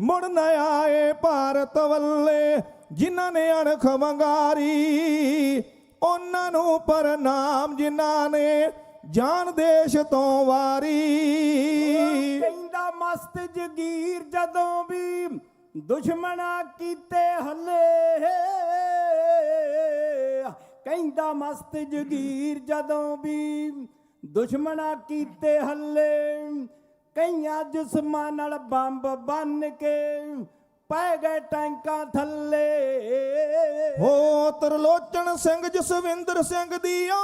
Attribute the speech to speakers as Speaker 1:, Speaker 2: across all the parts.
Speaker 1: ਮੁੜ ਨ ਆਏ ਭਾਰਤ ਵੱਲੇ। ਜਿਨ੍ਹਾਂ ਨੇ ਅਣਖ ਵੰਗਾਰੀ ਉਹਨਾਂ ਨੂੰ ਪ੍ਰਣਾਮ, ਜਿਨ੍ਹਾਂ ਨੇ ਜਾਨ ਦੇਸ਼ ਤੋਂ ਵਾਰੀ।
Speaker 2: ਕਹਿੰਦਾ ਮਸਤ ਜਗੀਰ ਜਦੋਂ ਵੀ ਦੁਸ਼ਮਣਾ ਕੀਤੇ ਹੱਲੇ, ਕਹਿੰਦਾ ਮਸਤ ਜਗੀਰ ਜਦੋਂ ਵੀ ਦੁਸ਼ਮਣਾ ਕੀਤੇ ਹੱਲੇ। ਕਈਆਂ ਜਿਸਮਾਂ ਨਾਲ ਬੰਬ ਬੰਨ ਕੇ ਪੈ ਗਏ ਟੈਂਕਾਂ ਥੱਲੇ।
Speaker 1: ਹੋ ਤਰਲੋਚਨ ਸਿੰਘ ਜਸਵਿੰਦਰ ਸਿੰਘ ਦੀ ਆ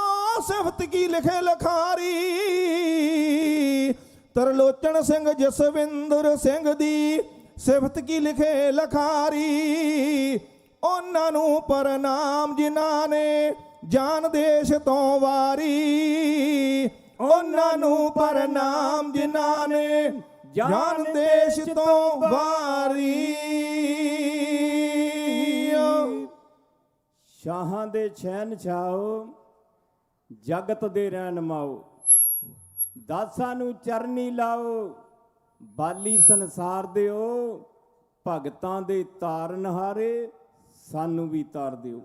Speaker 1: ਸਿਫਤ ਕੀ ਲਿਖੇ ਲਖਾਰੀ। ਤਰਲੋਚਨ ਸਿੰਘ ਜਸਵਿੰਦਰ ਸਿੰਘ ਦੀ ਸਿਫਤ ਕੀ ਲਿਖੇ ਲਖਾਰੀ। ਉਹਨਾਂ ਨੂੰ ਪ੍ਰਣਾਮ ਜਿਨ੍ਹਾਂ ਨੇ ਜਾਨ ਦੇਸ਼ ਤੋਂ ਵਾਰੀ। ਉਹਨਾਂ ਨੂੰ ਪ੍ਰਣਾਮ ਜਿਨ੍ਹਾਂ ਨੇ ਜਾਨ ਦੇਸ਼ ਤੋਂ ਵਾਰੀ।
Speaker 2: ਸ਼ਾਹਾਂ ਦੇ ਸ਼ਹਿਨਸ਼ਾਹ ਜਗਤ ਦੇ ਰਹਿਨਮਾਓ, ਦਾਸਾਂ ਨੂੰ ਚਰਨੀ ਲਾਓ। ਬਾਲੀ ਸੰਸਾਰ ਦਿਓ, ਭਗਤਾਂ ਦੇ ਤਾਰਨਹਾਰੇ ਸਾਨੂੰ ਵੀ ਤਾਰ ਦਿਓ।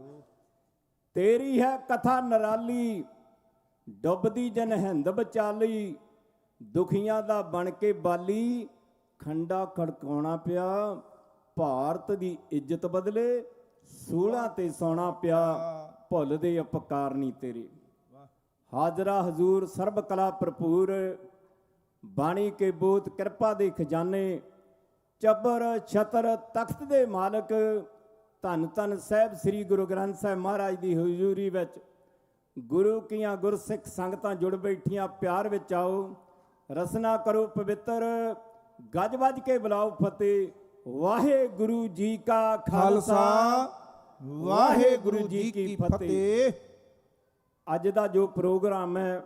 Speaker 2: ਤੇਰੀ ਹੈ ਕਥਾ ਨਰਾਲੀ, ਡੁੱਬਦੀ ਜਨ ਹਿੰਦ ਵਿਚਾਲੀ। ਦੁਖੀਆਂ ਦਾ ਬਣ ਕੇ ਬਾਲੀ, ਖੰਡਾ ਖੜਕਾਉਣਾ ਪਿਆ। ਭਾਰਤ ਦੀ ਇੱਜ਼ਤ ਬਦਲੇ, ਸੂਲਾਂ ਤੇ ਸੌਣਾ ਪਿਆ। ਭੁੱਲਦੇ ਉਪਕਾਰ ਨਹੀਂ ਤੇਰੇ। ਹਾਜ਼ਰਾ ਹਜ਼ੂਰ ਸਰਬ ਕਲਾ ਭਰਪੂਰ, ਬਾਣੀ ਕੇ ਬੋਤ ਕਿਰਪਾ ਦੇ ਖਜ਼ਾਨੇ। ਚੱਬਰ ਛਤਰ ਤਖਤ ਦੇ ਮਾਲਕ, ਧੰਨ ਧੰਨ ਸਾਹਿਬ ਸ੍ਰੀ ਗੁਰੂ ਗ੍ਰੰਥ ਸਾਹਿਬ ਮਹਾਰਾਜ ਦੀ ਹਜ਼ੂਰੀ ਵਿੱਚ ਗੁਰੂ ਕੀਆਂ ਗੁਰਸਿੱਖ ਸੰਗਤਾਂ ਜੁੜ ਬੈਠੀਆਂ। ਪਿਆਰ ਵਿੱਚ ਆਓ, ਰਸਨਾ ਕਰੋ ਪਵਿੱਤਰ, ਗੱਜ ਵੱਜ ਕੇ ਬੁਲਾਓ ਫਤਿਹ। ਵਾਹਿਗੁਰੂ ਜੀ ਕਾ ਖਾਲਸਾ, ਵਾਹਿਗੁਰੂ ਜੀ ਕੀ ਫਤਿਹ। ਅੱਜ ਦਾ ਜੋ ਪ੍ਰੋਗਰਾਮ ਹੈ,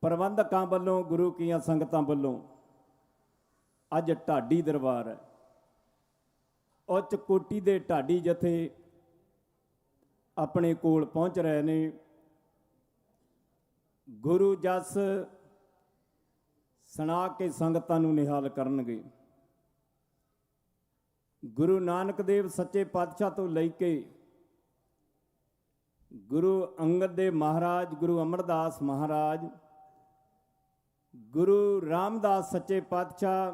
Speaker 2: ਪ੍ਰਬੰਧਕਾਂ ਵੱਲੋਂ, ਗੁਰੂ ਕੀਆਂ ਸੰਗਤਾਂ ਵੱਲੋਂ ਅੱਜ ਢਾਡੀ ਦਰਬਾਰ ਹੈ। ਉੱਚ ਕੋਟੀ ਦੇ ਢਾਡੀ ਜਥੇ ਆਪਣੇ ਕੋਲ ਪਹੁੰਚ ਰਹੇ ਨੇ। ਗੁਰੂ ਜਸ ਸੁਣਾ ਕੇ ਸੰਗਤਾਂ ਨੂੰ ਨਿਹਾਲ ਕਰਨਗੇ। ਗੁਰੂ ਨਾਨਕ ਦੇਵ ਸੱਚੇ ਪਾਤਸ਼ਾਹ ਤੋਂ ਲੈ ਕੇ ਗੁਰੂ ਅੰਗਦ ਦੇਵ ਮਹਾਰਾਜ, ਗੁਰੂ ਅਮਰਦਾਸ ਮਹਾਰਾਜ, ਗੁਰੂ ਰਾਮਦਾਸ ਸੱਚੇ ਪਾਤਸ਼ਾਹ,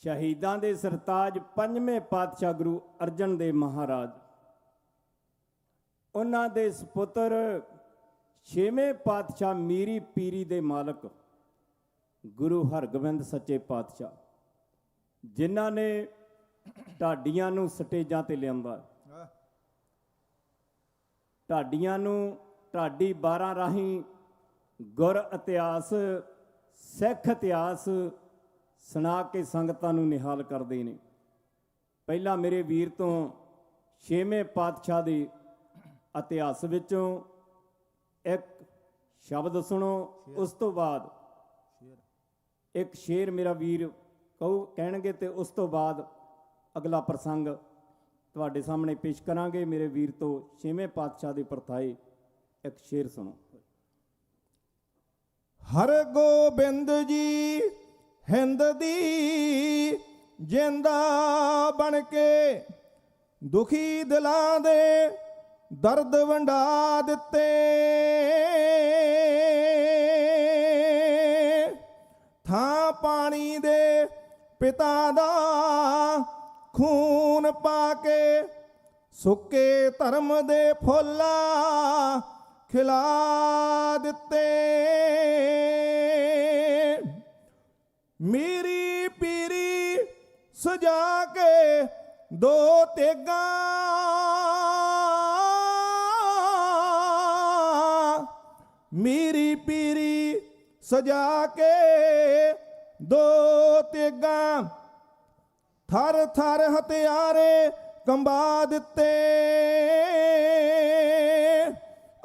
Speaker 2: ਸ਼ਹੀਦਾਂ ਦੇ ਸਰਤਾਜ ਪੰਜਵੇਂ ਪਾਤਸ਼ਾਹ ਗੁਰੂ ਅਰਜਨ ਦੇਵ ਮਹਾਰਾਜ, ਉਹਨਾਂ ਦੇ ਸੁਪੁੱਤਰ ਛੇਵੇਂ ਪਾਤਸ਼ਾਹ ਮੀਰੀ ਪੀਰੀ ਦੇ ਮਾਲਕ ਗੁਰੂ ਹਰਗੋਬਿੰਦ ਸੱਚੇ ਪਾਤਸ਼ਾਹ, ਜਿਨ੍ਹਾਂ ਨੇ ਢਾਡੀਆਂ ਨੂੰ ਸਟੇਜਾਂ ਤੇ ਲਿਆਂਦਾ। ਢਾਡੀਆਂ ਨੂੰ ਢਾਡੀ 12 ਰਾਹੀਂ ਗੁਰ ਇਤਿਹਾਸ, ਸਿੱਖ ਇਤਿਹਾਸ ਸੁਣਾ ਕੇ ਸੰਗਤਾਂ ਨੂੰ ਨਿਹਾਲ ਕਰਦੇ ਨੇ। ਪਹਿਲਾਂ ਮੇਰੇ ਵੀਰ ਤੋਂ ਛੇਵੇਂ ਪਾਤਸ਼ਾਹ ਦੇ ਇਤਿਹਾਸ ਵਿੱਚੋਂ ਇੱਕ ਸ਼ਬਦ ਸੁਣੋ, ਉਸ ਤੋਂ ਬਾਅਦ ਇੱਕ ਸ਼ੇਰ ਮੇਰਾ ਵੀਰ ਕਹਿਣਗੇ ਤੇ ਉਸ ਤੋਂ ਬਾਅਦ ਅਗਲਾ ਪ੍ਰਸੰਗ ਤੁਹਾਡੇ ਸਾਹਮਣੇ ਪੇਸ਼ ਕਰਾਂਗੇ। ਮੇਰੇ ਵੀਰ ਤੋਂ ਛੇਵੇਂ ਪਾਤਸ਼ਾਹ ਦੇ ਪਰਥਾਏ ਇੱਕ ਸ਼ੇਰ ਸੁਣੋ।
Speaker 1: ਹਰਗੋਬਿੰਦ ਜੀ ਹਿੰਦ ਦੀ ਜਿੰਦਾ ਬਣ ਕੇ ਦੁਖੀ ਦਿਲਾਂ ਦੇ ਦਰਦ ਵੰਡਾ ਦਿੱਤੇ। ਥਾਂ ਪਾਣੀ ਦੇ ਪਿਤਾ ਦਾ ਖੂਨ ਪਾ ਕੇ ਸੁੱਕੇ ਧਰਮ ਦੇ ਫੁੱਲ ਖਿਲਾ ਦਿੱਤੇ। ਮੀਰੀ ਪੀਰੀ ਸਜਾ ਕੇ ਦੋ ਤੇਗਾਂ, ਮੀਰੀ ਪੀਰੀ ਸਜਾ ਕੇ ਦੋ ਤੇਗਾਂ, ਥਰ ਥਰ ਹਥਿਆਰੇ ਕੰਬਾ ਦਿੱਤੇ।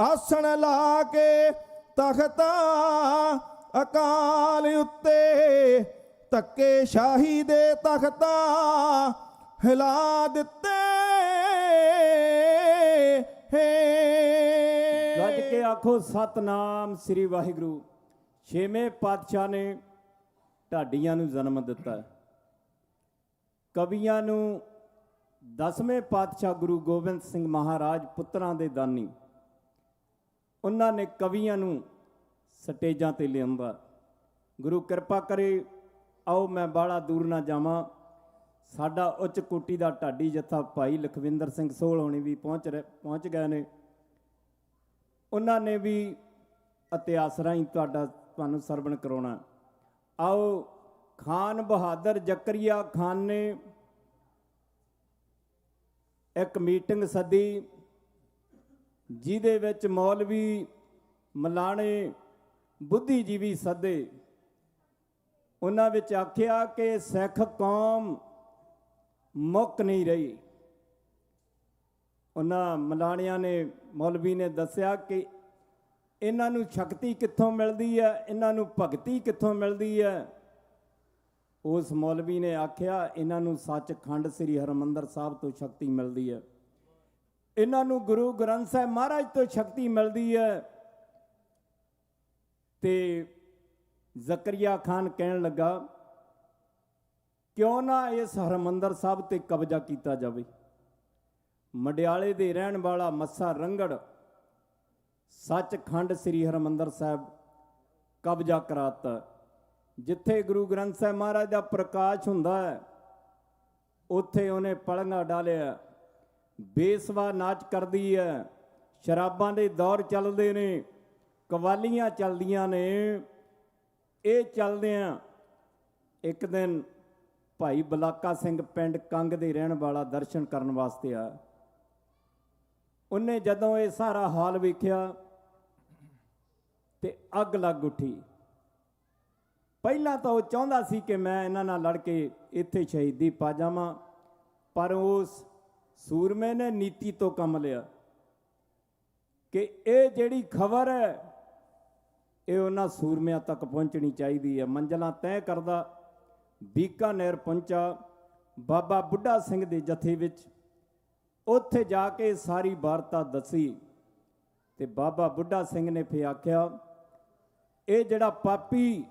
Speaker 1: ਆਸਣ ਲਾ ਕੇ ਤਖਤਾ ਅਕਾਲ ਉੱਤੇ, ਧੱਕੇ ਸ਼ਾਹੀ ਦੇ ਤਖਤਾ ਹਿਲਾ ਦਿੱਤੇ।
Speaker 2: ਗੱਜ ਕੇ ਆਖੋ ਸਤਨਾਮ ਸ੍ਰੀ ਵਾਹਿਗੁਰੂ। ਛੇਵੇਂ ਪਾਤਸ਼ਾਹ ਨੇ ਢਾਡੀਆਂ ਨੂੰ ਜਨਮ ਦਿੱਤਾ। ਕਵੀਆਂ ਨੂੰ 10ਵੇਂ ਪਾਤਸ਼ਾਹ ਗੁਰੂ ਗੋਬਿੰਦ ਸਿੰਘ ਮਹਾਰਾਜ ਪੁੱਤਰਾਂ ਦੇ ਦਾਨੀ, ਉਹਨਾਂ ਨੇ ਕਵੀਆਂ ਨੂੰ ਸਟੇਜਾਂ ਤੇ ਲਿਆਂਦਾ। ਗੁਰੂ ਕਿਰਪਾ ਕਰੇ, ਆਓ ਮੈਂ ਬਾਹਲਾ ਦੂਰ ਨਾ ਜਾਵਾਂ। ਸਾਡਾ ਉੱਚ ਕੋਟੀ ਦਾ ਢਾਡੀ ਜੱਥਾ ਭਾਈ ਲਖਵਿੰਦਰ ਸਿੰਘ ਸੋਹਲ ਹੋਣੀ ਵੀ ਪਹੁੰਚ ਗਏ ਨੇ। ਉਹਨਾਂ ਨੇ ਵੀ ਇਤਿਹਾਸ ਰਾਹੀਂ ਤੁਹਾਨੂੰ ਸਰਵਣ ਕਰਾਉਣਾ। ਆਓ, ਖਾਨ ਬਹਾਦਰ ਜ਼ਕਰੀਆ ਖਾਨ ਨੇ ਇੱਕ ਮੀਟਿੰਗ ਸੱਦੀ, ਜਿਹਦੇ ਵਿੱਚ ਮੌਲਵੀ, ਮਲਾਣੇ, ਬੁੱਧੀਜੀਵੀ ਸੱਦੇ। ਉਹਨਾਂ ਵਿੱਚ ਆਖਿਆ ਕਿ ਸਿੱਖ ਕੌਮ ਮੁੱਕ ਨਹੀਂ ਰਹੀ। ਉਹਨਾਂ ਮਲਾਣਿਆਂ ਨੇ, ਮੌਲਵੀ ਨੇ ਦੱਸਿਆ ਕਿ ਇਹਨਾਂ ਨੂੰ ਸ਼ਕਤੀ ਕਿੱਥੋਂ ਮਿਲਦੀ ਹੈ, ਇਹਨਾਂ ਨੂੰ ਭਗਤੀ ਕਿੱਥੋਂ ਮਿਲਦੀ ਹੈ। ਉਸ ਮੌਲਵੀ ਨੇ ਆਖਿਆ ਇਹਨਾਂ ਨੂੰ ਸੱਚਖੰਡ ਸ੍ਰੀ ਹਰਿਮੰਦਰ ਸਾਹਿਬ ਤੋਂ ਸ਼ਕਤੀ ਮਿਲਦੀ ਹੈ, ਇਹਨਾਂ ਨੂੰ ਗੁਰੂ ਗ੍ਰੰਥ ਸਾਹਿਬ ਮਹਾਰਾਜ ਤੋਂ ਸ਼ਕਤੀ ਮਿਲਦੀ ਹੈ। ਤੇ ਜ਼ਕਰੀਆ ਖਾਨ ਕਹਿਣ ਲੱਗਾ, ਕਿਉਂ ਨਾ ਇਸ ਹਰਿਮੰਦਰ ਸਾਹਿਬ ਤੇ ਕਬਜ਼ਾ ਕੀਤਾ ਜਾਵੇ। ਮਡਿਆਲੇ ਦੇ ਰਹਿਣ ਵਾਲਾ ਮੱਸਾ ਰੰਗੜ ਸੱਚਖੰਡ ਸ੍ਰੀ ਹਰਿਮੰਦਰ ਸਾਹਿਬ ਕਬਜ਼ਾ ਕਰਾਤਾ। ਜਿੱਥੇ ਗੁਰੂ ਗ੍ਰੰਥ ਸਾਹਿਬ ਮਹਾਰਾਜ ਦਾ ਪ੍ਰਕਾਸ਼ ਹੁੰਦਾ ਹੈ, ਉੱਥੇ ਉਹਨੇ ਪਲੰਘਾ ਡਾਲਿਆ। ਬੇਸਵਾ ਨਾਚ ਕਰਦੀ ਹੈ, ਸ਼ਰਾਬਾਂ ਦੇ ਦੌਰ ਚੱਲਦੇ ਨੇ, ਕਵਾਲੀਆਂ ਚੱਲਦੀਆਂ ਨੇ। ਇਹ ਚੱਲਦਿਆਂ ਇੱਕ ਦਿਨ ਭਾਈ ਬਲਾਕਾ ਸਿੰਘ ਪਿੰਡ ਕੰਗ ਦੇ ਰਹਿਣ ਵਾਲਾ ਦਰਸ਼ਨ ਕਰਨ ਵਾਸਤੇ ਆ। ਉਹਨੇ ਜਦੋਂ ਇਹ ਸਾਰਾ ਹਾਲ ਵੇਖਿਆ ਤੇ ਅੱਗ ਲੱਗ ਉੱਠੀ। ਪਹਿਲਾਂ ਤਾਂ ਉਹ ਚਾਹੁੰਦਾ ਸੀ ਕਿ ਮੈਂ ਇਹਨਾਂ ਨਾਲ ਲੜ ਕੇ ਇੱਥੇ ਸ਼ਹੀਦੀ ਪਾ ਜਾਵਾਂ, ਪਰ ਉਸ ਸੂਰਮੇ ਨੇ ਨੀਤੀ ਤੋਂ ਕੰਮ ਲਿਆ ਕਿ ਇਹ ਜਿਹੜੀ ਖਬਰ ਹੈ ਇਹ ਉਹਨਾਂ ਸੂਰਮਿਆਂ ਤੱਕ ਪਹੁੰਚਣੀ ਚਾਹੀਦੀ ਹੈ। ਮੰਜ਼ਲਾਂ ਤੈਅ ਕਰਦਾ ਬੀਕਾਨੇਰ ਪਹੁੰਚਾ, ਬਾਬਾ ਬੁੱਢਾ ਸਿੰਘ ਦੇ ਜਥੇ ਵਿੱਚ। ਉੱਥੇ ਜਾ ਕੇ ਸਾਰੀ ਵਾਰਤਾ ਦੱਸੀ ਤੇ ਬਾਬਾ ਬੁੱਢਾ ਸਿੰਘ ਨੇ ਫਿਰ ਆਖਿਆ, ਇਹ ਜਿਹੜਾ ਪਾਪੀ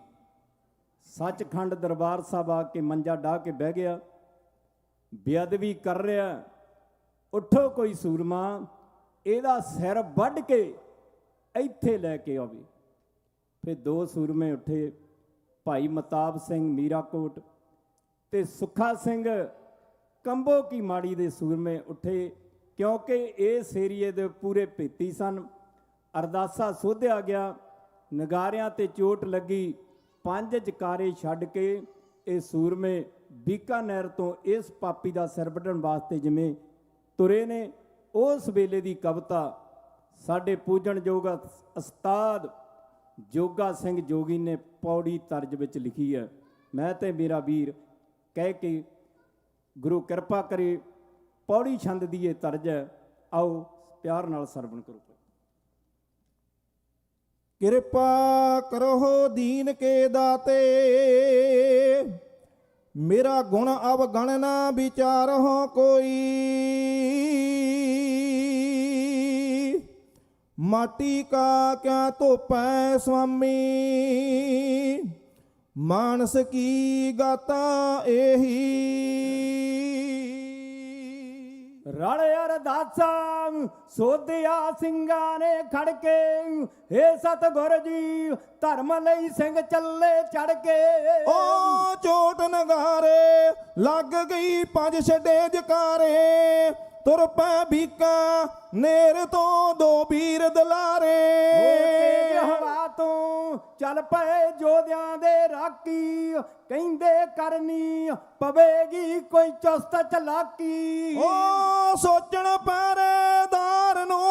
Speaker 2: ਸੱਚਖੰਡ ਦਰਬਾਰ ਸਾਹਿਬ ਆ ਕੇ ਮੰਜਾ ਢਾਹ ਕੇ ਬਹਿ ਗਿਆ, ਬੇਅਦਬੀ ਕਰ ਰਿਹਾ, ਉੱਠੋ ਕੋਈ ਸੂਰਮਾ, ਇਹਦਾ ਸਿਰ ਵੱਢ ਕੇ ਇੱਥੇ ਲੈ ਕੇ ਆਵੇ। ਫਿਰ ਦੋ ਸੂਰਮੇ ਉੱਠੇ, ਭਾਈ ਮਤਾਬ ਸਿੰਘ ਮੀਰਾਕੋਟ ਤੇ ਸੁੱਖਾ ਸਿੰਘ ਕੰਬੋ ਕੀ ਮਾੜੀ ਦੇ ਸੂਰਮੇ ਉੱਠੇ, ਕਿਉਂਕਿ ਇਸ ਏਰੀਏ ਦੇ ਪੂਰੇ ਭੇਤੀ ਸਨ। ਅਰਦਾਸਾ ਸੋਧਿਆ ਗਿਆ, ਨਗਾਰਿਆਂ ਤੇ ਚੋਟ ਲੱਗੀ। 5 ਜਕਾਰੇ ਛੱਡ ਕੇ ਇਹ ਸੂਰਮੇ ਬੀਕਾਨੇਰ ਤੋਂ ਇਸ ਪਾਪੀ ਦਾ ਸਿਰ ਵੱਢਣ ਵਾਸਤੇ ਜਿਵੇਂ ਤੁਰੇ ਨੇ। ਉਸ ਵੇਲੇ ਦੀ ਕਵਿਤਾ ਸਾਡੇ ਪੂਜਣਯੋਗ ਉਸਤਾਦ ਜੋਗਾ ਸਿੰਘ ਜੋਗੀ ਨੇ ਪੌੜੀ ਤਰਜ ਵਿੱਚ ਲਿਖੀ ਹੈ। ਮੈਂ ਤੇ ਮੇਰਾ ਵੀਰ ਕਹਿ ਕੇ ਗੁਰੂ ਕਿਰਪਾ ਕਰੇ, ਪੌੜੀ ਛੰਦ ਦੀ ਇਹ ਤਰਜ ਹੈ। ਆਓ ਪਿਆਰ ਨਾਲ ਸਰਵਣ ਕਰੋ।
Speaker 1: ਕਿਰਪਾ ਕਰੋ ਦੀਨ ਕੇ ਦਾਤੇ, ਮੇਰਾ ਗੁਣ ਅਵਗਣ ਨਾ ਵਿਚਾਰਹੁ ਕੋਈ। ਮਾਟੀ ਕਾ ਕਿਆ ਧੋਪੈ ਸੁਆਮੀ, ਮਾਨਸ ਕੀ ਗਾਤਾ ਇਹੀ।
Speaker 2: ਰਲ ਅਰਦਾਸਾਂ ਸੋਧਿਆ ਸਿੰਘਾਂ ਨੇ ਖੜ ਕੇ, ਹੇ ਸਤਿਗੁਰ ਜੀ ਧਰਮ ਲਈ ਸਿੰਘ ਚੱਲੇ ਚੜ ਕੇ।
Speaker 1: ਓ ਚੋਟ ਨਗਾਰੇ ਲੱਗ ਗਈ 5 ਛੱਡੇ ਜਕਾਰੇ, ਤੁਰ ਪੈ ਬੀਕਾ ਨੇਰ ਤੋਂ 2 ਵੀਰ ਦਲਾਰੇ।
Speaker 2: ਤੇਜ ਹਵਾ ਤੋਂ ਚੱਲ ਪਏ ਜੋਧਿਆਂ ਦੇ ਰਾਕੀ, ਕਹਿੰਦੇ ਕਰਨੀ ਪਵੇਗੀ ਕੋਈ ਚੁਸਤ ਚਲਾਕੀ।
Speaker 1: ਓ ਸੋਚਣ ਪਹਿਰੇਦਾਰ ਨੂੰ,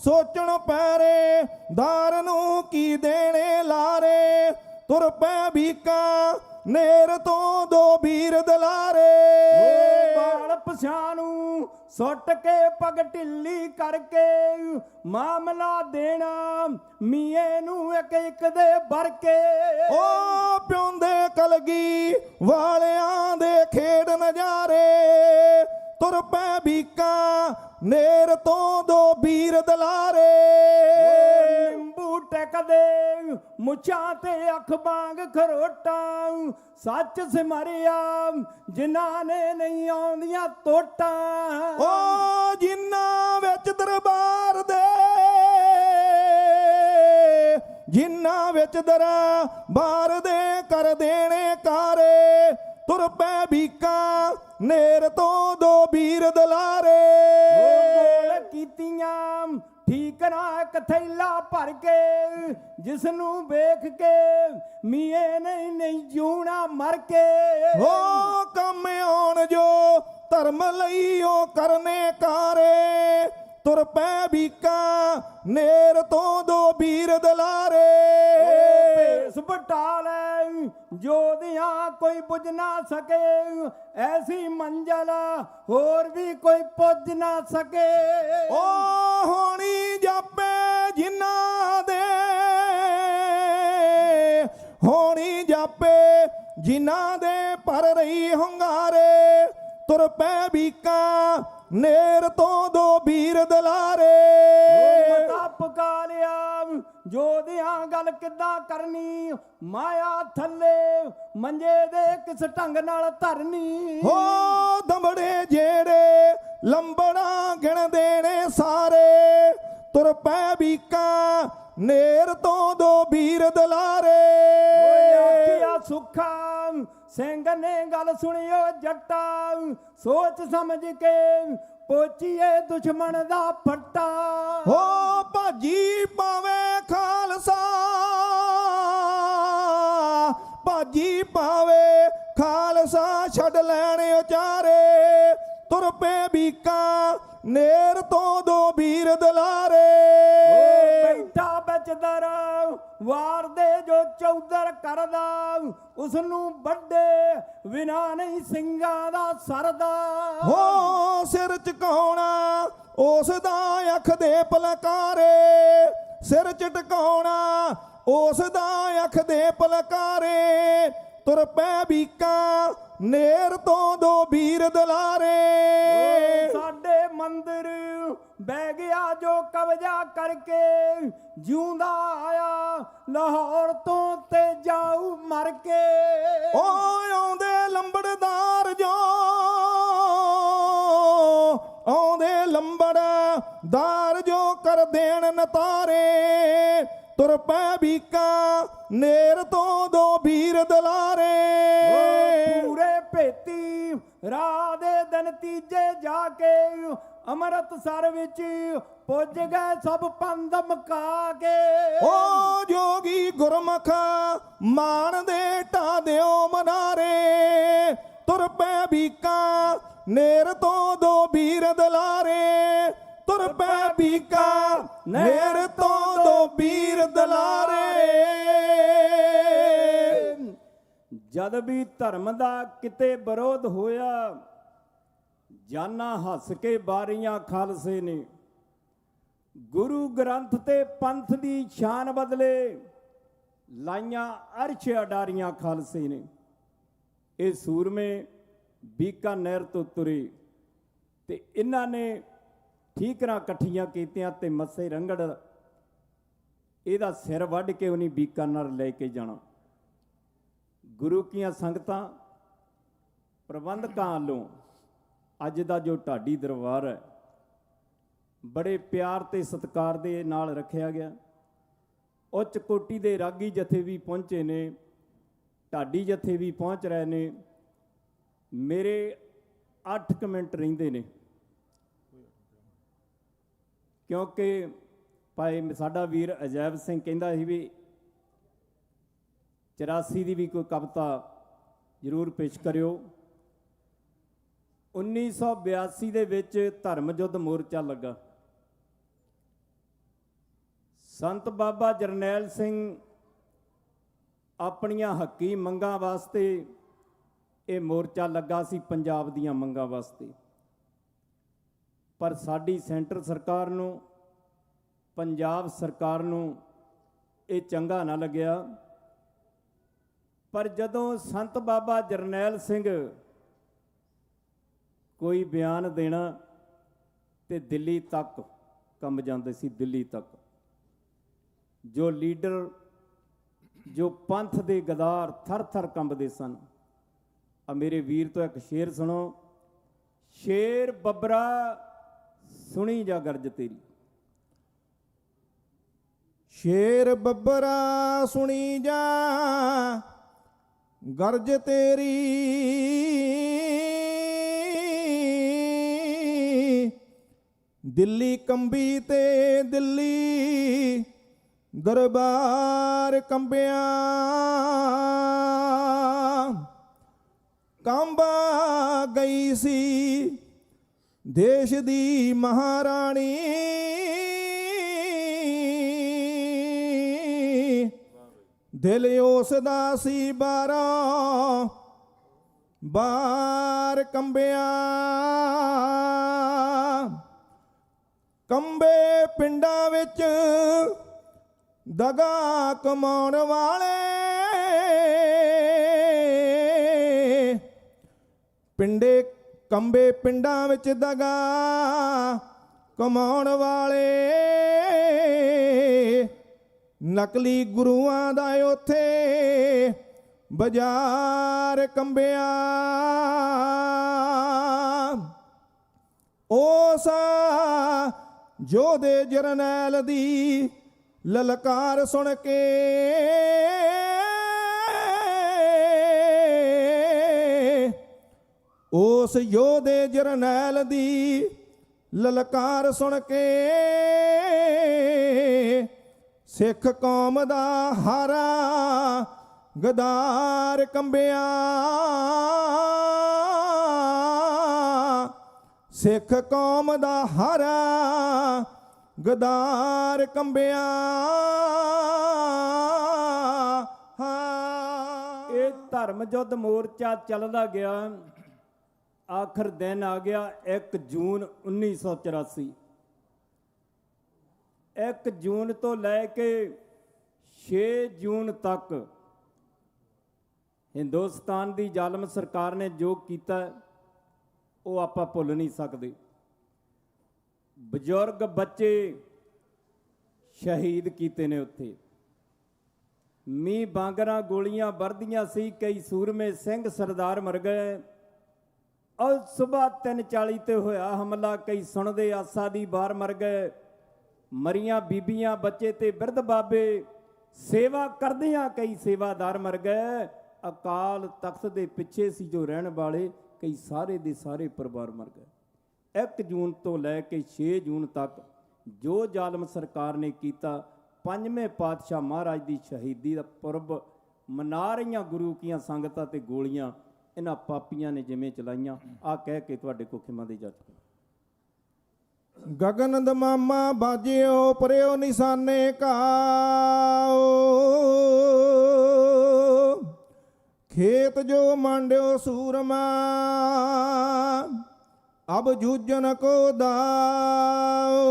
Speaker 1: ਸੋਚਣ ਪਹਿਰੇਦਾਰ ਨੂੰ ਕੀ ਦੇਣੇ ਲਾਰੇ, ਤੁਰ ਪੈ ਬੀਕਾ ਨੇਰ ਤੋਂ 2 ਵੀਰ ਦਲਾਰੇ।
Speaker 2: ਬਾਲ ਪਛਾਣੂ ਸੁੱਟ ਕੇ ਪਗ ਢਿੱਲੀ ਕਰਕੇ, ਮਾਮਲਾ ਦੇਣਾ ਮੀਏ ਨੂੰ ਇੱਕ ਇੱਕ ਦੇ ਵਰਕੇ।
Speaker 1: ਓ ਪਿਉਂਦੇ ਕਲਗੀ ਵਾਲਿਆਂ ਦੇ ਖੇਡ ਨਜ਼ਾਰੇ, ਤੁਰ ਪੈ ਬੀਕਾ ਨੇਰ ਤੋਂ 2 ਵੀਰ ਦਲਾਰੇ।
Speaker 2: ਨਿੰਬੂ ਤੇ ਕਦੇ ਮੁੱਛਾਂ ਤੇ ਅੱਖ ਵਾਂਗ ਖਰੋਟਾਂ, ਸੱਚ ਸਿਮਰਿਆ ਜਿਨ੍ਹਾਂ ਨੇ ਨਹੀਂ ਆਉਂਦੀਆਂ ਤੋਟਾਂ।
Speaker 1: ਓ ਜਿਨ੍ਹਾਂ ਵਿੱਚ ਦਰਬਾਰ ਦੇ, ਜਿਨ੍ਹਾਂ ਵਿੱਚ ਦਰਬਾਰ ਦੇ ਕਰ ਦੇਣੇ ਕਾਰੇ, ਤੁਰ ਪੈ ਬੀਕਾਂ ਨੇਰ ਤੋਂ ਦੋ ਵੀਰ ਦਲਾਰੇ।
Speaker 2: ਗੋਲ ਕੀਤੀਆਂ ਠੀਕ ਨਾ ਇੱਕ ਥੈਲਾ ਭਰ ਕੇ, ਜਿਸ ਨੂੰ ਵੇਖ ਕੇ ਮੀਏ ਨਹੀਂ ਜੂਣਾ ਮਰ ਕੇ।
Speaker 1: ਹੋ ਕੰਮ ਆਉਣ ਜੋ ਧਰਮ ਲਈ ਉਹ ਕਰਨੇ ਕਾਰੇ, ਤੁਰ ਪੈ ਬੀਕਾਂ ਨੇਰ ਤੋਂ ਦੋ ਵੀਰ ਦਲਾਰੇ।
Speaker 2: ਭੇਸ ਬਟਾਲੇ ਜੋਧਿਆਂ ਕੋਈ ਬੁਝ ਨਾ ਸਕੇ, ਐਸੀ ਮੰਜ਼ਲ ਹੋਰ ਵੀ ਕੋਈ ਪੁੱਜ ਨਾ ਸਕੇ।
Speaker 1: ਓ ਹੋਣੀ ਜਾਪੇ ਜਿਨ੍ਹਾਂ ਦੇ, ਹੋਣੀ ਜਾਪੇ ਜਿਨ੍ਹਾਂ ਦੇ ਪਰ ਰਹੀ ਹੁੰਗਾਰੇ, ਤੁਰ ਪੈ ਬੀਕਾਂ ਨੇਰ ਤੋਂ ਦੋ ਵੀਰ ਦਲਾਰੇ।
Speaker 2: ਮਤਾ ਪਕਾ ਲਿਆ ਜੋਧਿਆਂ ਗੱਲ ਕਿੱਦਾਂ ਕਰਨੀ, ਮਾਇਆ ਥੱਲੇ ਮੰਜੇ ਦੇ ਕਿਸ ਢੰਗ ਨਾਲ ਧਰਨੀ।
Speaker 1: ਹੋ ਦੰਬੜੇ ਜਿਹੜੇ ਲੰਬੜਾ ਗਿਣ ਦੇਣੇ ਸਾਰੇ, ਤੁਰ ਪੈ ਬੀਕਾਂ ਨੇਰ ਤੋਂ ਦੋ ਵੀਰ ਦਲਾਰੇ।
Speaker 2: ਆਖਿਆ ਸੁੱਖਾ ਸਿੰਘ ਨੇ ਗੱਲ ਸੁਣਿਓ ਜੱਟਾ, ਸੋਚ ਸਮਝ ਕੇ ਪੋਚੀਏ ਦੁਸ਼ਮਣ ਦਾ ਫੱਟਾ।
Speaker 1: ਹੋ ਭਾਜੀ ਪਾਵੇ ਖਾਲਸਾ, ਭਾਜੀ ਪਾਵੇ ਖਾਲਸਾ ਛੱਡ ਲੈਣ ਉਚਾਰੇ, ਤੁਰ ਪੈ ਬੀਕਾਂ ਨੇਰ ਤੋਂ ਦੋ ਵੀਰ ਦਲਾਰੇ।
Speaker 2: ਬੈਠਾ ਵਿੱਚ ਦਰ ਵਾਰ ਦੇ ਜੋ ਚੌਧਰ ਕਰਦਾ, ਉਸ ਨੂੰ ਵੱਡੇ ਬਿਨਾ ਨਹੀਂ ਸਿੰਘਾਂ ਦਾ ਸਰਦਾ।
Speaker 1: ਹੋ ਸਿਰ ਝੁਕਾਉਣਾ ਉਸ ਦਾ ਅੱਖ ਦੇ ਪਲਕਾਰੇ, ਸਿਰ ਝਟਕਾਉਣਾ ਉਸ ਦਾ ਅੱਖ ਦੇ ਪਲਕਾਰੇ, ਤੁਰ ਪੈ ਬੀਕਾਂ ਨੇਰ ਤੋਂ ਦੋ ਵੀਰ ਦਲਾਰੇ।
Speaker 2: ਸਾਡੇ ਮੰਦਿਰ ਬਹਿ ਗਿਆ ਜੋ ਕਬਜ਼ਾ ਕਰਕੇ, ਜਿਉਂਦਾ ਆਇਆ ਲਾਹੌਰ ਤੋਂ ਤੇ ਜਾਊ ਮਰ ਕੇ।
Speaker 1: ਓ ਆਉਂਦੇ ਲੰਬੜਦਾਰ ਜੋ, ਆਉਂਦੇ ਲੰਬੜਦਾਰ ਜੋ ਕਰ ਦੇਣ ਨਤਾਰੇ, ਤੁਰ ਪੈ ਬੀਕਾਂ ਨੇਰ ਤੋਂ ਦੋ ਵੀਰ ਦਲਾਰੇ।
Speaker 2: ਪੂਰੇ ਭੇਤੀ ਰਾਹ ਦੇ ਦਿਨ ਤੀਜੇ ਜਾ ਕੇ, ਅੰਮ੍ਰਿਤਸਰ ਵਿੱਚ ਪੁੱਜ ਗਏ ਸਭ ਪੰਧ ਮੁਕਾ ਕੇ।
Speaker 1: ਓ ਜੋਗੀ ਗੁਰਮੁਖ ਮਾਨ ਦੇ ਢਾ ਦਿਓ ਮਨਾਰੇ, ਤੁਰ ਪੈ ਬੀਕਾਂ ਨੇਰ ਤੋਂ ਦੋ ਵੀਰ ਦਲਾਰੇ, ਤੁਰ ਪੈ ਬੀਕਾਂ ਨੇਰ ਤੋਂ ਦੋ ਵੀਰ ਦਲਾਰੇ।
Speaker 2: ਜਦ ਵੀ ਧਰਮ ਦਾ ਕਿਤੇ ਵਿਰੋਧ ਹੋਇਆ, ਜਾਨਾਂ ਹੱਸ ਕੇ ਬਾਰੀਆਂ ਖਾਲਸੇ ਨੇ, ਗੁਰੂ ਗ੍ਰੰਥ ਤੇ ਪੰਥ ਦੀ ਸ਼ਾਨ ਬਦਲੇ ਲਾਈਆਂ ਅਰਸ਼ ਅਡਾਰੀਆਂ ਖਾਲਸੇ ਨੇ। ਇਹ ਸੂਰਮੇ ਬੀਕਾਨੇਰ ਤੋਂ ਤੁਰੇ ਤੇ ਇਹਨਾਂ ਨੇ ਠੀਕਰਾਂ ਇਕੱਠੀਆਂ ਕੀਤੀਆਂ ਤੇ ਮੱਸੇ ਰੰਗੜ ਇਹਦਾ ਸਿਰ ਵੱਢ ਕੇ ਉਹਨੇ ਬੀਕਾਨੇਰ ਲੈ ਕੇ ਜਾਣਾ। ਗੁਰੂ ਕੀਆਂ ਸੰਗਤਾਂ ਪ੍ਰਬੰਧਕਾਂ ਵੱਲੋਂ ਅੱਜ ਦਾ ਜੋ ਢਾਡੀ ਦਰਬਾਰ ਹੈ, ਬੜੇ ਪਿਆਰ ਤੇ ਸਤਿਕਾਰ ਦੇ ਨਾਲ ਰੱਖਿਆ ਗਿਆ। ਉੱਚ ਕੋਟੀ ਦੇ ਰਾਗੀ ਜਥੇ ਵੀ ਪਹੁੰਚੇ ਨੇ, ਢਾਡੀ ਜਥੇ ਵੀ ਪਹੁੰਚ ਰਹੇ ਨੇ। ਮੇਰੇ 8 ਮਿੰਟ ਰਹਿੰਦੇ ਨੇ, ਕਿਉਂਕਿ ਭਾਈ ਸਾਡਾ ਵੀਰ ਅਜੈਬ ਸਿੰਘ ਕਹਿੰਦਾ ਸੀ ਵੀ 84 ਦੀ ਵੀ ਕੋਈ ਕਵਿਤਾ ਜ਼ਰੂਰ ਪੇਸ਼ ਕਰਿਓ। 1982 ਦੇ ਵਿੱਚ ਧਰਮ ਯੁੱਧ ਮੋਰਚਾ ਲੱਗਾ। ਸੰਤ ਬਾਬਾ ਜਰਨੈਲ ਸਿੰਘ ਆਪਣੀਆਂ ਹੱਕੀ ਮੰਗਾਂ ਵਾਸਤੇ ਇਹ ਮੋਰਚਾ ਲੱਗਾ ਸੀ, ਪੰਜਾਬ ਦੀਆਂ ਮੰਗਾਂ ਵਾਸਤੇ। ਪਰ ਸਾਡੀ ਸੈਂਟਰ ਸਰਕਾਰ ਨੂੰ, ਪੰਜਾਬ ਸਰਕਾਰ ਨੂੰ ਇਹ ਚੰਗਾ ਨਾ ਲੱਗਿਆ। ਪਰ ਜਦੋਂ ਸੰਤ ਬਾਬਾ ਜਰਨੈਲ ਸਿੰਘ ਕੋਈ ਬਿਆਨ ਦੇਣਾ ਤੇ ਦਿੱਲੀ ਤੱਕ ਕੰਮ ਜਾਂਦੇ ਸੀ, ਦਿੱਲੀ ਤੱਕ। ਜੋ ਲੀਡਰ, ਜੋ ਪੰਥ ਦੇ ਗਦਾਰ ਥਰ ਥਰ ਕੰਬਦੇ ਸਨ। ਆ ਮੇਰੇ ਵੀਰ ਤੋਂ ਇੱਕ ਸ਼ੇਰ ਸੁਣੋ। ਸ਼ੇਰ ਬੱਬਰਾ ਸੁਣੀ ਜਾ ਗਰਜ ਤੇਰੀ।
Speaker 1: ਸ਼ੇਰ ਬੱਬਰਾ ਸੁਣੀ ਜਾ ਗਰਜ ਤੇਰੀ, ਦਿੱਲੀ ਕੰਬੀ ਤੇ ਦਿੱਲੀ ਦਰਬਾਰ ਕੰਬਿਆ, ਕੰਬਾ ਗਈ ਸੀ ਦੇਸ਼ ਦੀ ਮਹਾਰਾਣੀ, ਦਿਲ ਉਸ ਦਾ ਸੀ ਬਾਰਾਂ ਬਾਰ ਕੰਬਿਆ, ਕੰਬੇ ਪਿੰਡਾਂ ਵਿੱਚ ਦਗਾ ਕਮਾਉਣ ਵਾਲੇ, ਕੰਬੇ ਪਿੰਡਾਂ ਵਿੱਚ ਦਗਾ ਕਮਾਉਣ ਵਾਲੇ, ਨਕਲੀ ਗੁਰੂਆਂ ਦਾ ਉੱਥੇ ਬਾਜ਼ਾਰ ਕੰਬਿਆ, ਉਸ ਯੋਧੇ ਜਰਨੈਲ ਦੀ ਲਲਕਾਰ ਸੁਣ ਕੇ, ਉਸ ਯੋਧੇ ਜਰਨੈਲ ਦੀ ਲਲਕਾਰ ਸੁਣ ਕੇ, ਸਿੱਖ ਕੌਮ ਦਾ ਹਾਰਾ ਗਦਾਰ ਕੰਬਿਆ, ਸਿੱਖ ਕੌਮ ਦਾ ਹਾਰਾ ਗਦਾਰ ਕੰਬਿਆ।
Speaker 2: ਇਹ ਧਰਮ ਯੁੱਧ ਮੋਰਚਾ ਚੱਲਦਾ ਗਿਆ। ਆਖਰ ਦਿਨ ਆ ਗਿਆ 1 ਜੂਨ 1984। 1 ਜੂਨ ਤੋਂ ਲੈ ਕੇ 6 ਜੂਨ ਤੱਕ ਹਿੰਦੁਸਤਾਨ ਦੀ ਜ਼ਾਲਮ ਸਰਕਾਰ ਨੇ ਜੋ ਕੀਤਾ ਉਹ ਆਪਾਂ ਭੁੱਲ ਨਹੀਂ ਸਕਦੇ। ਬਜ਼ੁਰਗ ਬੱਚੇ ਸ਼ਹੀਦ ਕੀਤੇ ਨੇ ਉੱਥੇ। ਮੀਂਹ ਬਾਂਗਰਾਂ ਗੋਲੀਆਂ ਵਰਦੀਆਂ ਸੀ, ਕਈ ਸੂਰਮੇ ਸਿੰਘ ਸਰਦਾਰ ਮਰ ਗਏ। ਔਰ ਸਵੇਰ 3:40 ਤੇ ਹੋਇਆ ਹਮਲਾ, ਕਈ ਸੁਣਦੇ ਆਸਾ ਦੀ ਬਾਰ ਮਰ ਗਏ। ਮਰੀਆਂ ਬੀਬੀਆਂ, ਬੱਚੇ ਤੇ ਬਿਰਧ ਬਾਬੇ, ਸੇਵਾ ਕਰਦਿਆਂ ਕਈ ਸੇਵਾਦਾਰ ਮਰ ਗਏ। ਅਕਾਲ ਤਖਤ ਦੇ ਪਿੱਛੇ ਸੀ ਜੋ ਰਹਿਣ ਵਾਲੇ, ਕਈ ਸਾਰੇ ਦੇ ਸਾਰੇ ਪਰਿਵਾਰ ਮਰ ਗਏ। 1 ਜੂਨ ਤੋਂ ਲੈ ਕੇ 6 ਜੂਨ ਤੱਕ ਜੋ ਜ਼ਾਲਮ ਸਰਕਾਰ ਨੇ ਕੀਤਾ, 5ਵੇਂ ਪਾਤਸ਼ਾਹ ਮਹਾਰਾਜ ਦੀ ਸ਼ਹੀਦੀ ਦਾ ਪੁਰਬ ਮਨਾ ਰਹੀਆਂ ਗੁਰੂ ਕੀਆਂ ਸੰਗਤਾਂ ਤੇ ਗੋਲੀਆਂ ਇਹਨਾਂ ਪਾਪੀਆਂ ਨੇ ਜਿਵੇਂ ਚਲਾਈਆਂ। ਆ ਕਹਿ ਕੇ ਤੁਹਾਡੇ ਕੋ ਖਿਮਾ ਦੀ ਜੱਜ
Speaker 1: ਗਗਨ ਦਮਾਮਾ ਬਾਜਿਓ ਪਰਿਓ ਨਿਸ਼ਾਨੇ ਕਾਓ, ਖੇਤ ਜੋ ਮੰਡਿਓ ਸੂਰਮਾ ਅਬ ਜੂਜਨ ਕੋ ਦਾਓ,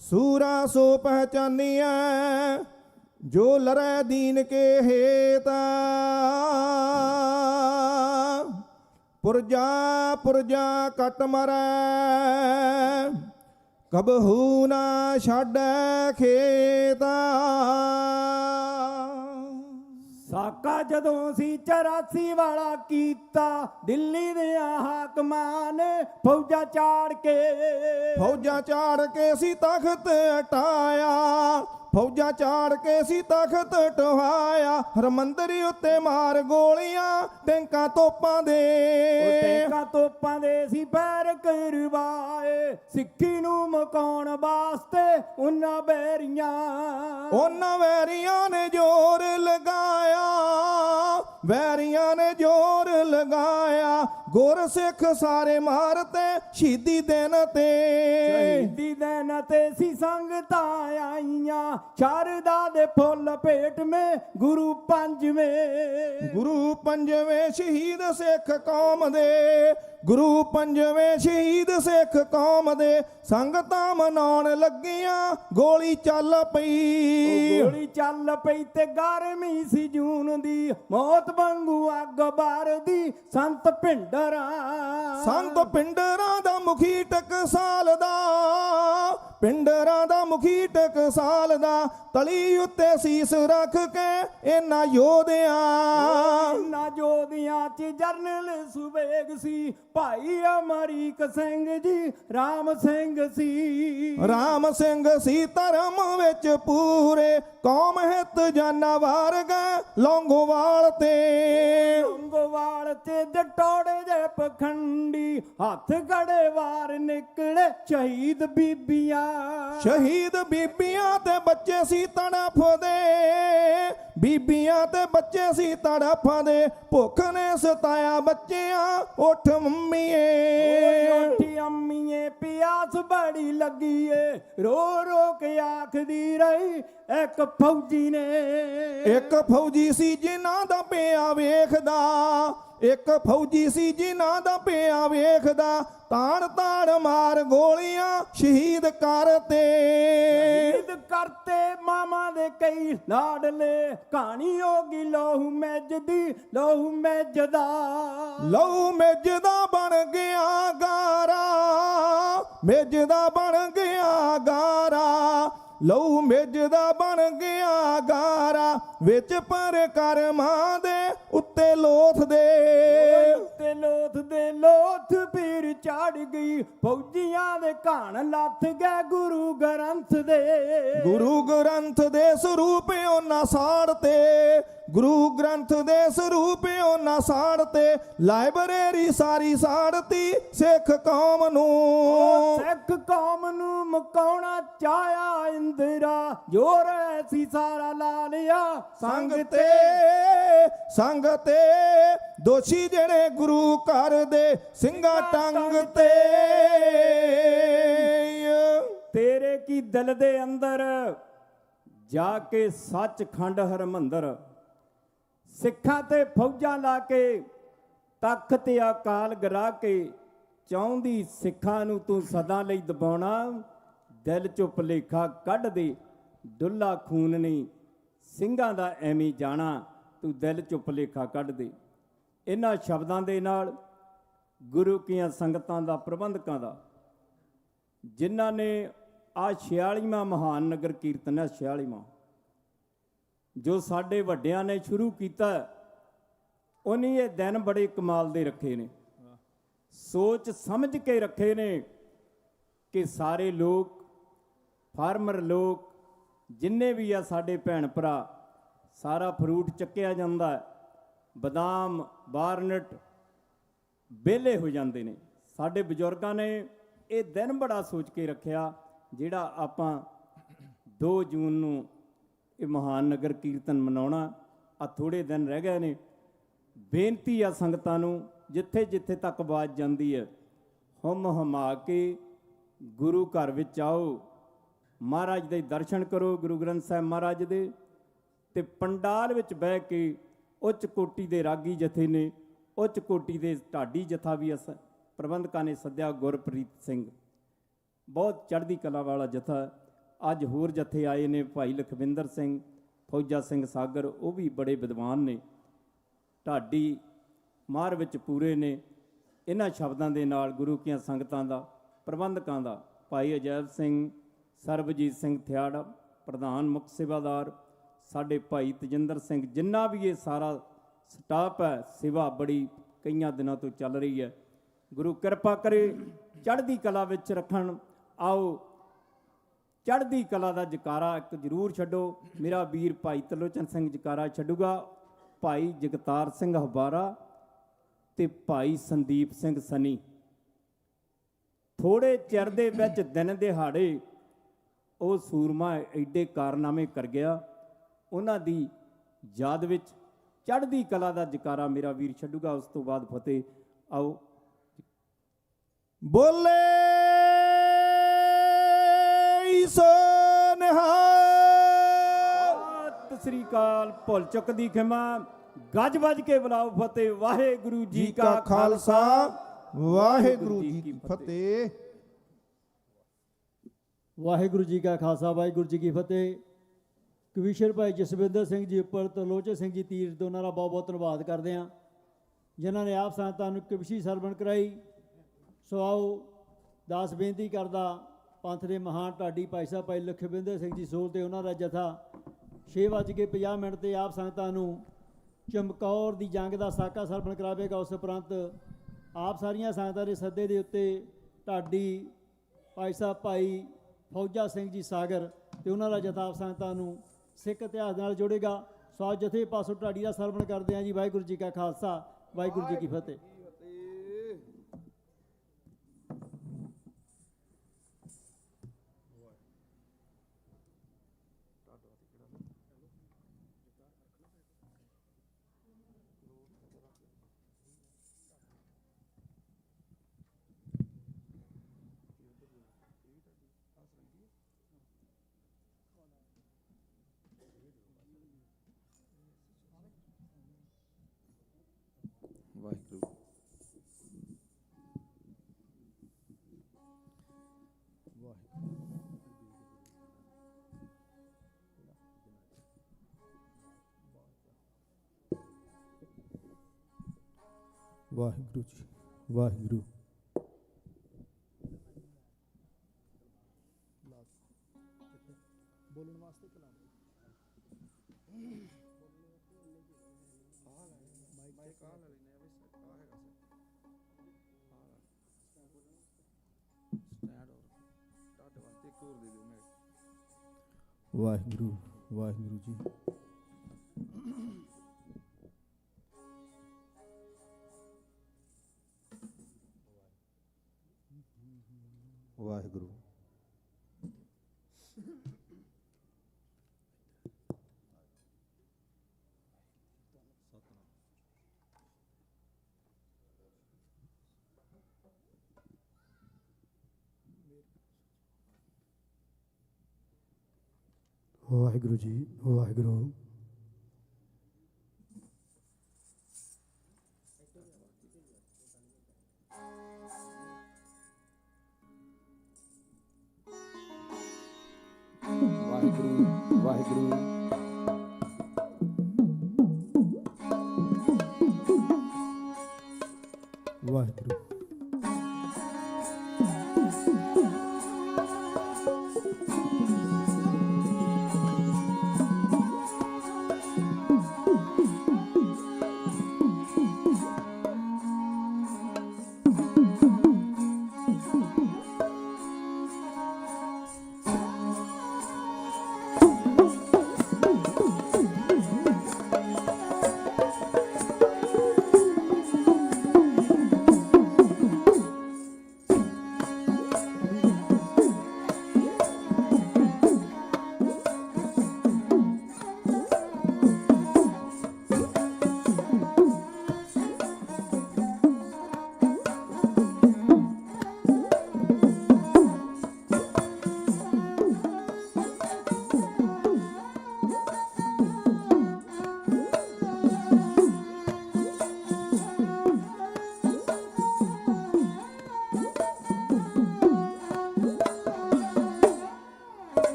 Speaker 1: ਸੂਰਾ ਸੋ ਪਹਿਚਾਨੀਐ ਜੋ ਲੜੈ ਦੀਨ ਕੇ ਹੇਤਾ, ਪੁਰਜਾ ਪੁਰਜਾ ਕਟ ਮਰੈ ਕਬਹੂ ਨਾ ਛੱਡੈ ਖੇਤਾ।
Speaker 2: ਸਾਕਾ ਜਦੋਂ ਸੀ 84 ਵਾਲਾ ਕੀਤਾ, ਦਿੱਲੀ ਦੇ ਹਾਕਮਾਂ ਨੇ ਫੌਜਾਂ ਚਾੜ ਕੇ
Speaker 1: ਸੀ ਤਖਤ ਹਟਾਇਆ, ਫੌਜਾਂ ਚਾੜ ਕੇ ਸੀ ਤਖਤ ਢਹਾਇਆ। ਹਰਮੰਦਰ ਉੱਤੇ ਮਾਰ ਗੋਲੀਆਂ ਟੈਂਕਾਂ ਤੋਪਾਂ ਦੇ
Speaker 2: ਸੀ ਪੈਰ ਕਰਵਾਏ, ਸਿੱਖੀ ਨੂੰ ਮੁਕਾਉਣ ਵਾਸਤੇ ਉਹਨਾਂ
Speaker 1: ਵੈਰੀਆਂ ਨੇ ਜ਼ੋਰ ਲਗਾਇਆ, ਗੁਰ ਸਿੱਖ ਸਾਰੇ ਮਾਰਤੇ ਸ਼ਹੀਦੀ ਦਿਨ ਤੇ
Speaker 2: ਸੀ ਸੰਗਤਾਂ ਆਈਆਂ। ਸ਼ਰਦਾ ਦੇ ਫੁੱਲ ਭੇਟ ਮੇ ਗੁਰੂ ਪੰਜਵੇਂ ਸ਼ਹੀਦ ਸਿੱਖ ਕੌਮ ਦੇ, ਸੰਗਤਾਂ ਮਨਾਉਣ ਲੱਗੀਆਂ ਗੋਲੀ ਚੱਲ ਪਈ ਤੇ ਗਰਮੀ ਸੀ ਜੂਨ ਦੀ, ਮੌਤ ਵਾਂਗੂ ਅੱਗ ਬਾਰਦੀ ਸੰਤ ਭਿੰਡਰਾਂ
Speaker 1: ਦਾ ਮੁਖੀ ਟਕਸਾਲ ਦਾ ਪਿੰਡਰਾਂ ਦਾ ਮੁਖੀ ਟਕਸਾਲ ਦਾ ਤਲੀ ਉੱਤੇ ਸੀਸ ਰੱਖ ਕੇ ਇਹਨਾਂ ਯੋਧਿਆਂ
Speaker 2: ਨਾ ਜੋਧਿਆਂ ਚ ਜਰਨਲ ਸੁਬੇਗ ਸੀ, ਭਾਈ ਅਮਰੀਕ ਸਿੰਘ ਜੀ ਰਾਮ ਸਿੰਘ ਸੀ।
Speaker 1: ਰਾਮ ਸਿੰਘ ਸੀ ਧਰਮ ਵਿੱਚ ਪੂਰੇ, ਕੌਮ ਹਿੱਤ ਜਾਨਾ ਵਾਰ ਗਏ ਲੌਂਗੋਵਾਲ ਤੇ।
Speaker 2: ਲੌਂਗੋਵਾਲ ਤੇ ਜਟੋੜੇ ਜੇ ਪਖੰਡੀ, ਹੱਥ ਗੜੇ ਵਾਰ ਨਿਕਲੇ ਸ਼ਹੀਦ ਬੀਬੀਆਂ।
Speaker 1: ਸ਼ਹੀਦ ਬੀਬੀਆਂ ਤੇ ਬੱਚੇ ਸੀ ਤੜਫਦੇ, ਬੀਬੀਆਂ ਤੇ ਬੱਚੇ ਸੀ ਤੜਫਦੇ, ਭੁੱਖ ਨੇ ਸਤਾਇਆ ਬੱਚਿਆਂ ਉੱਠ ਮੰਮੀਏ।
Speaker 2: ਉੱਠ ਅੰਮੀਏ ਪਿਆਸ ਬੜੀ ਲੱਗੀ ਏ, ਰੋ ਰੋ ਕੇ ਆਖਦੀ ਰਹੀ ਇੱਕ ਫੌਜੀ ਨੇ।
Speaker 1: ਇੱਕ ਫੌਜੀ ਸੀ ਜਿਨ੍ਹਾਂ ਦਾ ਪਿਆ ਵੇਖਦਾ, ਇੱਕ ਫੌਜੀ ਸੀ ਜਿਨ੍ਹਾਂ ਦਾ ਪਿਆ ਵੇਖਦਾ, ਤਾੜ ਤਾੜ ਮਾਰ ਗੋਲੀਆਂ ਸ਼ਹੀਦ ਕਰਤੇ।
Speaker 2: ਸ਼ਹੀਦ ਕਰਤੇ ਮਾਮਾ ਦੇ ਕਈ ਲਾਡਲੇ, ਕਹਾਣੀ ਹੋ ਗਈ ਲਹੂ ਮੈਜ ਦੀ, ਲਹੂ ਮੈਜ ਦਾ।
Speaker 1: ਲਹੂ ਮੇਜ ਦਾ ਬਣ ਗਿਆ ਗਾਰਾ, ਮੇਜ ਦਾ ਬਣ ਗਿਆ ਗਾਰਾ, ਲਹੂ ਮੇਜ ਦਾ ਬਣ ਗਿਆ ਗਾਰਾ, ਵਿੱਚ ਪਰ ਕਰਮਾਂ ਦੇ ਉੱਤੇ ਲੋਥ ਦੇ।
Speaker 2: ਉੱਤੇ ਲੋਥ ਦੇ ਲੋਥ ਪੀਰ ਚੜ ਗਈ, ਫੌਜੀਆਂ ਦੇ ਘਾਣ ਲੱਥ ਗਏ ਗੁਰੂ ਗ੍ਰੰਥ ਦੇ।
Speaker 1: ਗੁਰੂ ਗ੍ਰੰਥ ਦੇ ਸਰੂਪ ਉਹਨਾਂ ਸਾੜਤੇ, ਗੁਰੂ ਗ੍ਰੰਥ ਦੇ ਸਰੂਪ ਉਹਨਾਂ ਸਾੜਤੇ, ਲਾਇਬ੍ਰੇਰੀ ਸਾਰੀ ਸਾੜਤੀ ਸਿੱਖ ਕੌਮ ਨੂੰ।
Speaker 2: ਸਿੱਖ ਕੌਮ ਨੂੰ ਮੁਕਾਉਣਾ ਚਾਹਿਆ ਇੰਦਰਾ, ਜੋਰ ਐਸੀ ਸਾਰਾ ਲਾ ਲਿਆ
Speaker 1: ਸੰਗ ਤੇ ਸੰਗ ਤੇ, ਦੋਸ਼ੀ ਜਿਹੜੇ ਗੁਰੂ ਘਰ ਦੇ ਸਿੰਘਾਂ ਟੰਗ ਤੇ।
Speaker 2: ਤੇਰੇ ਕੀ ਦਿਲ ਦੇ ਅੰਦਰ ਜਾ ਕੇ ਸੱਚਖੰਡ ਹਰਮੰਦਰ, ਸਿੱਖਾਂ ਤੇ ਫੌਜਾਂ ਲਾ ਕੇ ਤਖਤ ਤੇ ਅਕਾਲ ਗਿਰਾ ਕੇ, ਚਾਹੁੰਦੀ ਸਿੱਖਾਂ ਨੂੰ ਤੂੰ ਸਦਾ ਲਈ ਦਬਾਉਣਾ, ਦਿਲ ਚੋਂ ਭੁਲੇਖਾ ਕੱਢ ਦੇ, ਡੁੱਲਾ ਖੂਨ ਨਹੀਂ ਸਿੰਘਾਂ ਦਾ ਐਵੇਂ ਜਾਣਾ, ਤੂੰ ਦਿਲ ਚੋਂ ਭੁਲੇਖਾ ਕੱਢ ਦੇ। ਇਹਨਾਂ ਸ਼ਬਦਾਂ ਦੇ ਨਾਲ ਗੁਰੂ ਕੀਆਂ ਸੰਗਤਾਂ ਦਾ, ਪ੍ਰਬੰਧਕਾਂ ਦਾ, ਜਿਨ੍ਹਾਂ ਨੇ ਆ 46ਵਾਂ ਮਹਾਨ ਨਗਰ ਕੀਰਤਨ ਹੈ, 46ਵਾਂ ਜੋ ਸਾਡੇ ਵੱਡਿਆਂ ਨੇ ਸ਼ੁਰੂ ਕੀਤਾ, ਉਹਨੇ ਇਹ ਦਿਨ ਬੜੇ ਕਮਾਲ ਦੇ ਰੱਖੇ ਨੇ, ਸੋਚ ਸਮਝ ਕੇ ਰੱਖੇ ਨੇ ਕਿ ਸਾਰੇ ਲੋਕ, ਫਾਰਮਰ ਲੋਕ ਜਿੰਨੇ ਵੀ ਆ ਸਾਡੇ ਭੈਣ ਭਰਾ, ਸਾਰਾ ਫਰੂਟ ਚੱਕਿਆ ਜਾਂਦਾ, ਬਦਾਮ ਬਾਰਨਟ ਵਿਹਲੇ ਹੋ ਜਾਂਦੇ ਨੇ। ਸਾਡੇ ਬਜ਼ੁਰਗਾਂ ਨੇ ਇਹ ਦਿਨ ਬੜਾ ਸੋਚ ਕੇ ਰੱਖਿਆ, ਜਿਹੜਾ ਆਪਾਂ 2 ਜੂਨ ਨੂੰ ਇਹ ਮਹਾਨ ਨਗਰ ਕੀਰਤਨ ਮਨਾਉਣਾ। ਆ ਥੋੜੇ ਦਿਨ ਰਹਿ ਗਏ ਨੇ। ਬੇਨਤੀ ਆ ਸੰਗਤਾਂ ਨੂੰ, ਜਿੱਥੇ ਜਿੱਥੇ ਤੱਕ ਆਵਾਜ਼ ਜਾਂਦੀ ਹੈ, ਹੁਮ ਹਮਾ ਕੇ ਗੁਰੂ ਘਰ ਵਿੱਚ ਆਓ, ਮਹਾਰਾਜ ਦੇ ਦਰਸ਼ਨ ਕਰੋ, ਗੁਰੂ ਗ੍ਰੰਥ ਸਾਹਿਬ ਮਹਾਰਾਜ ਦੇ, ਤੇ ਪੰਡਾਲ ਵਿੱਚ ਬਹਿ ਕੇ ਉੱਚ ਕੋਟੀ ਦੇ ਰਾਗੀ ਜਥੇ ਨੇ, ਉੱਚ ਕੋਟੀ ਦੇ ਢਾਡੀ ਜਥਾ ਵੀ ਪ੍ਰਬੰਧਕਾਂ ਨੇ ਸੱਦਿਆ, ਗੁਰਪ੍ਰੀਤ ਸਿੰਘ ਬਹੁਤ ਚੜ੍ਹਦੀ ਕਲਾ ਵਾਲਾ ਜਥਾ। ਅੱਜ ਹੋਰ ਜਥੇ ਆਏ ਨੇ, ਭਾਈ ਲਖਵਿੰਦਰ ਸਿੰਘ, ਫੌਜਾ ਸਿੰਘ ਸਾਗਰ, ਉਹ ਵੀ ਬੜੇ ਵਿਦਵਾਨ ਨੇ, ਢਾਡੀ ਮਾਰ ਵਿੱਚ ਪੂਰੇ ਨੇ। ਇਹਨਾਂ ਸ਼ਬਦਾਂ ਦੇ ਨਾਲ ਗੁਰੂ ਕੀਆਂ ਸੰਗਤਾਂ ਦਾ, ਪ੍ਰਬੰਧਕਾਂ ਦਾ, ਭਾਈ ਅਜੈਬ ਸਿੰਘ, ਸਰਬਜੀਤ ਸਿੰਘ ਥਿਆੜਾ ਪ੍ਰਧਾਨ ਮੁੱਖ ਸੇਵਾਦਾਰ, ਸਾਡੇ ਭਾਈ ਤਜਿੰਦਰ ਸਿੰਘ, ਜਿੰਨਾ ਵੀ ਇਹ ਸਾਰਾ ਸਟਾਫ ਹੈ, ਸੇਵਾ ਬੜੀ ਕਈਆਂ ਦਿਨਾਂ ਤੋਂ ਚੱਲ ਰਹੀ ਹੈ। ਗੁਰੂ ਕਿਰਪਾ ਕਰੇ, ਚੜ੍ਹਦੀ ਕਲਾ ਵਿੱਚ ਰੱਖਣ। ਆਓ ਚੜ੍ਹਦੀ ਕਲਾ ਦਾ ਜਕਾਰਾ ਇੱਕ ਜ਼ਰੂਰ ਛੱਡੋ। ਮੇਰਾ ਵੀਰ ਭਾਈ ਤਲੋਚਨ ਸਿੰਘ ਜਕਾਰਾ ਛੱਡੂਗਾ, ਭਾਈ ਜਗਤਾਰ ਸਿੰਘ ਹਬਾਰਾ ਤੇ ਭਾਈ ਸੰਦੀਪ ਸਿੰਘ ਸਨੀ। ਥੋੜੇ ਚਿਰ ਦੇ ਵਿੱਚ ਦਿਨ ਦਿਹਾੜੇ ਉਹ ਸੂਰਮਾ ਐਡੇ ਕਾਰਨਾਮੇ ਕਰ ਗਿਆ, ਉਹਨਾਂ ਦੀ ਯਾਦ ਵਿੱਚ ਚੜ੍ਹਦੀ ਕਲਾ ਦਾ ਜਕਾਰਾ ਮੇਰਾ ਵੀਰ ਛੱਡੂਗਾ। ਉਸ ਤੋਂ ਬਾਅਦ ਫਤਿਹ। ਆਓ
Speaker 1: ਬੋਲੇ ਸੋ ਨਿਹਾਲ।
Speaker 2: ਸਤਿ ਸ੍ਰੀ ਅਕਾਲ। ਭੁੱਲ ਚੁੱਕ ਦੀ ਖਿਮਾ, ਗੱਜ ਵੱਜ ਕੇ ਬੁਲਾਓ ਫਤਿਹ। ਵਾਹਿਗੁਰੂ ਜੀ ਕਾ ਖਾਲਸਾ,
Speaker 1: ਵਾਹਿਗੁਰੂ ਜੀ ਕੀ ਫਤਿਹ।
Speaker 3: ਵਾਹਿਗੁਰੂ ਜੀ ਕਾ ਖਾਲਸਾ, ਵਾਹਿਗੁਰੂ ਜੀ ਕੀ ਫਤਿਹ। ਕਵੀਸ਼ਰ ਭਾਈ ਜਸਵਿੰਦਰ ਸਿੰਘ ਜੀ ਉੱਪਰ ਤਲੋਚਨ ਸਿੰਘ ਜੀ ਤੀਰ, ਦੋਨਾਂ ਦਾ ਬਹੁਤ ਬਹੁਤ ਧੰਨਵਾਦ ਕਰਦੇ ਹਾਂ, ਜਿਨ੍ਹਾਂ ਨੇ ਆਪ ਸੰਗਤਾਂ ਨੂੰ ਕਵਿਸ਼ੀ ਸਰਵਣ ਕਰਾਈ। ਸੋ ਆਓ ਦਾਸ ਬੇਨਤੀ ਕਰਦਾ ਪੰਥ ਦੇ ਮਹਾਨ ਢਾਡੀ ਭਾਈ ਸਾਹਿਬ ਭਾਈ ਲਖਵਿੰਦਰ ਸਿੰਘ ਜੀ ਸੋਲ ਤੇ ਉਹਨਾਂ ਦਾ ਜਥਾ 6:50 ਤੇ ਆਪ ਸੰਗਤਾਂ ਨੂੰ ਚਮਕੌਰ ਦੀ ਜੰਗ ਦਾ ਸਾਕਾ ਸਰਪਣ ਕਰਾਵੇਗਾ। ਉਸ ਉਪਰੰਤ ਆਪ ਸਾਰੀਆਂ ਸੰਗਤਾਂ ਦੇ ਸੱਦੇ ਦੇ ਉੱਤੇ ਢਾਡੀ ਭਾਈ ਸਾਹਿਬ ਭਾਈ ਫੌਜਾ ਸਿੰਘ ਜੀ ਸਾਗਰ ਤੇ ਉਹਨਾਂ ਦਾ ਜਥਾ ਆਪ ਸੰਗਤਾਂ ਨੂੰ ਸਿੱਖ ਇਤਿਹਾਸ ਨਾਲ ਜੋੜੇਗਾ। ਸੋ ਆਪ ਜਥੇ ਪਾਸੋਂ ਢਾਡੀ ਦਾ ਸਰਵਣ ਕਰਦੇ ਹਾਂ ਜੀ। ਵਾਹਿਗੁਰੂ ਜੀ ਕਾ ਖਾਲਸਾ, ਵਾਹਿਗੁਰੂ ਜੀ ਕੀ ਫਤਿਹ।
Speaker 1: ਵਾਹਿਗੁਰੂ ਵਾਹਿਗੁਰੂ ਜੀ ਵਾਹਿਗੁਰੂ। ਬੋਲਣ ਵਾਸਤੇ ਕਲਾਮ ਵਾਹਿਗੁਰੂ ਵਾਹਿਗੁਰੂ ਜੀ। ਵਾਹਿਗੁਰੂ ਵਾਹਿਗੁਰੂ ਜੀ ਵਾਹਿਗੁਰੂ। ਵਾਹਿਗੁਰੂ ਵਾਹਿਗੁਰੂ ਵਾਹਿਗੁਰੂ।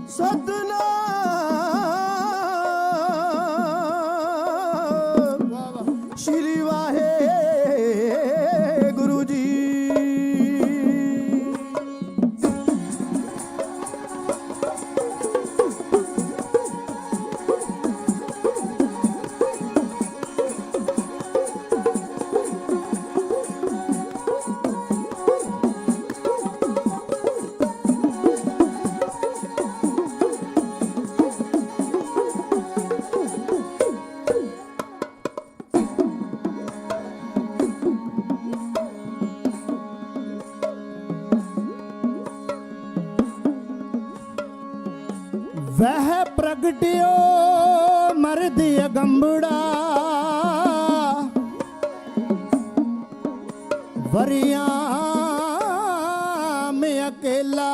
Speaker 1: ਸਤਿਨਾਮ ਸ਼੍ਰੀ ਵਾਹਿਗੁਰੂ ਜੀ।
Speaker 4: ਵਹਿ ਪ੍ਰਗਟਿਓ ਮਰਦ ਅਗੰਬੜਾ ਵਰਿਆਂ ਮੈਂ ਅਕੇਲਾ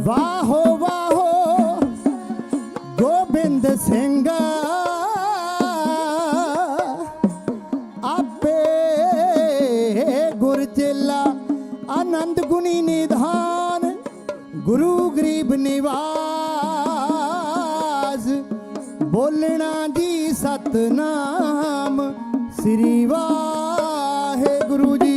Speaker 4: ਵਾਹੋ ਵਾਹੋ ਗੋਬਿੰਦ ਸਿੰਘ ਆਪੇ ਗੁਰ ਚੇਲਾ ਆਨੰਦ ਗੁਣੀ ਨਿਧਾਨ ਗੁਰੂ ਗਰੀਬ ਨਿਵਾਸ ਬੋਲਣਾ ਜੀ ਸਤਨਾਮ ਸ੍ਰੀ ਵਾਹਿਗੁਰੂ ਜੀ।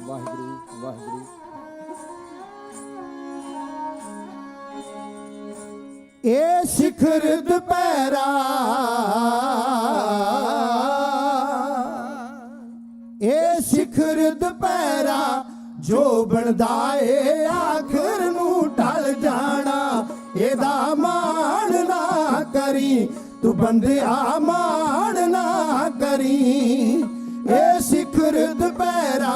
Speaker 2: ਵਾਹਿਗੁਰੂ ਵਾਹਿਗੁਰੂ।
Speaker 4: ਇਹ ਸਿਖਰ ਦੁਪਹਿਰਾ ਇਹ ਸਿਖਰ ਦੁਪਹਿਰਾ ਜੋ ਬਣਦਾ ਏ ਆਖਰ ਨੂੰ ਢਲ ਜਾਣਾ ਇਹਦਾ ਮਾਣ ਨਾ ਕਰੀ ਤੂੰ ਬੰਦਿਆ ਮਾਣ ਨਾ ਕਰੀ ਇਹ ਸਿਖਰ ਦੁਪਹਿਰਾ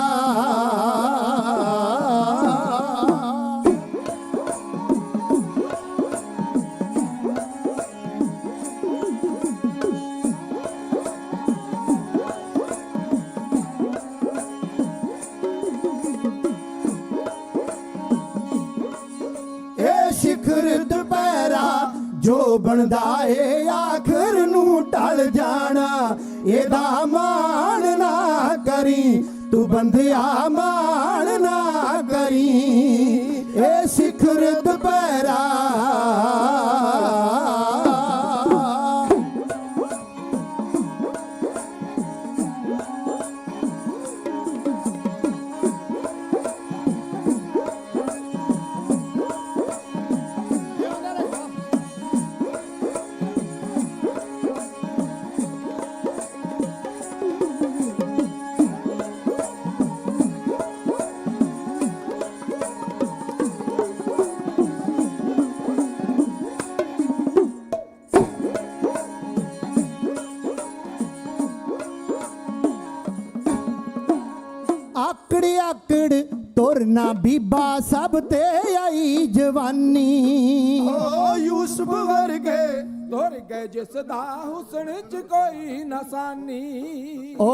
Speaker 4: ਸਿਖਰ ਦੁਪਹਿਰਾ ਜੋ ਬਣਦਾ ਏ ਆਖਰ ਨੂੰ ਢਲ ਜਾਣਾ ਇਹਦਾ ਮਾਣ ਨਾ ਕਰੀ ਤੂੰ ਬੰਦਿਆ ਮਾਣ ਨਾ ਕਰੀ ਇਹ ਸਿਖਰ ਦੁਪਹਿਰਾ ਆਕੜ ਆਕੜ ਤੁਰਨਾ ਬੀਬਾ ਸਭ ਤੇ ਆਈ ਜਵਾਨੀ
Speaker 1: ਓ ਯੂਸਫ ਵਰਗੇ ਤੁਰ ਗਏ ਜਿਸ ਦਾ ਹੁਸਨ ਚ ਕੋਈ ਨਸਾਨੀ
Speaker 4: ਓ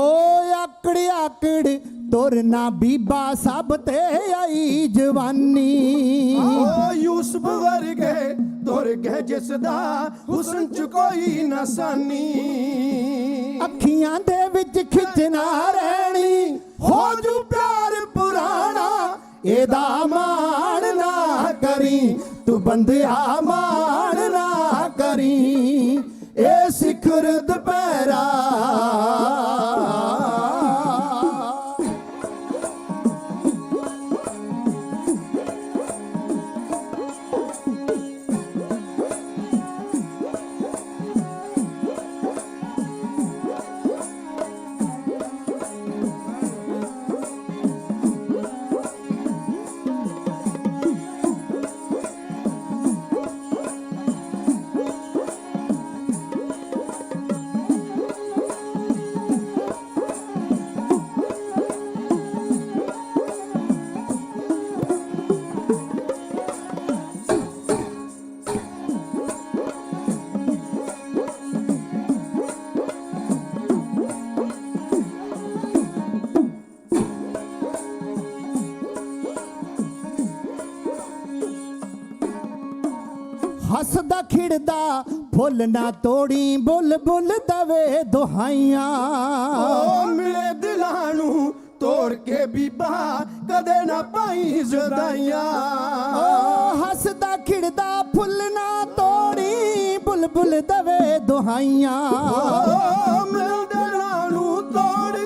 Speaker 4: ਆਕੜ ਆਕੜ ਤੁਰਨਾ ਬੀਬਾ ਸਭ ਤੇ ਆਈ ਜਵਾਨੀ
Speaker 1: ਓ ਯੂਸਫ ਵਰਗੇ ਤੁਰ ਗਏ ਜਿਸ ਦਾ ਹੁਸਨ ਚ ਕੋਈ ਨਸਾਨੀ
Speaker 4: ਅੱਖੀਆਂ ਦੇ ਵਿੱਚ ਖਿੱਚਣਾ ਰਹਿਣੀ ਹੋ ਜੂ ਪਿਆਰ ਪੁਰਾਣਾ ਇਹਦਾ ਮਾਣ ਨਾ ਕਰੀ ਤੂੰ ਬੰਦਿਆ ਮਾਣ ਨਾ ਕਰੀ ਇਹ ਸਿਖਰ ਦੁਪਹਿਰਾ ਹੱਸਦਾ ਖਿੜਦਾ ਫੁੱਲ ਨਾ ਤੋੜੀ ਬੁਲਬੁਲ ਦਵੇ ਦੁਹਾਈਆਂ
Speaker 1: ਓ ਮਿਲੇ ਦਿਲਾਂ ਨੂੰ ਤੋੜ ਕੇ ਬੀਬਾ ਕਦੇ ਨਾ ਪਾਈ ਜ਼ਦਾਈਆਂ
Speaker 4: ਓ ਹੱਸਦਾ ਖਿੜਦਾ ਫੁੱਲ ਨਾ ਤੋੜੀ ਬੁਲਬੁਲ ਦਵੇ ਦੁਹਾਈਆਂ
Speaker 1: ਓ ਮਿਲੇ ਦਿਲਾਂ ਨੂੰ ਤੋੜ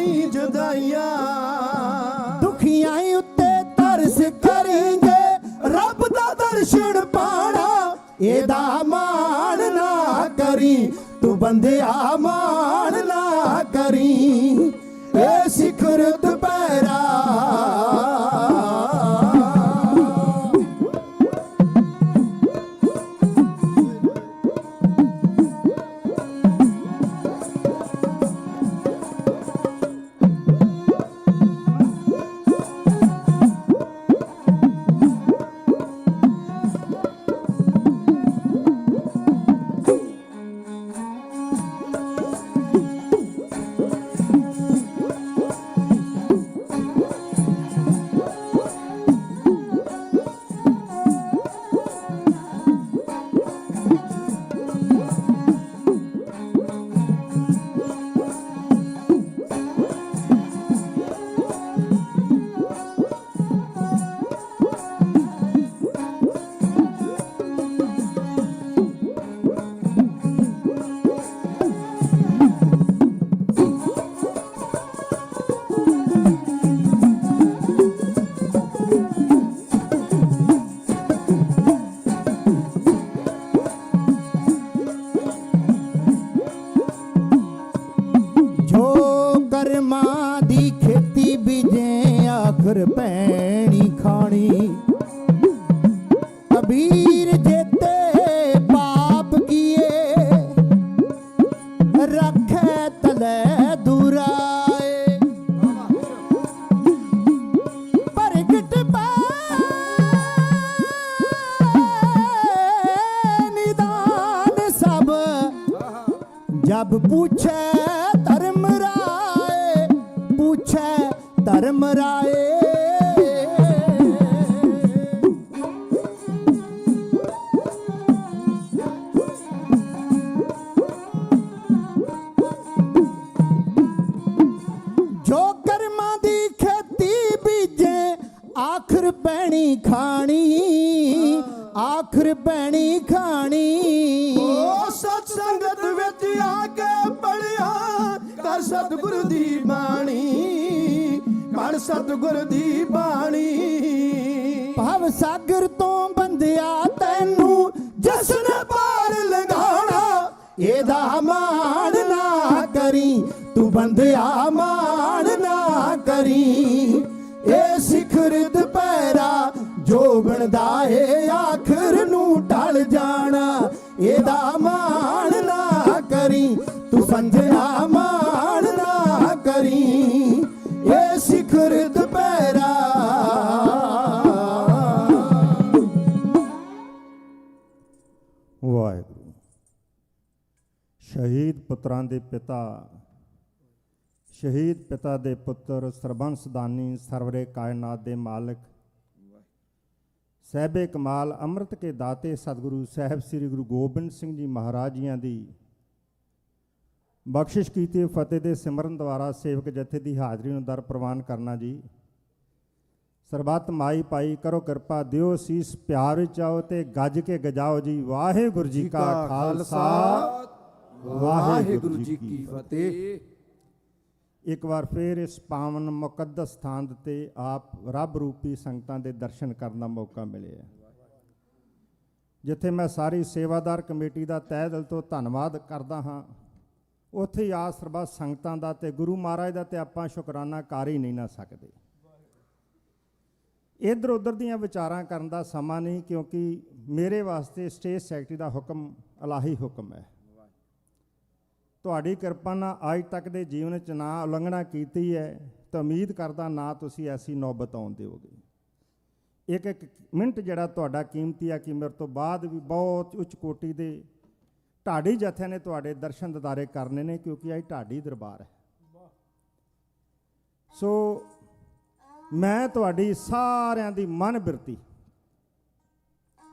Speaker 5: ਮਾਈ ਜੁਦਾਈਆਂ।
Speaker 4: ਦੁਖੀਆਂ ਉੱਤੇ ਤਰਸ ਕਰੀਂਗੇ, ਰੱਬ ਦਾ ਦਰਸ਼ਨ ਪਾਣਾ। ਇਹਦਾ ਮਾਣ ਨਾ ਕਰੀ ਤੂੰ ਬੰਦਿਆ, ਮਾਣ ਨਾ ਕਰੀ ਏ ਸਿਖਰ ਦੁਪਹਿਰਾ। ਕਰਮਾਂ ਦੀ ਖੇਤੀ ਬੀਜੇ ਆਖਰ ਪੈਣੀ ਖਾਣੀ। ਕਬੀਰ ਜੇਤੇ ਪਾਪ ਕੀਏ ਰੱਖੇ ਤਲੇ ਦੁਰਾਏ। ਪ੍ਰਗਟ ਨਿਦਾਨ ਸਭ जब पूछे धर्म राय, पूछे धर्म राय। जो कर्मां दी खेती बीजे आखिर पैनी खानी, आखिर पैनी खानी।
Speaker 5: ਸਤ ਸੰਗਤ ਵਿੱਚ ਆ ਕੇ ਪੜਿਆ ਕਰ ਸਤਿਗੁਰੂ ਦੀ ਬਾਣੀ, ਕਰ ਸਤਿਗੁਰੂ ਦੀ ਬਾਣੀ।
Speaker 4: ਭਵ ਸਾਗਰ ਤੋਂ ਬੰਦਿਆ ਤੈਨੂੰ ਜਿਸ ਨੇ ਪਾਰ ਲੰਘਾਣਾ। ਇਹਦਾ ਮਾਣ ਨਾ ਕਰੀ ਤੂੰ ਬੰਦਿਆ, ਮਾਣ ਨਾ ਕਰੀ ਇਹ ਸਿਖਰ ਦੁਪਹਿਰਾ। ਜੋ ਬਣਦਾ ਏ ਆਖਰ ਨੂੰ ਢਲ ਜਾਣਾ। ਇਹਦਾ ਮਾਣ ਨਾ ਕਰੀ ਤੂੰ ਸੰਝਿਆ, ਮਾਣ ਨਾ ਕਰੀ ਇਹ ਸਿਖਰ ਦੁਪਹਿਰਾ।
Speaker 6: ਵਾਹਿਗੁਰੂ। ਸ਼ਹੀਦ ਪੁੱਤਰਾਂ ਦੇ ਪਿਤਾ, ਸ਼ਹੀਦ ਪਿਤਾ ਦੇ ਪੁੱਤਰ, ਸਰਬੰਸ ਦਾਨੀ, ਸਰਵਰੇ ਕਾਇਨਾਤ ਦੇ ਮਾਲਕ, ਸਹਿਬੇ ਕਮਾਲ, ਅੰਮ੍ਰਿਤ ਕੇ ਦਾਤੇ ਸਤਿਗੁਰੂ ਸਾਹਿਬ ਸ੍ਰੀ ਗੁਰੂ ਗੋਬਿੰਦ ਸਿੰਘ ਜੀ ਮਹਾਰਾਜ ਜੀਆਂ ਦੀ ਬਖਸ਼ਿਸ਼ ਕੀਤੀ ਫਤਿਹ ਦੇ ਸਿਮਰਨ ਦੁਆਰਾ ਸੇਵਕ ਜਥੇ ਦੀ ਹਾਜ਼ਰੀ ਨੂੰ ਦਰ ਪ੍ਰਵਾਨ ਕਰਨਾ ਜੀ। ਸਰਬੱਤ ਮਾਈ ਪਾਈ ਕਰੋ ਕਿਰਪਾ, ਦਿਓ ਸੀਸ ਪਿਆਰ ਵਿੱਚ ਆਓ ਤੇ ਗੱਜ ਕੇ ਗਜਾਓ ਜੀ। ਵਾਹਿਗੁਰੂ ਜੀ ਕਾ ਖਾਲਸਾ, ਵਾਹਿਗੁਰੂ ਜੀ ਕੀ ਫਤਿਹ। ਇੱਕ ਵਾਰ ਫਿਰ ਇਸ ਪਾਵਨ ਮੁਕੱਦਸ ਸਥਾਨ ਤੇ ਆਪ ਰੱਬ ਰੂਪੀ ਸੰਗਤਾਂ ਦੇ ਦਰਸ਼ਨ ਕਰਨ ਦਾ ਮੌਕਾ ਮਿਲਿਆ, ਜਿੱਥੇ ਮੈਂ ਸਾਰੀ ਸੇਵਾਦਾਰ ਕਮੇਟੀ ਦਾ ਤਹਿ ਦਿਲ ਤੋਂ ਧੰਨਵਾਦ ਕਰਦਾ ਹਾਂ। ਉੱਥੇ ਹੀ ਆਸ ਸਰਬੱਤ ਸੰਗਤਾਂ ਦਾ ਤੇ ਗੁਰੂ ਮਹਾਰਾਜ ਦਾ ਤੇ ਆਪਾਂ ਸ਼ੁਕਰਾਨਾ ਕਰ ਹੀ ਨਹੀਂ ਨਾ ਸਕਦੇ। ਇੱਧਰ ਉੱਧਰ ਦੀਆਂ ਵਿਚਾਰਾਂ ਕਰਨ ਦਾ ਸਮਾਂ ਨਹੀਂ, ਕਿਉਂਕਿ ਮੇਰੇ ਵਾਸਤੇ ਸਟੇਜ ਸੈਕਟਰੀ ਦਾ ਹੁਕਮ ਇਲਾਹੀ ਹੁਕਮ ਹੈ। ਤੁਹਾਡੀ ਕਿਰਪਾ ਨਾਲ ਅੱਜ ਤੱਕ ਦੇ ਜੀਵਨ 'ਚ ਨਾ ਉਲੰਘਣਾ ਕੀਤੀ ਹੈ ਤਾਂ ਉਮੀਦ ਕਰਦਾ ਨਾ ਤੁਸੀਂ ਐਸੀ ਨੌਬਤ ਆਉਣ ਦਿਓਗੇ। ਇੱਕ ਇੱਕ ਮਿੰਟ ਜਿਹੜਾ ਤੁਹਾਡਾ ਕੀਮਤੀ ਆ ਕਿ ਮੇਰੇ ਤੋਂ ਬਾਅਦ ਵੀ ਬਹੁਤ ਉੱਚ ਕੋਟੀ ਦੇ ਢਾਡੀ ਜਥਿਆਂ ਨੇ ਤੁਹਾਡੇ ਦਰਸ਼ਨ ਦਿਦਾਰੇ ਕਰਨੇ ਨੇ, ਕਿਉਂਕਿ ਅੱਜ ਢਾਡੀ ਦਰਬਾਰ ਹੈ। ਸੋ ਮੈਂ ਤੁਹਾਡੀ ਸਾਰਿਆਂ ਦੀ ਮਨ ਬਿਰਤੀ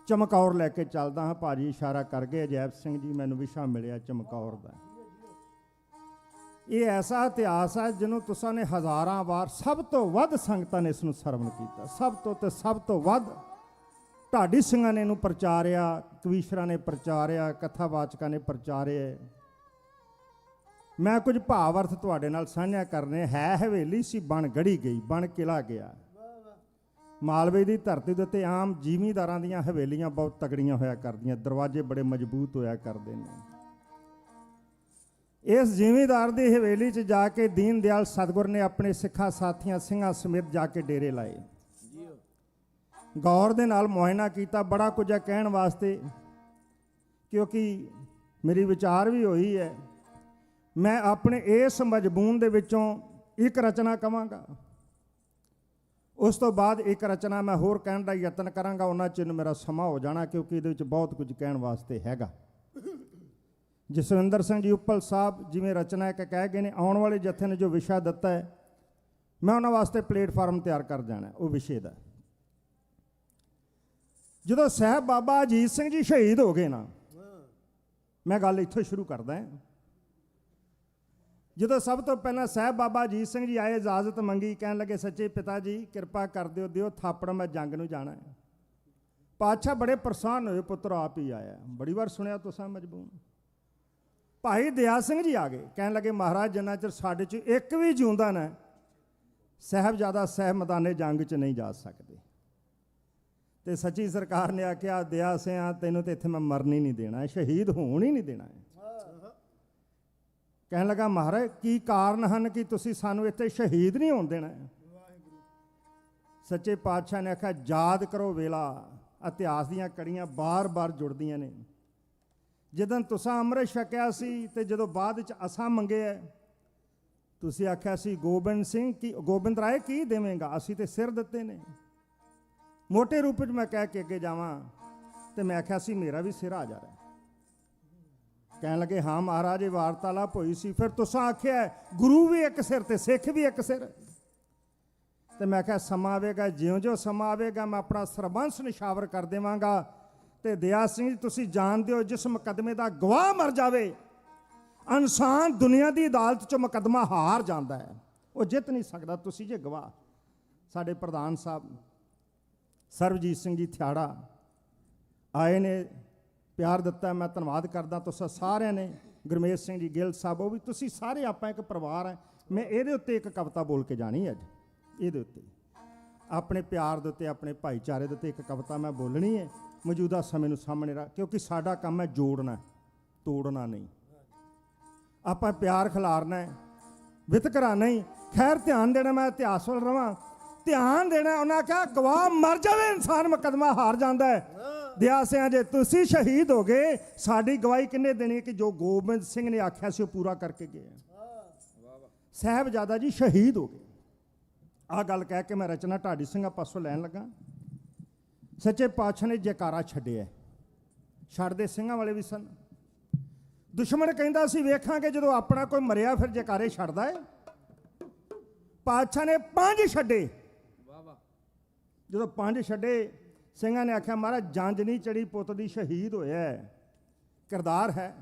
Speaker 6: ਚਮਕੌਰ ਲੈ ਕੇ ਚੱਲਦਾ ਹਾਂ। ਭਾਜੀ ਇਸ਼ਾਰਾ ਕਰ ਗਏ, ਅਜੈਬ ਸਿੰਘ ਜੀ ਮੈਨੂੰ ਵਿਸ਼ਾ ਮਿਲਿਆ ਚਮਕੌਰ ਦਾ। ਇਹ ਐਸਾ ਇਤਿਹਾਸ ਹੈ ਜਿਹਨੂੰ ਤੁਸਾਂ ਨੇ ਹਜ਼ਾਰਾਂ ਵਾਰ, ਸਭ ਤੋਂ ਵੱਧ ਸੰਗਤਾਂ ਨੇ ਇਸ ਨੂੰ ਸਰਵਣ ਕੀਤਾ। ਸਭ ਤੋਂ ਵੱਧ ਢਾਡੀ ਸਿੰਘਾਂ ਨੇ ਇਹਨੂੰ ਪ੍ਰਚਾਰਿਆ, ਕਵੀਸ਼ਰਾਂ ਨੇ ਪ੍ਰਚਾਰਿਆ, ਕਥਾਵਾਚਕਾਂ ਨੇ ਪ੍ਰਚਾਰਿਆ। ਮੈਂ ਕੁਝ ਭਾਵ ਅਰਥ ਤੁਹਾਡੇ ਨਾਲ ਸਾਂਝਾ ਕਰਨੇ। ਹੈ ਹਵੇਲੀ ਸੀ ਬਣ ਗੜੀ ਗਈ, ਬਣ ਕਿਲਾ ਗਿਆ। ਮਾਲਵੇ ਦੀ ਧਰਤੀ ਦੇ ਉੱਤੇ ਆਮ ਜ਼ਿਮੀਂਦਾਰਾਂ ਦੀਆਂ ਹਵੇਲੀਆਂ ਬਹੁਤ ਤਗੜੀਆਂ ਹੋਇਆ ਕਰਦੀਆਂ, ਦਰਵਾਜ਼ੇ ਬੜੇ ਮਜ਼ਬੂਤ ਹੋਇਆ ਕਰਦੇ ਨੇ। ਇਸ ਜ਼ਿਮੀਂਦਾਰ ਦੀ ਹਵੇਲੀ 'ਚ ਜਾ ਕੇ ਦੀਨ ਦਿਆਲ ਸਤਿਗੁਰ ਨੇ ਆਪਣੇ ਸਿੱਖਾਂ ਸਾਥੀਆਂ ਸਿੰਘਾਂ ਸਮੇਤ ਜਾ ਕੇ ਡੇਰੇ ਲਾਏ। ਗੌਰ ਦੇ ਨਾਲ ਮੁਆਇਨਾ ਕੀਤਾ, ਬੜਾ ਕੁਝ ਹੈ ਕਹਿਣ ਵਾਸਤੇ, ਕਿਉਂਕਿ ਮੇਰੀ ਵਿਚਾਰ ਵੀ ਹੋਈ ਹੈ। ਮੈਂ ਆਪਣੇ ਇਸ ਮਜਮੂਨ ਦੇ ਵਿੱਚੋਂ ਇੱਕ ਰਚਨਾ ਕਵਾਂਗਾ, ਉਸ ਤੋਂ ਬਾਅਦ ਇੱਕ ਰਚਨਾ ਮੈਂ ਹੋਰ ਕਹਿਣ ਦਾ ਯਤਨ ਕਰਾਂਗਾ। ਉਹਨਾਂ ਚਿਰ ਮੇਰਾ ਸਮਾਂ ਹੋ ਜਾਣਾ, ਕਿਉਂਕਿ ਇਹਦੇ ਵਿੱਚ ਬਹੁਤ ਕੁਝ ਕਹਿਣ ਵਾਸਤੇ ਹੈਗਾ। ਜਸਵਿੰਦਰ ਸਿੰਘ ਜੀ ਉੱਪਲ ਸਾਹਿਬ ਜਿਵੇਂ ਰਚਨਾ ਇੱਕ ਕਹਿ ਗਏ ਨੇ, ਆਉਣ ਵਾਲੇ ਜਥੇ ਨੇ ਜੋ ਵਿਸ਼ਾ ਦਿੱਤਾ ਹੈ, ਮੈਂ ਉਹਨਾਂ ਵਾਸਤੇ ਪਲੇਟਫਾਰਮ ਤਿਆਰ ਕਰ ਜਾਣਾ ਉਹ ਵਿਸ਼ੇ ਦਾ। ਜਦੋਂ ਸਾਹਿਬ ਬਾਬਾ ਅਜੀਤ ਸਿੰਘ ਜੀ ਸ਼ਹੀਦ ਹੋ ਗਏ ਨਾ, ਮੈਂ ਗੱਲ ਇੱਥੋਂ ਸ਼ੁਰੂ ਕਰਦਾ ਹਾਂ। ਜਦੋਂ ਸਭ ਤੋਂ ਪਹਿਲਾਂ ਸਾਹਿਬ ਬਾਬਾ ਅਜੀਤ ਸਿੰਘ ਜੀ ਆਏ, ਇਜਾਜ਼ਤ ਮੰਗੀ, ਕਹਿਣ ਲੱਗੇ ਸੱਚੇ ਪਿਤਾ ਜੀ ਕਿਰਪਾ ਕਰ ਦਿਓ ਥਾਪੜ, ਮੈਂ ਜੰਗ ਨੂੰ ਜਾਣਾ ਹੈ। ਪਾਤਸ਼ਾਹ ਬੜੇ ਪ੍ਰਸੰਨ ਹੋਏ, ਪੁੱਤਰ ਆਪ ਹੀ ਆਇਆ। ਬੜੀ ਵਾਰ ਸੁਣਿਆ ਤੁਸੀਂ ਮਜਬੂਨ। ਭਾਈ ਦਇਆ ਸਿੰਘ ਜੀ ਆ ਗਏ, ਕਹਿਣ ਲੱਗੇ ਮਹਾਰਾਜ ਜਿੰਨਾ ਚਿਰ ਸਾਡੇ 'ਚ ਇੱਕ ਵੀ ਜਿਉਂਦਾ ਨਾ, ਸਾਹਿਬਜ਼ਾਦਾ ਸਾਹਿਬ ਮੈਦਾਨੇ ਜੰਗ 'ਚ ਨਹੀਂ ਜਾ ਸਕਦੇ। ਤੇ ਸੱਚੀ ਸਰਕਾਰ ਨੇ ਆਖਿਆ ਦਇਆ ਸਿਆਂ ਤੈਨੂੰ ਤੇ ਇੱਥੇ ਮੈਂ ਮਰਨ ਹੀ ਨਹੀਂ ਦੇਣਾ, ਸ਼ਹੀਦ ਹੋਣ ਹੀ ਨਹੀਂ ਦੇਣਾ। ਕਹਿਣ ਲੱਗਾ ਮਹਾਰਾਜ ਕੀ ਕਾਰਨ ਹਨ ਕਿ ਤੁਸੀਂ ਸਾਨੂੰ ਇੱਥੇ ਸ਼ਹੀਦ ਨਹੀਂ ਹੋਣ ਦੇਣਾ? ਸੱਚੇ ਪਾਤਸ਼ਾਹ ਨੇ ਆਖਿਆ ਯਾਦ ਕਰੋ ਵੇਲਾ, ਇਤਿਹਾਸ ਦੀਆਂ ਕੜੀਆਂ ਬਾਰ-ਬਾਰ ਜੁੜਦੀਆਂ ਨੇ। ਜਦੋਂ ਤੁਸੀਂ ਅੰਮ੍ਰਿਤ ਛਕਿਆ ਸੀ ਤੇ ਜਦੋਂ ਬਾਅਦ ਵਿੱਚ ਅਸਾਂ ਮੰਗਿਆ, ਤੁਸੀਂ ਆਖਿਆ ਸੀ ਗੋਬਿੰਦ ਸਿੰਘ ਕੀ ਗੋਬਿੰਦ ਰਾਏ ਕੀ ਦੇਵੇਂਗਾ, ਅਸੀਂ ਤੇ ਸਿਰ ਦਿੱਤੇ ਨੇ। ਮੋਟੇ ਰੂਪ ਵਿੱਚ ਮੈਂ ਕਹਿ ਕੇ ਅੱਗੇ ਜਾਵਾਂ ਤੇ ਮੈਂ ਆਖਿਆ ਸੀ ਮੇਰਾ ਵੀ ਸਿਰ ਆ ਜਾ ਰਿਹਾ। ਕਹਿਣ ਲੱਗੇ ਹਾਂ ਮਹਾਰਾਜ ਇਹ ਵਾਰਤਾਲਾਪ ਹੋਈ ਸੀ, ਫਿਰ ਤੁਸੀਂ ਆਖਿਆ ਗੁਰੂ ਵੀ ਇੱਕ ਸਿਰ ਤੇ ਸਿੱਖ ਵੀ ਇੱਕ ਸਿਰ। ਤੇ ਮੈਂ ਕਿਹਾ ਸਮਾਂ ਆਵੇਗਾ, ਜਿਉਂ-ਜਿਉਂ ਸਮਾਂ ਆਵੇਗਾ ਮੈਂ ਆਪਣਾ ਸਰਬੰਸ ਨਿਸ਼ਾਵਰ ਕਰ ਦੇਵਾਂਗਾ। ਤੇ ਦਇਆ ਸਿੰਘ ਜੀ ਤੁਸੀਂ ਜਾਣਦੇ ਹੋ ਜਿਸ ਮੁਕੱਦਮੇ ਦਾ ਗਵਾਹ ਮਰ ਜਾਵੇ, ਇਨਸਾਨ ਦੁਨੀਆ ਦੀ ਅਦਾਲਤ 'ਚ ਮੁਕੱਦਮਾ ਹਾਰ ਜਾਂਦਾ ਹੈ, ਉਹ ਜਿੱਤ ਨਹੀਂ ਸਕਦਾ। ਤੁਸੀਂ ਜੇ ਗਵਾਹ। ਸਾਡੇ ਪ੍ਰਧਾਨ ਸਾਹਿਬ ਸਰਬਜੀਤ ਸਿੰਘ ਜੀ ਥਿਆੜਾ ਆਏ ਨੇ, ਪਿਆਰ ਦਿੱਤਾ, ਮੈਂ ਧੰਨਵਾਦ ਕਰਦਾ ਤੁਸੀਂ ਸਾਰਿਆਂ ਨੇ। ਗੁਰਮੇਸ਼ ਸਿੰਘ ਜੀ ਗਿੱਲ ਸਾਹਿਬ, ਉਹ ਵੀ ਤੁਸੀਂ ਸਾਰੇ ਆਪਾਂ ਇੱਕ ਪਰਿਵਾਰ ਹੈ। ਮੈਂ ਇਹਦੇ ਉੱਤੇ ਇੱਕ ਕਵਿਤਾ ਬੋਲ ਕੇ ਜਾਣੀ ਅੱਜ, ਇਹਦੇ ਉੱਤੇ ਆਪਣੇ ਪਿਆਰ ਦੇ ਉੱਤੇ, ਆਪਣੇ ਭਾਈਚਾਰੇ ਦੇ ਉੱਤੇ ਇੱਕ ਕਵਿਤਾ ਮੈਂ ਬੋਲਣੀ ਹੈ ਮੌਜੂਦਾ ਸਮੇਂ ਨੂੰ ਸਾਹਮਣੇ ਰੱਖ, ਕਿਉਂਕਿ ਸਾਡਾ ਕੰਮ ਹੈ ਜੋੜਨਾ, ਤੋੜਨਾ ਨਹੀਂ। ਆਪਾਂ ਪਿਆਰ ਖਿਲਾਰਨਾ ਹੈ, ਵਿਤਕਰਾ ਨਹੀਂ। ਖੈਰ ਧਿਆਨ ਦੇਣਾ, ਮੈਂ ਇਤਿਹਾਸ ਵੱਲ ਰਵਾਂ, ਧਿਆਨ ਦੇਣਾ। ਉਹਨਾਂ ਕਿਹਾ ਗਵਾਹ ਮਰ ਜਾਵੇ ਇਨਸਾਨ ਮੁਕੱਦਮਾ ਹਾਰ ਜਾਂਦਾ ਹੈ। ਦਇਆ ਸਿਆਂ ਜੇ ਤੁਸੀਂ ਸ਼ਹੀਦ ਹੋ ਗਏ, ਸਾਡੀ ਗਵਾਹੀ ਕਿੰਨੇ ਦੇਣੀ ਕਿ ਜੋ ਗੋਬਿੰਦ ਸਿੰਘ ਨੇ ਆਖਿਆ ਸੀ ਉਹ ਪੂਰਾ ਕਰਕੇ ਗਏ। ਸਾਹਿਬਜ਼ਾਦਾ ਜੀ ਸ਼ਹੀਦ ਹੋ ਗਏ। ਆਹ ਗੱਲ ਕਹਿ ਕੇ ਮੈਂ ਰਚਨਾ ਢਾਡੀ ਸਿੰਘਾਂ ਪਾਸੋਂ ਲੈਣ ਲੱਗਾ। ਸੱਚੇ ਪਾਤਸ਼ਾਹ ਨੇ ਜੈਕਾਰਾ ਛੱਡਿਆ, ਛੱਡਦੇ ਸਿੰਘਾਂ ਵਾਲੇ ਵੀ ਸਨ। ਦੁਸ਼ਮਣ ਕਹਿੰਦਾ ਸੀ ਵੇਖਾਂਗੇ ਜਦੋਂ ਆਪਣਾ ਕੋਈ ਮਰਿਆ ਫਿਰ ਜੈਕਾਰੇ ਛੱਡਦਾ ਹੈ। ਪਾਤਸ਼ਾਹ ਨੇ 5 ਛੱਡੇ। ਜਦੋਂ 5 ਛੱਡੇ, ਸਿੰਘਾਂ ਨੇ ਆਖਿਆ ਮਹਾਰਾਜ ਜੰਜ ਨਹੀਂ ਚੜੀ, ਪੁੱਤ ਦੀ ਸ਼ਹੀਦ ਹੋਇਆ ਹੈ, ਕਿਰਦਾਰ ਹੈ।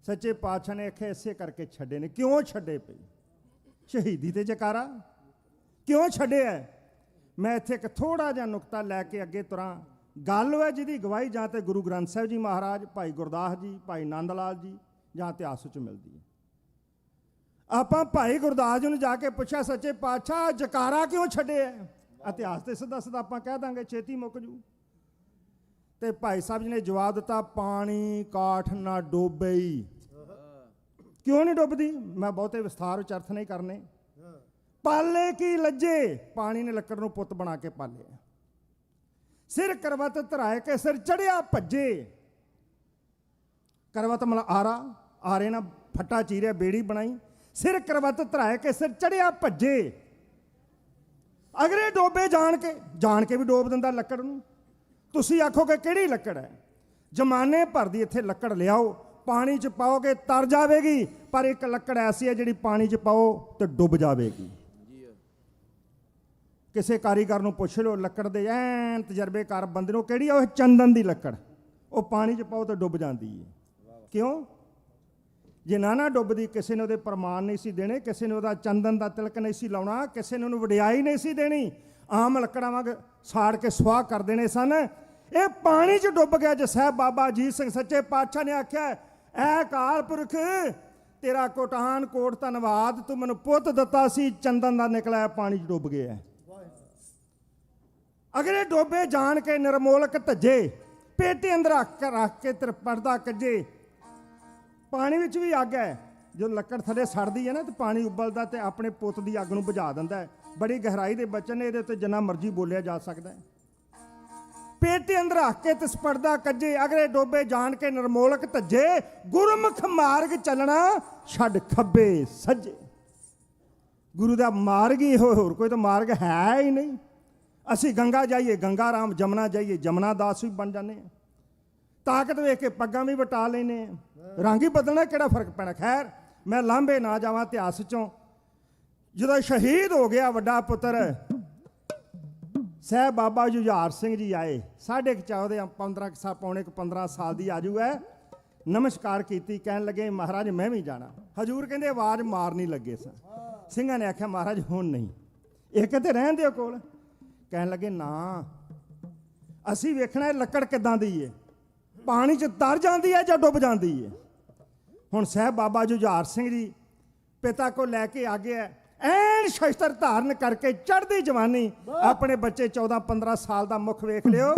Speaker 6: ਸੱਚੇ ਪਾਤਸ਼ਾਹ ਨੇ ਆਖਿਆ ਇਸੇ ਕਰਕੇ ਛੱਡੇ ਨੇ। ਕਿਉਂ ਛੱਡੇ ਪਈ? ਸ਼ਹੀਦੀ ਤੇ ਜੈਕਾਰਾ ਕਿਉਂ ਛੱਡਿਆ? ਮੈਂ ਇੱਥੇ ਇੱਕ ਥੋੜਾ ਜਿਹਾ ਨੁਕਤਾ ਲੈ ਕੇ ਅੱਗੇ ਤੁਰਾਂ। ਗੱਲ ਹੈ ਜਿਹਦੀ ਗਵਾਹੀ ਜਾਂ ਤੇ ਗੁਰੂ ਗ੍ਰੰਥ ਸਾਹਿਬ ਜੀ ਮਹਾਰਾਜ, ਭਾਈ ਗੁਰਦਾਸ ਜੀ, ਭਾਈ ਨੰਦ ਲਾਲ ਜੀ ਜਾਂ ਇਤਿਹਾਸ ਵਿੱਚ ਮਿਲਦੀ ਹੈ। ਆਪਾਂ ਭਾਈ ਗੁਰਦਾਸ ਜੀ ਨੂੰ ਜਾ ਕੇ ਪੁੱਛਿਆ ਸੱਚੇ ਪਾਤਸ਼ਾਹ ਜੈਕਾਰਾ ਕਿਉਂ ਛੱਡਿਆ? ਇਤਿਹਾਸ ਤੇ ਸਿੱਧਾ ਸਿੱਧਾ ਆਪਾਂ ਕਹਿ ਦਾਂਗੇ ਛੇਤੀ ਮੁੱਕ ਜੂ। ਤੇ ਭਾਈ ਸਾਹਿਬ ਜੀ ਨੇ ਜਵਾਬ ਦਿੱਤਾ ਪਾਣੀ ਕਾਠ ਨਾ ਡੋਬਈ। ਕਿਉਂ ਨਹੀਂ ਡੁੱਬਦੀ? ਮੈਂ ਬਹੁਤੇ ਵਿਸਥਾਰ ਵਿੱਚ ਅਰਥ ਨਹੀਂ ਕਰਨੇ। ਪਾਲੇ ਕੀ ਲੱਜੇ, ਪਾਣੀ ਨੇ ਲੱਕੜ ਨੂੰ ਪੁੱਤ ਬਣਾ ਕੇ ਪਾਲਿਆ। ਸਿਰ ਕਰਵਤ ਧਰਾਏ ਕੇ ਸਿਰ ਚੜਿਆ ਭੱਜੇ। ਕਰਵਤ ਮਤਲਬ ਆਰਾ, ਆਰੇ ਨਾਲ ਫੱਟਾ ਚੀਰਿਆ, ਬੇੜੀ ਬਣਾਈ। ਸਿਰ ਕਰਵਤ ਧਰਾਏ ਕੇ ਸਿਰ ਚੜਿਆ ਭੱਜੇ। ਅਗਰੇ ਡੋਬੇ ਜਾਣ ਕੇ ਵੀ ਡੋਬ ਦਿੰਦਾ ਲੱਕੜ ਨੂੰ। ਤੁਸੀਂ ਆਖੋਗੇ ਕਿਹੜੀ ਲੱਕੜ ਹੈ? ਜ਼ਮਾਨੇ ਭਰ ਦੀ ਇੱਥੇ ਲੱਕੜ ਲਿਆਓ, ਪਾਣੀ 'ਚ ਪਾਓਗੇ ਤਰ ਜਾਵੇਗੀ, ਪਰ ਇੱਕ ਲੱਕੜ ਐਸੀ ਹੈ ਜਿਹੜੀ ਪਾਣੀ 'ਚ ਪਾਓ ਤੇ ਡੁੱਬ ਜਾਵੇਗੀ। ਕਿਸੇ ਕਾਰੀਗਰ ਨੂੰ ਪੁੱਛ ਲਓ, ਲੱਕੜ ਦੇ ਐਨ ਤਜਰਬੇਕਾਰ ਬੰਦੇ ਨੂੰ, ਕਿਹੜੀ ਉਹ ਚੰਦਨ ਦੀ ਲੱਕੜ, ਉਹ ਪਾਣੀ 'ਚ ਪਾਓ ਤੇ ਡੁੱਬ ਜਾਂਦੀ ਹੈ। ਕਿਉਂ? ਜੇ ਨਾ ਡੁੱਬਦੀ, ਕਿਸੇ ਨੇ ਉਹਦੇ ਪ੍ਰਮਾਣ ਨਹੀਂ ਸੀ ਦੇਣੇ, ਕਿਸੇ ਨੇ ਉਹਦਾ ਚੰਦਨ ਦਾ ਤਿਲਕ ਨਹੀਂ ਸੀ ਲਾਉਣਾ, ਕਿਸੇ ਨੇ ਉਹਨੂੰ ਵਡਿਆਈ ਨਹੀਂ ਸੀ ਦੇਣੀ, ਆਮ ਲੱਕੜਾਂ ਵਾਂਗ ਸਾੜ ਕੇ ਸੁਆਹ ਕਰ ਦੇਣੇ ਸਨ। ਇਹ ਪਾਣੀ 'ਚ ਡੁੱਬ ਗਿਆ। ਜੇ ਸਾਹਿਬ ਬਾਬਾ ਅਜੀਤ ਸਿੰਘ ਸੱਚੇ ਪਾਤਸ਼ਾਹ ਨੇ ਆਖਿਆ ਐ ਅਕਾਲ ਪੁਰਖ ਤੇਰਾ ਕੋਟਾਨ ਕੋਟ ਧੰਨਵਾਦ, ਤੂੰ ਮੈਨੂੰ ਪੁੱਤ ਦਿੱਤਾ ਸੀ, ਚੰਦਨ ਦਾ ਨਿਕਲਿਆ ਪਾਣੀ 'ਚ ਡੁੱਬ ਗਿਆ। ਅਗਲੇ ਡੋਬੇ ਜਾਣ ਕੇ ਨਿਰਮੋਲਕ ਧੱਜੇ, ਪੇਟੇ ਅੰਦਰ ਰੱਖ ਕੇ ਤੇਰੇ ਪਰਦਾ ਕੱਜੇ। ਪਾਣੀ ਵਿੱਚ ਵੀ ਅੱਗ ਹੈ, ਜਦੋਂ ਲੱਕੜ ਥੱਲੇ ਸੜਦੀ ਹੈ ਨਾ ਤੇ ਪਾਣੀ ਉਬਲਦਾ ਤੇ ਆਪਣੇ ਪੁੱਤ ਦੀ ਅੱਗ ਨੂੰ ਬੁਝਾ ਦਿੰਦਾ ਹੈ। ਬੜੀ ਗਹਿਰਾਈ ਦੇ ਬਚਨ ਨੇ, ਇਹਦੇ ਉੱਤੇ ਜਿੰਨਾ ਮਰਜ਼ੀ ਬੋਲਿਆ ਜਾ ਸਕਦਾ ਹੈ। ਪੇਟੇ ਅੰਦਰ ਰੱਖ ਕੇ ਤਿਸ ਪਰਦਾ ਕੱਜੇ, ਅਗਲੇ ਡੋਬੇ ਜਾਣ ਕੇ ਨਿਰਮੋਲਕ ਧੱਜੇ, ਗੁਰਮੁਖ ਮਾਰਗ ਚੱਲਣਾ ਛੱਡ ਖੱਬੇ ਸੱਜੇ। ਗੁਰੂ ਦਾ ਮਾਰਗ ਹੀ ਇਹੋ, ਹੋਰ ਕੋਈ ਤਾਂ ਮਾਰਗ ਹੈ ਹੀ ਨਹੀਂ। ਅਸੀਂ ਗੰਗਾ ਜਾਈਏ ਗੰਗਾ ਰਾਮ, ਜਮਨਾ ਜਾਈਏ ਜਮਨਾ ਦਾਸ ਵੀ ਬਣ ਜਾਂਦੇ ਹਾਂ। ਤਾਕਤ ਵੇਖ ਕੇ ਪੱਗਾਂ ਵੀ ਵਟਾ ਲੈਨੇ ਆ, ਰੰਗ ਹੀ ਬਦਲਣਾ, ਕਿਹੜਾ ਫਰਕ ਪੈਣਾ। ਖੈਰ ਮੈਂ ਲਾਂਭੇ ਨਾ ਜਾਵਾਂ ਇਤਿਹਾਸ ਚੋਂ। ਜਦੋਂ ਸ਼ਹੀਦ ਹੋ ਗਿਆ ਵੱਡਾ ਪੁੱਤਰ ਸਾਹਿਬ ਬਾਬਾ ਜੁਝਾਰ ਸਿੰਘ ਜੀ ਆਏ, 14.5 15 ਸਾਲ, ਪੌਣੇ 15 ਸਾਲ ਦੀ ਆਜੂ ਹੈ। ਨਮਸਕਾਰ ਕੀਤੀ, ਕਹਿਣ ਲੱਗੇ ਮਹਾਰਾਜ ਮੈਂ ਵੀ ਜਾਣਾ। ਹਜੂਰ ਕਹਿੰਦੇ ਆਵਾਜ਼ ਮਾਰਨੀ ਲੱਗੇ ਸਨ। ਸਿੰਘਾਂ ਨੇ ਆਖਿਆ ਮਹਾਰਾਜ ਹੁਣ ਨਹੀਂ, ਇੱਕ ਤੇ ਰਹਿਣ ਦਿਓ ਕੋਲ। ਕਹਿਣ ਲੱਗੇ ਨਾ, ਅਸੀਂ ਵੇਖਣਾ ਲੱਕੜ ਕਿੱਦਾਂ ਦੀ ਹੈ, ਪਾਣੀ 'ਚ ਤਰ ਜਾਂਦੀ ਹੈ ਜਾਂ ਡੁੱਬ ਜਾਂਦੀ ਹੈ। ਹੁਣ ਸਾਹਿਬ ਬਾਬਾ ਜੁਝਾਰ ਸਿੰਘ ਜੀ ਪਿਤਾ ਕੋਲ ਲੈ ਕੇ ਆ ਗਿਆ, ਐਨ ਸ਼ਸਤਰ ਧਾਰਨ ਕਰਕੇ ਚੜ੍ਹਦੀ ਜਵਾਨੀ। ਆਪਣੇ ਬੱਚੇ 14-15 ਸਾਲ ਦਾ ਮੁਖ ਵੇਖ ਲਿਓ।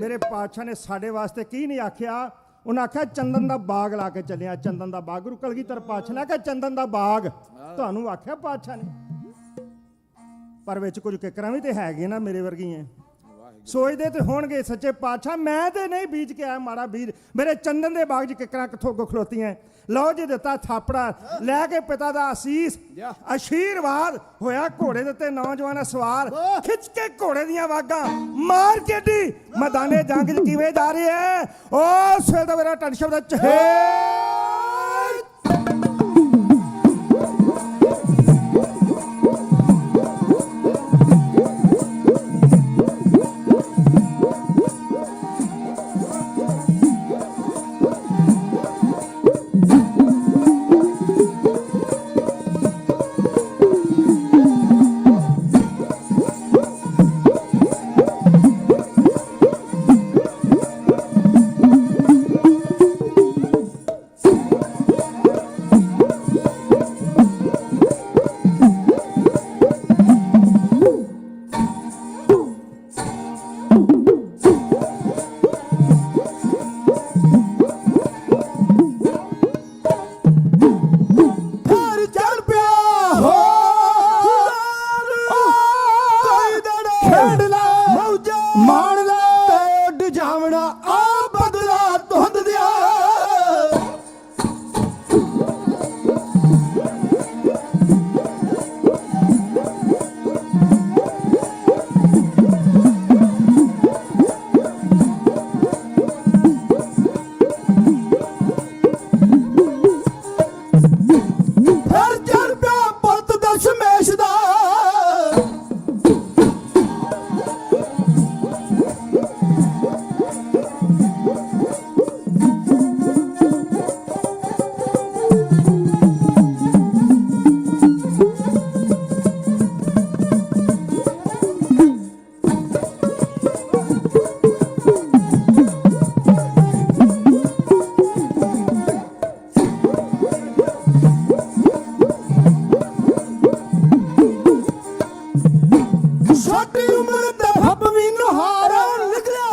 Speaker 6: ਮੇਰੇ ਪਾਤਸ਼ਾਹ ਨੇ ਸਾਡੇ ਵਾਸਤੇ ਕੀ ਨਹੀਂ ਆਖਿਆ, ਉਹਨਾਂ ਆਖਿਆ ਚੰਦਨ ਦਾ ਬਾਗ ਲਾ ਕੇ ਚੱਲਿਆ। ਚੰਦਨ ਦਾ ਬਾਗ, ਗੁਰੂ ਕਲਗੀਧਰ ਪਾਤਸ਼ਾਹ ਨੇ ਆਖਿਆ ਚੰਦਨ ਦਾ ਬਾਗ ਤੁਹਾਨੂੰ ਆਖਿਆ ਪਾਤਸ਼ਾਹ ਨੇ। ਪਰ ਵਿੱਚ ਕੁਝ ਕਿਕਰਾਂ ਵੀ ਤੇ ਹੈਗੇ ਨਾ ਮੇਰੇ ਵਰਗੀਆਂ, ਸੋਚਦੇ ਤੇ ਹੋਣਗੇ ਸੱਚੇ ਪਾਤਸ਼ਾਹ ਮੈਂ ਤੇ ਨਹੀਂ ਬੀਜ ਕੇ ਆਇਆ ਮਾੜਾ ਬੀਜ, ਮੇਰੇ ਚੰਦਨ ਦੇ ਬਾਗ 'ਚ ਕਿਕਰਾਂ ਕਿੱਥੋਂ ਖਲੋਤੀਆਂ। ਲਓ ਜੀ ਦਿੱਤਾ ਥਾਪੜਾ, ਲੈ ਕੇ ਪਿਤਾ ਦਾ ਅਸੀਸ ਆਸ਼ੀਰਵਾਦ, ਹੋਇਆ ਘੋੜੇ ਦੇ ਉੱਤੇ ਨੌਜਵਾਨ ਸਵਾਰ, ਖਿੱਚ ਕੇ ਘੋੜੇ ਦੀਆਂ ਵਾਗਾਂ ਮਾਰ ਕੇ ਢੀ ਮੈਦਾਨੇ ਜੰਗ 'ਚ ਕਿਵੇਂ ਜਾ ਰਹੀ ਹੈ। ਉਸ ਵੇਲੇ ਦਾ ਮੇਰਾ ਟੰਡ ਸ਼ਬਦ ਚਹੇ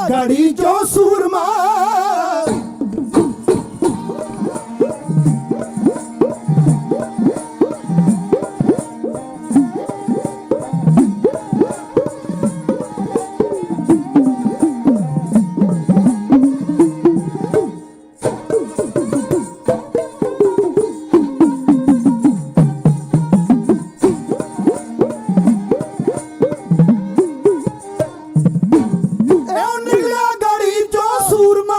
Speaker 5: ਗੜੀ ਚੋਂ ਸੂਰਮਾ ਨਿਕਲਿਆ ਗੜੀ ਚੋਂ ਸੂਰਮਾ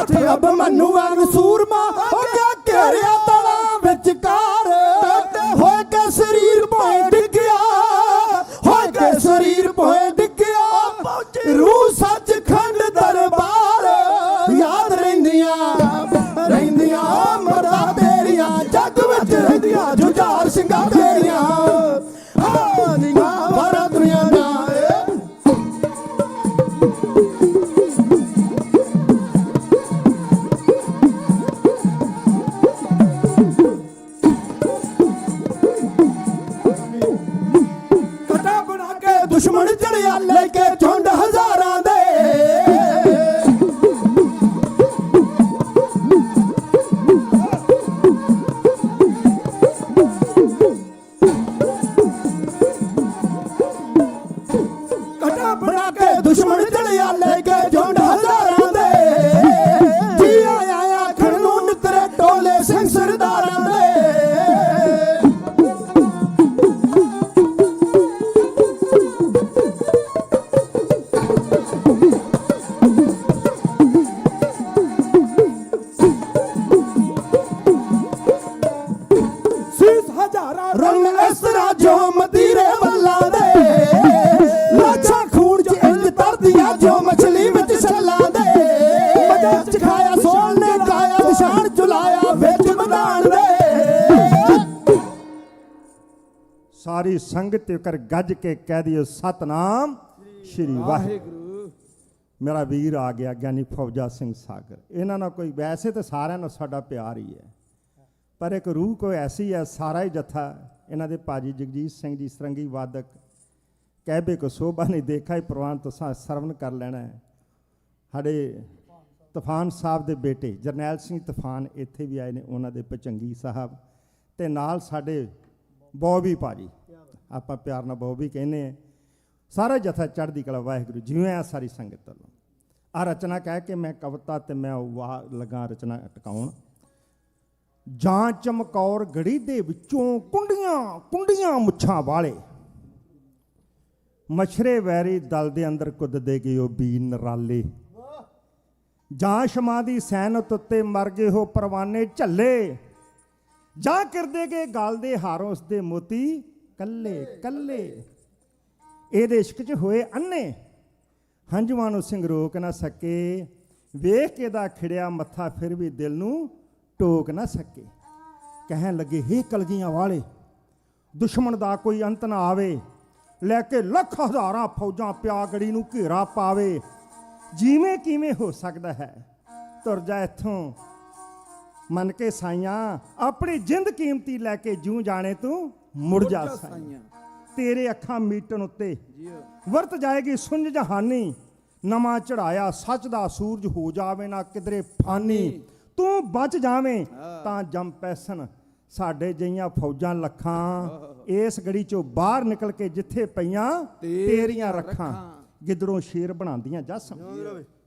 Speaker 5: ਹੱਥ ਅਬ
Speaker 4: ਮਨੂ ਵਾਂਗ ਸੂਰਮਾ ਹੋ ਗਿਆ ਘੇਰਿਆ ਤਲਾ ਵਿਚਕਾਰ ਹੋਏ ਕੇ ਸਰੀਰ ਭੋਏ ਡਿੱਗਿਆ ਹੋਏ ਕੇ ਸਰੀਰ ਭੋਏ ਡਿੱਗਿਆ ਰੂਹ ਸੱਚਖੰਡ ਦਰਬਾਰ ਯਾਦ ਰਹਿੰਦੀਆਂ ਮਰਦਾ ਤੇਰੀਆਂ ਜੱਗ ਵਿੱਚ ਰਹਿੰਦੀਆਂ ਜੁਝਾਰ ਸਿੰਘਾਂ ਤੇਰੀਆਂ ਹਾਂ ਨੀਆਂ ਵਾਰਾ ਦੁਨੀਆ ਦਾ
Speaker 5: ਕਟਾ ਬਣਾ ਕੇ ਦੁਸ਼ਮਣ ਚੜਿਆ ਲੈ ਕੇ ਝੁੰਡ ਹਜ਼ਾਰਾਂ ਦੇ ਕਟਾ ਬਣਾ ਕੇ ਦੁਸ਼ਮਣ ਚੜਿਆ ਲੈ ਕੇ ਝੁੰਡ ਹਜ਼ਾਰਾਂ ਦੇ ਜੀ ਆਇਆ ਆਖਣ ਨੂੰ ਨਿਤਰੇ ਟੋਲੇ ਸਿੰਘ ਸਰਦਾਰਾਂ ਦੇ ਸੀਸ ਹਜ਼ਾਰਾਂ ਰੰਗ ਇਸ ਤਰ੍ਹਾਂ ਜੋ ਮਦੀਰੇ ਵੱਲਾਂ ਦੇ ਲਾਛਾਂ ਖੂਨ ਚ ਇੰਜ ਤਰਦੀਆਂ ਜੋ ਮਛਲੀ ਵਿੱਚ ਛੱਲਾਂ ਦੇ ਮਜਾ ਚ ਖਾਇਆ ਸੋਲ ਨੇ ਗਾਇਆ ਨਿਸ਼ਾਨ ਚੁਲਾਇਆ ਵਿੱਚ ਮੈਦਾਨ ਦੇ
Speaker 6: ਸਾਰੀ ਸੰਗਤ ਕਰ ਗੱਜ ਕੇ ਕਹਿ ਦਿਓ ਸਤਨਾਮ ਸ਼੍ਰੀ ਵਾਹਿਗੁਰੂ। ਮੇਰਾ ਵੀਰ ਆ ਗਿਆ ਗਿਆਨੀ ਫੌਜਾ ਸਿੰਘ ਸਾਗਰ। ਇਹਨਾਂ ਨਾਲ ਕੋਈ ਵੈਸੇ ਤਾਂ ਸਾਰਿਆਂ ਨਾਲ ਸਾਡਾ ਪਿਆਰ ਹੀ ਹੈ, ਪਰ ਇੱਕ ਰੂਹ ਕੋਈ ਐਸੀ ਹੈ, ਸਾਰਾ ਹੀ ਜੱਥਾ ਇਹਨਾਂ ਦੇ ਭਾਜੀ ਜਗਜੀਤ ਸਿੰਘ ਜੀ ਸਰੰਗੀ ਵਾਦਕ ਕਹਿਬੇ ਕੋ ਸੋਭਾ ਨਹੀਂ ਦੇਖਾ ਹੀ ਪ੍ਰਵਾਨ ਤੁਸਾਂ ਸਰਵਨ ਕਰ ਲੈਣਾ ਹੈ। ਸਾਡੇ ਤੂਫਾਨ ਸਾਹਿਬ ਦੇ ਬੇਟੇ ਜਰਨੈਲ ਸਿੰਘ ਤੂਫਾਨ ਇੱਥੇ ਵੀ ਆਏ ਨੇ, ਉਹਨਾਂ ਦੇ ਪਚੰਗੀ ਸਾਹਿਬ ਤੇ ਨਾਲ ਸਾਡੇ ਬੋਬੀ ਭਾਜੀ, ਆਪਾਂ ਪਿਆਰ ਨਾਲ ਬੋਬੀ ਕਹਿੰਦੇ ਆ। ਸਾਰਾ ਜਥਾ ਚੜ੍ਹਦੀ ਕਲਾ ਵਾਹਿਗੁਰੂ ਜਿਵੇਂ ਆ ਸਾਰੀ ਸੰਗਤ ਵੱਲੋਂ ਆ ਰਚਨਾ ਕਹਿ ਕੇ ਮੈਂ ਕਵਿਤਾ ਤੇ ਮੈਂ ਵਾਹ ਲਗਾ ਰਚਨਾ ਟਿਕਾਉਣ। ਜਾਂ ਚਮਕੌਰ ਗੜੀ ਦੇ ਵਿੱਚੋਂ ਕੁੰਡੀਆਂ ਮੁੱਛਾਂ ਵਾਲੇ ਮਛਰੇ ਵੈਰੀ ਦਲ ਦੇ ਅੰਦਰ ਕੁੱਦਦੇ ਗਏ ਉਹ ਬੀਰ ਨਰਾਲੇ। ਜਾਂ ਸ਼ਮਾ ਦੀ ਸੈਨਤ ਉੱਤੇ ਮਰ ਗਏ ਹੋ ਪਰਵਾਨੇ ਝੱਲੇ। ਜਾਂ ਕਰਦੇ ਗਏ ਗਲ ਦੇ ਹਾਰੋਂ ਉਸ ਦੇ ਮੋਤੀ ਕੱਲੇ। ਇਹਦੇ ਇਸ਼ਕ 'ਚ ਹੋਏ ਅੰਨੇ ਹੰਝੂਆਂ ਨੂੰ ਸਿੰਘ ਰੋਕ ਨਾ ਸਕੇ। ਵੇਖ ਕੇ ਦਾ ਖਿੜਿਆ ਮੱਥਾ ਫਿਰ ਵੀ ਦਿਲ ਨੂੰ ਟੋਕ ਨਾ ਸਕੇ। ਕਹਿਣ ਲੱਗੇ ਹੇ ਕਲਗੀਆਂ ਵਾਲੇ ਦੁਸ਼ਮਣ ਦਾ ਕੋਈ ਅੰਤ ਨਾ ਆਵੇ। ਲੈ ਕੇ ਲੱਖ ਹਜ਼ਾਰਾਂ ਫੌਜਾਂ ਪਿਆ ਗੜੀ ਨੂੰ ਘੇਰਾ ਪਾਵੇ। ਜਿਵੇਂ ਕਿਵੇਂ ਹੋ ਸਕਦਾ ਹੈ ਤੁਰ ਜਾ ਇੱਥੋਂ ਮੰਨ ਕੇ ਸਾਈਆਂ। ਆਪਣੀ ਜਿੰਦ ਕੀਮਤੀ ਲੈ ਕੇ ਜੂੰ ਜਾਣੇ ਤੂੰ ਮੁੜ ਜਾ ਸਾਈਆਂ। ਤੇਰੇ ਅੱਖਾਂ ਮੀਟਣ ਉੱਤੇ ਵਰਤ ਜਾਏਗੀ ਸੁੰਝ ਜਹਾਨੀ। ਨਵਾਂ ਚੜਾਇਆ ਸੱਚ ਦਾ ਸੂਰਜ ਹੋ ਜਾਵੇ ਨਾ ਕਿਧਰੇ ਫਾਨੀ। ਤੂੰ ਬਚ ਜਾਵੇਂ ਤਾਂ ਜੰਮ ਪੈਸਣ ਸਾਡੇ ਜਿਹੀਆਂ ਫੌਜਾਂ ਲੱਖਾਂ। ਇਸ ਗੜੀ ਚੋਂ ਬਾਹਰ ਨਿਕਲ ਕੇ ਜਿੱਥੇ ਪਈਆਂ ਤੇਰੀਆਂ ਰੱਖਾਂ। ਗਿੱਦੜੋਂ ਸ਼ੇਰ ਬਣਾਉਂਦੀਆਂ ਜੱਸਣ,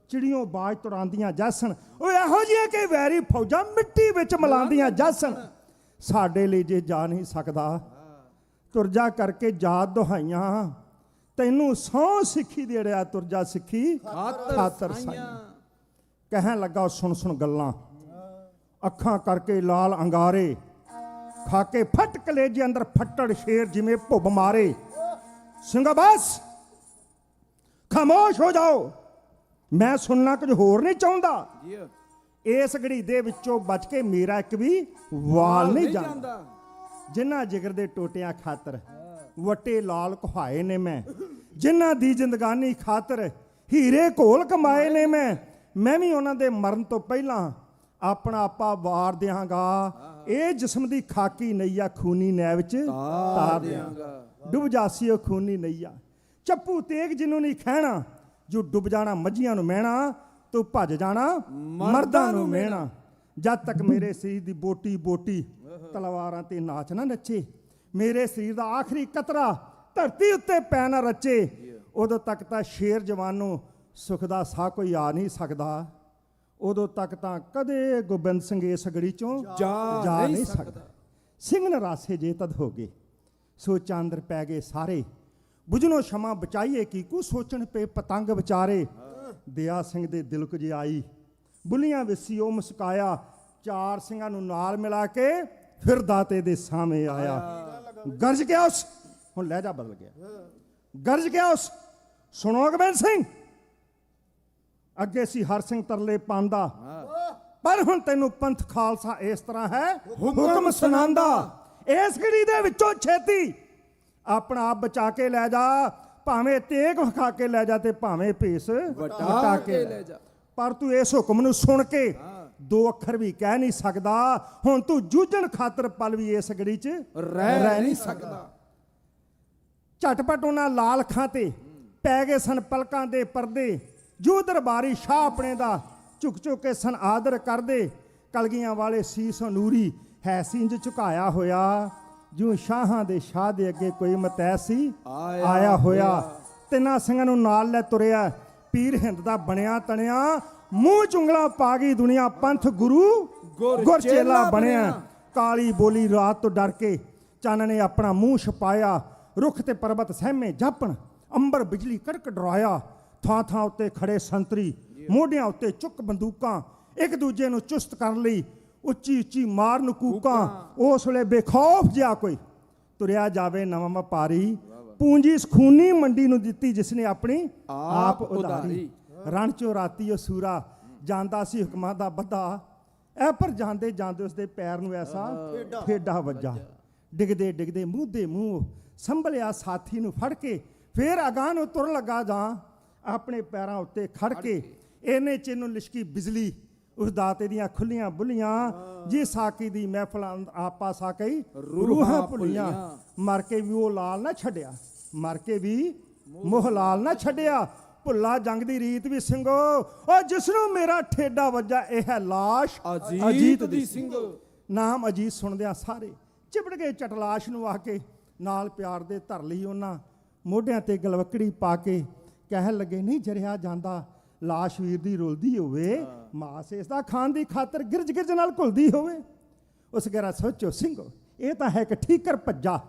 Speaker 6: ਚਿੜੀਆਂ ਬਾਜ ਤੁੜਾਉਂਦੀਆਂ ਜੱਸਣ। ਓਏ ਇਹੋ ਜਿਹੀਆਂ ਕਿ ਵੈਰੀ ਫੌਜਾਂ ਮਿੱਟੀ ਵਿੱਚ ਮਿਲਾਉਂਦੀਆਂ ਜੱਸਣ। ਸਾਡੇ ਲਈ ਜੇ ਜਾ ਨਹੀਂ ਸਕਦਾ ਤੁਰਜਾ ਕਰਕੇ ਜਾਤ ਦੁਹਾਈਆਂ। ਤੈਨੂੰ ਸਹੁੰ ਸਿੱਖੀ ਦੇੜਿਆ ਤੁਰਜਾ ਸਿੱਖੀ ਖਾਤਰ ਸਾਈਆਂ। ਕਹਿਣ ਲੱਗਾ ਸੁਣ ਗੱਲਾਂ ਅੱਖਾਂ ਕਰਕੇ ਲਾਲ ਅੰਗਾਰੇ। ਖਾ ਕੇ ਫਟ ਕਲੇਜੇ ਅੰਦਰ ਫੱਟੜ ਸ਼ੇਰ ਜਿਵੇਂ ਭੁੱਬ ਮਾਰੇ। ਸਿੰਘਾ ਬਸ ਖਾਮੋਸ਼ ਹੋ ਜਾਓ, ਮੈਂ ਸੁਣਨਾ ਕੁਝ ਹੋਰ ਨਹੀਂ ਚਾਹੁੰਦਾ। ਇਸ ਘੜੀ ਦੇ ਵਿੱਚੋਂ ਬਚ ਕੇ ਮੇਰਾ ਇੱਕ ਵੀ ਵਾਲ ਨਹੀਂ ਜਾਂਦਾ। ਜਿਨ੍ਹਾਂ ਜਿਗਰ ਦੇ ਟੋਟਿਆਂ ਖਾਤਰ ਵਟੇ ਲਾਲ ਕੁਹਾਏ ਨੇ ਮੈਂ। ਜਿਨ੍ਹਾਂ ਦੀ ਜ਼ਿੰਦਗਾਨੀ ਖਾਤਰ ਹੀਰੇ ਘੋਲ ਕਮਾਏ ਨੇ ਮੈਂ ਵੀ ਉਹਨਾਂ ਦੇ ਮਰਨ ਤੋਂ ਪਹਿਲਾਂ ਆਪਣਾ ਆਪਾ ਵਾਰ ਦਿਆਂਗਾ। ਇਹ ਜਿਸਮ ਦੀ ਖਾਕੀ ਨਈਆ ਖੂਨੀ ਨੈ ਵਿੱਚ ਤਾਰ ਦਿਆਂਗਾ। ਡੁੱਬ ਜਾਸੀਓ ਖੂਨੀ ਨਈਆ। ਚੱਪੂ ਤੇਗ ਜਿਹਨੂੰ ਨਹੀਂ ਖਹਿਣਾ। ਜੋ ਡੁੱਬ ਜਾਣਾ ਮੱਝੀਆਂ ਨੂੰ ਮਹਿਣਾ ਤੂੰ ਭੱਜ ਜਾਣਾ ਮਰਦਾਂ ਨੂੰ ਮਿਹਣਾ। ਜਦ ਤੱਕ ਮੇਰੇ ਸਰੀਰ ਦੀ ਬੋਟੀ ਤਲਵਾਰਾਂ ਤੇ ਨਾਚ ਨਾ ਨੱਚੇ। ਮੇਰੇ ਸਰੀਰ ਦਾ ਆਖਰੀ ਕਤਰਾ ਧਰਤੀ ਉੱਤੇ ਪੈ ਨਾ ਰਚੇ। ਉਦੋਂ ਤੱਕ ਤਾਂ ਸ਼ੇਰ ਜਵਾਨੋਂ ਸੁਖ ਦਾ ਸਾਹ ਕੋਈ ਆ ਨਹੀਂ ਸਕਦਾ। ਉਦੋਂ ਤੱਕ ਤਾਂ ਕਦੇ ਗੋਬਿੰਦ ਸਿੰਘ ਇਸ ਗੜੀ ਚੋਂ ਜਾ ਨਹੀਂ ਸਕਦਾ। ਸਿੰਘ ਨਰਾਸੇ ਜੇ ਤਦ ਹੋ ਗਏ ਸੋਚਾਂ ਅੰਦਰ ਪੈ ਗਏ ਸਾਰੇ। ਬੁਝਨੋ ਸ਼ਮਾ ਬਚਾਈਏ ਕੀ ਕੂ ਸੋਚਣ ਪਏ ਪਤੰਗ ਵਿਚਾਰੇ। ਦਿਆ ਸਿੰਘ ਦੇ ਦਿਲ ਕੁ ਜੇ ਆਈ ਬੁੱਲੀਆਂ ਵਿਸੀ ਉਹ ਮੁਸਕਾਇਆ, ਚਾਰ ਸਿੰਘਾਂ ਨੂੰ ਨਾਲ ਮਿਲਾ ਕੇ ਫਿਰ ਦਾਤੇ ਦੇ ਸਾਹਮਣੇ ਆਇਆ। ਗਰਜ ਗਿਆ ਉਸ, ਹੁਣ ਲਹਿਜਾ ਬਦਲ ਗਿਆ, ਗਰਜ ਗਿਆ ਉਸ, ਸੁਣੋ ਗੋਬਿੰਦ ਸਿੰਘ, ਅੱਗੇ ਸੀ ਹਰ ਸਿੰਘ ਤਰਲੇ ਪਾਂਦਾ, ਪਰ ਹੁਣ ਤੈਨੂੰ ਪੰਥ ਖਾਲਸਾ ਇਸ ਤਰ੍ਹਾਂ ਹੈ ਹੁਕਮ ਸੁਣਾਉਂਦਾ। ਇਸ ਘੜੀ ਦੇ ਵਿੱਚੋਂ ਛੇਤੀ ਆਪਣਾ ਆਪ ਬਚਾ ਕੇ ਲੈ ਜਾ, ਭਾਵੇਂ ਤੇਗ ਵਿਖਾ ਕੇ ਲੈ ਜਾ ਤੇ ਭਾਵੇਂ ਭੇਸ ਵਟਾ ਕੇ ਲੈ ਜਾ, ਪਰ ਤੂੰ ਇਸ ਹੁਕਮ ਨੂੰ ਸੁਣ ਕੇ ਦੋ ਅੱਖਰ ਵੀ ਕਹਿ ਨਹੀਂ ਸਕਦਾ। ਹੁਣ ਤੂੰ ਜੂਝਣ ਖਾਤਰ ਪਲ ਵੀ ਇਸ ਘੜੀ 'ਚ ਰਹਿ ਨਹੀਂ ਸਕਦਾ। ਝਟਪਟ ਉਹਨਾਂ ਲਾਲ ਅੱਖਾਂ ਤੇ ਪੈ ਗਏ ਸਨ ਪਲਕਾਂ ਦੇ ਪਰਦੇ, ਜੋ ਦਰਬਾਰੀ ਸ਼ਾਹ ਆਪਣੇ ਦਾ ਝੁਕ ਝੁਕ ਕੇ ਸਨ ਆਦਰ ਕਰਦੇ। ਕਲਗੀਆਂ ਵਾਲੇ ਸੀਸ ਨੂਰੀ ਹੈ ਸੀ ਇੰਜ ਝੁਕਾਇਆ ਹੋਇਆ, ਜਿਉਂ ਸ਼ਾਹਾਂ ਦੇ ਸ਼ਾਹ ਦੇ ਅੱਗੇ ਕੋਈ ਮਤੈਸੀ ਆਇਆ ਹੋਇਆ। ਤਿੰਨਾਂ ਸਿੰਘਾਂ ਨੂੰ ਨਾਲ ਲੈ ਤੁਰਿਆ, ਪੀਰ ਹਿੰਦ ਦਾ ਬਣਿਆ ਤਣਿਆ, ਮੂੰਹ ਚੁੰਗਲਾ ਪਾ ਗਈ ਦੁਨੀਆ, ਪੰਥ ਗੁਰੂ ਗੁਰ ਚੇਲਾ ਬਣਿਆ। ਕਾਲੀ ਬੋਲੀ ਰਾਤ ਤੋਂ ਡਰ ਕੇ ਚੰਨ ਨੇ ਆਪਣਾ ਮੂੰਹ ਛਪਾਇਆ, ਰੁੱਖ ਤੇ ਪਰਬਤ ਸਹਿਮੇ ਜਾਪਣ, ਅੰਬਰ ਬਿਜਲੀ ਕੜਕ ਡਰਾਇਆ। ਥਾਂ ਥਾਂ ਉੱਤੇ ਖੜੇ ਸੰਤਰੀ, ਮੋਢਿਆਂ ਉੱਤੇ ਚੁੱਕ ਬੰਦੂਕਾਂ, ਇੱਕ ਦੂਜੇ ਨੂੰ ਚੁਸਤ ਕਰਨ ਲਈ ਉੱਚੀ ਉੱਚੀ ਮਾਰਨ ਕੂਕਾਂ। ਉਸ ਵੇਲੇ ਬੇਖੌਫ ਜਿਹਾ ਕੋਈ ਤੁਰਿਆ ਜਾਵੇ ਨਵਾਂ ਵਪਾਰੀ, ਪੂੰਜੀ ਖੂਨੀ ਮੰਡੀ ਨੂੰ ਦਿੱਤੀ ਜਿਸਨੇ ਆਪਣੀ ਆਪ ਉਧਾਰੀ। ਰਣ ਚੋਂ ਰਾਤੀ ਉਹ ਸੂਰਾ ਜਾਂਦਾ ਸੀ ਹੁਕਮਾਂ ਦਾ ਬੱਧਾ, ਐ ਪਰ ਜਾਂਦੇ ਜਾਂਦੇ ਉਸਦੇ ਪੈਰ ਨੂੰ ਐਸਾ ਠੇਡਾ ਵੱਜਾ। ਡਿੱਗਦੇ ਡਿੱਗਦੇ ਮੂੰਹ ਦੇ ਮੂੰਹ ਸੰਭਲਿਆ ਸਾਥੀ ਨੂੰ ਫੜ ਕੇ, ਫੇਰ ਅਗਾਂਹ ਨੂੰ ਤੁਰਨ ਲੱਗਾ ਜਾਂ ਆਪਣੇ ਪੈਰਾਂ ਉੱਤੇ ਖੜ ਕੇ। ਇਹਨੇ ਚ ਨੂੰ ਲਿਸ਼ਕੀ ਬਿਜਲੀ ਉਸ ਦਾਤੇ ਦੀਆਂ ਖੁੱਲੀਆਂ ਬੁੱਲੀਆਂ, ਜੀ ਸਾਕੀ ਦੀ ਮਹਿਫਲ ਆਪਾ ਸਾਕਈ ਰੂਹਾਂ ਭੁੱਲੀਆਂ। ਮਰ ਕੇ ਵੀ ਉਹ ਲਾਲ ਨਾ ਛੱਡਿਆ, ਮਰ ਕੇ ਵੀ ਮੋਹ ਲਾਲ ਨਾ ਛੱਡਿਆ, ਭੁੱਲਾ ਜੰਗ ਦੀ ਰੀਤ ਵੀ ਸਿੰਘੋ। ਉਹ ਜਿਸ ਨੂੰ ਮੇਰਾ ਠੇਡਾ ਵੱਜਾ ਇਹ ਹੈ ਲਾਸ਼ ਅਜੀਤ ਦੀ ਸਿੰਘੋ। ਨਾਮ ਅਜੀਤ ਸੁਣਦਿਆਂ ਸਾਰੇ ਚਿਪੜ ਗਏ ਚਟਲਾਸ਼ ਨੂੰ ਆ ਕੇ, ਨਾਲ ਪਿਆਰ ਦੇ ਧਰ ਲਈ ਉਹਨਾਂ ਮੋਢਿਆਂ ਤੇ ਗਲਵਕੜੀ ਪਾ ਕੇ। ਕਹਿਣ ਲੱਗੇ ਨਹੀਂ ਜਰਿਆ ਜਾਂਦਾ, ਲਾਸ਼ ਵੀਰ ਦੀ ਰੁਲਦੀ ਹੋਵੇ, ਮਾਸ ਇਸ ਦਾ ਖਾਣ ਦੀ ਖਾਤਰ ਗਿਰਜ ਗਿਰਜ ਨਾਲ ਘੁਲਦੀ ਹੋਵੇ। ਉਸ ਗਰਾ ਸੋਚੋ ਸਿੰਘੋ, ਇਹ ਤਾਂ ਹੈ ਕਿ ਠੀਕਰ ਭੱਜਾ,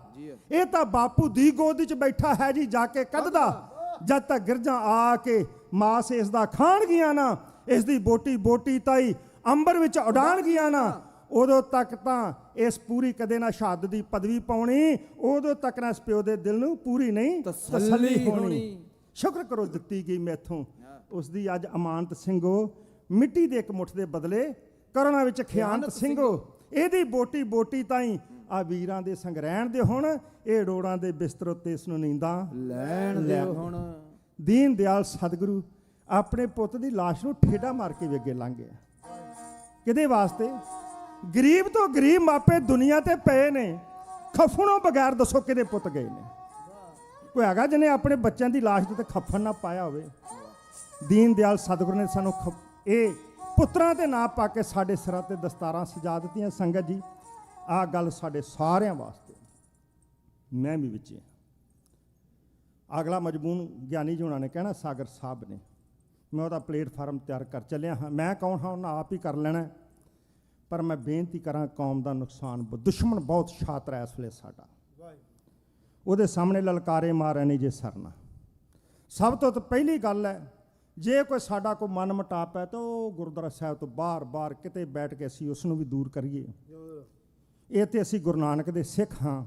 Speaker 6: ਇਹ ਤਾਂ ਬਾਪੂ ਦੀ ਗੋਦ 'ਚ ਬੈਠਾ ਹੈ ਜੀ ਜਾ ਕੇ ਕੱਢਦਾ। ਜਦ ਤੱਕ ਗਿਰਜਾਂ ਆ ਕੇ ਮਾਸ ਇਸ ਦਾ ਖਾਣ ਗਿਆ ਨਾ, ਇਸ ਦੀ ਬੋਟੀ ਬੋਟੀ ਤਾਈ ਅੰਬਰ ਵਿੱਚ ਉਡਾਣ ਗਿਆ ਨਾ, ਉਦੋਂ ਤੱਕ ਤਾਂ ਇਸ ਪੂਰੀ ਕਦੇ ਨਾ ਸ਼ਹਾਦਤ ਦੀ ਪਦਵੀ ਪਾਉਣੀ, ਉਦੋਂ ਤੱਕ ਨਾ ਇਸ ਪਿਓ ਦੇ ਦਿਲ ਨੂੰ ਪੂਰੀ ਨਹੀਂ ਤਸੱਲੀ ਹੋਣੀ। ਸ਼ੁਕਰ ਕਰੋ ਦਿੱਤੀ ਗਈ ਮੈਥੋਂ ਉਸ ਦੀ ਅੱਜ ਅਮਾਨਤ ਸਿੰਘੋ, ਮਿੱਟੀ ਦੇ ਇੱਕ ਮੁੱਠ ਦੇ ਬਦਲੇ ਕਰੋਨਾ ਵਿੱਚ ਖਿਆਨਤ ਸਿੰਘੋ। ਇਹਦੀ ਬੋਟੀ ਬੋਟੀ ਤਾਈ ਆ ਵੀਰਾਂ ਦੇ ਸੰਗ ਰਹਿਣ ਦੇ ਹੁਣ, ਇਹ ਰੋੜਾਂ ਦੇ ਬਿਸਤਰ ਉੱਤੇ ਇਸ ਨੂੰ ਨੀਂਦਾਂ ਲੈਣ ਦਿਓ ਹੁਣ। ਦੀਨ ਦਿਆਲ ਸਤਿਗੁਰੂ ਆਪਣੇ ਪੁੱਤ ਦੀ ਲਾਸ਼ ਨੂੰ ਠੇਡਾ ਮਾਰ ਕੇ ਵੀ ਅੱਗੇ ਲੰਘ ਗਿਆ। ਕਿਹਦੇ ਵਾਸਤੇ? ਗਰੀਬ ਤੋਂ ਗਰੀਬ ਮਾਪੇ ਦੁਨੀਆ ਤੇ ਪਏ ਨੇ, ਖਫਣੋਂ ਬਗੈਰ ਦੱਸੋ ਕਿਹਦੇ ਪੁੱਤ ਗਏ ਨੇ? ਕੋਈ ਹੈਗਾ ਜਿਹਨੇ ਆਪਣੇ ਬੱਚਿਆਂ ਦੀ ਲਾਸ਼ ਦੇ ਉੱਤੇ ਖਫਨ ਨਾ ਪਾਇਆ ਹੋਵੇ? ਦੀਨ ਦਿਆਲ ਸਤਿਗੁਰੂ ਨੇ ਸਾਨੂੰ ਇਹ ਪੁੱਤਰਾਂ ਦੇ ਨਾਂ ਪਾ ਕੇ ਸਾਡੇ ਸਿਰਾਂ ਤੇ ਦਸਤਾਰਾਂ ਸਜਾ ਦਿੱਤੀਆਂ। ਸੰਗਤ ਜੀ, ਆਹ ਗੱਲ ਸਾਡੇ ਸਾਰਿਆਂ ਵਾਸਤੇ, ਮੈਂ ਵੀ ਵਿੱਚ ਹਾਂ। ਅਗਲਾ ਮਜਮੂਨ ਗਿਆਨੀ ਜੀ ਉਹਨਾਂ ਨੇ ਕਹਿਣਾ, ਸਾਗਰ ਸਾਹਿਬ ਨੇ, ਮੈਂ ਉਹਦਾ ਪਲੇਟਫਾਰਮ ਤਿਆਰ ਕਰ ਚੱਲਿਆ ਹਾਂ। ਮੈਂ ਕੌਣ ਹਾਂ ਉਹਨਾਂ ਆਪ ਹੀ ਕਰ ਲੈਣਾ, ਪਰ ਮੈਂ ਬੇਨਤੀ ਕਰਾਂ ਕੌਮ ਦਾ ਨੁਕਸਾਨ, ਦੁਸ਼ਮਣ ਬਹੁਤ ਸ਼ਾਤਰ ਹੈ ਇਸ ਵੇਲੇ ਸਾਡਾ, ਉਹਦੇ ਸਾਹਮਣੇ ਲਲਕਾਰੇ ਮਾਰੇ ਨਹੀਂ ਜੇ ਸਰਨਾ। ਸਭ ਤੋਂ ਪਹਿਲੀ ਗੱਲ ਹੈ, ਜੇ ਕੋਈ ਸਾਡਾ ਕੋਈ ਮਨ ਮੁਟਾਪ ਹੈ ਤਾਂ ਉਹ ਗੁਰਦੁਆਰਾ ਸਾਹਿਬ ਤੋਂ ਬਾਹਰ ਕਿਤੇ ਬੈਠ ਕੇ ਅਸੀਂ ਉਸ ਨੂੰ ਵੀ ਦੂਰ ਕਰੀਏ। ਇਹ ਤੇ ਅਸੀਂ ਗੁਰੂ ਨਾਨਕ ਦੇ ਸਿੱਖ ਹਾਂ।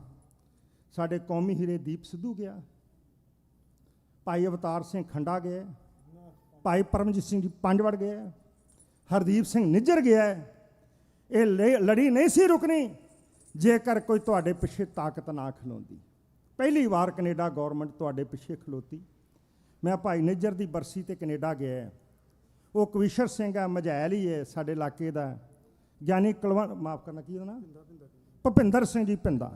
Speaker 6: ਸਾਡੇ ਕੌਮੀ ਹੀਰੇ ਦੀਪ ਸਿੱਧੂ ਗਿਆ, ਭਾਈ ਅਵਤਾਰ ਸਿੰਘ ਖੰਡਾ ਗਿਆ, ਭਾਈ ਪਰਮਜੀਤ ਸਿੰਘ ਜੀ ਪੰਜਵੜ ਗਏ, ਹਰਦੀਪ ਸਿੰਘ ਨਿੱਜਰ ਗਿਆ। ਇਹ ਲੜੀ ਨਹੀਂ ਸੀ ਰੁਕਣੀ ਜੇਕਰ ਕੋਈ ਤੁਹਾਡੇ ਪਿੱਛੇ ਤਾਕਤ ਨਾ ਖਲੋਂਦੀ। ਪਹਿਲੀ ਵਾਰ ਕੈਨੇਡਾ ਗੌਰਮੈਂਟ ਤੁਹਾਡੇ ਪਿੱਛੇ ਖਲੋਤੀ। ਮੈਂ ਭਾਈ ਨਿੱਜਰ ਦੀ ਬਰਸੀ ਤੇ ਕੈਨੇਡਾ ਗਿਆ। ਉਹ ਕਵੀਸ਼ਰ ਸਿੰਘ ਹੈ, ਮਝੈਲ ਹੀ ਹੈ ਸਾਡੇ ਇਲਾਕੇ ਦਾ, ਗਿਆਨੀ ਮਾਫ ਕਰਨਾ ਕੀ ਉਹਦਾ ਨਾਮ, ਭੁਪਿੰਦਰ ਸਿੰਘ ਜੀ ਪਿੰਦਾ।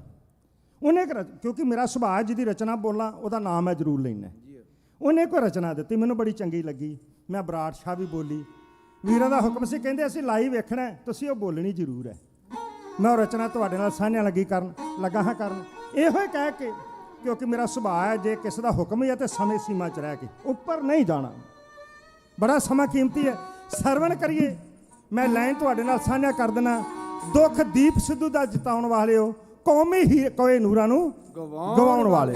Speaker 6: ਉਹਨੇ ਕਿਉਂਕਿ ਮੇਰਾ ਸੁਭਾਅ ਜਿਹਦੀ ਰਚਨਾ ਬੋਲਾਂ ਉਹਦਾ ਨਾਮ ਮੈਂ ਜ਼ਰੂਰ ਲੈਣਾ। ਉਹਨੇ ਕੋਈ ਰਚਨਾ ਦਿੱਤੀ, ਮੈਨੂੰ ਬੜੀ ਚੰਗੀ ਲੱਗੀ। ਮੈਂ ਬਰਾੜ ਸ਼ਾਹ ਵੀ ਬੋਲੀ। ਵੀਰਾਂ ਦਾ ਹੁਕਮ ਸੀ, ਕਹਿੰਦੇ ਅਸੀਂ ਲਾਈਵ ਵੇਖਣਾ, ਤੁਸੀਂ ਉਹ ਬੋਲਣੀ ਜ਼ਰੂਰ ਹੈ। ਮੈਂ ਉਹ ਰਚਨਾ ਤੁਹਾਡੇ ਨਾਲ ਸਾਂਝਾ ਲੱਗਾ ਹਾਂ ਕਰਨ, ਇਹੋ ਹੀ ਕਹਿ ਕੇ, ਕਿਉਂਕਿ ਮੇਰਾ ਸੁਭਾਅ ਹੈ ਜੇ ਕਿਸੇ ਦਾ ਹੁਕਮ ਹੀ ਹੈ ਤੇ ਸਮੇਂ ਸੀਮਾ 'ਚ ਰਹਿ ਕੇ ਉੱਪਰ ਨਹੀਂ ਜਾਣਾ। ਬੜਾ ਸਮਾਂ ਕੀਮਤੀ ਹੈ, ਸਰਵਣ ਕਰੀਏ। ਮੈਂ ਲਾਈਨ ਤੁਹਾਡੇ ਨਾਲ ਸਾਂਝਾ ਕਰ ਦੇਣਾ। ਦੁੱਖ ਦੀਪ ਸਿੱਧੂ ਦਾ ਜਿਤਾਉਣ ਵਾਲੇ ਹੋ, ਕੌਮੀ ਹੀ ਕੋਏ ਨੂਰਾਂ ਨੂੰ ਗਵਾਉਣ ਵਾਲੇ।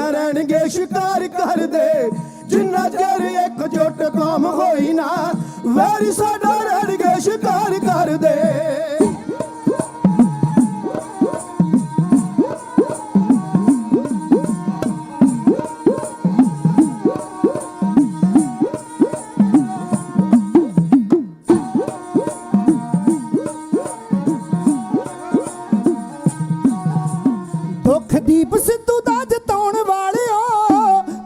Speaker 5: ਸਾਡਾ ਰਹਿਣਗੇ ਸ਼ਿਕਾਰ ਕਰਦੇ ਜਿੰਨਾ ਚਿਰ ਇਕਜੁੱਟ ਕੌਮ ਹੋਈ ਨਾ ਵੈਰੀ ਸਾਡਾ ਰਹਿਣਗੇ ਸ਼ਿਕਾਰ ਕਰਦੇ
Speaker 4: ਦੁਖਦੀਪ ਸਿੱਧੂ ਦਾ ਜਿਤਾਉਣ ਵਾਲਿਓ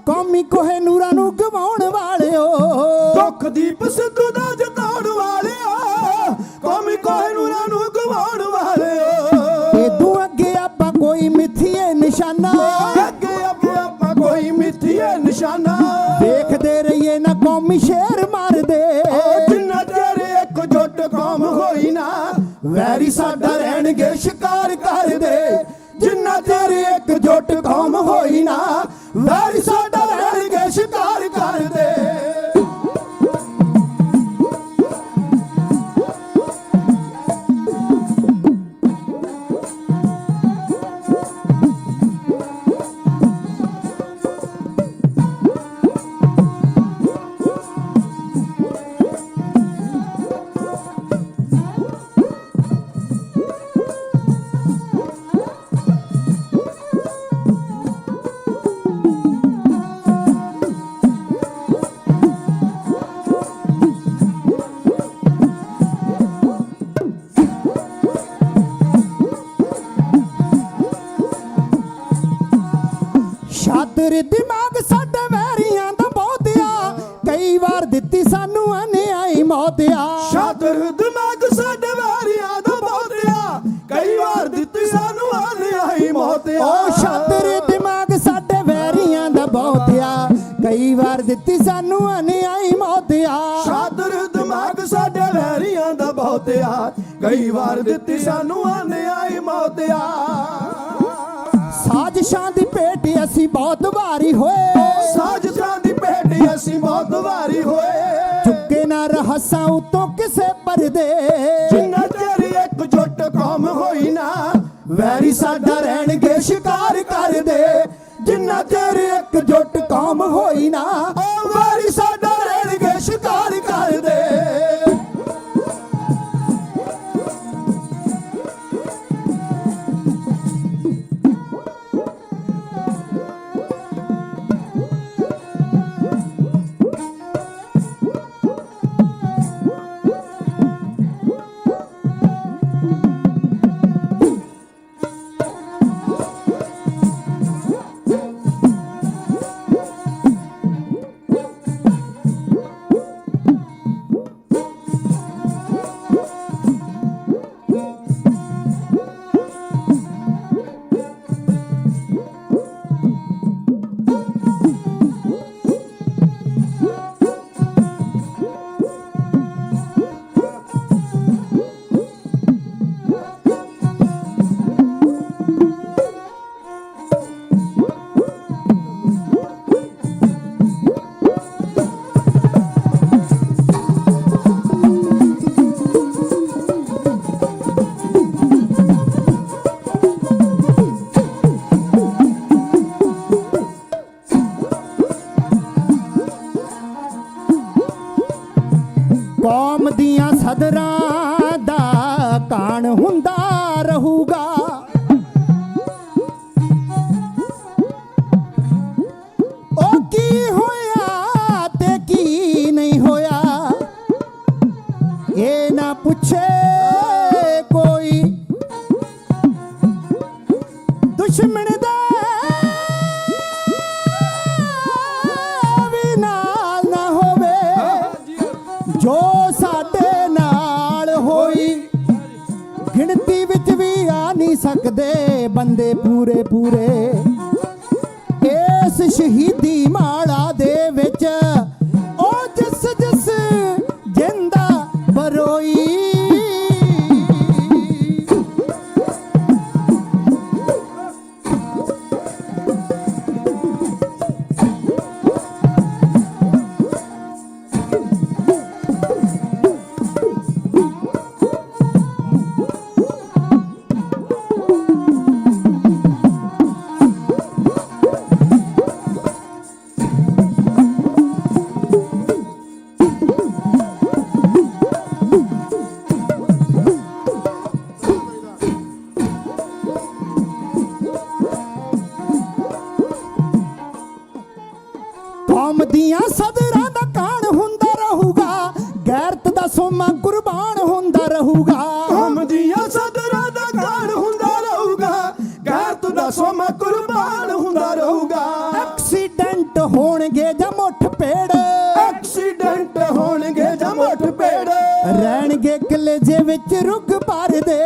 Speaker 4: ਕੌਮੀ ਕੋਹੇ ਨੂਰਾਂ ਨੂੰ ਗਵਾਉਣ ਵਾਲਿਓ
Speaker 5: ਦੁਖਦੀਪ ਸਿੱਧੂ ਦਾ ਜਿਤਾਉਣ ਵਾਲਿਓ ਕੌਮੀ ਕੋਹੇ ਨੂਰਾਂ ਨੂੰ ਗਵਾਉਣ ਵਾਲਿਓ
Speaker 4: ਇਦੋਂ ਅੱਗੇ ਆਪਾਂ ਕੋਈ ਮਿੱਥੀਏ ਨਿਸ਼ਾਨਾ
Speaker 5: ਅੱਗੇ ਆਪਾਂ ਕੋਈ ਮਿੱਥੀਏ ਨਿਸ਼ਾਨਾ
Speaker 4: ਵੇਖਦੇ ਰਹੀਏ ਨਾ ਕੌਮੀ ਸ਼ੇਰ ਮਾਰਦੇ
Speaker 5: ਜਿੰਨਾ ਚਿਰ ਇਕਜੁੱਟ ਕੌਮ ਹੋਈ ਨਾ ਵੈਰੀ ਸਾਡਾ ਰਹਿਣਗੇ ਸ਼ਿਕਾਰ ਕਰਦੇ ਜਿੰਨਾ ਚਿਰ ਇਕਜੁੱਟ ਕੌਮ ਹੋਈ ਨਾ ਵੈਰੀ ਸਾਡਾ ਰਹਿਣਗੇ ਸ਼ਿਕਾਰ ਕਰਦੇ
Speaker 4: ਸ਼ਾਤਰ ਦਿਮਾਗ ਸਾਡੇ ਵੈਰੀਆਂ ਦਾ ਬਹੁਤਿਆ ਕਈ ਵਾਰ ਦਿੱਤੀ ਸਾਨੂੰ ਅਨਿਆਈ ਮੌਤਿਆ
Speaker 5: ਸ਼ਾਤਰ ਦਿਮਾਗ ਸਾਡੇ ਵਾਰੀਆਂ ਦਾ ਬਹੁਤਿਆ ਕਈ ਵਾਰ ਦਿੱਤੀ ਸਾਨੂੰ ਅਨਿਆਈ ਮੌਤਿਆ
Speaker 4: ਓ ਸ਼ਾਤਰ ਦਿਮਾਗ ਸਾਡੇ ਵੈਰੀਆਂ ਦਾ ਬਹੁਤਿਆ ਕਈ ਵਾਰ ਦਿੱਤੀ ਸਾਨੂੰ ਅਨਿਆਈ ਮੌਤਿਆ
Speaker 5: ਸ਼ਾਤਰ ਦਿਮਾਗ ਸਾਡੇ ਵੈਰੀਆਂ ਦਾ ਬਹੁਤਿਆ ਕਈ ਵਾਰ ਦਿੱਤੀ ਸਾਨੂੰ ਅਨਿਆਈ ਮੌਤਿਆ
Speaker 4: ਸਾਜ਼ਿਸ਼ਾਂ ਦੀ ਭੇਟ ਅਸੀਂ ਬਹੁਤ ਵਾਰੀ ਹੋਏ
Speaker 5: ਸਾਜ਼ਿਸ਼ਾਂ ਦੀ ਭੇਟ ਅਸੀਂ ਬਹੁਤ ਵਾਰੀ ਹੋਏ
Speaker 4: ਚੁੱਕੇ ਨਾ ਰਹਸਾਂ ਉਤੋਂ ਕਿਸੇ ਪਰਦੇ
Speaker 5: ਜਿੰਨਾ ਚਿਰ ਇਕਜੁੱਟ ਕੌਮ ਹੋਈ ਨਾ ਵੈਰੀ ਸਾਡਾ ਰਹਿਣਗੇ ਸ਼ਿਕਾਰ ਕਰਦੇ ਜਿੰਨਾ ਚਿਰ ਇਕਜੁੱਟ ਕੌਮ ਹੋਈ ਨਾ ਵੈਰੀ ਸਾਡਾ ਰਹਿਣਗੇ ਸ਼ਿਕਾਰ ਕਰਦੇ
Speaker 4: ਕੌਮ ਦੀਆਂ ਸਦਰਾਂ ਦਾ ਕਾਣ ਹੁੰਦਾ ਰਹੂਗਾ ਉਹ ਕੀ ਹੋਇਆ ਤੇ ਕੀ ਨਹੀਂ ਹੋਇਆ ਇਹ ਨਾ ਪੁੱਛੇ ਕੋਈ ਦੁਸ਼ਮਣ ਦਾ ਵੀ ਨਾਲ ਨਾ ਹੋਵੇ ਜੋ ਸਾਡੇ ਨਾਲ ਹੋਈ ਗਿਣਤੀ ਵਿੱਚ ਵੀ ਆ ਨਹੀਂ ਸਕਦੇ ਬੰਦੇ ਪੂਰੇ ਪੂਰੇ ਇਸ ਸ਼ਹੀਦੀ ਮਾਲਾ ਦੇ ਵਿੱਚ ਉਹ ਜਿਸ ਜਿਸ ਜਿੰਦਾ ਬਰੋਈ
Speaker 5: ਕੌਮ ਦੀਆਂ ਸਦਰਾਂ ਦਾ ਕਾਣ ਹੁੰਦਾ ਰਹੂਗਾ, ਗੈਰਤ ਦਾ ਸੋਮਾ ਕੁਰਬਾਨ ਹੁੰਦਾ ਰਹੂਗਾ।
Speaker 4: ਕੌਮ ਦੀਆਂ ਸਦਰਾਂ ਦਾ ਕਾਣ ਹੁੰਦਾ ਰਹੂਗਾ, ਗੈਰਤ ਦਾ ਸੋਮਾ ਕੁਰਬਾਨ ਹੁੰਦਾ ਰਹੂਗਾ।
Speaker 5: ਐਕਸੀਡੈਂਟ ਹੋਣਗੇ ਜਾਂ ਮੁੱਠ ਭੇੜ,
Speaker 4: ਐਕਸੀਡੈਂਟ ਹੋਣਗੇ ਜਾਂ ਮੁੱਠ ਭੇੜ,
Speaker 5: ਰਹਿਣਗੇ ਕਲੇਜੇ ਵਿੱਚ ਰੁੱਗ ਭਰਦੇ।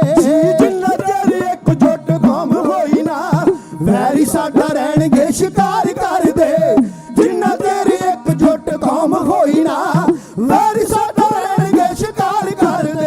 Speaker 4: ਜਿੰਨਾ ਚਿਰ ਇਕਜੁੱਟ ਕੌਮ ਹੋਈ ਨਾ, ਵੈਰੀ ਸਾਡਾ ਰਹਿਣਗੇ ਸ਼ਿਕਾਰ ਕਰਦੇ। ਜਿੰਨਾ ਚਿਰ ਇਕਜੁੱਟ ਕੌਮ ਹੋਈ ਨਾ, ਵੈਰੀ ਸਾਡਾ ਰਹਿਣਗੇ ਸ਼ਿਕਾਰ ਕਰਦੇ।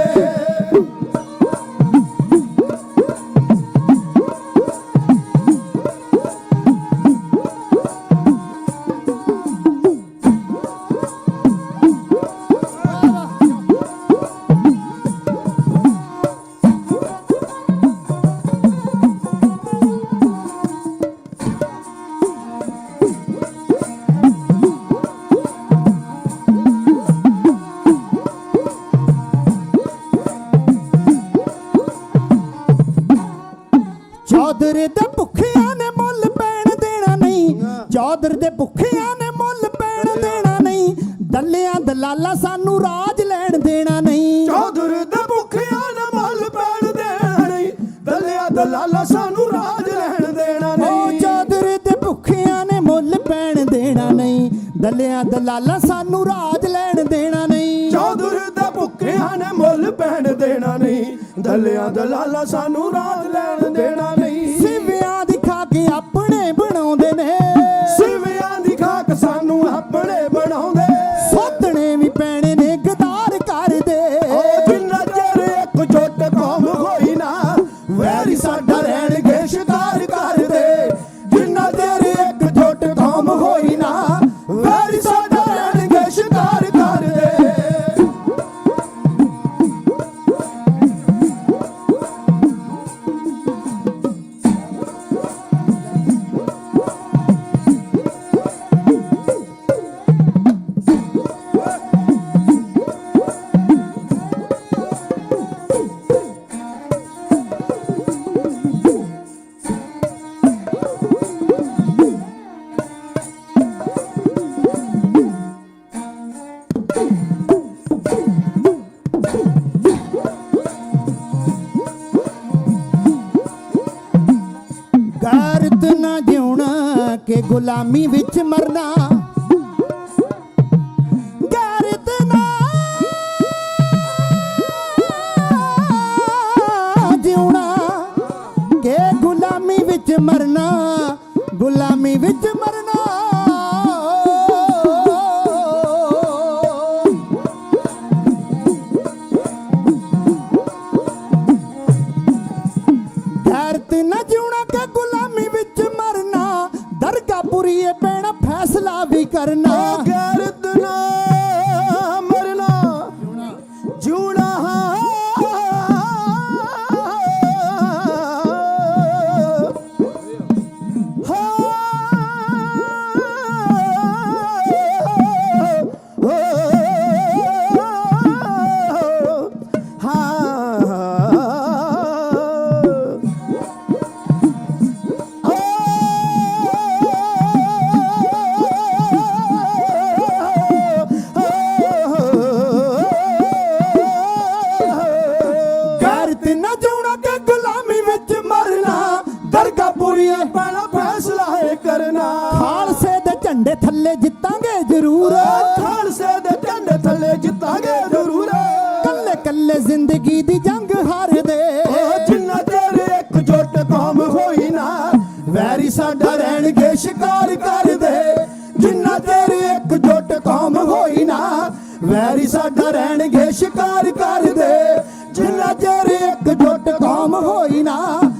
Speaker 5: ਚੌਧਰ ਦੇ ਭੁੱਖਿਆਂ ਨੇ ਮੁੱਲ ਪੈਣ ਦੇਣਾ ਨਹੀਂ, ਚੌਧਰ ਦੇ ਭੁੱਖਿਆਂ ਨੇ ਮੁੱਲ ਪੈਣ ਦੇਣਾ ਨਹੀਂ, ਦੱਲਿਆਂ ਦਲਾਲਾਂ ਸਾਨੂੰ ਰਾਜ ਲੈਣ ਦੇਣਾ ਨਹੀਂ।
Speaker 4: ਚੌਧਰ ਦੇ ਭੁੱਖਿਆਂ ਨੇ ਮੁੱਲ ਪੈਣ ਦੇਣਾ ਨਹੀਂ, ਦੱਲਿਆ ਦਲਾਲਾ ਸਾਨੂੰ ਰਾਜ ਲੈਣ ਦੇਣਾ
Speaker 5: ਉਹ
Speaker 4: ਨਹੀਂ।
Speaker 5: ਚੌਧਰ ਦੇ ਭੁੱਖਿਆਂ ਨੇ ਮੁੱਲ ਪੈਣ ਦੇਣਾ ਨਹੀਂ, ਦੱਲਿਆਂ ਦਲਾਲਾਂ ਸਾਨੂੰ ਰਾਜ ਲੈਣ ਦੇਣਾ ਨਹੀਂ।
Speaker 4: ਚੌਧਰ ਦੇ ਭੁੱਖਿਆਂ ਨੇ ਮੁੱਲ ਪੈਣ ਦੇਣਾ ਨਹੀਂ, ਦੱਲਿਆ ਦਲਾਲਾ ਸਾਨੂੰ ਰਾਜ ਲੈਣ ਦੇਣਾ ਨਹੀਂ।
Speaker 5: ਸਿਵਿਆਂ ਦੀ ਖਾਕ ਆਪਣੇ ਬਣਾਉਂਦੇ ਨੇ,
Speaker 4: ਸਿਵਿਆਂ ਦੀ ਖਾਕ ਸਾਨੂੰ ਆਪਣੇ ਬਣਾਉਂਦੇ।
Speaker 5: ਸੋਧਣੇ ਵੀ ਪੈਣੇ ਨੇ ਗਦਾਰ ਕਰਦੇ।
Speaker 4: ਉਹ ਜਿੰਨਾ ਚਿਰ ਇਕਜੁੱਟ ਕੌਮ ਹੋਈ ਨਾ, ਵੈਰੀ ਸਾਡਾ ਰਹਿਣਗੇ ਸ਼ਿਕਾਰ ਕਰਦੇ। ਜਿੰਨਾ ਚਿਰ ਇਕਜੁੱਟ ਕੌਮ ਹੋਈ ਨਾ, ਵੈਰੀ ਸਾਡਾ ਰਹਿਣਗੇ ਸ਼ਿਕਾਰ ਕਰਦੇ।
Speaker 5: ਗੈਰਤ ਨਾ ਜਿਉਣਾ ਕਿ ਗੁਲਾਮੀ ਵਿੱਚ ਮਰਨਾ, ਗੈਰਤ ਨਾ ਜਿਉਣਾ ਕਿ ਗੁਲਾਮੀ ਵਿੱਚ ਮਰਨਾ, ਗੁਲਾਮੀ ਵਿੱਚ ਮਰਨਾ। ਗੈਰਤ ਨਾ ਜਿਉਣਾ ਕਿ ਗੁਲਾਮੀ ਵਿੱਚ ਮਰਨਾ, ਦਰਗਾਹਪੁਰੀਏ ਪੈਣਾ ਫੈਸਲਾ ਵੀ ਕਰਨਾ।
Speaker 4: ਗੈਰਤ ਨਾ ਮਰਨਾ, ਜਿਉਣਾ ਦਰਗਾਹਪੁਰੀਏ ਪੈਣਾ ਫੈਸਲਾ ਹੈ ਕਰਨਾ।
Speaker 5: ਖਾਲਸੇ ਦੇ ਝੰਡੇ ਥੱਲੇ ਜਿੱਤਾਂਗੇ ਜ਼ਰੂਰ,
Speaker 4: ਖਾਲਸੇ ਦੇ ਝੰਡੇ ਥੱਲੇ ਜਿੱਤਾਂਗੇ ਜ਼ਰੂਰ।
Speaker 5: ਕੱਲੇ ਕੱਲੇ ਜ਼ਿੰਦਗੀ ਦੀ ਜੰਗ ਹਾਰਦੇ।
Speaker 4: ਜਿੰਨਾ ਚਿਰ ਇਕਜੁੱਟ ਕੌਮ ਹੋਈ ਨਾ, ਵੈਰੀ ਸਾਡਾ ਰਹਿਣਗੇ ਸ਼ਿਕਾਰ ਕਰਦੇ। ਜਿੰਨਾ ਚਿਰ ਇਕਜੁੱਟ ਕੌਮ ਹੋਈ ਨਾ, ਵੈਰੀ ਸਾਡਾ ਰਹਿਣਗੇ ਸ਼ਿਕਾਰ ਕਰਦੇ। ਜਿੰਨਾ ਚਿਰ ਇਕਜੁੱਟ ਕੌਮ ਹੋਈ ਨਾ,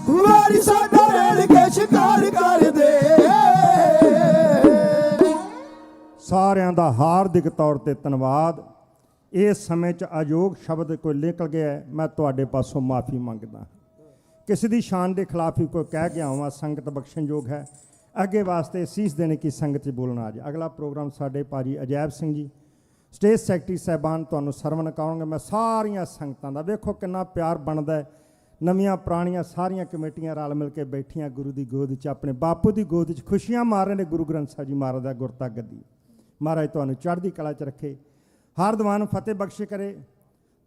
Speaker 4: ਵੈਰੀ ਸਾਡਾ ਰਹਿਣਗੇ ਸ਼ਿਕਾਰ ਕਰਦੇ।
Speaker 6: ਸਾਰਿਆਂ ਦਾ ਹਾਰਦਿਕ ਤੌਰ ਤੇ ਧੰਨਵਾਦ। ਇਸ ਸਮੇਂ 'ਚ ਅਯੋਗ ਸ਼ਬਦ ਕੋਈ ਨਿਕਲ ਗਿਆ ਹੈ, ਮੈਂ ਤੁਹਾਡੇ ਪਾਸੋਂ ਮਾਫੀ ਮੰਗਦਾ। ਕਿਸੇ ਦੀ ਸ਼ਾਨ ਦੇ ਖਿਲਾਫ ਹੀ ਕੋਈ ਕਹਿ ਗਿਆ ਹਾਂ, ਸੰਗਤ ਬਖਸ਼ਣਯੋਗ ਹੈ। ਅੱਗੇ ਵਾਸਤੇ ਸੀਸ ਦੇਣੇ ਕੀ ਸੰਗਤ 'ਚ ਬੋਲਣਾ। ਅੱਜ ਅਗਲਾ ਪ੍ਰੋਗਰਾਮ ਸਾਡੇ ਭਾਜੀ ਅਜੈਬ ਸਿੰਘ ਜੀ ਸਟੇਜ ਸੈਕਟਰੀ ਸਾਹਿਬਾਨ ਤੁਹਾਨੂੰ ਸਰਵਣ ਕਰਾਂਗੇ। ਮੈਂ ਸਾਰੀਆਂ ਸੰਗਤਾਂ ਦਾ ਵੇਖੋ ਕਿੰਨਾ ਪਿਆਰ ਬਣਦਾ ਹੈ। ਨਵੀਆਂ ਪੁਰਾਣੀਆਂ ਸਾਰੀਆਂ ਕਮੇਟੀਆਂ ਰਲ ਮਿਲ ਕੇ ਬੈਠੀਆਂ ਗੁਰੂ ਦੀ ਗੋਦ 'ਚ, ਆਪਣੇ ਬਾਪੂ ਦੀ ਗੋਦ 'ਚ ਖੁਸ਼ੀਆਂ ਮਾਰ ਰਹੇ ਨੇ। ਗੁਰੂ ਗ੍ਰੰਥ ਸਾਹਿਬ ਜੀ ਮਹਾਰਾਜ ਦਾ ਗੁਰਤਾ ਗੱਦੀ। ਮਹਾਰਾਜ ਤੁਹਾਨੂੰ ਚੜ੍ਹਦੀ ਕਲਾ 'ਚ ਰੱਖੇ, ਹਰ ਦੀਵਾਨ ਫਤਿਹ ਬਖਸ਼ ਕਰੇ।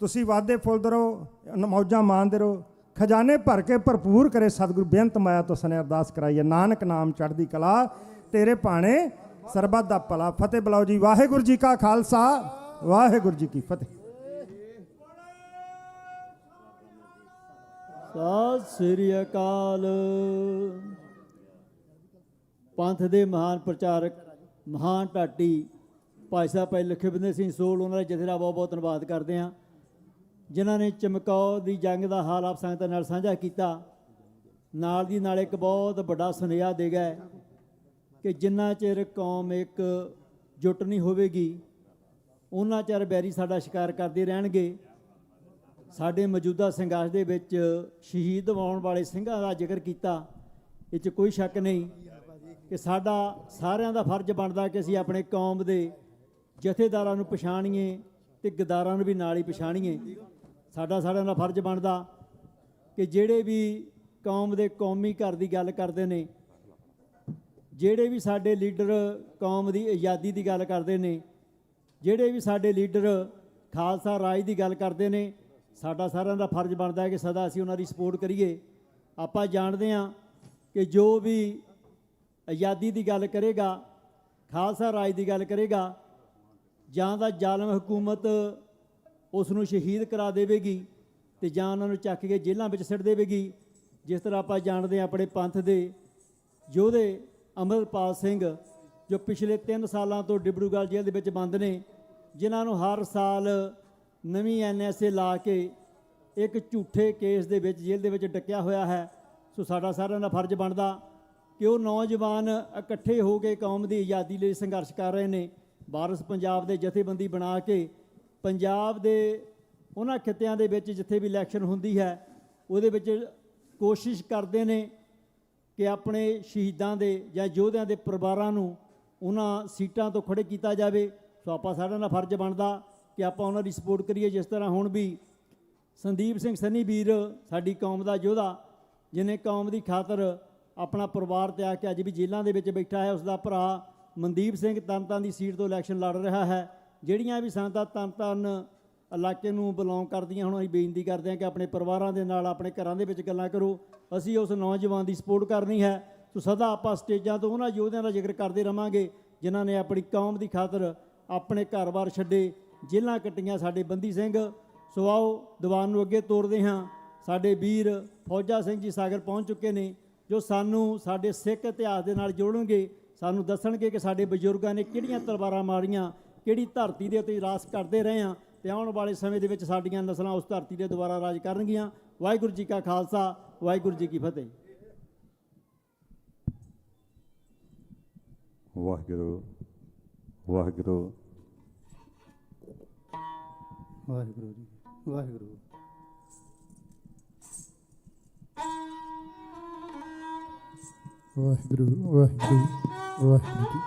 Speaker 6: ਤੁਸੀਂ ਵਾਧੇ ਫੁੱਲਦੇ ਰਹੋ, ਮੌਜਾਂ ਮਾਣਦੇ ਰਹੋ, ਖਜ਼ਾਨੇ ਭਰ ਕੇ ਭਰਪੂਰ ਕਰੇ ਸਤਿਗੁਰੂ। ਬੇਅੰਤ ਮਾਇਆ ਤੋਂ ਸਨੇ ਅਰਦਾਸ ਕਰਾਈਏ, ਨਾਨਕ ਨਾਮ ਚੜ੍ਹਦੀ ਕਲਾ, ਤੇਰੇ ਭਾਣੇ ਸਰਬੱਤ ਦਾ ਭਲਾ। ਫਤਿਹ ਬੁਲਾਓ ਜੀ। ਵਾਹਿਗੁਰੂ ਜੀ ਕਾ ਖਾਲਸਾ, ਵਾਹਿਗੁਰੂ ਜੀ ਕੀ ਫਤਿਹ।
Speaker 3: ਸਤਿ ਸ੍ਰੀ ਅਕਾਲ। ਪੰਥ ਦੇ ਮਹਾਨ ਪ੍ਰਚਾਰਕ, ਮਹਾਨ ਢਾਡੀ ਭਾਈ ਸਾਹਿਬ ਭਾਈ ਲਖਵਿੰਦਰ ਸਿੰਘ ਸੋਲ, ਉਹਨਾਂ ਦੇ ਜਥੇ ਦਾ ਬਹੁਤ ਬਹੁਤ ਧੰਨਵਾਦ ਕਰਦੇ ਹਾਂ, ਜਿਨ੍ਹਾਂ ਨੇ ਚਮਕੌਰ ਦੀ ਜੰਗ ਦਾ ਹਾਲ ਆਪ ਸੰਗਤਾਂ ਨਾਲ ਸਾਂਝਾ ਕੀਤਾ। ਨਾਲ ਦੀ ਨਾਲ ਇੱਕ ਬਹੁਤ ਵੱਡਾ ਸੁਨੇਹਾ ਦੇ ਗਏ ਕਿ ਜਿੰਨਾ ਚਿਰ ਕੌਮ ਇੱਕ ਜੁੱਟ ਨਹੀਂ ਹੋਵੇਗੀ, ਉਹਨਾਂ ਚਿਰ ਬੈਰੀ ਸਾਡਾ ਸ਼ਿਕਾਰ ਕਰਦੇ ਰਹਿਣਗੇ। ਸਾਡੇ ਮੌਜੂਦਾ ਸੰਘਰਸ਼ ਦੇ ਵਿੱਚ ਸ਼ਹੀਦ ਹੋਣ ਵਾਲੇ ਸਿੰਘਾਂ ਦਾ ਜ਼ਿਕਰ ਕੀਤਾ, ਇਹ 'ਚ ਕੋਈ ਸ਼ੱਕ ਨਹੀਂ ਕਿ ਸਾਡਾ ਸਾਰਿਆਂ ਦਾ ਫਰਜ਼ ਬਣਦਾ ਕਿ ਅਸੀਂ ਆਪਣੇ ਕੌਮ ਦੇ ਜਥੇਦਾਰਾਂ ਨੂੰ ਪਛਾਣੀਏ ਅਤੇ ਗਦਾਰਾਂ ਨੂੰ ਵੀ ਨਾਲ ਹੀ ਪਛਾਣੀਏ। ਸਾਰਿਆਂ ਦਾ ਫਰਜ਼ ਬਣਦਾ ਕਿ ਜਿਹੜੇ ਵੀ ਕੌਮ ਦੇ ਕੌਮੀ ਘਰ ਦੀ ਗੱਲ ਕਰਦੇ ਨੇ, ਜਿਹੜੇ ਵੀ ਸਾਡੇ ਲੀਡਰ ਕੌਮ ਦੀ ਆਜ਼ਾਦੀ ਦੀ ਗੱਲ ਕਰਦੇ ਨੇ, ਜਿਹੜੇ ਵੀ ਸਾਡੇ ਲੀਡਰ ਖਾਲਸਾ ਰਾਜ ਦੀ ਗੱਲ ਕਰਦੇ ਨੇ, ਸਾਰਿਆਂ ਦਾ ਫਰਜ਼ ਬਣਦਾ ਹੈ ਕਿ ਸਦਾ ਅਸੀਂ ਉਹਨਾਂ ਦੀ ਸਪੋਰਟ ਕਰੀਏ। ਆਪਾਂ ਜਾਣਦੇ ਹਾਂ ਕਿ ਜੋ ਵੀ ਆਜ਼ਾਦੀ ਦੀ ਗੱਲ ਕਰੇਗਾ, ਖਾਲਸਾ ਰਾਜ ਦੀ ਗੱਲ ਕਰੇਗਾ, ਜਾਂ ਤਾਂ ਜ਼ਾਲਮ ਹਕੂਮਤ ਉਸ ਨੂੰ ਸ਼ਹੀਦ ਕਰਾ ਦੇਵੇਗੀ ਅਤੇ ਜਾਂ ਉਹਨਾਂ ਨੂੰ ਚੱਕ ਕੇ ਜੇਲ੍ਹਾਂ ਵਿੱਚ ਸਿੱਟ ਦੇਵੇਗੀ। ਜਿਸ ਤਰ੍ਹਾਂ ਆਪਾਂ ਜਾਣਦੇ ਹਾਂ ਆਪਣੇ ਪੰਥ ਦੇ ਯੋਧੇ ਅਮਰਪਾਲ ਸਿੰਘ, ਜੋ ਪਿਛਲੇ 3 ਸਾਲਾਂ ਤੋਂ ਡਿਬਰੂਗੜ੍ਹ ਜੇਲ੍ਹ ਦੇ ਵਿੱਚ ਬੰਦ ਨੇ, ਜਿਨ੍ਹਾਂ ਨੂੰ ਹਰ ਸਾਲ ਨਵੀਂ NSA ਲਾ ਕੇ ਇੱਕ ਝੂਠੇ ਕੇਸ ਦੇ ਵਿੱਚ ਜੇਲ੍ਹ ਦੇ ਵਿੱਚ ਡੱਕਿਆ ਹੋਇਆ ਹੈ। ਸੋ ਸਾਰਿਆਂ ਦਾ ਫਰਜ਼ ਬਣਦਾ ਕਿ ਉਹ ਨੌਜਵਾਨ ਇਕੱਠੇ ਹੋ ਕੇ ਕੌਮ ਦੀ ਆਜ਼ਾਦੀ ਲਈ ਸੰਘਰਸ਼ ਕਰ ਰਹੇ ਨੇ। ਵਾਰਿਸ ਪੰਜਾਬ ਦੇ ਜਥੇਬੰਦੀ ਬਣਾ ਕੇ ਪੰਜਾਬ ਦੇ ਉਹਨਾਂ ਖਿੱਤਿਆਂ ਦੇ ਵਿੱਚ ਜਿੱਥੇ ਵੀ ਇਲੈਕਸ਼ਨ ਹੁੰਦੀ ਹੈ, ਉਹਦੇ ਵਿੱਚ ਕੋਸ਼ਿਸ਼ ਕਰਦੇ ਨੇ ਕਿ ਆਪਣੇ ਸ਼ਹੀਦਾਂ ਦੇ ਜਾਂ ਯੋਧਿਆਂ ਦੇ ਪਰਿਵਾਰਾਂ ਨੂੰ ਉਹਨਾਂ ਸੀਟਾਂ ਤੋਂ ਖੜ੍ਹੇ ਕੀਤਾ ਜਾਵੇ। ਸੋ ਸਾਰਿਆਂ ਦਾ ਫਰਜ਼ ਬਣਦਾ ਕਿ ਆਪਾਂ ਉਹਨਾਂ ਦੀ ਸਪੋਰਟ ਕਰੀਏ। ਜਿਸ ਤਰ੍ਹਾਂ ਹੁਣ ਵੀ ਸੰਦੀਪ ਸਿੰਘ ਸੰਨੀ ਵੀਰ, ਸਾਡੀ ਕੌਮ ਦਾ ਯੋਧਾ, ਜਿਹਨੇ ਕੌਮ ਦੀ ਖਾਤਰ ਆਪਣਾ ਪਰਿਵਾਰ ਤਿਆਗ ਕੇ ਅੱਜ ਵੀ ਜੇਲ੍ਹਾਂ ਦੇ ਵਿੱਚ ਬੈਠਾ ਹੈ, ਉਸ ਦਾ ਭਰਾ ਮਨਦੀਪ ਸਿੰਘ ਤਰਨਤਾਰਨ ਦੀ ਸੀਟ ਤੋਂ ਇਲੈਕਸ਼ਨ ਲੜ ਰਿਹਾ ਹੈ। ਜਿਹੜੀਆਂ ਵੀ ਸੰਗਤਾਂ ਤਰਨਤਾਰਨ ਇਲਾਕੇ ਨੂੰ ਬਿਲੋਂਗ ਕਰਦੀਆਂ, ਹੁਣ ਅਸੀਂ ਬੇਨਤੀ ਕਰਦੇ ਹਾਂ ਕਿ ਆਪਣੇ ਪਰਿਵਾਰਾਂ ਦੇ ਨਾਲ, ਆਪਣੇ ਘਰਾਂ ਦੇ ਵਿੱਚ ਗੱਲਾਂ ਕਰੋ। ਅਸੀਂ ਉਸ ਨੌਜਵਾਨ ਦੀ ਸਪੋਰਟ ਕਰਨੀ ਹੈ। ਸੋ ਸਦਾ ਆਪਾਂ ਸਟੇਜਾਂ ਤੋਂ ਉਹਨਾਂ ਯੋਧਿਆਂ ਦਾ ਜ਼ਿਕਰ ਕਰਦੇ ਰਹਾਂਗੇ ਜਿਨ੍ਹਾਂ ਨੇ ਆਪਣੀ ਕੌਮ ਦੀ ਖਾਤਰ ਆਪਣੇ ਘਰ-ਬਾਰ ਛੱਡੇ, ਜੇਲ੍ਹਾਂ ਕੱਟੀਆਂ। ਸਾਡੇ ਬੰਦੀ ਸਿੰਘ। ਸੋ ਆਓ ਦੀਵਾਨ ਨੂੰ ਅੱਗੇ ਤੋਰਦੇ ਹਾਂ। ਸਾਡੇ ਵੀਰ ਫੌਜਾ ਸਿੰਘ ਜੀ ਸਾਗਰ ਪਹੁੰਚ ਚੁੱਕੇ ਨੇ, ਜੋ ਸਾਨੂੰ ਸਾਡੇ ਸਿੱਖ ਇਤਿਹਾਸ ਦੇ ਨਾਲ ਜੋੜਨਗੇ, ਸਾਨੂੰ ਦੱਸਣਗੇ ਕਿ ਸਾਡੇ ਬਜ਼ੁਰਗਾਂ ਨੇ ਕਿਹੜੀਆਂ ਤਲਵਾਰਾਂ ਮਾਰੀਆਂ, ਕਿਹੜੀ ਧਰਤੀ ਦੇ ਉੱਤੇ ਰਾਜ ਕਰਦੇ ਰਹੇ ਹਾਂ, ਅਤੇ ਆਉਣ ਵਾਲੇ ਸਮੇਂ ਦੇ ਵਿੱਚ ਸਾਡੀਆਂ ਨਸਲਾਂ ਉਸ ਧਰਤੀ ਦੇ ਦੁਆਰਾ ਰਾਜ ਕਰਨਗੀਆਂ। ਵਾਹਿਗੁਰੂ ਜੀ ਕਾ ਖਾਲਸਾ, ਵਾਹਿਗੁਰੂ ਜੀ ਕੀ ਫਤਿਹ।
Speaker 7: ਵਾਹਿਗੁਰੂ ਵਾਹਿਗੁਰੂ
Speaker 4: ਵਾਹਿਗੁਰੂ ਜੀ, ਵਾਹਿਗੁਰੂ। ਵਾਹਿਗੁਰੂ ਵਾਹਿਗੁਰੂ ਵਾਹਿਗੁਰੂ ਜੀ।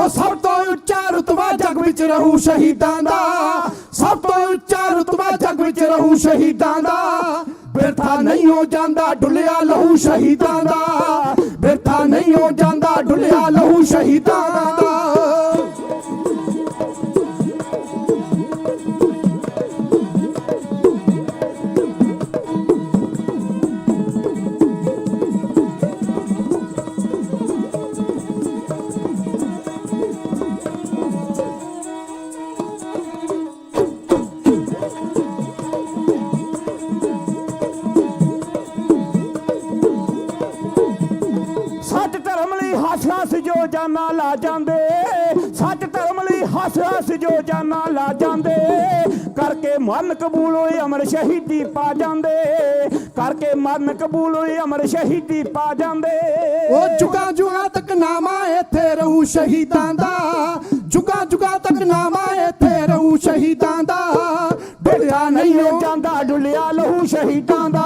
Speaker 5: ਸਭ ਤੋਂ ਉੱਚਾ ਰੁਤਬਾ ਜਗ ਵਿੱਚ ਰਹੂ ਸ਼ਹੀਦਾਂ ਦਾ, ਸਭ ਤੋਂ ਉੱਚਾ ਰੁਤਬਾ ਜਗ ਵਿੱਚ ਰਹੂ ਸ਼ਹੀਦਾਂ ਦਾ। ਬਿਰਥਾ ਨਹੀਂ ਹੋ ਜਾਂਦਾ ਡੁੱਲਿਆ ਲਹੂ ਸ਼ਹੀਦਾਂ ਦਾ, ਬਿਰਥਾ ਨਹੀਂ ਹੋ ਜਾਂਦਾ ਡੁੱਲਿਆ ਲਹੂ ਸ਼ਹੀਦਾਂ ਦਾ।
Speaker 2: ਜਾਨਾਂ ਲਾ ਜਾਂਦੇ, ਸੱਚ ਧਰਮ ਲਈ ਹੱਸ ਹੱਸ ਜੋ ਜਾਨਾਂ ਲਾ ਜਾਂਦੇ, ਕਰਕੇ ਮਰਨ ਕਬੂਲ ਹੋਏ ਅਮਰ ਸ਼ਹੀਦੀ ਪਾ ਜਾਂਦੇ, ਕਰਕੇ ਮਰਨ ਕਬੂਲ ਹੋਏ ਅਮਰ ਸ਼ਹੀਦੀ ਪਾ ਜਾਂਦੇ।
Speaker 5: ਉਹ ਜੁਗਾਂ ਜੁਗਾਂ ਤੱਕ ਨਾਮਾ ਇੱਥੇ ਰਹੂ ਸ਼ਹੀਦਾਂ ਦਾ, ਜੁਗਾਂ ਜੁਗਾਂ ਤੱਕ ਨਾਮਾ ਇੱਥੇ ਰਹੂ ਸ਼ਹੀਦਾਂ ਦਾ,
Speaker 2: ਬੇਟਾ ਨਹੀਂ ਹੋ ਜਾਂਦਾ ਡੁੱਲਿਆ ਲਹੂ ਸ਼ਹੀਦਾਂ ਦਾ,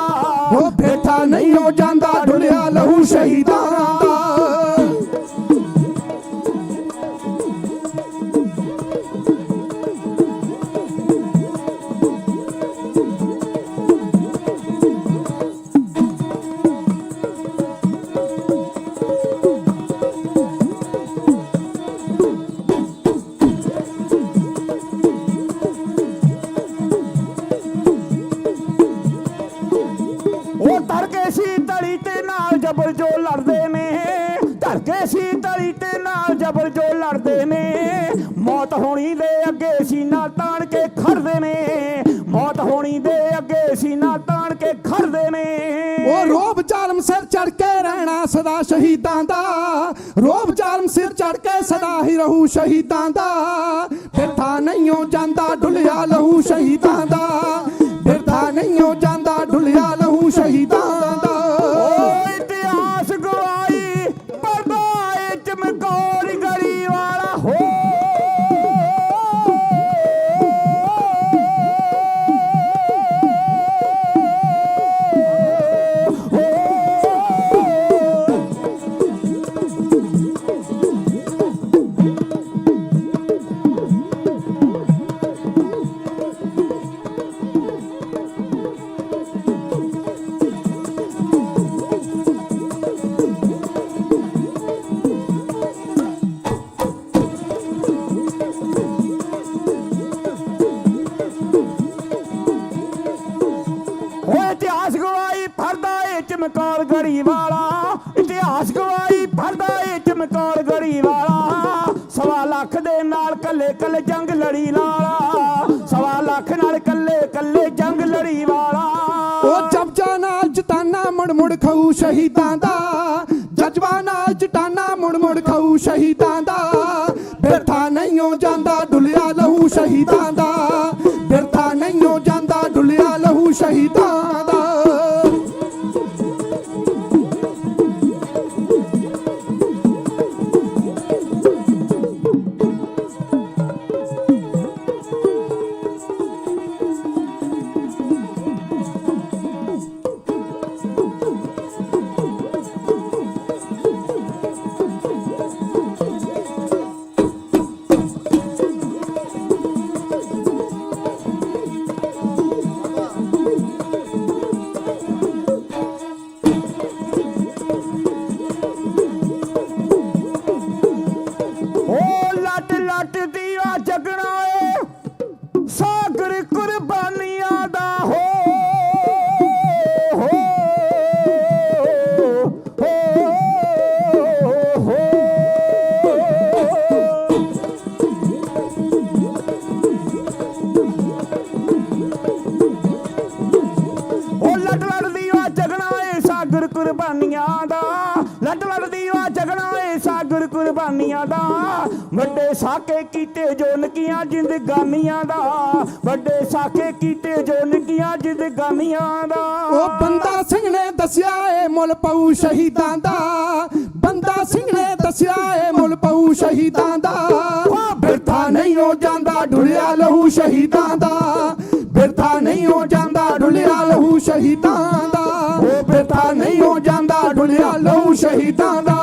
Speaker 5: ਉਹ ਬੇਟਾ ਨਹੀਂ ਹੋ ਜਾਂਦਾ ਡੁੱਲਿਆ ਲਹੂ ਸ਼ਹੀਦਾਂ ਦਾ।
Speaker 2: ਉਹ ਧਰਕੇ ਸੀ ਤਲੀ ਤੇ ਨਾਲ ਜਬਰ ਜੋ ਲੜਦੇ ਨੇ, ਧਰਕੇ ਸੀ ਤਲੀ ਤੇ ਨਾਲ ਜਬਰ ਜੋ ਲੜਦੇ ਨੇ, ਮੌਤ ਹੋਣੀ ਦੇ ਅੱਗੇ ਸੀਨਾ ਤਾਣ ਕੇ ਖੜਦੇ ਨੇ, ਮੌਤ ਹੋਣੀ ਦੇ ਅੱਗੇ ਸੀਨਾ ਤਾਣ ਕੇ ਖੜਦੇ ਨੇ।
Speaker 5: ਉਹ ਰੋਬ ਜ਼ਾਲਮ ਸਿਰ ਚੜ ਕੇ ਰਹਿਣਾ ਸਦਾ ਸ਼ਹੀਦਾਂ ਦਾ, ਰੋਬ ਜ਼ਾਲਮ ਸਿਰ ਚੜ ਕੇ ਸਦਾ ਹੀ ਰਹੂ ਸ਼ਹੀਦਾਂ ਦਾ, ਬਿਰਥਾ ਨਹੀਂ ਹੋ ਜਾਂਦਾ ਡੁੱਲਿਆ ਲਹੂ ਸ਼ਹੀਦਾਂ ਦਾ, ਬਿਰਥਾ ਨਹੀਂ ਹੋ ਜਾਂਦਾ ਡੁੱਲਿਆ ਲਹੂ ਸ਼ਹੀਦਾਂ ਦਾ।
Speaker 2: ਉਹ ਇਤਿਹਾਸ ਗਵਾਈ ਪਰਦਾ ਏ ਚਮਕੌਰ ਗੜੀ ਵਾਲਾ ਹੋ, ਇਤਿਹਾਸ ਗਵਾਈ ਫਰਦਾ ਏ ਚਮਕੌਰ ਗੜੀ ਵਾਲਾ, ਇਤਿਹਾਸ ਗਵਾਈ ਫਰਦਾ ਏ ਚਮਕੌਰ ਗੜੀ ਵਾਲਾ, 1.25 ਲੱਖ ਦੇ ਨਾਲ ਕੱਲੇ ਕੱਲੇ ਜੰਗ ਲੜੀ ਲਾਲਾ, 1.25 ਲੱਖ ਨਾਲ ਕੱਲੇ ਕੱਲੇ ਜੰਗ ਲੜੀ ਵਾਲਾ।
Speaker 5: ਉਹ ਜਬਜਾ ਨਾਲ ਜਟਾਨਾ ਮੁੜ ਮੁੜ ਖਾਊ ਸ਼ਹੀਦਾਂ ਦਾ, ਜਜ਼ਬਾ ਨਾਲ ਜਟਾਨਾ ਮੁੜ ਮੁੜ ਖਾਊ ਸ਼ਹੀਦਾਂ ਦਾ, ਬਿਰਥਾ ਨਹੀਂ ਹੋ ਜਾਂਦਾ ਡੁੱਲਿਆ ਲਹੂ ਸ਼ਹੀਦਾਂ ਦਾ, ਬਿਰਥਾ ਨਹੀਂ ਹੋ ਜਾਂਦਾ ਡੁੱਲਿਆ ਲਹੂ ਸ਼ਹੀਦਾਂ ਦਾ।
Speaker 2: ਕੁਰਬਾਨੀਆਂ ਦਾ, ਲੱਡ ਲੱਡ ਦੀਵਾ ਜਗਣਾ ਏ ਸਾਗਰ ਕੁਰਬਾਨੀਆਂ ਦਾ, ਵੱਡੇ ਸਾਕੇ ਕੀਤੇ ਜੋ ਨਕੀਆਂ ਜ਼ਿੰਦਗਾਨੀਆਂ ਦਾ, ਵੱਡੇ ਸਾਕੇ ਕੀਤੇ ਜੋ ਨਕੀਆਂ ਜ਼ਿੰਦਗਾਨੀਆਂ ਦਾ।
Speaker 5: ਉਹ ਬੰਦਾ ਸਿੰਘ ਨੇ ਦੱਸਿਆ ਏ ਮੁੱਲ ਪਊ ਸ਼ਹੀਦਾਂ ਦਾ, ਬੰਦਾ ਸਿੰਘ ਨੇ ਦੱਸਿਆ ਏ ਮੁੱਲ ਪਊ ਸ਼ਹੀਦਾਂ ਦਾ, ਬਿਰਥਾ ਨਹੀਂ ਹੋ ਜਾਂਦਾ ਡੁੱਲਿਆ ਲਹੂ ਸ਼ਹੀਦਾਂ ਦਾ, ਬਿਰਥਾ ਨਹੀਂ ਹੋ ਜਾਂਦਾ ਡੁੱਲਿਆ ਲਹੂ ਸ਼ਹੀਦਾਂ ਦਾ, ਉਹ ਬਿਰਥਾ ਨਹੀਂ ਹੋ ਜਾਂਦਾ ਡੁੱਲਿਆ ਲਹੂ ਸ਼ਹੀਦਾਂ ਦਾ।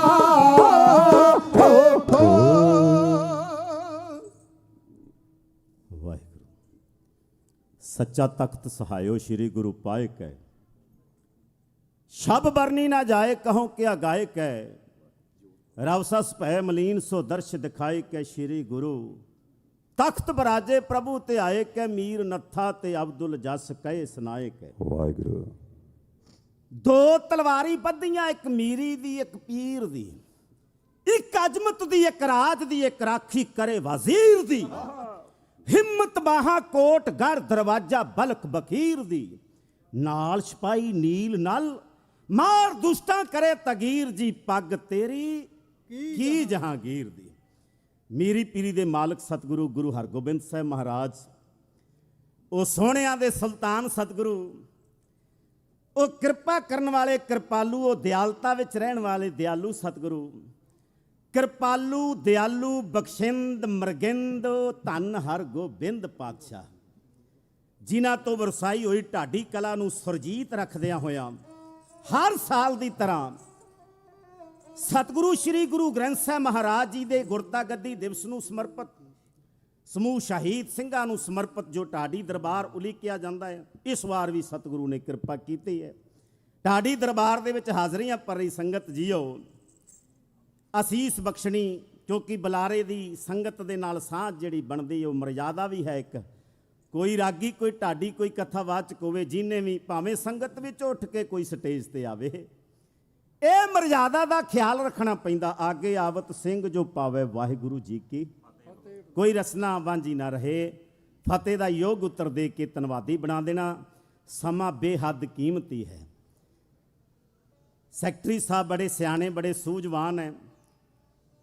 Speaker 8: ਵਾਹਿਗੁਰੂ ਸੱਚਾ ਤਖਤ ਸਹਾਇਓ ਸ੍ਰੀ ਗੁਰੂ ਪਾਇਕ ਹੈ, ਸ਼ਬ ਬਰਨੀ ਨਾ ਜਾਏ ਕਹੋ ਕਿਆ ਗਾਇਕ ਹੈ, ਰਵ ਸਸ ਭੈ ਮਲੀਨ ਸੋ ਦਰਸ਼ ਦਿਖਾਏ ਕੈ ਸ੍ਰੀ ਗੁਰੂ, ਤਖਤ ਬਰਾਜੇ ਪ੍ਰਭੂ ਤੇ ਆਏ ਕੈ, ਮੀਰ ਨੱਥਾ ਤੇ ਅਬਦੁਲ ਜਸ ਕਹੇ ਸੁਨਾਏ ਕੈ।
Speaker 7: ਵਾਹਿਗੁਰੂ
Speaker 8: ਦੋ ਤਲਵਾਰੀ ਬੱਧੀਆਂ, ਇੱਕ ਮੀਰੀ ਦੀ ਇੱਕ ਪੀਰ ਦੀ, ਇੱਕ ਅਜਮਤ ਦੀ ਇੱਕ ਰਾਜ ਦੀ, ਇੱਕ ਰਾਖੀ ਕਰੇ ਵਜ਼ੀਰ ਦੀ, ਹਿੰਮਤ ਬਾਹਾ ਕੋਟ ਗੜ ਦਰਵਾਜਾ ਬਲਕ ਬਖੀਰ ਦੀ, ਨਾਲ ਸਿਪਾਹੀ ਨੀਲ ਨਲ ਮਾਰ ਦੁਸ਼ਟਾਂ ਕਰੇ ਤਗੀਰ ਜੀ, ਪੱਗ ਤੇਰੀ ਕੀ ਜਹਾਂਗੀਰ ਦੀ। ਮੀਰੀ ਪੀਰੀ ਦੇ ਮਾਲਕ ਸਤਿਗੁਰੂ ਗੁਰੂ ਹਰਗੋਬਿੰਦ ਸਾਹਿਬ ਮਹਾਰਾਜ, ਉਹ ਸੋਹਣਿਆਂ ਦੇ ਸੁਲਤਾਨ ਸਤਿਗੁਰੂ, ਉਹ ਕਿਰਪਾ ਕਰਨ ਵਾਲੇ ਕਿਰਪਾਲੂ, ਉਹ ਦਿਆਲਤਾ ਵਿੱਚ ਰਹਿਣ ਵਾਲੇ ਦਿਆਲੂ ਸਤਿਗੁਰੂ, ਕਿਰਪਾਲੂ ਦਿਆਲੂ ਬਖਸ਼ਿੰਦ ਮਰਗਿੰਦ ਧੰਨ ਹਰਗੋਬਿੰਦ ਪਾਤਸ਼ਾਹ, ਜਿਨ੍ਹਾਂ ਤੋਂ ਵਰਸਾਈ ਹੋਈ ਢਾਡੀ ਕਲਾ ਨੂੰ ਸੁਰਜੀਤ ਰੱਖਦਿਆਂ ਹੋਇਆਂ ਹਰ ਸਾਲ ਦੀ ਤਰ੍ਹਾਂ ਸਤਿਗੁਰੂ ਸ੍ਰੀ ਗੁਰੂ ਗ੍ਰੰਥ ਸਾਹਿਬ ਮਹਾਰਾਜ ਜੀ ਦੇ ਗੁਰਤਾ ਗੱਦੀ ਦਿਵਸ ਨੂੰ ਸਮਰਪਿਤ, ਸਮੂਹ ਸ਼ਹੀਦ ਸਿੰਘਾਂ ਨੂੰ ਸਮਰਪਿਤ ਜੋ ਢਾਡੀ ਦਰਬਾਰ ਉਲੀਕਿਆ ਜਾਂਦਾ ਹੈ, ਇਸ ਵਾਰ ਵੀ ਸਤਿਗੁਰੂ ਨੇ ਕਿਰਪਾ ਕੀਤੀ ਹੈ। ਢਾਡੀ ਦਰਬਾਰ ਦੇ ਵਿੱਚ ਹਾਜ਼ਰੀਆਂ ਭਰ ਰਹੀ ਸੰਗਤ ਜੀਓ, ਅਸੀਸ ਬਖਸ਼ਣੀ, ਕਿਉਂਕਿ ਬੁਲਾਰੇ ਦੀ ਸੰਗਤ ਦੇ ਨਾਲ ਸਾਂਝ ਜਿਹੜੀ ਬਣਦੀ ਉਹ ਮਰਜ਼ਾਦਾ ਵੀ ਹੈ। ਇੱਕ ਕੋਈ ਰਾਗੀ, ਕੋਈ ਢਾਡੀ, ਕੋਈ ਕਥਾਵਾਚਕ ਹੋਵੇ, ਜਿਹਨੇ ਵੀ ਭਾਵੇਂ ਸੰਗਤ ਵਿੱਚ ਉੱਠ ਕੇ ਕੋਈ ਸਟੇਜ ਤੇ ਆਵੇ, ਇਹ ਮਰਜ਼ਾਦਾ ਦਾ ਖਿਆਲ ਰੱਖਣਾ ਪੈਂਦਾ। ਆਗੇ ਆਵਤ ਸਿੰਘ ਜੋ ਪਾਵੇ ਵਾਹਿਗੁਰੂ ਜੀ ਕੀ, ਕੋਈ ਰਸਨਾ ਵਾਂਝੀ ਨਾ ਰਹੇ। ਫਤਿਹ ਦਾ ਯੋਗ ਉੱਤਰ ਦੇ ਕੇ ਧੰਨਵਾਦੀ ਬਣਾ ਦੇਣਾ। ਸਮਾਂ ਬੇਹੱਦ ਕੀਮਤੀ ਹੈ। ਸੈਕਟਰੀ ਸਾਹਿਬ ਬੜੇ ਸਿਆਣੇ, ਬੜੇ ਸੂਝਵਾਨ ਹੈ।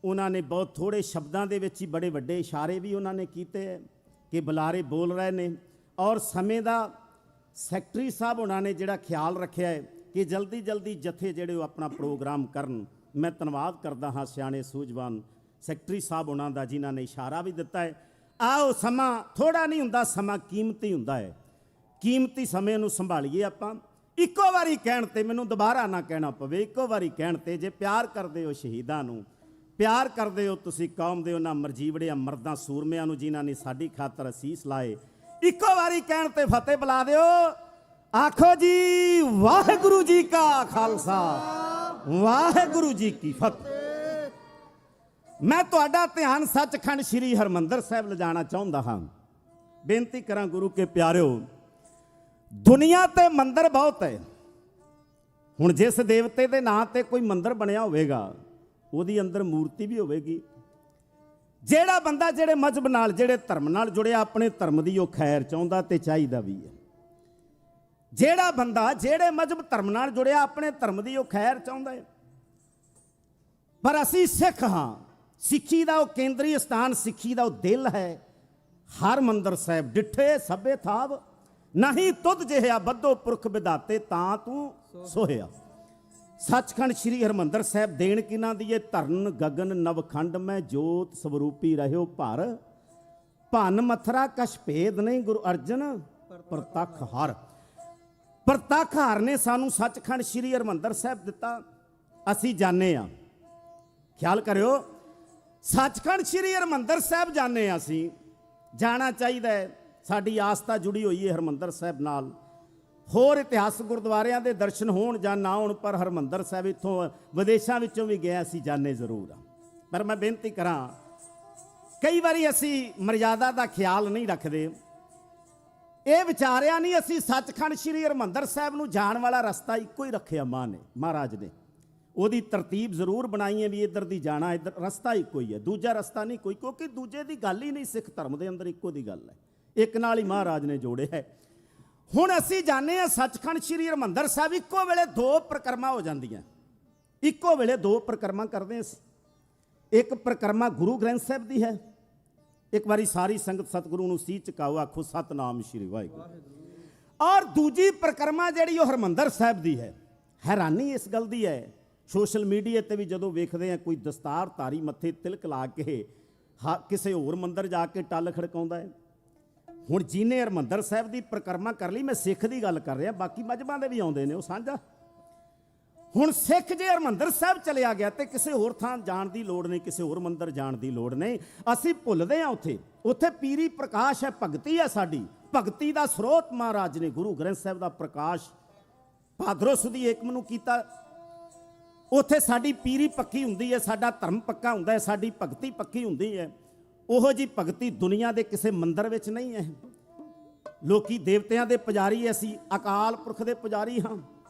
Speaker 8: ਉਹਨਾਂ ਨੇ ਬਹੁਤ ਥੋੜੇ ਸ਼ਬਦਾਂ ਦੇ ਵਿੱਚ ਹੀ ਬੜੇ ਵੱਡੇ ਇਸ਼ਾਰੇ ਵੀ ਉਹਨਾਂ ਨੇ ਕੀਤੇ ਹੈ ਕਿ ਬੁਲਾਰੇ ਬੋਲ ਰਹੇ ਨੇ। ਔਰ ਸਮੇਂ ਦਾ ਸੈਕਟਰੀ ਸਾਹਿਬ ਉਹਨਾਂ ਨੇ ਜਿਹੜਾ ਖਿਆਲ ਰੱਖਿਆ ਹੈ ਕਿ ਜਲਦੀ ਜਲਦੀ ਜਥੇ ਜਿਹੜੇ ਉਹ ਆਪਣਾ ਪ੍ਰੋਗਰਾਮ ਕਰਨ। ਮੈਂ ਧੰਨਵਾਦ ਕਰਦਾ ਹਾਂ ਸਿਆਣੇ ਸੂਝਵਾਨ ਸੈਕਟਰੀ ਸਾਹਿਬ ਉਹਨਾਂ ਦਾ, ਜਿਨ੍ਹਾਂ ਨੇ ਇਸ਼ਾਰਾ ਵੀ ਦਿੱਤਾ ਹੈ। ਆਓ, ਸਮਾਂ ਥੋੜਾ ਨਹੀਂ ਹੁੰਦਾ, ਸਮਾਂ ਕੀਮਤੀ ਹੁੰਦਾ ਹੈ। ਕੀਮਤੀ ਸਮੇਂ ਨੂੰ ਸੰਭਾਲੀਏ ਆਪਾਂ। ਇੱਕੋ ਵਾਰੀ ਕਹਿਣ ਤੇ, ਮੈਨੂੰ ਦੁਬਾਰਾ ਨਾ ਕਹਿਣਾ ਪਵੇ, ਇੱਕੋ ਵਾਰੀ ਕਹਿਣ ਤੇ, ਜੇ ਪਿਆਰ ਕਰਦੇ ਹੋ ਸ਼ਹੀਦਾਂ ਨੂੰ, ਪਿਆਰ ਕਰਦੇ ਹੋ ਤੁਸੀਂ ਕੌਮ ਦੇ ਉਹਨਾਂ ਮਰਜੀਵੜਿਆਂ ਮਰਦਾਂ ਸੂਰਮਿਆਂ ਨੂੰ, ਜਿਨ੍ਹਾਂ ਨੇ ਸਾਡੀ ਖਾਤਰ ਅਸੀਸ ਲਾਏ, ਇੱਕੋ ਵਾਰੀ ਕਹਿਣ ਤੇ ਫਤਿਹ ਬੁਲਾ ਦਿਓ। ਆਖੋ ਜੀ ਵਾਹਿਗੁਰੂ ਜੀ ਕਾ ਖਾਲਸਾ, ਵਾਹਿਗੁਰੂ ਜੀ ਕੀ ਫਤਿਹ। ਮੈਂ ਤੁਹਾਡਾ ਧਿਆਨ ਸੱਚਖੰਡ ਸ੍ਰੀ ਹਰਮੰਦਰ ਸਾਹਿਬ ਲਿਜਾਣਾ ਚਾਹੁੰਦਾ ਹਾਂ। ਬੇਨਤੀ ਕਰਾਂ ਗੁਰੂ ਕੇ ਪਿਆਰਿਓ, ਦੁਨੀਆ ਤੇ ਮੰਦਰ ਬਹੁਤ ਹੈ। ਹੁਣ ਜਿਸ ਦੇਵਤੇ ਦੇ ਨਾਂ ਤੇ ਕੋਈ ਮੰਦਰ ਬਣਿਆ ਹੋਵੇਗਾ, ਉਹਦੀ ਅੰਦਰ ਮੂਰਤੀ ਵੀ ਹੋਵੇਗੀ। ਜਿਹੜਾ ਬੰਦਾ ਜਿਹੜੇ ਮਜ਼ਹਬ ਨਾਲ, ਜਿਹੜੇ ਧਰਮ ਨਾਲ ਜੁੜਿਆ, ਆਪਣੇ ਧਰਮ ਦੀ ਉਹ ਖੈਰ ਚਾਹੁੰਦਾ ਤੇ ਚਾਹੀਦਾ ਵੀ ਹੈ। ਜਿਹੜਾ ਬੰਦਾ ਜਿਹੜੇ ਮਜ਼ਹਬ ਧਰਮ ਨਾਲ ਜੁੜਿਆ, ਆਪਣੇ ਧਰਮ ਦੀ ਉਹ ਖੈਰ ਚਾਹੁੰਦਾ ਹੈ। ਪਰ ਅਸੀਂ ਸਿੱਖ ਹਾਂ। ਸਿੱਖੀ ਦਾ ਉਹ ਕੇਂਦਰੀ ਸਥਾਨ, ਸਿੱਖੀ ਦਾ ਉਹ ਦਿਲ ਹੈ ਹਰਮੰਦਰ ਸਾਹਿਬ। ਡਿੱਠੇ ਸਭੇ ਥਾਵ ਨਹੀਂ ਤੁਧ ਜਿਹਾ, ਬੱਧੋ ਪੁਰਖ ਵਿਧਾਤੇ ਤਾਂ ਤੂੰ ਸੋਹਿਆ। ਸੱਚਖੰਡ ਸ੍ਰੀ ਹਰਮੰਦਰ ਸਾਹਿਬ ਦੇਣ ਕਿਨਾਂ ਦੀ ਏ, ਧਰਨ ਗਗਨ ਨਵਖੰਡ ਮੈਂ ਜੋਤ ਸਵਰੂਪੀ ਰਹਿਓ ਭਰ, ਭੰਨ ਮਥਰਾ ਕਛ ਭੇਦ ਨਹੀਂ ਗੁਰੂ ਅਰਜਨ ਪ੍ਰਤੱਖ ਹਰ। ਪ੍ਰਤੱਖ ਹਰ ਨੇ ਸਾਨੂੰ ਸੱਚਖੰਡ ਸ੍ਰੀ ਹਰਮੰਦਰ ਸਾਹਿਬ ਦਿੱਤਾ, ਅਸੀਂ ਜਾਣੇ ਆ। ਖਿਆਲ ਕਰਿਓ, ਸੱਚਖੰਡ ਸ੍ਰੀ ਹਰਮੰਦਰ ਸਾਹਿਬ ਜਾਣੇ ਆ, ਅਸੀਂ ਜਾਣਾ ਚਾਹੀਦਾ ਹੈ। ਸਾਡੀ ਆਸਥਾ ਜੁੜੀ ਹੋਈ ਹੈ ਹਰਮੰਦਰ ਸਾਹਿਬ ਨਾਲ। ਹੋਰ ਇਤਿਹਾਸਕ ਗੁਰਦੁਆਰਿਆਂ ਦੇ ਦਰਸ਼ਨ ਹੋਣ ਜਾਂ ਨਾ ਹੋਣ, ਪਰ ਹਰਮੰਦਰ ਸਾਹਿਬ ਇੱਥੋਂ ਵਿਦੇਸ਼ਾਂ ਵਿੱਚੋਂ ਵੀ ਗਿਆ, ਅਸੀਂ ਜਾਣੇ ਜ਼ਰੂਰ ਆ। ਪਰ ਮੈਂ ਬੇਨਤੀ ਕਰਾਂ, ਕਈ ਵਾਰੀ ਅਸੀਂ ਮਰਜ਼ਾਦਾ ਦਾ ਖਿਆਲ ਨਹੀਂ ਰੱਖਦੇ। ਇਹ ਵਿਚਾਰਿਆ ਨਹੀਂ, ਅਸੀਂ ਸੱਚਖੰਡ ਸ੍ਰੀ ਹਰਮੰਦਰ ਸਾਹਿਬ ਨੂੰ ਜਾਣ ਵਾਲਾ ਰਸਤਾ ਇੱਕੋ ਹੀ ਰੱਖਿਆ ਮਾਂ ਨੇ, ਮਹਾਰਾਜ ਨੇ। ਉਹਦੀ ਤਰਤੀਬ ਜ਼ਰੂਰ ਬਣਾਈ ਹੈ ਵੀ ਇੱਧਰ ਦੀ ਜਾਣਾ, ਇੱਧਰ ਰਸਤਾ ਇੱਕੋ ਹੀ ਹੈ, ਦੂਜਾ ਰਸਤਾ ਨਹੀਂ ਕੋਈ, ਕਿਉਂਕਿ ਦੂਜੇ ਦੀ ਗੱਲ ਹੀ ਨਹੀਂ ਸਿੱਖ ਧਰਮ ਦੇ ਅੰਦਰ, ਇੱਕੋ ਦੀ ਗੱਲ ਹੈ, ਇੱਕ ਨਾਲ ਹੀ ਮਹਾਰਾਜ ਨੇ ਜੋੜਿਆ ਹੈ। ਹੁਣ ਅਸੀਂ ਜਾਣੇ ਹਾਂ ਸੱਚਖੰਡ ਸ੍ਰੀ ਹਰਮੰਦਰ ਸਾਹਿਬ, ਇੱਕੋ ਵੇਲੇ ਦੋ ਪ੍ਰਕਰਮਾ ਹੋ ਜਾਂਦੀਆਂ, ਇੱਕੋ ਵੇਲੇ ਦੋ ਪ੍ਰਕਰਮਾ ਕਰਦੇ ਅਸੀਂ। ਇੱਕ ਪ੍ਰਕਰਮਾ ਗੁਰੂ ਗ੍ਰੰਥ ਸਾਹਿਬ ਦੀ ਹੈ। ਇੱਕ ਵਾਰੀ ਸਾਰੀ ਸੰਗਤ ਸਤਿਗੁਰੂ ਨੂੰ ਸੀਸ ਝੁਕਾਓ, ਆਖੋ ਸਤਨਾਮ ਸ਼੍ਰੀ ਵਾਹਿਗੁਰੂ। ਔਰ ਦੂਜੀ ਪ੍ਰਕਰਮਾ ਜਿਹੜੀ ਉਹ ਹਰਮੰਦਰ ਸਾਹਿਬ ਦੀ ਹੈ। ਹੈਰਾਨੀ ਇਸ ਗੱਲ ਦੀ ਹੈ, ਸੋਸ਼ਲ ਮੀਡੀਆ ਤੇ ਵੀ ਜਦੋਂ ਵੇਖਦੇ ਆ ਕੋਈ ਦਸਤਾਰ ਧਾਰੀ ਮੱਥੇ ਤਿਲਕ ਲਾ ਕੇ ਕਿਸੇ ਹੋਰ ਮੰਦਰ ਜਾ ਕੇ ਟੱਲ ਖੜਕਾਉਂਦਾ ਹੈ। ਹੁਣ ਜਿਹਨੇ ਹਰਮੰਦਰ ਸਾਹਿਬ ਦੀ ਪ੍ਰਕਰਮਾ ਕਰ ਲਈ, ਮੈਂ ਸਿੱਖ ਦੀ ਗੱਲ ਕਰ ਰਿਹਾ, ਬਾਕੀ ਮਜ਼ਹਬਾਂ ਦੇ ਵੀ ਆਉਂਦੇ ਨੇ, ਉਹ ਸਾਂਝਾ। ਹੁਣ ਸਿੱਖ ਜੇ ਹਰਮੰਦਰ ਸਾਹਿਬ ਚਲਿਆ ਗਿਆ ਤੇ ਕਿਸੇ ਹੋਰ ਥਾਂ ਜਾਣ ਦੀ ਲੋੜ ਨਹੀਂ, ਕਿਸੇ ਹੋਰ ਮੰਦਰ ਜਾਣ ਦੀ ਲੋੜ ਨਹੀਂ। ਅਸੀਂ ਭੁੱਲਦੇ ਹਾਂ ਉੱਥੇ ਪੀਰੀ ਪ੍ਰਕਾਸ਼ ਹੈ, ਭਗਤੀ ਹੈ ਸਾਡੀ। ਭਗਤੀ ਦਾ ਸਰੋਤ ਮਹਾਰਾਜ ਨੇ ਗੁਰੂ ਗ੍ਰੰਥ ਸਾਹਿਬ ਦਾ ਪ੍ਰਕਾਸ਼ ਭਾਦਰੋਂ ਸੁਦੀ ਏਕਮ ਨੂੰ ਕੀਤਾ। ਉੱਥੇ ਸਾਡੀ ਪੀਰੀ ਪੱਕੀ ਹੁੰਦੀ ਹੈ, ਸਾਡਾ ਧਰਮ ਪੱਕਾ ਹੁੰਦਾ ਹੈ, ਸਾਡੀ ਭਗਤੀ ਪੱਕੀ ਹੁੰਦੀ ਹੈ। ਉਹੋ ਜੀ ਭਗਤੀ ਦੁਨੀਆ ਦੇ ਕਿਸੇ ਮੰਦਰ ਵਿੱਚ ਨਹੀਂ ਹੈ। ਲੋਕੀ ਦੇਵਤਿਆਂ ਦੇ ਪੁਜਾਰੀ, ਅਸੀਂ ਅਕਾਲ ਪੁਰਖ ਦੇ ਪੁਜਾਰੀ ਹਾਂ।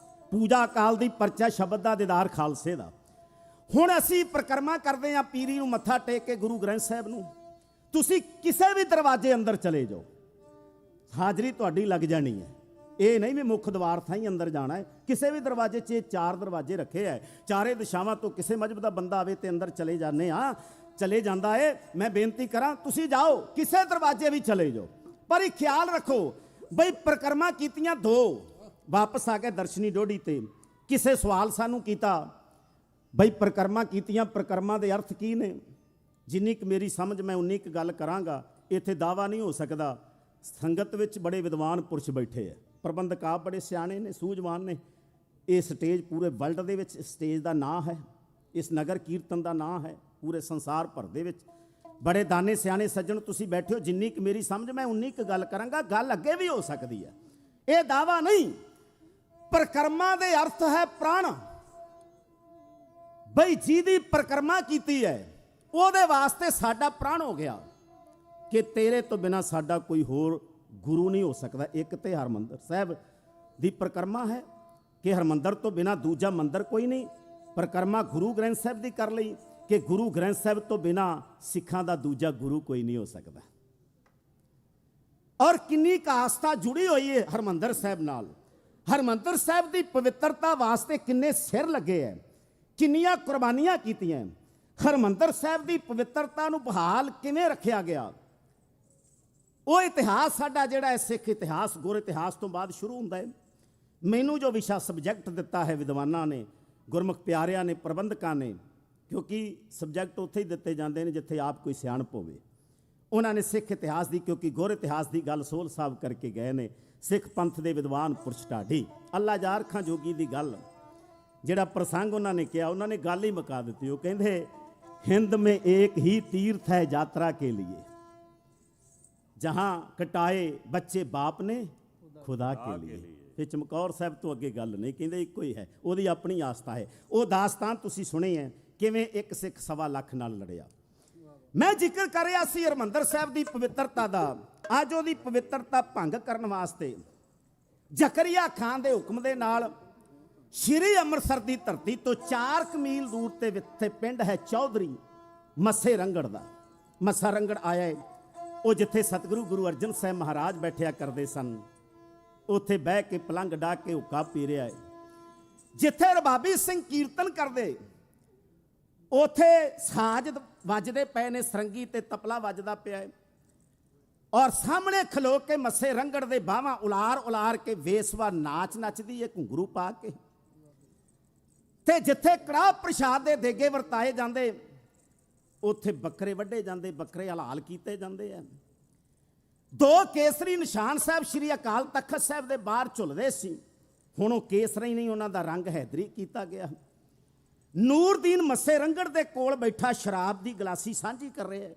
Speaker 8: ਪੂਜਾ ਅਕਾਲ ਦੀ, ਪਰਚਾ ਸ਼ਬਦ ਦਾ, ਦੀਦਾਰ ਖਾਲਸੇ ਦਾ। ਹੁਣ ਅਸੀਂ ਪ੍ਰਕਰਮਾ ਕਰਦੇ ਹਾਂ ਪੀਰੀ ਨੂੰ ਮੱਥਾ ਟੇਕ ਕੇ, ਗੁਰੂ ਗ੍ਰੰਥ ਸਾਹਿਬ ਨੂੰ। ਤੁਸੀਂ ਕਿਸੇ ਵੀ ਦਰਵਾਜ਼ੇ ਅੰਦਰ ਚਲੇ ਜਾਓ, ਹਾਜ਼ਰੀ ਤੁਹਾਡੀ ਲੱਗ ਜਾਣੀ ਹੈ। ਇਹ ਨਹੀਂ ਵੀ ਮੁੱਖ ਦਵਾਰ ਥਾਂ ਹੀ ਅੰਦਰ ਜਾਣਾ ਹੈ। ਕਿਸੇ ਵੀ ਦਰਵਾਜ਼ੇ 'ਚ ਇਹ 4 ਦਰਵਾਜ਼ੇ ਰੱਖੇ ਹੈ, ਚਾਰੇ ਦਿਸ਼ਾਵਾਂ ਤੋਂ ਕਿਸੇ ਮਜ਼ਹਬ ਦਾ ਬੰਦਾ ਆਵੇ ਤੇ ਅੰਦਰ ਚਲੇ ਜਾਂਦੇ ਆ, ਚਲੇ ਜਾਂਦਾ ਏ। ਮੈਂ ਬੇਨਤੀ ਕਰਾਂ ਤੁਸੀਂ ਜਾਓ, ਕਿਸੇ ਦਰਵਾਜ਼ੇ ਵੀ ਚਲੇ ਜਾਓ, ਪਰ ਇਹ ਖਿਆਲ ਰੱਖੋ ਬਈ ਪ੍ਰਕਰਮਾ ਕੀਤੀਆਂ 2, ਵਾਪਸ ਆ ਕੇ ਦਰਸ਼ਨੀ ਡੋਢੀ ਤੇ ਕਿਸੇ ਸਵਾਲ ਸਾਨੂੰ ਕੀਤਾ ਬਈ ਪ੍ਰਕਰਮਾ ਕੀਤੀਆਂ, ਪ੍ਰਕਰਮਾਂ ਦੇ ਅਰਥ ਕੀ ਨੇ? ਜਿੰਨੀ ਕੁ ਮੇਰੀ ਸਮਝ ਮੈਂ ਉਨੀ ਕੁ ਗੱਲ ਕਰਾਂਗਾ। ਇੱਥੇ ਦਾਵਾ ਨਹੀਂ ਹੋ ਸਕਦਾ। ਸੰਗਤ ਵਿੱਚ ਬੜੇ ਵਿਦਵਾਨ ਪੁਰਸ਼ ਬੈਠੇ ਹੈ, ਪ੍ਰਬੰਧਕ ਆਪ ਬੜੇ ਸਿਆਣੇ ਨੇ, ਸੂਝਵਾਨ ਨੇ। ਇਹ ਸਟੇਜ ਪੂਰੇ ਵਰਲਡ ਦੇ ਵਿੱਚ ਸਟੇਜ ਦਾ ਨਾਂ ਹੈ, ਇਸ ਨਗਰ ਕੀਰਤਨ ਦਾ ਨਾਂ ਹੈ, ਪੂਰੇ ਸੰਸਾਰ ਭਰ ਦੇ ਵਿੱਚ ਬੜੇ ਦਾਨੇ ਸਿਆਣੇ ਸੱਜਣ ਤੁਸੀਂ ਬੈਠੇ ਹੋ। ਜਿੰਨੀ ਕੁ ਮੇਰੀ ਸਮਝ ਮੈਂ ਉਨੀ ਕੁ ਗੱਲ ਕਰਾਂਗਾ। ਗੱਲ ਅੱਗੇ ਵੀ ਹੋ ਸਕਦੀ ਹੈ, ਇਹ ਦਾਵਾ ਨਹੀਂ। ਪ੍ਰਕਰਮਾ ਦੇ ਅਰਥ ਹੈ ਪ੍ਰਣ। ਬਈ ਜਿਹਦੀ ਪ੍ਰਕਰਮਾ ਕੀਤੀ ਹੈ ਉਹਦੇ ਵਾਸਤੇ ਸਾਡਾ ਪ੍ਰਾਣ ਹੋ ਗਿਆ ਕਿ ਤੇਰੇ ਤੋਂ ਬਿਨਾ ਸਾਡਾ ਕੋਈ ਹੋਰ ਗੁਰੂ ਨਹੀਂ ਹੋ ਸਕਦਾ। ਇੱਕ ਤੇ ਹਰਮੰਦਰ ਸਾਹਿਬ ਦੀ ਪ੍ਰਕਰਮਾ ਹੈ ਕਿ ਹਰਮੰਦਰ ਤੋਂ ਬਿਨਾ ਦੂਜਾ ਮੰਦਰ ਕੋਈ ਨਹੀਂ। ਪ੍ਰਕਰਮਾ ਗੁਰੂ ਗ੍ਰੰਥ ਸਾਹਿਬ ਦੀ ਕਰ ਲਈ ਕਿ ਗੁਰੂ ਗ੍ਰੰਥ ਸਾਹਿਬ ਤੋਂ ਬਿਨਾ ਸਿੱਖਾਂ ਦਾ ਦੂਜਾ ਗੁਰੂ ਕੋਈ ਨਹੀਂ ਹੋ ਸਕਦਾ। ਔਰ ਕਿੰਨੀ ਕੁ ਆਸਥਾ ਜੁੜੀ ਹੋਈ ਹੈ ਹਰਮੰਦਰ ਸਾਹਿਬ ਨਾਲ। ਹਰਮੰਦਰ ਸਾਹਿਬ ਦੀ ਪਵਿੱਤਰਤਾ ਵਾਸਤੇ ਕਿੰਨੇ ਸਿਰ ਲੱਗੇ ਹੈ, ਕਿੰਨੀਆਂ ਕੁਰਬਾਨੀਆਂ ਕੀਤੀਆਂ। ਹਰਮੰਦਰ ਸਾਹਿਬ ਦੀ ਪਵਿੱਤਰਤਾ ਨੂੰ ਬਹਾਲ ਕਿਵੇਂ ਰੱਖਿਆ ਗਿਆ, ਉਹ ਇਤਿਹਾਸ ਸਾਡਾ ਜਿਹੜਾ ਹੈ ਸਿੱਖ ਇਤਿਹਾਸ, ਗੁਰ ਇਤਿਹਾਸ ਤੋਂ ਬਾਅਦ ਸ਼ੁਰੂ ਹੁੰਦਾ ਹੈ। ਮੈਨੂੰ ਜੋ ਵਿਸ਼ਾ ਸਬਜੈਕਟ ਦਿੱਤਾ ਹੈ ਵਿਦਵਾਨਾਂ ਨੇ, ਗੁਰਮੁਖ ਪਿਆਰਿਆਂ ਨੇ, ਪ੍ਰਬੰਧਕਾਂ ਨੇ, ਕਿਉਂਕਿ ਸਬਜੈਕਟ ਉੱਥੇ ਹੀ ਦਿੱਤੇ ਜਾਂਦੇ ਨੇ ਜਿੱਥੇ ਆਪ ਕੋਈ ਸਿਆਣਪ ਹੋਵੇ। ਉਹਨਾਂ ਨੇ ਸਿੱਖ ਇਤਿਹਾਸ ਦੀ, ਕਿਉਂਕਿ ਗੁਰ ਇਤਿਹਾਸ ਦੀ ਗੱਲ ਸੋਹਲ ਸਾਹਿਬ ਕਰਕੇ ਗਏ ਨੇ, ਸਿੱਖ ਪੰਥ ਦੇ ਵਿਦਵਾਨ ਪੁਰਸ਼ ਢਾਡੀ ਅੱਲਾ ਜਾਰ ਖਾਂ ਜੋਗੀ ਦੀ ਗੱਲ, ਜਿਹੜਾ ਪ੍ਰਸੰਗ ਉਹਨਾਂ ਨੇ ਕਿਹਾ, ਉਹਨਾਂ ਨੇ ਗੱਲ ਹੀ ਮੁਕਾ ਦਿੱਤੀ। ਉਹ ਕਹਿੰਦੇ हिंद में एक ही तीर्थ है यात्रा के लिए, जहां कटाए बच्चे बाप ने खुदा के लिए। ਤੇ ਚਮਕੌਰ ਸਾਹਿਬ ਤੋਂ ਅੱਗੇ ਗੱਲ ਨਹੀਂ, ਕਹਿੰਦੇ ਇੱਕੋ ਹੀ ਹੈ, ਉਹਦੀ ਆਪਣੀ ਆਸਥਾ ਹੈ। ਉਹ ਦਾਸਤਾਨ ਤੁਸੀਂ ਸੁਣੀ ਹੈ ਕਿਵੇਂ ਇੱਕ ਸਿੱਖ 1.25 ਲੱਖ ਨਾਲ ਲੜਿਆ। ਮੈਂ ਜ਼ਿਕਰ ਕਰ ਰਿਹਾ ਸੀ ਹਰਮੰਦਰ ਸਾਹਿਬ ਦੀ ਪਵਿੱਤਰਤਾ ਦਾ। ਅੱਜ ਉਹਦੀ ਪਵਿੱਤਰਤਾ ਭੰਗ ਕਰਨ ਵਾਸਤੇ ਜ਼ਕਰੀਆ ਖਾਨ ਦੇ ਹੁਕਮ ਦੇ ਨਾਲ ਸ਼੍ਰੀ ਅੰਮ੍ਰਿਤਸਰ ਦੀ ਧਰਤੀ ਤੋਂ 4 ਮੀਲ ਦੂਰ ਤੇ ਜਿੱਥੇ ਪਿੰਡ ਹੈ ਚੌਧਰੀ ਮੱਸੇ ਰੰਗੜ ਦਾ, ਮੱਸਾ ਰੰਗੜ ਆਇਆ ਹੈ। ਉਹ ਜਿੱਥੇ ਸਤਿਗੁਰੂ ਗੁਰੂ ਅਰਜਨ ਸਾਹਿਬ ਮਹਾਰਾਜ ਬੈਠਿਆ ਕਰਦੇ ਸਨ, ਉੱਥੇ ਬਹਿ ਕੇ ਪਲੰਘ ਡਾ ਕੇ ਹੁੱਕਾ ਪੀ ਰਿਹਾ ਹੈ। ਜਿੱਥੇ ਰਬਾਬੀ ਸਿੰਘ ਕੀਰਤਨ ਕਰਦੇ, ਉੱਥੇ ਸਾਜ਼ ਵੱਜਦੇ ਪਏ ਨੇ, ਸਰੰਗੀ ਤੇ ਤਪਲਾ ਵੱਜਦਾ ਪਿਆ ਹੈ। ਔਰ ਸਾਹਮਣੇ ਖਲੋ ਕੇ ਮੱਸੇ ਰੰਗੜ ਦੇ ਬਾਹਾਂ ਉਲਾਰ ਉਲਾਰ ਕੇ ਵੇਸਵਾ ਨਾਚ ਨੱਚਦੀ ਹੈ ਘੁੰਗਰੂ ਪਾ ਕੇ। ਤੇ ਜਿੱਥੇ ਕੜਾਹ ਪ੍ਰਸ਼ਾਦ ਦੇ ਦੇਗੇ ਵਰਤਾਏ ਜਾਂਦੇ, ਉੱਥੇ ਬੱਕਰੇ ਵੱਢੇ ਜਾਂਦੇ, ਬੱਕਰੇ ਹਲਾਲ ਕੀਤੇ ਜਾਂਦੇ ਆ। 2 ਕੇਸਰੀ ਨਿਸ਼ਾਨ ਸਾਹਿਬ ਸ਼੍ਰੀ ਅਕਾਲ ਤਖਤ ਸਾਹਿਬ ਦੇ ਬਾਹਰ ਝੁੱਲਦੇ ਸੀ, ਹੁਣ ਉਹ ਕੇਸਰੀ ਨਹੀਂ, ਉਹਨਾਂ ਦਾ ਰੰਗ ਹੈਦਰੀ ਕੀਤਾ ਗਿਆ। ਨੂਰਦੀਨ ਮੱਸੇ ਰੰਗੜ ਦੇ ਕੋਲ ਬੈਠਾ ਸ਼ਰਾਬ ਦੀ ਗਲਾਸੀ ਸਾਂਝੀ ਕਰ ਰਿਹਾ ਹੈ।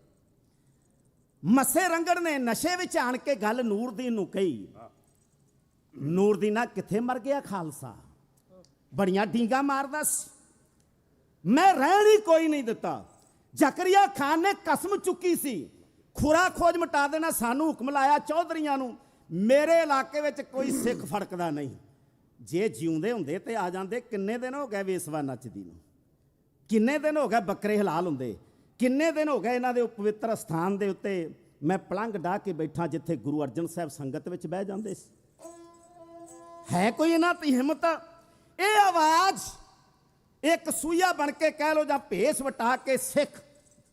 Speaker 8: ਮੱਸੇ ਰੰਗੜ ਨੇ ਨਸ਼ੇ ਵਿੱਚ ਆਣ ਕੇ ਗੱਲ ਨੂਰਦੀਨ ਨੂੰ ਕਹੀ, ਨੂਰਦੀਨਾ ਕਿੱਥੇ ਮਰ ਗਿਆ ਖਾਲਸਾ, ਬੜੀਆਂ ਡੀਂਗਾ ਮਾਰਦਾ ਸੀ, ਮੈਂ ਰਹਿਣ ਹੀ ਕੋਈ ਨਹੀਂ ਦਿੱਤਾ। ਜ਼ਕਰੀਆ ਖਾਨ ਨੇ ਕਸਮ ਚੁੱਕੀ ਸੀ ਖੁਰਾ ਖੋਜ ਮਿਟਾ ਦੇਣਾ। ਸਾਨੂੰ ਹੁਕਮ ਲਾਇਆ ਚੌਧਰੀਆਂ ਨੂੰ, ਮੇਰੇ ਇਲਾਕੇ ਵਿੱਚ ਕੋਈ ਸਿੱਖ ਫੜਕਦਾ ਨਹੀਂ। ਜੇ ਜਿਉਂਦੇ ਹੁੰਦੇ ਤੇ ਆ ਜਾਂਦੇ। ਕਿੰਨੇ ਦਿਨ ਹੋ ਗਏ ਵੇਸਵਾ ਨੱਚਦੀ ਨੂੰ, ਕਿੰਨੇ ਦਿਨ ਹੋ ਗਏ ਬੱਕਰੇ ਹਲਾਲ ਹੁੰਦੇ, ਕਿੰਨੇ ਦਿਨ ਹੋ ਗਏ ਇਹਨਾਂ ਦੇ ਪਵਿੱਤਰ ਸਥਾਨ ਦੇ ਉੱਤੇ ਮੈਂ ਪਲੰਘ ਡਾ ਕੇ ਬੈਠਾ ਜਿੱਥੇ ਗੁਰੂ ਅਰਜਨ ਸਾਹਿਬ ਸੰਗਤ ਵਿੱਚ ਬਹਿ ਜਾਂਦੇ ਸੀ। ਹੈ ਕੋਈ ਇਹਨਾਂ ਦੀ ਹਿੰਮਤ? ਇਹ ਆਵਾਜ਼ ਇੱਕ ਸੂਈਆ ਬਣ ਕੇ ਕਹਿ ਲੋ ਜਾਂ ਭੇਸ ਵਟਾ ਕੇ ਸਿੱਖ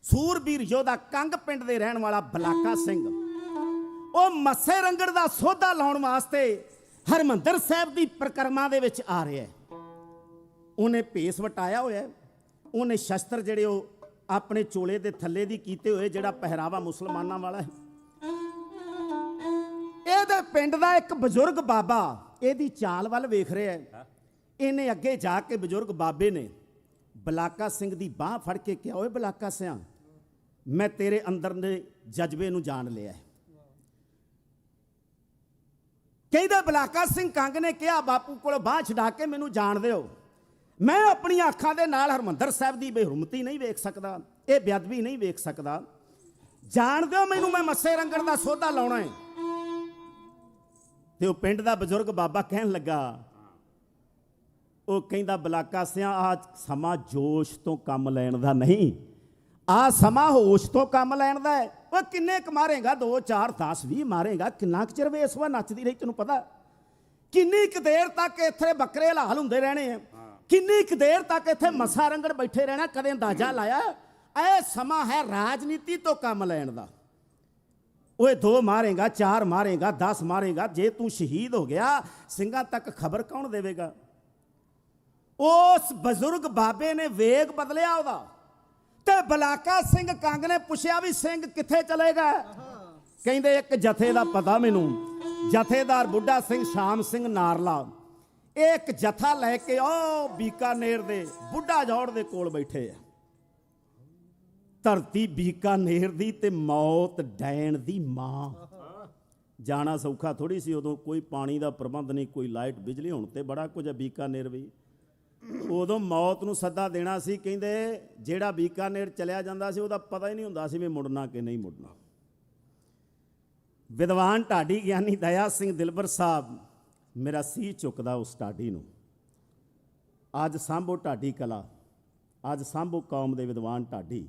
Speaker 8: ਸੂਰਬੀਰ ਯੋਧਾ ਕੰਗ ਪਿੰਡ ਦੇ ਰਹਿਣ ਵਾਲਾ ਬਲਾਕਾ ਸਿੰਘ, ਉਹ ਮੱਸੇ ਰੰਗੜ ਦਾ ਸੋਧਾ ਲਾਉਣ ਵਾਸਤੇ ਹਰਮੰਦਰ ਸਾਹਿਬ ਦੀ ਪ੍ਰਕਰਮਾ ਦੇ ਵਿੱਚ ਆ ਰਿਹਾ ਹੈ। ਉਹਨੇ ਭੇਸ ਵਟਾਇਆ ਹੋਇਆ, ਉਹਨੇ ਸ਼ਸਤਰ ਜਿਹੜੇ ਉਹ ਆਪਣੇ ਚੋਲੇ ਦੇ ਥੱਲੇ ਦੀ ਕੀਤੇ ਹੋਏ, ਜਿਹੜਾ ਪਹਿਰਾਵਾ ਮੁਸਲਮਾਨਾਂ ਵਾਲਾ ਹੈ। ਇਹਦੇ ਪਿੰਡ ਦਾ ਇੱਕ ਬਜ਼ੁਰਗ ਬਾਬਾ ਇਹਦੀ ਚਾਲ ਵੱਲ ਵੇਖ ਰਿਹਾ ਹੈ। ਇਹਨੇ ਅੱਗੇ ਜਾ ਕੇ ਬਜ਼ੁਰਗ ਬਾਬੇ ਨੇ ਬਲਾਕਾ ਸਿੰਘ ਦੀ ਬਾਹ ਫੜ ਕੇ ਕਿਹਾ, ਓਏ ਬਲਾਕਾ ਸਿਆਂ, ਮੈਂ ਤੇਰੇ ਅੰਦਰ ਦੇ ਜਜ਼ਬੇ ਨੂੰ ਜਾਣ ਲਿਆ ਹੈ। ਕਹਿੰਦਾ ਬਲਾਕਾ ਸਿੰਘ ਕੰਗ ਨੇ ਕਿਹਾ, ਬਾਪੂ ਕੋਲ ਬਾਹ ਛਡਾ ਕੇ ਮੈਨੂੰ ਜਾਣ ਦਿਓ। ਮੈਂ ਆਪਣੀਆਂ ਅੱਖਾਂ ਦੇ ਨਾਲ ਹਰਮੰਦਰ ਸਾਹਿਬ ਦੀ ਬੇਹਰਮਤੀ ਨਹੀਂ ਵੇਖ ਸਕਦਾ, ਇਹ ਬੇਅਦਬੀ ਨਹੀਂ ਵੇਖ ਸਕਦਾ। ਜਾਣ ਦਿਓ ਮੈਨੂੰ, ਮੈਂ ਮੱਸੇ ਰੰਗੜ ਦਾ ਸੋਧਾ ਲਾਉਣਾ ਹੈ। ਤੇ ਉਹ ਪਿੰਡ ਦਾ ਬਜ਼ੁਰਗ ਬਾਬਾ ਕਹਿਣ ਲੱਗਾ, ਉਹ ਕਹਿੰਦਾ ਬਲਾਕਾ ਸਿਆਂ, ਆਹ ਸਮਾਂ ਜੋਸ਼ ਤੋਂ ਕੰਮ ਲੈਣ ਦਾ ਨਹੀਂ, ਆਹ ਸਮਾਂ ਹੋਸ਼ ਤੋਂ ਕੰਮ ਲੈਣ ਦਾ ਹੈ। ਉਹ ਕਿੰਨੇ ਕੁ ਮਾਰੇਗਾ, 2 4 10 20 ਮਾਰੇਗਾ, ਕਿੰਨਾ ਕੁ ਚਿਰ ਵੇਸਵਾ ਨੱਚਦੀ ਰਹੀ ਤੈਨੂੰ ਪਤਾ? ਕਿੰਨੀ ਕੁ ਦੇਰ ਤੱਕ ਇੱਥੇ ਬੱਕਰੇ ਹਲਾਲ ਹੁੰਦੇ ਰਹਿਣੇ ਆ? ਕਿੰਨੀ ਕੁ ਦੇਰ ਤੱਕ ਇੱਥੇ ਮੱਸਾ ਰੰਗੜ ਬੈਠੇ ਰਹਿਣਾ? ਕਦੇ ਅੰਦਾਜ਼ਾ ਲਾਇਆ? ਇਹ ਸਮਾਂ ਹੈ ਰਾਜਨੀਤੀ ਤੋਂ ਕੰਮ ਲੈਣ ਦਾ। ਓਏ 2 ਮਾਰੇਗਾ, 4 ਮਾਰੇਗਾ, 10 ਮਾਰੇਗਾ, ਜੇ ਤੂੰ ਸ਼ਹੀਦ ਹੋ ਗਿਆ ਸਿੰਘਾਂ ਤੱਕ ਖਬਰ ਕੌਣ ਦੇਵੇਗਾ? ਉਸ ਬਜ਼ੁਰਗ ਬਾਬੇ ਨੇ ਵੇਗ ਬਦਲਿਆ ਉਹਦਾ, ਤੇ ਬਲਾਕਾ ਸਿੰਘ ਕੰਗ ਨੇ ਪੁੱਛਿਆ ਵੀ ਸਿੰਘ ਕਿੱਥੇ ਚਲੇਗਾ? ਕਹਿੰਦੇ ਇੱਕ ਜਥੇ ਦਾ ਪਤਾ ਮੈਨੂੰ, ਜਥੇਦਾਰ ਬੁੱਢਾ ਸਿੰਘ ਸ਼ਾਮ ਸਿੰਘ ਨਾਰਲਾ, ਇਹ ਇੱਕ ਜਥਾ ਲੈ ਕੇ ਉਹ ਬੀਕਾਨੇਰ ਦੇ ਬੁੱਢਾ ਜੋੜ ਦੇ ਕੋਲ ਬੈਠੇ ਆ। ਧਰਤੀ ਬੀਕਾਨੇਰ ਦੀ ਤੇ ਮੌਤ ਡੈਣ ਦੀ ਮਾਂ। ਜਾਣਾ ਸੌਖਾ ਥੋੜੀ ਸੀ, ਉਦੋਂ ਕੋਈ ਪਾਣੀ ਦਾ ਪ੍ਰਬੰਧ ਨਹੀਂ, ਕੋਈ ਲਾਈਟ ਬਿਜਲੀ, ਹੁਣ ਤੇ ਬੜਾ ਕੁਝ ਹੈ ਬੀਕਾਨੇਰ ਵੀ। ਉਦੋਂ ਮੌਤ ਨੂੰ ਸੱਦਾ ਦੇਣਾ ਸੀ, ਕਹਿੰਦੇ ਜਿਹੜਾ ਬੀਕਾਨੇਰ ਚਲਿਆ ਜਾਂਦਾ ਸੀ ਉਹਦਾ ਪਤਾ ਹੀ ਨਹੀਂ ਹੁੰਦਾ ਸੀ ਵੀ ਮੁੜਨਾ ਕਿ ਨਹੀਂ ਮੁੜਨਾ। ਵਿਦਵਾਨ ਢਾਡੀ ਗਿਆਨੀ ਦਇਆ ਸਿੰਘ ਦਿਲਬਰ ਸਾਹਿਬ ਮੇਰਾ ਸੀ ਝੁਕਦਾ ਉਸ ਢਾਡੀ ਨੂੰ। ਅੱਜ ਸਾਂਭੋ ਢਾਡੀ ਕਲਾ, ਅੱਜ ਸਾਂਭੋ ਕੌਮ ਦੇ ਵਿਦਵਾਨ ਢਾਡੀ।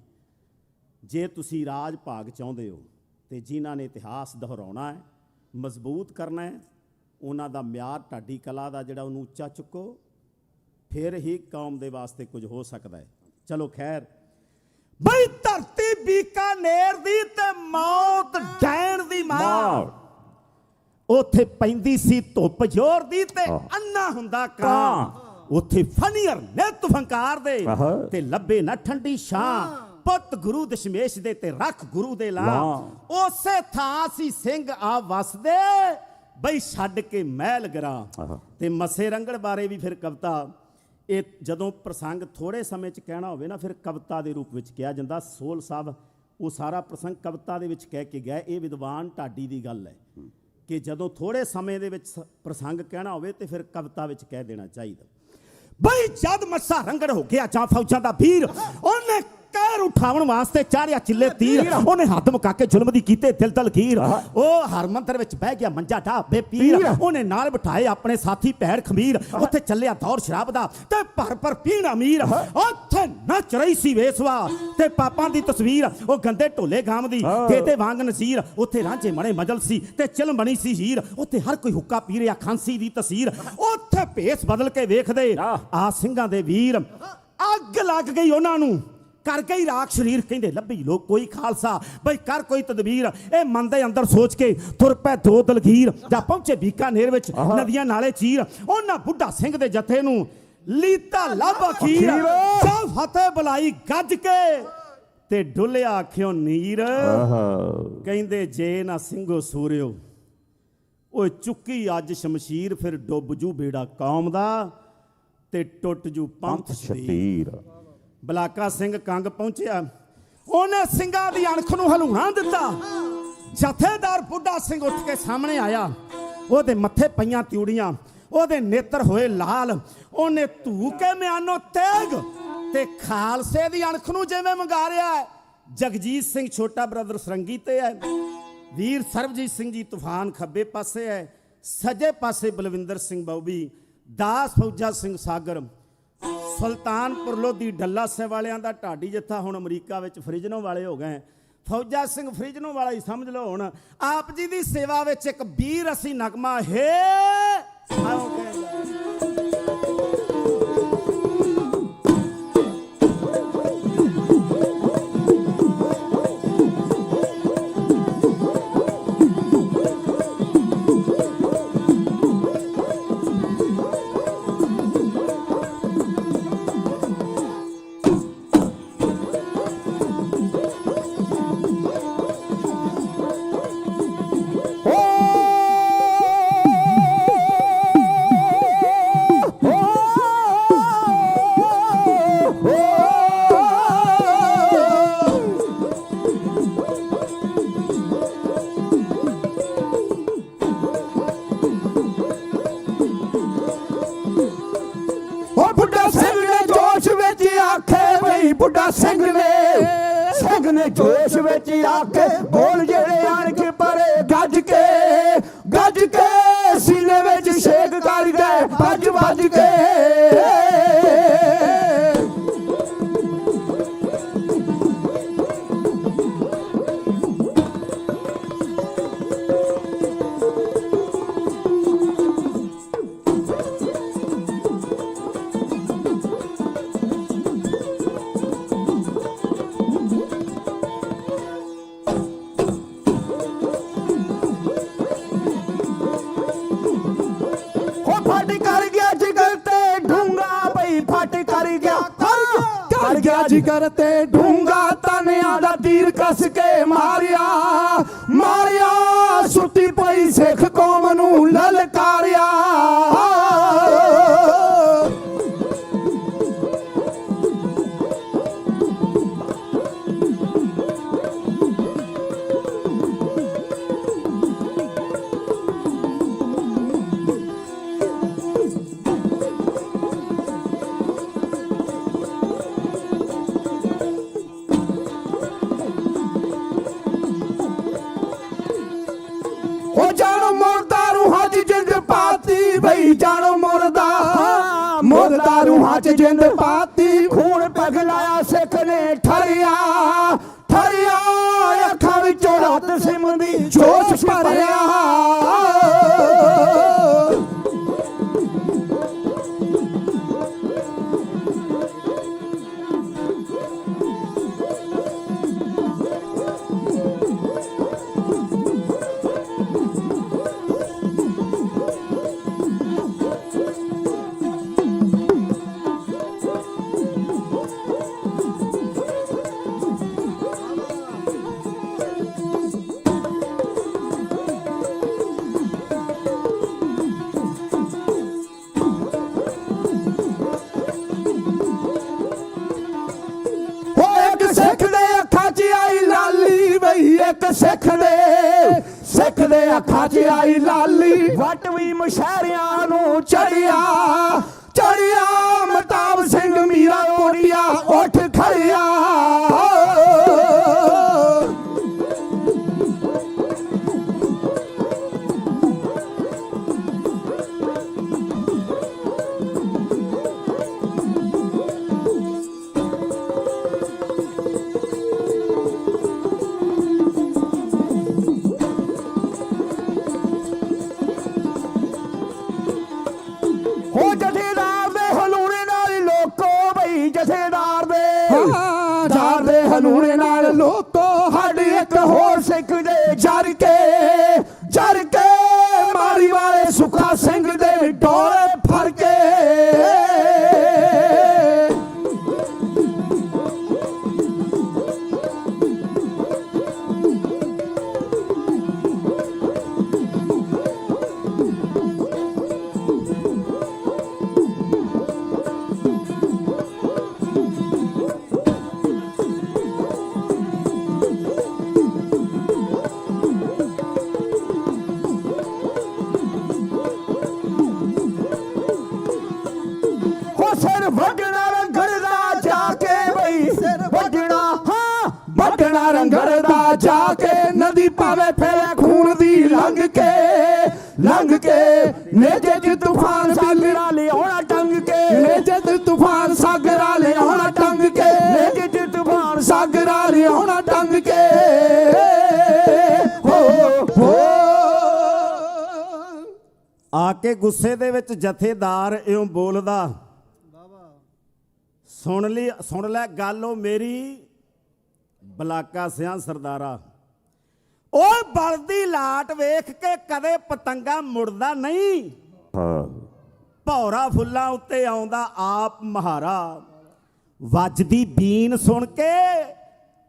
Speaker 8: ਜੇ ਤੁਸੀਂ ਰਾਜ ਭਾਗ ਚਾਹੁੰਦੇ ਹੋ ਤੇ ਜਿਨ੍ਹਾਂ ਨੇ ਇਤਿਹਾਸ ਦੁਹਰਾਉਣਾ ਹੈ, ਮਜ਼ਬੂਤ ਕਰਨਾ ਹੈ, ਉਹਨਾਂ ਦਾ ਮਿਆਰ ਢਾਡੀ ਕਲਾ ਦਾ ਜਿਹੜਾ ਉਹਨੂੰ ਉੱਚਾ ਚੁੱਕੋ, ਫਿਰ ਹੀ ਕੌਮ ਦੇ ਵਾਸਤੇ ਕੁਝ ਹੋ ਸਕਦਾ ਹੈ। ਚਲੋ ਖੈਰ ਬਈ, ਧਰਤੀ ਬੀਕਾਨੇਰ ਦੀ ਤੇ ਮੌਤ ਡੈਣ ਦੀ ਮਾਂ। ਉੱਥੇ ਪੈਂਦੀ ਸੀ ਧੁੱਪ ਜ਼ੋਰ ਦੀ ਤੇ ਅੰਨਾ ਹੁੰਦਾ ਕਾਂ। ਉੱਥੇ ਫਨੀਅਰ ਨਿਤ ਫੰਕਾਰ ਦੇ ਤੇ ਲੱਭੇ ਨਾ ਠੰਡੀ ਛਾਂ। ਪੁੱਤ ਗੁਰੂ ਦਸ਼ਮੇਸ਼ ਦੇ ਤੇ ਰੱਖ ਗੁਰੂ ਦੇ ਲਾਂ। ਉਸੇ ਥਾਂ ਸੀ ਸਿੰਘ ਆ ਵਸਦੇ, ਬਈ ਛੱਡ ਕੇ ਮਹਿਲ ਗਰਾਂ। ਤੇ ਮੱਸੇ ਰੰਗੜ ਬਾਰੇ ਵੀ ਫਿਰ ਕਵਿਤਾ, ਇਹ ਜਦੋਂ ਪ੍ਰਸੰਗ ਥੋੜੇ ਸਮੇਂ 'ਚ ਕਹਿਣਾ ਹੋਵੇ ਨਾ, ਫਿਰ ਕਵਿਤਾ ਦੇ ਰੂਪ ਵਿੱਚ ਕਿਹਾ ਜਾਂਦਾ। ਸੋਲ ਸਾਹਿਬ ਉਹ ਸਾਰਾ ਪ੍ਰਸੰਗ ਕਵਿਤਾ ਦੇ ਵਿੱਚ ਕਹਿ ਕੇ ਗਏ। ਇਹ ਵਿਦਵਾਨ ਢਾਡੀ ਦੀ ਗੱਲ ਹੈ ਕਿ ਜਦੋਂ ਥੋੜੇ ਸਮੇਂ ਦੇ ਵਿੱਚ ਪ੍ਰਸੰਗ ਕਹਿਣਾ ਹੋਵੇ ਤੇ ਫਿਰ ਕਵਿਤਾ ਵਿੱਚ ਕਹਿ ਦੇਣਾ ਚਾਹੀਦਾ। ਬਈ ਜਦ ਮੱਸਾ ਰੰਗੜ ਹੋ ਗਿਆ ਜਾਂ ਫੌਜਾਂ ਦਾ ਵੀਰ, ਉਹਨੇ ਕਹਿਰ ਉਠਾਉਣ ਵਾਸਤੇ ਚਾੜਿਆ ਚਿੱਲੇ ਤੀਰ। ਉਹਨੇ ਹੱਥ ਮੁਕਾ ਕੇ ਜ਼ੁਲਮ ਦੀ ਕੀਤੇ ਦਿਲ ਦਿਲ ਖੀਰ। ਉਹ ਹਰਮੰਦਰ ਵਿੱਚ ਬਹਿ ਗਿਆ ਮੰਜਾ ਢਾਹ ਬੇਪੀਰ। ਉਹਨੇ ਨਾਲ ਬਿਠਾਏ ਆਪਣੇ ਸਾਥੀ ਭੈੜ ਖਮੀਰ। ਉੱਥੇ ਚੱਲਿਆ ਦੌਰ ਸ਼ਰਾਬ ਦਾ ਤੇ ਭਰ ਪੀਣ ਅਮੀਰ। ਉੱਥੇ ਨੱਚ ਰਹੀ ਸੀ ਵੇਸਵਾ ਤੇ ਪਾਪਾਂ ਦੀ ਤਸਵੀਰ। ਉਹ ਗੰਦੇ ਢੋਲੇ ਗਾਮ ਦੀ ਦੇਤੇ ਵਾਂਗ ਨਜ਼ੀਰ। ਉੱਥੇ ਰਾਂਝੇ ਮਣੇ ਮਜਲ ਸੀ ਤੇ ਚਿਲਮ ਬਣੀ ਸੀ ਹੀਰ। ਉੱਥੇ ਹਰ ਕੋਈ ਹੁੱਕਾ ਪੀ ਰਿਹਾ ਖਾਂਸੀ ਦੀ ਤਸਵੀਰ। ਉੱਥੇ ਭੇਸ ਬਦਲ ਕੇ ਵੇਖਦੇ ਆ ਸਿੰਘਾਂ ਦੇ ਵੀਰ। ਅੱਗ ਲੱਗ ਗਈ ਉਹਨਾਂ ਨੂੰ, ਕਰ ਗਈ ਰਾਖ ਸ਼ਰੀਰ। ਕਹਿੰਦੇ ਲੱਭੀ ਲੋਕ ਕੋਈ ਖਾਲਸਾ, ਬਈ ਕਰ ਕੋਈ ਤਦਬੀਰ। ਇਹ ਮਨ ਦੇ ਅੰਦਰ ਸੋਚ ਕੇ ਤੁਰ ਪੈ 2 ਦਲਗੀਰ। ਜਾਂ ਪਹੁੰਚੇ ਬੀਕਾਨੇਰ ਵਿੱਚ ਨਦੀਆਂ ਨਾਲੇ ਚੀਰ। ਉਹਨਾਂ ਬੁੱਢਾ ਸਿੰਘ ਦੇ ਜਥੇ ਨੂੰ ਲੀਤਾ ਲੱਭ ਅਖੀਰ। ਜਾਂ ਫਤਿਹ ਬੁਲਾਈ ਗੱਜ ਕੇ ਤੇ ਡੁੱਲਿਆ ਆਖਿਓ ਨੀਰ। ਕਹਿੰਦੇ ਜੇ ਨਾ ਸਿੰਘੋ ਸੂਰਿਓ, ਓਏ ਚੁੱਕੀ ਅੱਜ ਸ਼ਮਸ਼ੀਰ, ਫਿਰ ਡੁੱਬ ਜੂ ਬੇੜਾ ਕੌਮ ਦਾ ਤੇ ਟੁੱਟ ਜੂ ਪੰਥ ਸ਼ਤੀਰ। ਬਲਾਕਾ ਸਿੰਘ ਕੰਗ ਪਹੁੰਚਿਆ, ਉਹਨੇ ਸਿੰਘਾਂ ਦੀ ਅਣਖ ਨੂੰ ਹਲੂਣਾ ਦਿੱਤਾ। ਜਥੇਦਾਰ ਬੁੱਢਾ ਸਿੰਘ ਉੱਠ ਕੇ ਸਾਹਮਣੇ ਆਇਆ। ਉਹਦੇ ਮੱਥੇ ਪਈਆਂ ਤਿਉੜੀਆਂ, ਉਹਦੇ ਨੇਤਰ ਹੋਏ ਲਾਲ। ਉਹਨੇ ਧੂ ਕੇ ਮਿਆਨੋ ਤੇਗ ਤੇ ਖਾਲਸੇ ਦੀ ਅਣਖ ਨੂੰ ਜਿਵੇਂ ਮੰਗਾਰਿਆ। ਜਗਜੀਤ ਸਿੰਘ ਛੋਟਾ ਬ੍ਰਦਰ ਸਰੰਗੀ ਤੇ ਹੈ, ਵੀਰ ਸਰਬਜੀਤ ਸਿੰਘ ਜੀ ਤੂਫਾਨ ਖੱਬੇ ਪਾਸੇ ਹੈ, ਸੱਜੇ ਪਾਸੇ ਬਲਵਿੰਦਰ ਸਿੰਘ ਬੌਬੀ, ਦਾਸ ਫੌਜਾ ਸਿੰਘ ਸਾਗਰ, ਸੁਲਤਾਨਪੁਰ ਲੋਧੀ ਡੱਲਾ ਸਾਹਿਬ ਵਾਲਿਆਂ ਦਾ ਢਾਡੀ ਜੱਥਾ ਹੁਣ ਅਮਰੀਕਾ ਵਿੱਚ ਫਰਿਜਨੋ ਵਾਲੇ ਹੋ ਗਏ। ਫੌਜਾ ਸਿੰਘ ਫਰਿਜਨੋ ਵਾਲਾ ਹੀ ਸਮਝ ਲਓ। ਹੁਣ ਆਪ ਜੀ ਦੀ ਸੇਵਾ ਵਿੱਚ ਇੱਕ ਵੀਰ ਅਸੀਂ ਨਗਮਾ ਹੈ ਆਓ
Speaker 5: ਸਿੰਘ ਨੇ ਜੋਸ਼ ਵਿੱਚ ਆਖੇ ਬੋਲ ਜਿਹੜੇ ਆਣ ਕੇ ਪਰੇ ਗੱਜ ਕੇ ਸੀਨੇ ਵਿੱਚ ਛੇਕ ਕਰ ਗਏ ਵੱਜ ਕੇ। ਗਿਆ ਜਿਗਰ ਤੇ ਡੂੰਗਾ ਤਾਨਿਆਂ ਦਾ ਤੀਰ ਕੱਸ ਕੇ ਮਾਰਿਆ ਸੁੱਤੀ ਪਈ ਸਿੱਖ ਕੌਮ ਨੂੰ ਲਲਕਾਰਿਆ ਜਾਣੋ ਮੁਰਦਾ ਰੂਹਾਂ 'ਚ ਜਿੰਦ ਪਾਤੀ ਬਈ ਜਾਣੋ ਮੁਰਦਾ ਰੂਹਾਂ 'ਚ ਜਿੰਦ ਪਾਤੀ ਖੂਨ ਪਗਲਾਇਆ ਸਿੱਖ ਨੇ ਠਰਿਆ ਅੱਖਾਂ ਵਿੱਚੋਂ ਰਾਤ ਸਿਮਦੀ ਜੋਸ਼ ਭਰਿਆ ਇੱਕ ਸਿੱਖ ਦੇ ਅੱਖਾਂ 'ਚ ਆਈ ਲਾਲੀ ਵੱਟ ਵੀ ਮੁਸ਼ਹਿਰਿਆਂ ਨੂੰ ਚੜਿਆ ਮਤਾਬ ਸਿੰਘ ਮੀਰਾ ਕੋਟਿਆ ਉੱਠ ਖੜਿਆ ਜਥੇਦਾਰ ਦੇ ਹਲੂਣੇ ਨਾਲ ਲੋਕੋ ਹੱਡ ਇੱਕ ਹੋਰ ਸਿੱਖ ਦੇ ਜਰ ਕੇ ਮਾਰੀ ਵਾਲੇ ਸੁੱਖਾ ਸਿੰਘ ਦੇ ਡੋਲੇ ਫੜ ਕੇ ਵੱਢਣਾ ਰੰਗੜ ਦਾ ਜਾ ਕੇ ਨਦੀ ਪਾਵੇ ਫੇਰੇ ਖੂਨ ਦੀ ਲੰਘ ਕੇ ਨੇਜੇ 'ਚ ਤੂਫਾਨ ਸਾਗਰਾਂ ਲਿਆਉਣਾ ਟੰਗ ਕੇ ਨੇਜੇ 'ਚ ਤੂਫਾਨ ਸਾਗਰਾਂ ਲਿਆਉਣਾ ਟੰਗ ਕੇ ਨੇਜੇ 'ਚ ਤੂਫਾਨ ਸਾਗਰਾਂ ਲਿਆਉਣਾ ਟੰਗ ਕੇ
Speaker 8: ਆ ਕੇ ਗੁੱਸੇ ਦੇ ਵਿੱਚ ਜਥੇਦਾਰ ਇਉਂ ਬੋਲਦਾ ਸੁਣ ਲੈ ਗੱਲ ਉਹ ਮੇਰੀ ਬਲਾਕਾ ਸਿਆਂ ਸਰਦਾਰਾ ਉਹ ਬਲਦੀ ਲਾਟ ਵੇਖ ਕੇ ਕਦੇ ਪਤੰਗਾ ਮੁੜਦਾ ਨਹੀਂ ਭੌਰਾ ਫੁੱਲਾਂ ਉੱਤੇ ਆਉਂਦਾ ਆਪ ਮਹਾਰਾ ਵੱਜਦੀ ਬੀਨ ਸੁਣ ਕੇ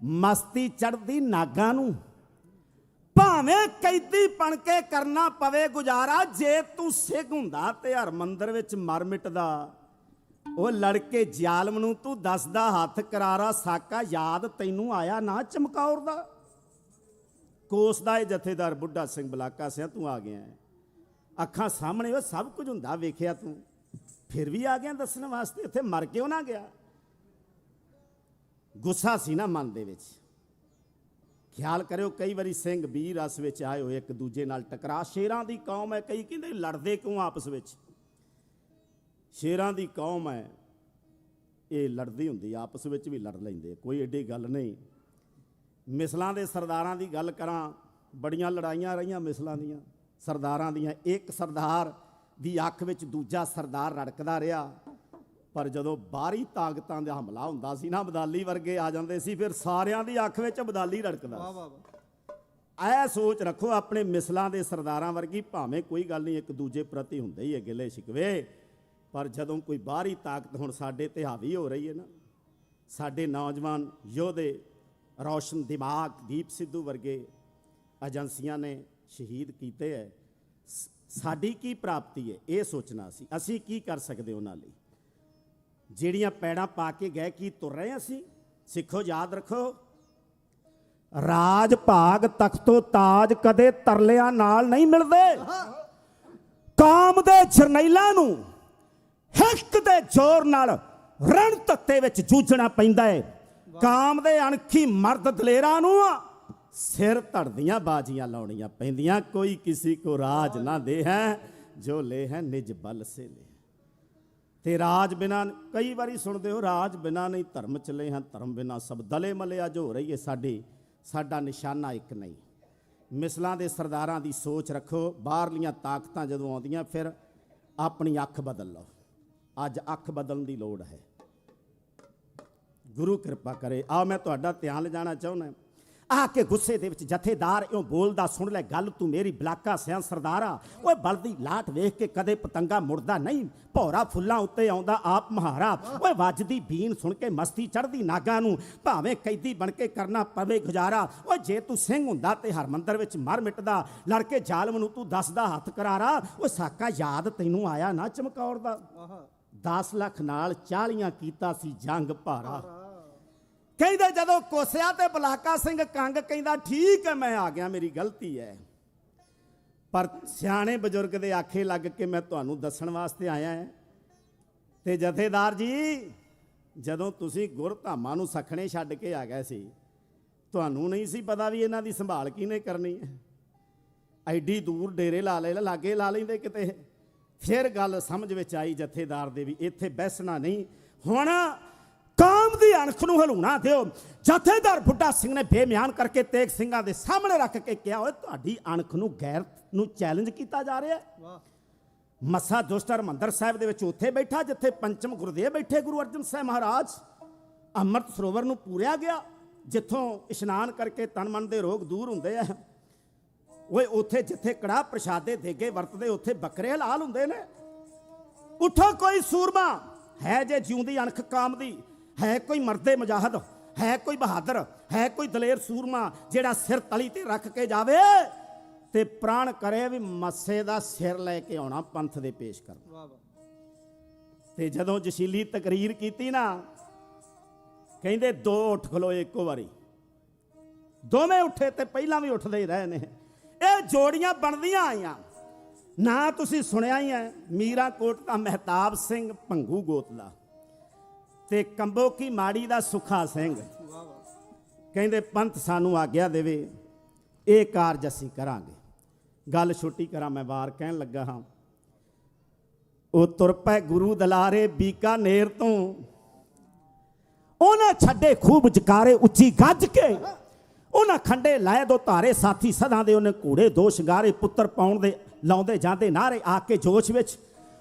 Speaker 8: ਮਸਤੀ ਚੜਦੀ ਨਾਗਾਂ ਨੂੰ ਭਾਵੇਂ ਕੈਦੀ ਬਣ ਕੇ ਕਰਨਾ ਪਵੇ ਗੁਜ਼ਾਰਾ ਜੇ ਤੂੰ ਸਿੱਖ ਹੁੰਦਾ ਤੇ ਹਰਮੰਦਰ ਵਿੱਚ ਮਰ ਮਿਟਦਾ ਉਹ ਲੜਕੇ ਜ਼ਾਲਮ ਨੂੰ ਤੂੰ ਦੱਸਦਾ ਹੱਥ ਕਰਾਰਾ ਸਾਕਾ ਯਾਦ ਤੈਨੂੰ ਆਇਆ ਨਾ ਚਮਕੌਰ ਦਾ ਕੋਸਦਾ ਇਹ ਜਥੇਦਾਰ ਬੁੱਢਾ ਸਿੰਘ ਬਲਾਕਾ ਸਿਆਂ ਤੂੰ ਆ ਗਿਆ ਅੱਖਾਂ ਸਾਹਮਣੇ ਉਹ ਸਭ ਕੁਝ ਹੁੰਦਾ ਵੇਖਿਆ ਤੂੰ ਫਿਰ ਵੀ ਆ ਗਿਆ ਦੱਸਣ ਵਾਸਤੇ ਇੱਥੇ ਮਰ ਕਿਉਂ ਨਾ ਗਿਆ ਗੁੱਸਾ ਸੀ ਨਾ ਮਨ ਦੇ ਵਿੱਚ ਖਿਆਲ ਕਰਿਓ ਕਈ ਵਾਰੀ ਸਿੰਘ ਵੀਰ ਰਸ ਵਿੱਚ ਆਏ ਹੋਏ ਇੱਕ ਦੂਜੇ ਨਾਲ ਟਕਰਾ ਸ਼ੇਰਾਂ ਦੀ ਕੌਮ ਹੈ ਕਈ ਕਹਿੰਦੇ ਲੜਦੇ ਕਿਉਂ ਆਪਸ ਵਿੱਚ ਸ਼ੇਰਾਂ ਦੀ ਕੌਮ ਹੈ ਇਹ ਲੜਦੀ ਹੁੰਦੀ ਆਪਸ ਵਿੱਚ ਵੀ ਲੜ ਲੈਂਦੇ ਕੋਈ ਐਡੀ ਗੱਲ ਨਹੀਂ ਮਿਸਲਾਂ ਦੇ ਸਰਦਾਰਾਂ ਦੀ ਗੱਲ ਕਰਾਂ ਬੜੀਆਂ ਲੜਾਈਆਂ ਰਹੀਆਂ ਮਿਸਲਾਂ ਦੀਆਂ ਸਰਦਾਰਾਂ ਦੀਆਂ ਇੱਕ ਸਰਦਾਰ ਦੀ ਅੱਖ ਵਿੱਚ ਦੂਜਾ ਸਰਦਾਰ ਰੜਕਦਾ ਰਿਹਾ ਪਰ ਜਦੋਂ ਬਾਹਰੀ ਤਾਕਤਾਂ ਦਾ ਹਮਲਾ ਹੁੰਦਾ ਸੀ ਨਾ ਅਬਦਾਲੀ ਵਰਗੇ ਆ ਜਾਂਦੇ ਸੀ ਫਿਰ ਸਾਰਿਆਂ ਦੀ ਅੱਖ ਵਿੱਚ ਅਬਦਾਲੀ ਰੜਕਦਾ ਐ ਸੋਚ ਰੱਖੋ ਆਪਣੇ ਮਿਸਲਾਂ ਦੇ ਸਰਦਾਰਾਂ ਵਰਗੀ ਭਾਵੇਂ ਕੋਈ ਗੱਲ ਨਹੀਂ ਇੱਕ ਦੂਜੇ ਪ੍ਰਤੀ ਹੁੰਦੇ ਹੀ ਹੈ ਗਿਲੇ ਸ਼ਿਕਵੇ ਪਰ ਜਦੋਂ ਕੋਈ ਬਾਹਰੀ ਤਾਕਤ ਹੁਣ ਸਾਡੇ ਤੇ ਹਾਵੀ ਹੋ ਰਹੀ ਹੈ ਨਾ ਸਾਡੇ ਨੌਜਵਾਨ ਯੋਧੇ ਰੌਸ਼ਨ ਦਿਮਾਗ ਦੀਪ ਸਿੱਧੂ ਵਰਗੇ ਏਜੰਸੀਆਂ ਨੇ ਸ਼ਹੀਦ ਕੀਤੇ ਹੈ। ਸਾਡੀ ਕੀ ਪ੍ਰਾਪਤੀ ਹੈ ਇਹ ਸੋਚਣਾ ਸੀ। ਅਸੀਂ ਕੀ ਕਰ ਸਕਦੇ ਉਹਨਾਂ ਲਈ? ਜਿਹੜੀਆਂ ਪੈੜਾਂ ਪਾ ਕੇ ਗਏ, ਕੀ ਤੁਰ ਰਹੇ ਅਸੀਂ? ਸਿੱਖੋ, ਯਾਦ ਰੱਖੋ, ਰਾਜ ਭਾਗ ਤਖਤੋ ਤਾਜ ਕਦੇ ਤਰਲਿਆਂ ਨਾਲ ਨਹੀਂ ਮਿਲਦੇ। ਕਾਮ ਦੇ ਜਰਨੈਲਾਂ ਨੂੰ ਹਿੱਕ ਦੇ ਜ਼ੋਰ ਨਾਲ ਰਣ ਤੱਤੇ ਵਿੱਚ ਜੂਝਣਾ ਪੈਂਦਾ ਹੈ। ਕਾਮ ਦੇ ਅਣਖੀ ਮਰਦ ਦਲੇਰਾਂ ਨੂੰ ਸਿਰ ਧੜਦੀਆਂ ਬਾਜੀਆਂ ਲਾਉਣੀਆਂ ਪੈਂਦੀਆਂ। ਕੋਈ ਕਿਸੇ ਕੋ ਰਾਜ ਨਾ ਦੇ ਹੈ, ਜੋ ਲੈ ਹੈ ਨਿਜ ਬਲ ਸੇ ਲੈ। ਤੇ ਰਾਜ ਬਿਨਾ, ਕਈ ਵਾਰੀ ਸੁਣਦੇ ਹੋ, ਰਾਜ ਬਿਨਾ ਨਹੀਂ ਧਰਮ ਚਲੇ ਹਾਂ, ਧਰਮ ਬਿਨਾ ਸਭ ਦਲੇ ਮਲੇ। ਅੱਜ ਹੋ ਰਹੀ ਹੈ ਸਾਡਾ ਨਿਸ਼ਾਨਾ ਇੱਕ ਨਹੀਂ। ਮਿਸਲਾਂ ਦੇ ਸਰਦਾਰਾਂ ਦੀ ਸੋਚ ਰੱਖੋ। ਬਾਹਰਲੀਆਂ ਤਾਕਤਾਂ ਜਦੋਂ ਆਉਂਦੀਆਂ ਫਿਰ ਆਪਣੀ ਅੱਖ ਬਦਲ ਲਓ। ਅੱਜ ਅੱਖ ਬਦਲਣ ਦੀ ਲੋੜ ਹੈ। ਗੁਰੂ ਕਿਰਪਾ ਕਰੇ। ਆਓ ਮੈਂ ਤੁਹਾਡਾ ਧਿਆਨ ਲਿਜਾਣਾ ਚਾਹੁੰਦਾ। ਆ ਕੇ ਗੁੱਸੇ ਦੇ ਵਿੱਚ ਜਥੇਦਾਰ ਇਉਂ ਬੋਲਦਾ, ਸੁਣ ਲੈ ਗੱਲ ਤੂੰ ਮੇਰੀ ਬਲਾਕਾ ਸਿਆਂ ਸਰਦਾਰਾ। ਓਏ ਬਲਦੀ ਲਾਟ ਵੇਖ ਕੇ ਕਦੇ ਪਤੰਗਾ ਮੁੜਦਾ ਨਹੀਂ, ਭੌਰਾ ਫੁੱਲਾਂ ਉੱਤੇ ਆਉਂਦਾ ਆਪ ਮਹਾਰਾ। ਓਏ ਵੱਜਦੀ ਬੀਨ ਸੁਣ ਕੇ ਮਸਤੀ ਚੜ੍ਹਦੀ ਨਾਗਾਂ ਨੂੰ, ਭਾਵੇਂ ਕੈਦੀ ਬਣ ਕੇ ਕਰਨਾ ਪਵੇ ਗੁਜ਼ਾਰਾ। ਓਏ ਜੇ ਤੂੰ ਸਿੰਘ ਹੁੰਦਾ ਤੇ ਹਰਮੰਦਰ ਵਿੱਚ ਮਰ ਮਿਟਦਾ, ਲੜ ਕੇ ਜ਼ਾਲਮ ਨੂੰ ਤੂੰ ਦੱਸਦਾ ਹੱਥ ਕਰਾਰਾ। ਓਏ ਸਾਕਾ ਯਾਦ ਤੈਨੂੰ ਆਇਆ ਨਾ ਚਮਕੌਰ ਦਾ? 10 ਲੱਖ ਨਾਲ 40 ਕੀਤਾ ਸੀ ਜੰਗ ਭਾਰਾ। ਕਹਿੰਦੇ ਜਦੋਂ ਕੋਸਿਆ ਤੇ ਬਲਾਕਾ ਸਿੰਘ ਕੰਗ, ਕਹਿੰਦਾ ਠੀਕ ਹੈ ਮੈਂ ਆ ਗਿਆ, ਮੇਰੀ ਗਲਤੀ ਹੈ। ਪਰ ਸਿਆਣੇ ਬਜ਼ੁਰਗ ਦੇ ਆਖੇ ਲੱਗ ਕੇ ਮੈਂ ਤੁਹਾਨੂੰ ਦੱਸਣ ਵਾਸਤੇ ਆਇਆ ਹਾਂ। ਤੇ ਜਥੇਦਾਰ ਜੀ, ਜਦੋਂ ਤੁਸੀਂ ਗੁਰਧਾਮਾਂ ਨੂੰ ਸਖਣੇ ਛੱਡ ਕੇ ਆ ਗਏ ਸੀ, ਤੁਹਾਨੂੰ ਨਹੀਂ ਸੀ ਪਤਾ ਵੀ ਇਹਨਾਂ ਦੀ ਸੰਭਾਲ ਕਿਹਨੇ ਕਰਨੀ ਹੈ? ਐਡੀ ਦੂਰ ਡੇਰੇ ਲਾ ਲੈ, ਲਾਗੇ ਲਾ ਲੈਂਦੇ ਕਿਤੇ। ਫਿਰ ਗੱਲ ਸਮਝ ਵਿੱਚ ਆਈ ਜਥੇਦਾਰ ਦੇ ਵੀ ਇੱਥੇ ਬੈਸਣਾ ਨਹੀਂ। ਹੁਣ ਕਾਮ ਦੀ ਅਣਖ ਨੂੰ ਹਲੂਣਾ ਦਿਓ। ਜਥੇਦਾਰ ਬੁੱਢਾ ਸਿੰਘ ਨੇ ਬੇਮਿਆਨ ਕਰਕੇ ਤੇਗ ਸਿੰਘਾਂ ਦੇ ਸਾਹਮਣੇ ਰੱਖ ਕੇ ਕਿਹਾ, ਓਏ ਤੁਹਾਡੀ ਅਣਖ ਨੂੰ, ਗੈਰਤ ਨੂੰ ਚੈਲੰਜ ਕੀਤਾ ਜਾ ਰਿਹਾ ਹੈ। ਮੱਸਾ ਦੁਸ਼ਟ ਹਰਿਮੰਦਰ ਸਾਹਿਬ ਦੇ ਵਿੱਚ ਉੱਥੇ ਬੈਠਾ ਜਿੱਥੇ ਪੰਚਮ ਗੁਰਦੇਵ ਬੈਠੇ ਗੁਰੂ ਅਰਜਨ ਸਾਹਿਬ ਮਹਾਰਾਜ। ਅੰਮ੍ਰਿਤ ਸਰੋਵਰ ਨੂੰ ਪੂਰਿਆ ਗਿਆ ਜਿੱਥੋਂ ਇਸ਼ਨਾਨ ਕਰਕੇ ਤਨ ਮਨ ਦੇ ਰੋਗ ਦੂਰ ਹੁੰਦੇ ਆ। ਓਏ ਉੱਥੇ ਜਿੱਥੇ ਕੜਾਹ ਪ੍ਰਸ਼ਾਦੇ ਦੇਗੇ ਵਰਤਦੇ, ਉੱਥੇ ਬੱਕਰੇ ਹਲਾਲ ਹੁੰਦੇ ਨੇ। ਉੱਠੋ ਕੋਈ ਸੂਰਮਾ ਹੈ ਜੇ ਜਿਉਂਦੀ ਅਣਖ ਕਾਮ ਦੀ, ਹੈ ਕੋਈ ਮਰਦੇ ਮੁਜਾਹਦ, ਹੈ ਕੋਈ ਬਹਾਦਰ, ਹੈ ਕੋਈ ਦਲੇਰ ਸੂਰਮਾ ਜਿਹੜਾ ਸਿਰ ਤਲੀ ਤੇ ਰੱਖ ਕੇ ਜਾਵੇ ਤੇ ਪ੍ਰਾਣ ਕਰੇ ਵੀ ਮੱਸੇ ਦਾ ਸਿਰ ਲੈ ਕੇ ਆਉਣਾ ਪੰਥ ਦੇ ਪੇਸ਼ ਕਰਨ। ਤੇ ਜਦੋਂ ਜਸ਼ੀਲੀ ਤਕਰੀਰ ਕੀਤੀ ਨਾ, ਕਹਿੰਦੇ 2 ਉੱਠ ਖਲੋਏ ਇੱਕੋ ਵਾਰੀ। ਦੋਵੇਂ ਉੱਠੇ ਤੇ ਪਹਿਲਾਂ ਵੀ ਉੱਠਦੇ ਹੀ ਰਹੇ ਨੇ। ਇਹ ਜੋੜੀਆਂ ਬਣਦੀਆਂ ਆਈਆਂ ਨਾ, ਤੁਸੀਂ ਸੁਣਿਆ ਹੀ ਹੈ। ਮੀਰਾ ਕੋਟ ਦਾ ਮਹਿਤਾਬ ਸਿੰਘ ਭੰਗੂ ਗੋਤ ਦਾ ਤੇ ਕੰਬੋ ਕੀ ਮਾੜੀ ਦਾ ਸੁਖਾ ਸਿੰਘ। ਕਹਿੰਦੇ ਪੰਥ ਸਾਨੂੰ ਆਗਿਆ ਦੇਵੇ, ਇਹ ਕਾਰਜ ਅਸੀਂ ਕਰਾਂਗੇ। ਗੱਲ ਛੋਟੀ ਕਰਾਂ, ਮੈਂ ਵਾਰ ਕਹਿਣ ਲੱਗਾ ਹਾਂ। ਉਹ ਤੁਰ ਪਏ ਗੁਰੂ ਦਲਾਰੇ ਬੀਕਾਨੇਰ ਤੋਂ, ਉਹਨਾਂ ਛੱਡੇ ਖੂਬ ਜਕਾਰੇ ਉੱਚੀ ਗੱਜ ਕੇ। ਉਹਨਾਂ ਖੰਡੇ ਲਾਏ 2 ਧਾਰੇ, ਸਾਥੀ ਸਦਾ ਦੇ ਉਹਨੇ ਘੋੜੇ 2 ਸ਼ਿੰਗਾਰੇ। ਪੁੱਤਰ ਪਾਉਣ ਦੇ ਲਾਉਂਦੇ ਜਾਂਦੇ ਨਾਰੇ, ਆ ਕੇ ਜੋਸ਼ ਵਿੱਚ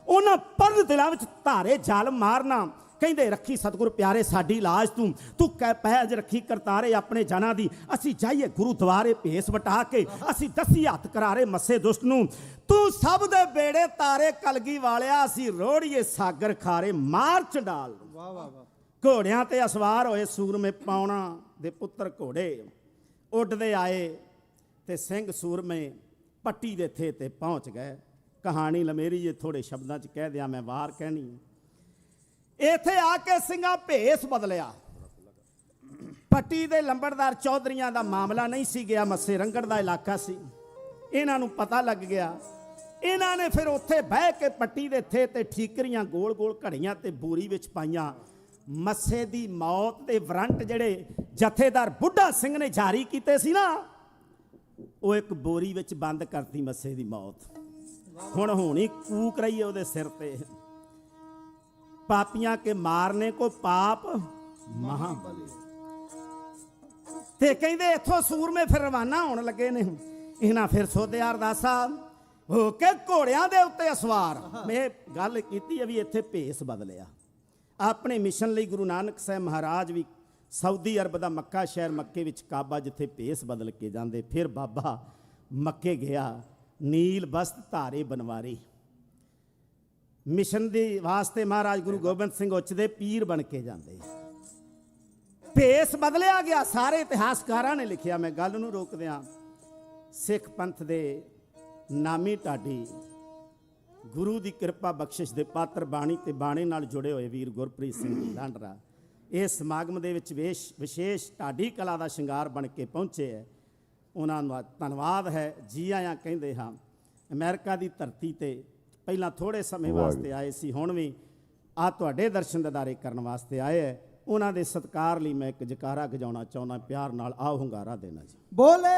Speaker 8: ਉਹਨਾਂ ਪਰ ਦਿਲਾਂ ਵਿੱਚ ਧਾਰੇ ਜ਼ਾਲਮ ਮਾਰਨਾ। ਕਹਿੰਦੇ ਰੱਖੀ ਸਤਿਗੁਰ ਪਿਆਰੇ ਸਾਡੀ ਲਾਜ ਤੂੰ ਕਹਿ ਪੈਜ ਰੱਖੀ ਕਰਤਾਰੇ ਆਪਣੇ ਜਨਾਂ ਦੀ। ਅਸੀਂ ਜਾਈਏ ਗੁਰਦੁਆਰੇ ਭੇਸ ਵਟਾ ਕੇ, ਅਸੀਂ ਦਸੀ ਹੱਥ ਕਰਾਰੇ ਮੱਸੇ ਦੁਸ਼ਟ ਨੂੰ। ਤੂੰ ਸਭ ਦੇ ਬੇੜੇ ਤਾਰੇ ਕਲਗੀ ਵਾਲਿਆ, ਅਸੀਂ ਰੋੜੀਏ ਸਾਗਰ ਖਾਰੇ ਮਾਰ ਚੰਡਾਲ। ਵਾਹ ਵਾਹ ਵਾਹ। ਘੋੜਿਆਂ ਤੇ ਅਸਵਾਰ ਹੋਏ ਸੂਰਮੇ, ਪਾਉਣਾ ਦੇ ਪੁੱਤਰ ਘੋੜੇ ਉੱਡਦੇ ਆਏ ਤੇ ਸਿੰਘ ਸੂਰਮੇ ਪੱਟੀ ਦੇ ਥੇ ਤੇ ਪਹੁੰਚ ਗਏ। ਕਹਾਣੀ ਲਮੇਰੀ ਜੇ ਥੋੜੇ ਸ਼ਬਦਾਂ 'ਚ ਕਹਿ ਦਿਆਂ, ਮੈਂ ਵਾਰ ਕਹਿਣੀ। ਇੱਥੇ ਆ ਕੇ ਸਿੰਘਾਂ ਭੇਸ ਬਦਲਿਆ। ਪੱਟੀ ਦੇ ਲੰਬੜਦਾਰ ਚੌਧਰੀਆਂ ਦਾ ਮਾਮਲਾ ਨਹੀਂ ਸੀ ਗਿਆ, ਮੱਸੇ ਰੰਗੜ ਦਾ ਇਲਾਕਾ ਸੀ। ਇਹਨਾਂ ਨੂੰ ਪਤਾ ਲੱਗ ਗਿਆ। ਇਹਨਾਂ ਨੇ ਫਿਰ ਉੱਥੇ ਬਹਿ ਕੇ ਪੱਟੀ ਦੇ ਥੇ ਤੇ ਠੀਕਰੀਆਂ ਗੋਲ ਗੋਲ ਘੜੀਆਂ ਤੇ ਬੋਰੀ ਵਿੱਚ ਪਾਈਆਂ। ਮੱਸੇ ਦੀ ਮੌਤ ਦੇ ਵਾਰੰਟ ਜਿਹੜੇ ਜਥੇਦਾਰ ਬੁੱਢਾ ਸਿੰਘ ਨੇ ਜਾਰੀ ਕੀਤੇ ਸੀ ਨਾ, ਉਹ ਇੱਕ ਬੋਰੀ ਵਿੱਚ ਬੰਦ ਕਰਤੀ ਮੱਸੇ ਦੀ ਮੌਤ। ਹੁਣ ਹੋਣੀ ਕੂਕ ਰਹੀ ਹੈ ਉਹਦੇ ਸਿਰ ਤੇ। ਪਾਪੀਆਂ ਕੇ ਮਾਰਨੇ ਕੋ ਪਾਪ ਮਹਾਬਲੀ। ਤੇ ਕਹਿੰਦੇ ਇੱਥੋਂ ਸੂਰਮੇ ਫਿਰ ਰਵਾਨਾ ਹੋਣ ਲੱਗੇ ਨੇ। ਇਹਨਾਂ ਫਿਰ ਸੋਧਿਆ ਅਰਦਾਸਾ ਹੋ ਕੇ ਘੋੜਿਆਂ ਦੇ ਉੱਤੇ ਅਸਵਾਰ। ਮੈਂ ਗੱਲ ਕੀਤੀ ਹੈ ਵੀ ਇੱਥੇ ਭੇਸ ਬਦਲਿਆ। ਆਪਣੇ ਮਿਸ਼ਨ ਲਈ ਗੁਰੂ ਨਾਨਕ ਸਾਹਿਬ ਮਹਾਰਾਜ ਵੀ ਸਾਊਦੀ ਅਰਬ ਦਾ ਮੱਕਾ ਸ਼ਹਿਰ, ਮੱਕੇ ਵਿੱਚ ਕਾਬਾ, ਜਿੱਥੇ ਭੇਸ ਬਦਲ ਕੇ ਜਾਂਦੇ। ਫਿਰ ਬਾਬਾ ਮੱਕੇ ਗਿਆ, ਨੀਲ ਬਸਤ ਧਾਰੇ ਬਨਵਾਰੀ। ਮਿਸ਼ਨ ਦੇ ਵਾਸਤੇ ਮਹਾਰਾਜ ਗੁਰੂ ਗੋਬਿੰਦ ਸਿੰਘ ਉੱਚ ਦੇ ਪੀਰ ਬਣ ਕੇ ਜਾਂਦੇ। ਭੇਸ ਬਦਲਿਆ ਗਿਆ। ਸਾਰੇ ਇਤਿਹਾਸਕਾਰਾਂ ਨੇ ਲਿਖਿਆ। ਮੈਂ ਗੱਲ ਨੂੰ ਰੋਕ ਦਿਆਂ। ਸਿੱਖ ਪੰਥ ਦੇ ਨਾਮੀ ਢਾਡੀ, ਗੁਰੂ ਦੀ ਕਿਰਪਾ ਬਖਸ਼ਿਸ਼ ਦੇ ਪਾਤਰ, ਬਾਣੀ ਤੇ ਬਾਣੇ ਨਾਲ ਜੁੜੇ ਹੋਏ ਵੀਰ ਗੁਰਪ੍ਰੀਤ ਸਿੰਘ ਜੀ ਲਾਂਡਰਾ ਇਸ ਸਮਾਗਮ ਦੇ ਵਿੱਚ ਵਿਸ਼ੇਸ਼ ਢਾਡੀ ਕਲਾ ਦਾ ਸ਼ਿੰਗਾਰ ਬਣ ਕੇ ਪਹੁੰਚੇ ਹੈ। ਉਹਨਾਂ ਦਾ ਧੰਨਵਾਦ ਹੈ। ਜੀ ਆਇਆਂ ਕਹਿੰਦੇ ਹਾਂ। ਅਮਰੀਕਾ ਦੀ ਧਰਤੀ ਤੇ ਪਹਿਲਾਂ ਥੋੜੇ ਸਮੇਂ ਵਾਸਤੇ ਆਏ ਸੀ, ਹੁਣ ਵੀ ਆ ਤੁਹਾਡੇ ਦਰਸ਼ਨ ਦਿਦਾਰੇ ਕਰਨ ਵਾਸਤੇ ਆਏ ਹੈ। ਉਹਨਾਂ ਦੇ ਸਤਿਕਾਰ ਲਈ ਮੈਂ ਇੱਕ ਜਕਾਰਾ ਗਜਾਉਣਾ ਚਾਹੁੰਦਾ। ਪਿਆਰ ਨਾਲ ਆਓ ਹੁੰਗਾਰਾ ਦੇਣਾ ਜੀ।
Speaker 4: ਬੋਲੇ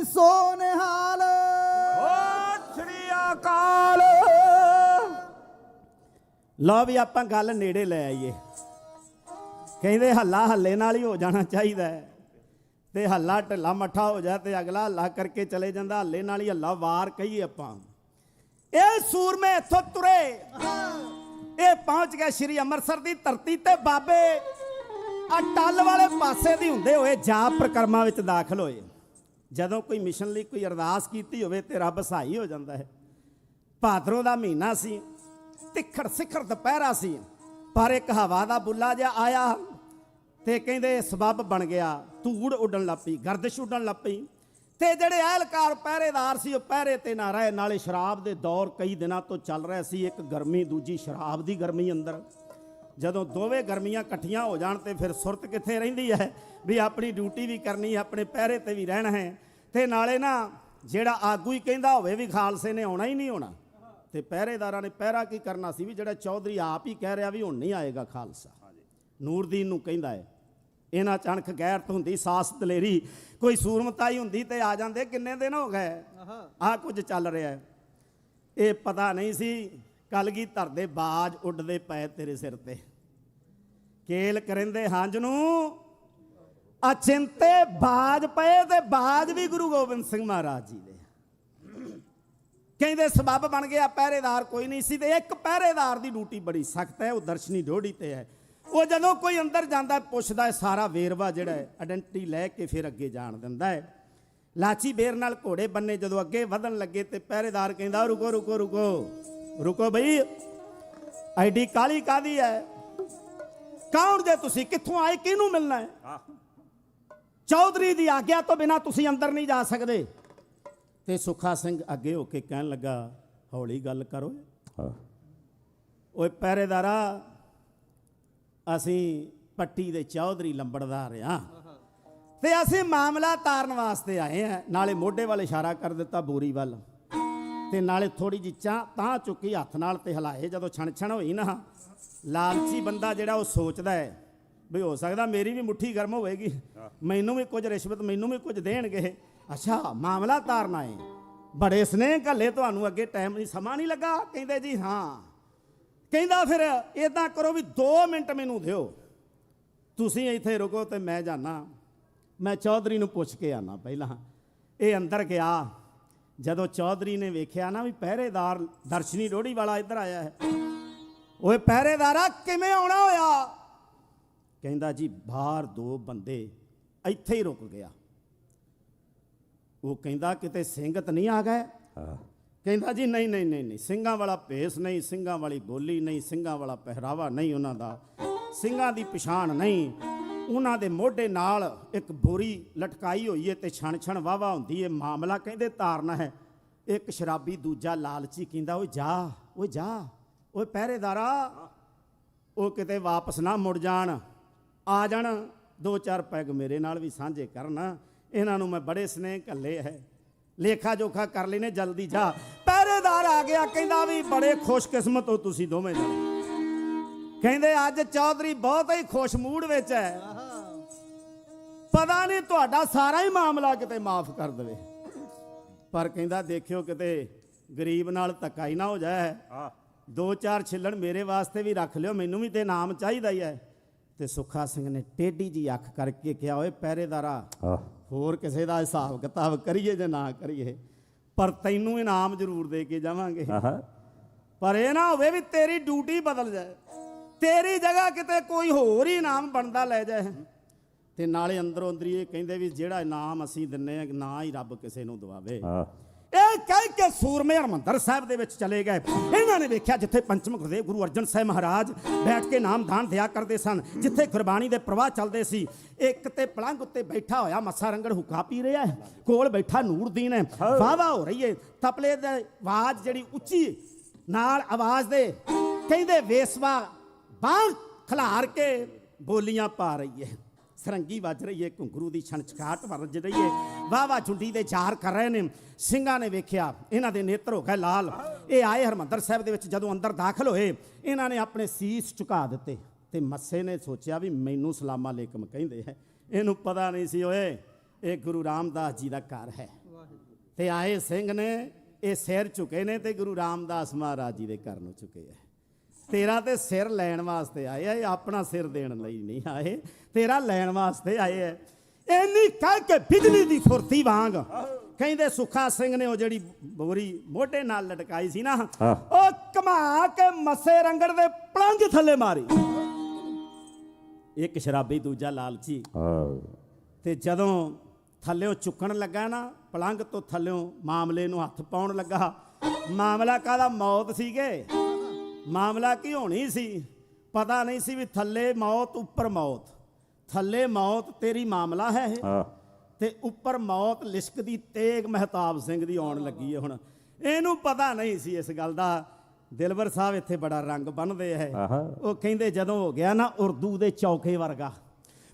Speaker 4: ਸੋਨਿਹਾਲ
Speaker 8: ਸ੍ਰੀ ਅਕਾਲ। ਲਓ ਵੀ ਆਪਾਂ ਗੱਲ ਨੇੜੇ ਲੈ ਆਈਏ। ਕਹਿੰਦੇ ਹੱਲਾ ਹੱਲੇ ਨਾਲ ਹੀ ਹੋ ਜਾਣਾ ਚਾਹੀਦਾ ਹੈ, ਤੇ ਹੱਲਾ ਢਿੱਲਾ ਮੱਠਾ ਹੋ ਜਾ ਤੇ ਅਗਲਾ ਹੱਲਾ ਕਰਕੇ ਚਲੇ ਜਾਂਦਾ। ਹੱਲੇ ਨਾਲ ਹੀ ਹੱਲਾ ਵਾਰ ਕਹੀਏ ਆਪਾਂ। ਇਹ ਸੂਰਮੇ ਇੱਥੋਂ ਤੁਰੇ, ਇਹ ਪਹੁੰਚ ਗਏ ਸ਼੍ਰੀ ਅੰਮ੍ਰਿਤਸਰ ਦੀ ਧਰਤੀ ਤੇ। ਬਾਬੇ ਅਟੱਲ ਵਾਲੇ ਪਾਸੇ ਦੀ ਹੁੰਦੇ ਹੋਏ ਜਾਪ ਪ੍ਰਕਰਮਾਂ ਵਿੱਚ ਦਾਖਲ ਹੋਏ। ਜਦੋਂ ਕੋਈ ਮਿਸ਼ਨ ਲਈ ਕੋਈ ਅਰਦਾਸ ਕੀਤੀ ਹੋਵੇ ਤੇ ਰੱਬ ਸਹਾਈ ਹੋ ਜਾਂਦਾ ਹੈ। ਭਾਦਰੋਂ ਦਾ ਮਹੀਨਾ ਸੀ, ਤਿੱਖੜ ਸਿਖਰ ਦੁਪਹਿਰਾ ਸੀ, ਪਰ ਇੱਕ ਹਵਾ ਦਾ ਬੁੱਲਾ ਜਿਹਾ ਆਇਆ ਤੇ ਕਹਿੰਦੇ ਸਬੱਬ ਬਣ ਗਿਆ। ਧੂੜ ਉੱਡਣ ਲੱਗ ਪਈ, ਗਰਦਿਸ਼ ਉੱਡਣ ਲੱਗ ਪਈ, ਤੇ ਜਿਹੜੇ ਅਹਿਲਕਾਰ ਪਹਿਰੇਦਾਰ ਸੀ ਉਹ ਪਹਿਰੇ ਤੇ ਨਾ ਰਹੇ। ਨਾਲੇ ਸ਼ਰਾਬ ਦੇ ਦੌਰ ਕਈ ਦਿਨਾਂ ਤੋਂ ਚੱਲ ਰਿਹਾ ਸੀ, ਇੱਕ ਗਰਮੀ ਦੂਜੀ ਸ਼ਰਾਬ ਦੀ ਗਰਮੀ ਅੰਦਰ। ਜਦੋਂ ਦੋਵੇਂ ਗਰਮੀਆਂ ਇਕੱਠੀਆਂ ਹੋ ਜਾਣ ਤੇ ਫਿਰ ਸੁਰਤ ਕਿੱਥੇ ਰਹਿੰਦੀ ਹੈ ਵੀ ਆਪਣੀ ਡਿਊਟੀ ਵੀ ਕਰਨੀ, ਆਪਣੇ ਪਹਿਰੇ ਤੇ ਵੀ ਰਹਿਣਾ ਹੈ। ਤੇ ਨਾਲੇ ਨਾ ਜਿਹੜਾ ਆਗੂ ਹੀ ਕਹਿੰਦਾ ਹੋਵੇ ਵੀ ਖਾਲਸੇ ਨੇ ਆਉਣਾ ਹੀ ਨਹੀਂ ਆਉਣਾ, ਤੇ ਪਹਿਰੇਦਾਰਾਂ ਨੇ ਪਹਿਰਾ ਕੀ ਕਰਨਾ ਸੀ ਵੀ ਜਿਹੜਾ ਚੌਧਰੀ ਆਪ ਹੀ ਕਹਿ ਰਿਹਾ ਵੀ ਹੁਣ ਨਹੀਂ ਆਏਗਾ ਖਾਲਸਾ। ਨੂਰਦੀਨ ਨੂੰ ਕਹਿੰਦਾ ਹੈ। ਇਹਨਾਂ ਅਚਾਨਕ ਗੈਰਤ ਹੁੰਦੀ, ਸਾਸ ਦਲੇਰੀ, ਕੋਈ ਸੂਰਮਤਾਈ ਹੁੰਦੀ ਤੇ ਆ ਜਾਂਦੇ। ਕਿੰਨੇ ਦਿਨ ਹੋ ਗਏ ਆਹ ਕੁਝ ਚੱਲ ਰਿਹਾ ਹੈ। ਇਹ ਪਤਾ ਨਹੀਂ ਸੀ ਕਲਗੀਧਰ ਦੇ ਬਾਜ ਉੱਡਦੇ ਪਏ ਤੇਰੇ ਸਿਰ ਤੇ। ਕੇਲ ਕਰਿੰਦੇ ਹੰਝ ਨੂੰ ਅਚਿੰਤੇ ਬਾਜ ਪਏ, ਤੇ ਬਾਜ ਵੀ ਗੁਰੂ ਗੋਬਿੰਦ ਸਿੰਘ ਮਹਾਰਾਜ ਜੀ ਦੇ। ਕਹਿੰਦੇ ਸਬੱਬ ਬਣ ਗਿਆ। ਪਹਿਰੇਦਾਰ ਕੋਈ ਨਹੀਂ ਸੀ, ਤੇ ਇੱਕ ਪਹਿਰੇਦਾਰ ਦੀ ਡਿਊਟੀ ਬੜੀ ਸਖਤ ਹੈ, ਉਹ ਦਰਸ਼ਨੀ ਡਿਊਟੀ ਤੇ ਹੈ। ਉਹ ਜਦੋਂ ਕੋਈ ਅੰਦਰ ਜਾਂਦਾ ਪੁੱਛਦਾ ਹੈ ਸਾਰਾ ਵੇਰਵਾ ਜਿਹੜਾ ਹੈ, ਆਇਡੈਂਟੀ ਲੈ ਕੇ ਫਿਰ ਅੱਗੇ ਜਾਣ ਦਿੰਦਾ ਹੈ। ਲਾਚੀ ਬੇਰ ਨਾਲ ਘੋੜੇ ਬੰਨੇ ਜਦੋਂ ਅੱਗੇ ਵਧਣ ਲੱਗੇ ਤੇ ਪਹਿਰੇਦਾਰ ਕਹਿੰਦਾ ਰੁਕੋ ਰੁਕੋ ਰੁਕੋ ਰੁਕੋ ਬਈ, ਆਈਡੀ ਕਾਲੀ ਕਾਦੀ ਹੈ? ਕੌਣ ਜੇ ਤੁਸੀਂ? ਕਿੱਥੋਂ ਆਏ? ਕਿਹਨੂੰ ਮਿਲਣਾ ਹੈ? ਚੌਧਰੀ ਦੀ ਆਗਿਆ ਤੋਂ ਬਿਨਾਂ ਤੁਸੀਂ ਅੰਦਰ ਨਹੀਂ ਜਾ ਸਕਦੇ। ਤੇ ਸੁੱਖਾ ਸਿੰਘ ਅੱਗੇ ਹੋ ਕੇ ਕਹਿਣ ਲੱਗਾ ਹੌਲੀ ਗੱਲ ਕਰੋ। ਓਏ ਪਹਿਰੇਦਾਰਾ, ਅਸੀਂ ਪੱਟੀ ਦੇ ਚੌਧਰੀ ਲੰਬੜਦਾਰ ਆ, ਤੇ ਅਸੀਂ ਮਾਮਲਾ ਤਾਰਨ ਵਾਸਤੇ ਆਏ ਆ। ਨਾਲੇ ਮੋਢੇ ਵੱਲ ਇਸ਼ਾਰਾ ਕਰ ਦਿੱਤਾ ਬੋਰੀ ਵੱਲ, ਤੇ ਨਾਲੇ ਥੋੜੀ ਜਿਹੀ ਤਾਂ ਚੁੱਕੀ ਹੱਥ ਨਾਲ ਤੇ ਹਿਲਾਏ। ਜਦੋਂ ਛਣ ਹੋਈ ਨਾ, ਲਾਲਚੀ ਬੰਦਾ ਜਿਹੜਾ ਉਹ ਸੋਚਦਾ ਹੈ ਵੀ ਹੋ ਸਕਦਾ ਮੇਰੀ ਵੀ ਮੁੱਠੀ ਗਰਮ ਹੋਵੇਗੀ, ਮੈਨੂੰ ਵੀ ਕੁਝ ਰਿਸ਼ਵਤ, ਮੈਨੂੰ ਵੀ ਕੁਝ ਦੇਣਗੇ। ਅੱਛਾ ਮਾਮਲਾ ਤਾਰਨਾ ਹੈ, ਬੜੇ ਸਨੇਹ ਘੱਲੇ ਤੁਹਾਨੂੰ, ਅੱਗੇ ਟਾਈਮ ਨਹੀਂ, ਸਮਾਂ ਨਹੀਂ ਲੱਗਾ? ਕਹਿੰਦੇ ਜੀ ਹਾਂ। ਕਹਿੰਦਾ ਫਿਰ ਇਦਾਂ ਕਰੋ ਵੀ 2 ਮਿੰਟ ਮੈਨੂੰ ਦਿਓ, ਤੁਸੀਂ ਇੱਥੇ ਰੁਕੋ ਤੇ ਮੈਂ ਜਾਣਾ, ਮੈਂ ਚੌਧਰੀ ਨੂੰ ਪੁੱਛ ਕੇ ਆਣਾ ਪਹਿਲਾਂ। ਇਹ ਅੰਦਰ ਗਿਆ। ਜਦੋਂ ਚੌਧਰੀ ਨੇ ਵੇਖਿਆ ਨਾ ਵੀ ਪਹਿਰੇਦਾਰ ਦਰਸ਼ਨੀ ਡੋੜੀ ਵਾਲਾ ਇੱਧਰ ਆਇਆ ਹੈ, ਓਏ ਪਹਿਰੇਦਾਰਾ ਕਿਵੇਂ ਆਉਣਾ ਹੋਇਆ? ਕਹਿੰਦਾ ਜੀ ਬਾਹਰ 2 ਬੰਦੇ, ਇੱਥੇ ਹੀ ਰੁਕ ਗਿਆ। ਉਹ ਕਹਿੰਦਾ ਕਿਤੇ ਸਿੰਘ ਤਾਂ ਨਹੀਂ ਆ ਗਏ? ਕਹਿੰਦਾ ਜੀ ਨਹੀਂ ਨਹੀਂ ਨਹੀਂ ਨਹੀਂ, ਸਿੰਘਾਂ ਵਾਲਾ ਭੇਸ ਨਹੀਂ, ਸਿੰਘਾਂ ਵਾਲੀ ਬੋਲੀ ਨਹੀਂ, ਸਿੰਘਾਂ ਵਾਲਾ ਪਹਿਰਾਵਾ ਨਹੀਂ ਉਹਨਾਂ ਦਾ, ਸਿੰਘਾਂ ਦੀ ਪਛਾਣ ਨਹੀਂ। ਉਹਨਾਂ ਦੇ ਮੋਢੇ ਨਾਲ ਇੱਕ ਬੋਰੀ ਲਟਕਾਈ ਹੋਈ ਹੈ ਤੇ ਛਣ ਵਾਵਾ ਹੁੰਦੀ ਹੈ। ਮਾਮਲਾ ਕਹਿੰਦੇ ਤਾਰਨਾ ਹੈ। ਇੱਕ ਸ਼ਰਾਬੀ, ਦੂਜਾ ਲਾਲਚੀ, ਕਹਿੰਦਾ ਓਏ ਜਾ, ਓਏ ਜਾ, ਓਏ ਪਹਿਰੇਦਾਰਾ, ਉਹ ਕਿਤੇ ਵਾਪਸ ਨਾ ਮੁੜ ਜਾਣ, ਆ ਜਾਣ, 2-4 ਪੈਗ ਮੇਰੇ ਨਾਲ ਵੀ ਸਾਂਝੇ ਕਰਨ। ਇਹਨਾਂ ਨੂੰ ਮੈਂ ਬੜੇ ਸਨੇਹ ਘੱਲੇ ਹੈ, ਲੇਖਾ ਜੋਖਾ ਕਰ ਲੈਨੇ, ਜਲਦੀ ਜਾ। ਪਹਿਰੇਦਾਰ ਆ ਗਿਆ। ਕਹਿੰਦਾ ਵੀ ਬੜੇ ਖੁਸ਼ਕਿਸਮਤ ਹੋ ਤੁਸੀਂ ਦੋਵੇਂ ਜਣੇ। ਕਹਿੰਦੇ ਅੱਜ ਚੌਧਰੀ ਬਹੁਤ ਹੀ ਖੁਸ਼ ਮੂਡ ਵਿੱਚ ਹੈ, ਪਤਾ ਨਹੀਂ ਤੁਹਾਡਾ ਸਾਰਾ ਹੀ ਮਾਮਲਾ ਕਿਤੇ ਮਾਫ ਕਰ ਦੇਵੇ। ਪਰ ਕਹਿੰਦਾ ਦੇਖਿਓ ਕਿਤੇ ਗਰੀਬ ਨਾਲ ਧੱਕਾ ਹੀ ਨਾ ਹੋ ਜਾਏ। 2-4 ਛਿੱਲਣ ਮੇਰੇ ਵਾਸਤੇ ਵੀ ਰੱਖ ਲਿਓ, ਮੈਨੂੰ ਵੀ ਤੇ ਇਨਾਮ ਚਾਹੀਦਾ ਹੀ ਹੈ। ਤੇ ਸੁੱਖਾ ਸਿੰਘ ਨੇ ਟੇਢੀ ਜੀ ਅੱਖ ਕਰਕੇ ਕਿਹਾ ਓਏ ਪਹਿਰੇਦਾਰਾ, ਹੋਰ ਕਿਸੇ ਦਾ ਹਿਸਾਬ ਕਿਤਾਬ ਕਰੀਏ ਜਾਂ ਨਾ ਕਰੀਏ, ਪਰ ਤੈਨੂੰ ਇਨਾਮ ਜ਼ਰੂਰ ਦੇ ਕੇ ਜਾਵਾਂਗੇ। ਪਰ ਇਹ ਨਾ ਹੋਵੇ ਵੀ ਤੇਰੀ ਡਿਊਟੀ ਬਦਲ ਜਾਏ, ਤੇਰੀ ਜਗ੍ਹਾ ਕਿਤੇ ਕੋਈ ਹੋਰ ਹੀ ਇਨਾਮ ਬਣਦਾ ਲੈ ਜਾਏ। ਤੇ ਨਾਲੇ ਅੰਦਰੋਂ ਅੰਦਰੀ ਇਹ ਕਹਿੰਦੇ ਵੀ ਜਿਹੜਾ ਇਨਾਮ ਅਸੀਂ ਦਿੰਨੇ ਆ ਨਾ ਹੀ ਰੱਬ ਕਿਸੇ ਨੂੰ ਦਵਾਵੇ। ਇਹ ਕਹਿ ਕੇ ਸੂਰਮੇ ਹਰਿਮੰਦਰ ਸਾਹਿਬ ਦੇ ਵਿੱਚ ਚਲੇ ਗਏ। ਇਹਨਾਂ ਨੇ ਵੇਖਿਆ ਜਿੱਥੇ ਪੰਚਮ ਗੁਰਦੇਵ ਗੁਰੂ ਅਰਜਨ ਸਾਹਿਬ ਮਹਾਰਾਜ ਬੈਠ ਕੇ ਨਾਮਦਾਨ ਦਿਆ ਕਰਦੇ ਸਨ, ਜਿੱਥੇ ਗੁਰਬਾਣੀ ਦੇ ਪ੍ਰਵਾਹ ਚੱਲਦੇ ਸੀ, ਇੱਕ ਤੇ ਪਲੰਘ ਉੱਤੇ ਬੈਠਾ ਹੋਇਆ ਮੱਸਾ ਰੰਗੜ ਹੁੱਕਾ ਪੀ ਰਿਹਾ ਹੈ, ਕੋਲ ਬੈਠਾ ਨੂਰਦੀਨ ਹੈ, ਵਾਵਾ ਹੋ ਰਹੀ ਹੈ, ਤਪਲੇ ਦੀ ਆਵਾਜ਼ ਜਿਹੜੀ ਉੱਚੀ ਨਾਲ ਆਵਾਜ਼ ਦੇ ਕਹਿੰਦੇ ਵੇਸਵਾ ਬਾਂਹ ਖਿਲਾਰ ਕੇ ਬੋਲੀਆਂ ਪਾ ਰਹੀ ਹੈ, ਸਰੰਗੀ ਵੱਜ ਰਹੀ ਹੈ, ਘੁੰਗਰੂ ਦੀ ਛਣਛਕਾਟ ਵੱਜ ਰਹੀ ਹੈ, ਵਾਵਾ ਝੁੰਡੀ ਦੇ ਜ਼ਾਰ ਕਰ ਰਹੇ ਨੇ। ਸਿੰਘਾਂ ਨੇ ਵੇਖਿਆ, ਇਹਨਾਂ ਦੇ ਨੇਤਰ ਹੋ ਗਏ ਲਾਲ। ਇਹ ਆਏ ਹਰਿਮੰਦਰ ਸਾਹਿਬ ਦੇ ਵਿੱਚ, ਜਦੋਂ ਅੰਦਰ ਦਾਖਲ ਹੋਏ ਇਹਨਾਂ ਨੇ ਆਪਣੇ ਸੀਸ ਝੁਕਾ ਦਿੱਤੇ ਤੇ ਮੱਸੇ ਨੇ ਸੋਚਿਆ ਵੀ ਮੈਨੂੰ ਸਲਾਮ ਅਲੈਕਮ ਕਹਿੰਦੇ ਹੈ। ਇਹਨੂੰ ਪਤਾ ਨਹੀਂ ਸੀ ਓਏ ਇਹ ਗੁਰੂ ਰਾਮਦਾਸ ਜੀ ਦਾ ਘਰ ਹੈ। ਤੇ ਆਏ ਸਿੰਘ ਨੇ ਇਹ ਸਿਰ ਝੁਕੇ ਨੇ ਤੇ ਗੁਰੂ ਰਾਮਦਾਸ ਮਹਾਰਾਜ ਜੀ ਦੇ ਘਰ ਨੂੰ ਝੁਕੇ ਹੈ। ਤੇਰਾ ਤੇ ਸਿਰ ਲੈਣ ਵਾਸਤੇ ਆਏ ਆ, ਇਹ ਆਪਣਾ ਸਿਰ ਦੇਣ ਲਈ ਨਹੀਂ ਆਏ, ਤੇਰਾ ਲੈਣ ਵਾਸਤੇ ਆਏ ਐ। ਇੰਨੀ ਕਹਿ ਕੇ ਬਿਜਲੀ ਦੀ ਫੁਰਤੀ ਵਾਂਗ ਕਹਿੰਦੇ ਸੁੱਖਾ ਸਿੰਘ ਨੇ ਉਹ ਜਿਹੜੀ ਬੋਰੀ ਮੋਢੇ ਨਾਲ ਲਟਕਾਈ ਸੀ ਨਾ, ਉਹ ਘਮਾ ਕੇ ਮੱਸੇ ਰੰਗੜ ਦੇ ਪਲੰਘ ਥੱਲੇ ਮਾਰੀ। ਇੱਕ ਸ਼ਰਾਬੀ ਦੂਜਾ ਲਾਲਚੀ। ਤੇ ਜਦੋਂ ਥੱਲਿਓਂ ਚੁੱਕਣ ਲੱਗਾ ਨਾ, ਪਲੰਘ ਤੋਂ ਥੱਲਿਓਂ ਮਾਮਲੇ ਨੂੰ ਹੱਥ ਪਾਉਣ ਲੱਗਾ, ਮਾਮਲਾ ਕਾਹਦਾ ਮੌਤ ਸੀਗੇ, ਮਾਮਲਾ ਕੀ ਹੋਣੀ ਸੀ ਪਤਾ ਨਹੀਂ ਸੀ ਵੀ ਥੱਲੇ ਮੌਤ ਉੱਪਰ ਮੌਤ, ਥੱਲੇ ਮੌਤ ਤੇਰੀ ਮਾਮਲਾ ਹੈ ਇਹ, ਤੇ ਉੱਪਰ ਮੌਤ ਲਿਸ਼ਕਦੀ ਤੇਗ ਮਹਿਤਾਬ ਸਿੰਘ ਦੀ ਆਉਣ ਲੱਗੀ ਹੈ। ਹੁਣ ਇਹਨੂੰ ਪਤਾ ਨਹੀਂ ਸੀ ਇਸ ਗੱਲ ਦਾ। ਦਿਲਬਰ ਸਾਹਿਬ ਇੱਥੇ ਬੜਾ ਰੰਗ ਬੰਨ੍ਹਦੇ ਹੈ। ਉਹ ਕਹਿੰਦੇ ਜਦੋਂ ਹੋ ਗਿਆ ਨਾ ਉਰਦੂ ਦੇ ਚੌਕੇ ਵਰਗਾ,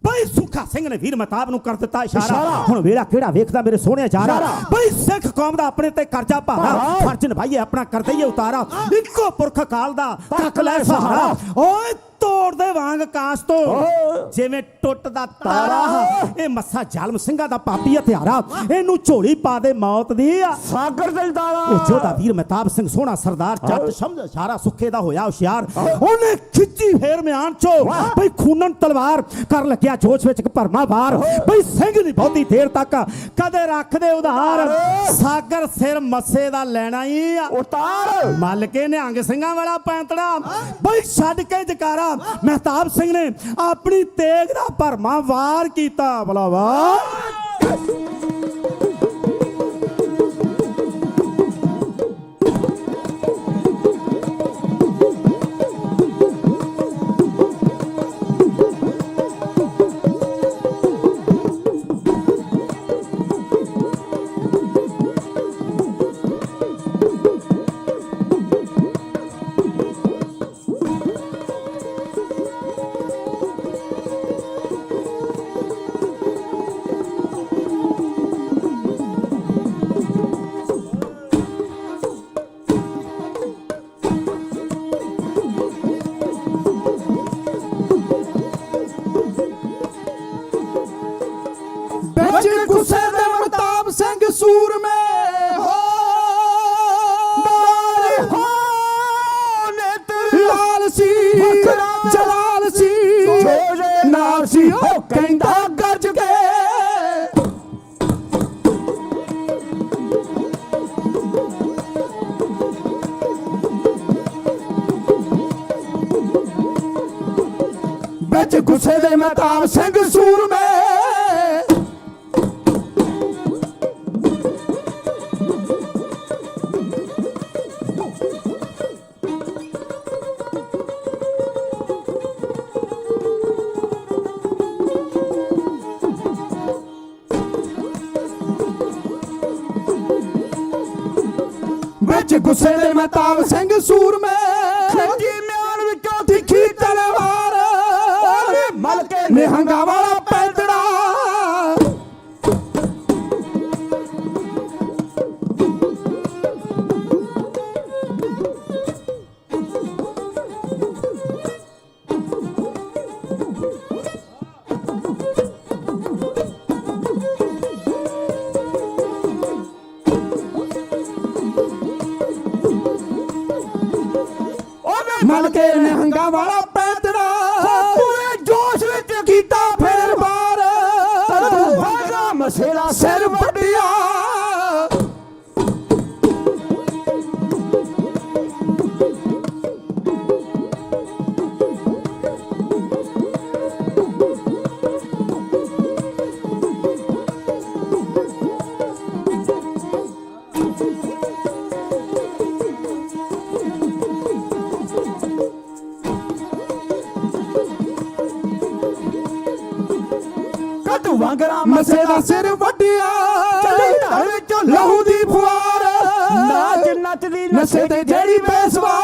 Speaker 8: ਬਈ ਸੁੱਖਾ ਸਿੰਘ ਨੇ ਵੀਰ ਮਹਿਤਾਬ ਨੂੰ ਕਰ ਦਿੱਤਾ ਇਸ਼ਾਰਾ। ਹੁਣ ਵੇੜਾ ਕਿਹੜਾ ਵੇਖਦਾ ਮੇਰੇ ਸੋਹਣਿਆ ਚਾਰਾ, ਬਈ ਸਿੱਖ ਕੌਮ ਦਾ ਆਪਣੇ ਤੇ ਕਰਜ਼ਾ ਭਾਰਾ, ਫਰਜ਼ ਨਿਭਾਈਏ ਆਪਣਾ ਕਰ ਦਈਏ ਉਤਾਰਾ, ਇੱਕੋ ਪੁਰਖ ਅਕਾਲ ਦਾ ਤੱਕ ਲੈ ਸਹਾਰਾ। ਓਏ ਤੋੜਦੇ ਵਾਂਗ ਕਾਸ ਤੋਂ ਜਿਵੇਂ ਟੁੱਟਦਾ ਤਾਰਾ, ਇਹ ਮੱਸਾ ਜ਼ਾਲਮ ਸਿੰਘਾਂ ਦਾ ਪਾਪੀ ਹਥਿਆਰਾ, ਇਹਨੂੰ ਝੋਲੀ ਪਾ ਦੇ ਮੌਤ ਦੀ
Speaker 5: ਸਾਗਰ ਦਿਲਦਾਰਾ।
Speaker 8: ਉਹ ਜੋਧਾ ਵੀਰ ਮਹਿਤਾਬ ਸਿੰਘ ਸੋਹਣਾ ਸਰਦਾਰ, ਜੱਟ ਸਮਝ ਇਸ਼ਾਰਾ ਸੁੱਖੇ ਦਾ ਹੋਇਆ ਹੁਸ਼ਿਆਰ। ਉਹਨੇ ਖਿੱਚੀ ਫੇਰ ਮਿਆਨ ਚੋ, ਬਈ ਖੂਨਨ ਤਲਵਾਰ ਕਰ ਲੱਗਿਆ ਜੋਸ਼ ਵਿੱਚ ਭਰਮਾ ਵਾਰ, ਬਈ ਸਿੰਘ ਨਹੀਂ ਬਹੁਤੀ ਦੇਰ ਤੱਕ ਕਦੇ ਰੱਖਦੇ ਉਧਾਰ, ਸਾਗਰ ਸਿਰ ਮੱਸੇ ਦਾ ਲੈਣਾ ਹੀ
Speaker 5: ਉਤਾਰ।
Speaker 8: ਮੱਲ ਕੇ ਨਿਹੰਗ ਸਿੰਘਾਂ ਵਾਲਾ ਪੈਂਤੜਾ, ਬਈ ਛੱਡ ਕੇ ਜਕਾਰਾ, ਮਹਿਤਾਬ ਸਿੰਘ ਨੇ ਆਪਣੀ ਤੇਗ ਦਾ ਭਰਮਾ ਵਾਰ ਕੀਤਾ। ਭਲਾ ਵਾਹ
Speaker 5: ਗੁੱਸੇ ਦੇ ਮਹਿਤਾਬ ਸਿੰਘ ਸੂਰਮੇ ਹੋ, ਹੋ ਨੇਤਰ ਲਾਲ ਸੀ, ਜਲਾਲ ਸੀ, ਨਾਲ ਸੀ ਉਹ ਕਹਿੰਦਾ ਗੱਜ ਕੇ। ਵਿੱਚ ਗੁੱਸੇ ਦੇ ਮਹਿਤਾਬ ਸਿੰਘ ਸੂਰਮੇ, ਵਿੱਚ ਗੁੱਸੇ ਦੇ ਮਹਿਤਾਬ ਸਿੰਘ ਸੂਰਮੇ, ਖਿੱਚੀ ਮਿਆਨ ਵਿੱਚੋਂ ਤਿੱਖੀ ਤਲਵਾਰ, ਮਲ ਕੇ ਨਿਹੰਗਾਂ ਵਾਲਾ ਪੈਂਤੜਾ। ਮਲ ਕੇ ਨਿਹੰਗਾਂ ਵਾਲਾ ਪੈਂਤੜਾ, ਪੂਰੇ ਜੋਸ਼ ਵਿੱਚ ਕੀਤਾ ਫੇਰ ਬਾਰ, ਵਾਗਾ ਮਸੇਰਾ ਸਿਰ ਵੱਢਿਆ। ਵਾਂਗਰਾ ਮੱਸੇ ਦਾ ਸਿਰ ਵੱਡਿਆ ਚੱਲੀ ਧੜ ਵਿੱਚੋਂ ਲਹੂ ਦੀ ਫੁਆਰ
Speaker 2: ਨਾਚ ਨੱਚਦੀ
Speaker 5: ਨਸ਼ੇ ਤੇ ਜਿਹੜੀ ਬੇਸਵਾ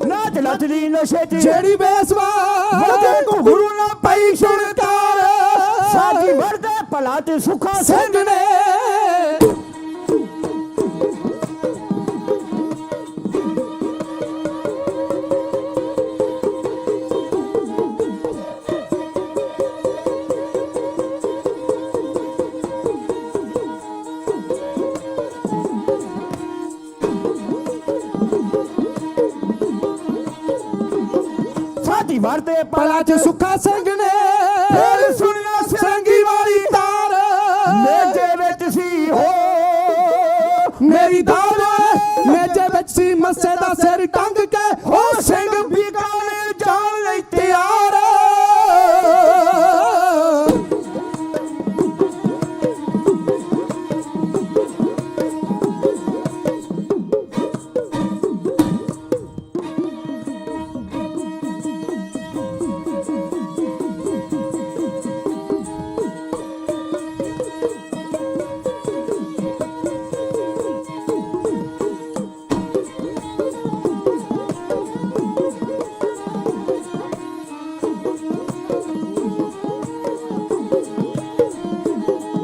Speaker 2: ਨਾਚ ਨੱਚਦੀ ਨਸ਼ੇ 'ਚ
Speaker 5: ਜਿਹੜੀ ਬੇਸਵਾ ਉਹਦੇ ਘੁੰਗਰੂ ਨਾ ਪਈ ਛੁਣਕਾਰ
Speaker 2: ਸਾਡੀ ਵਰਦੇ ਭਲਾ ਤੇ ਸੁੱਖਾ
Speaker 5: ਸਿੰਘ ਨੇ
Speaker 2: ਸਾਡੀ ਵਰਦੇ
Speaker 5: ਪਲਾ ਚ ਸੁੱਖਾ ਸਿੰਘ ਨੇ ਫੇਰ ਸੁਣਿਆ ਸੰਗੀ ਵਾਲੀ ਤਾਰ
Speaker 2: ਮੇਜੇ ਵਿੱਚ ਸੀ ਹੋ
Speaker 5: ਮੇਰੀ ਦਾਲ ਮੇਜੇ ਵਿੱਚ ਸੀ ਮੱਸੇ ਦਾ ਸਿਰ ਟੰਗ ਕੇ ਉਹ ਸਿੰਘ ਬੀਕਾਨੇਰ ਜਾਣ ਲਈ ਤਿਆਰ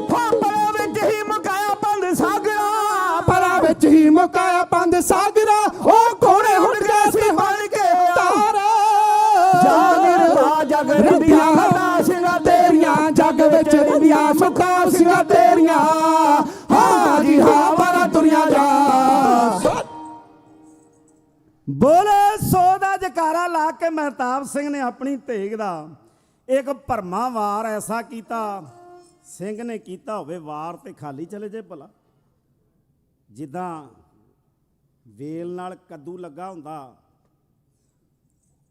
Speaker 2: ਪਾਪੜਾ ਵਿੱਚ ਹੀ ਮੁਕਾਇਆ ਬੰਦ ਸਾਗਰਾ
Speaker 5: ਪਲਾ ਵਿੱਚ ਹੀ ਮੁਕਾਇਆ ਪੰਦ ਸਾਗਰਾ ਉਹ ਕੋੜੇ ਹੁੜ ਗਏ ਸੀ ਬਣ ਕੇ ਤਾਰ
Speaker 2: ਜਾਗਿਰ ਜਗ ਰੰਦੀਆਂ ਹੱਥਾਂ ਸਿੰਘਾਂ
Speaker 5: ਤੇਰੀਆਂ ਜੱਗ ਵਿੱਚ ਰਹਿੰਦੀਆਂ ਸੁੱਖਾਂ ਸਿੰਘਾਂ ਤੇਰੀਆਂ ਹਾਂ ਜੀ ਹਾਂ ਮਾਰਾ ਦੁਨੀਆ ਜਾ
Speaker 8: ਬੋਲੇ ਸੋ ਦਾ ਜਕਾਰਾ ਲਾ ਕੇ ਮਹਿਤਾਬ ਸਿੰਘ ਨੇ ਆਪਣੀ ਤੇਗ ਦਾ ਇੱਕ ਭਰਮਾ ਵਾਰ ਐਸਾ ਕੀਤਾ, ਸਿੰਘ ਨੇ ਕੀਤਾ ਹੋਵੇ ਵਾਰ ਤੇ ਖਾਲੀ ਚਲੇ ਜੇ ਭਲਾ। ਜਿੱਦਾਂ ਵੇਲ ਨਾਲ ਕੱਦੂ ਲੱਗਾ ਹੁੰਦਾ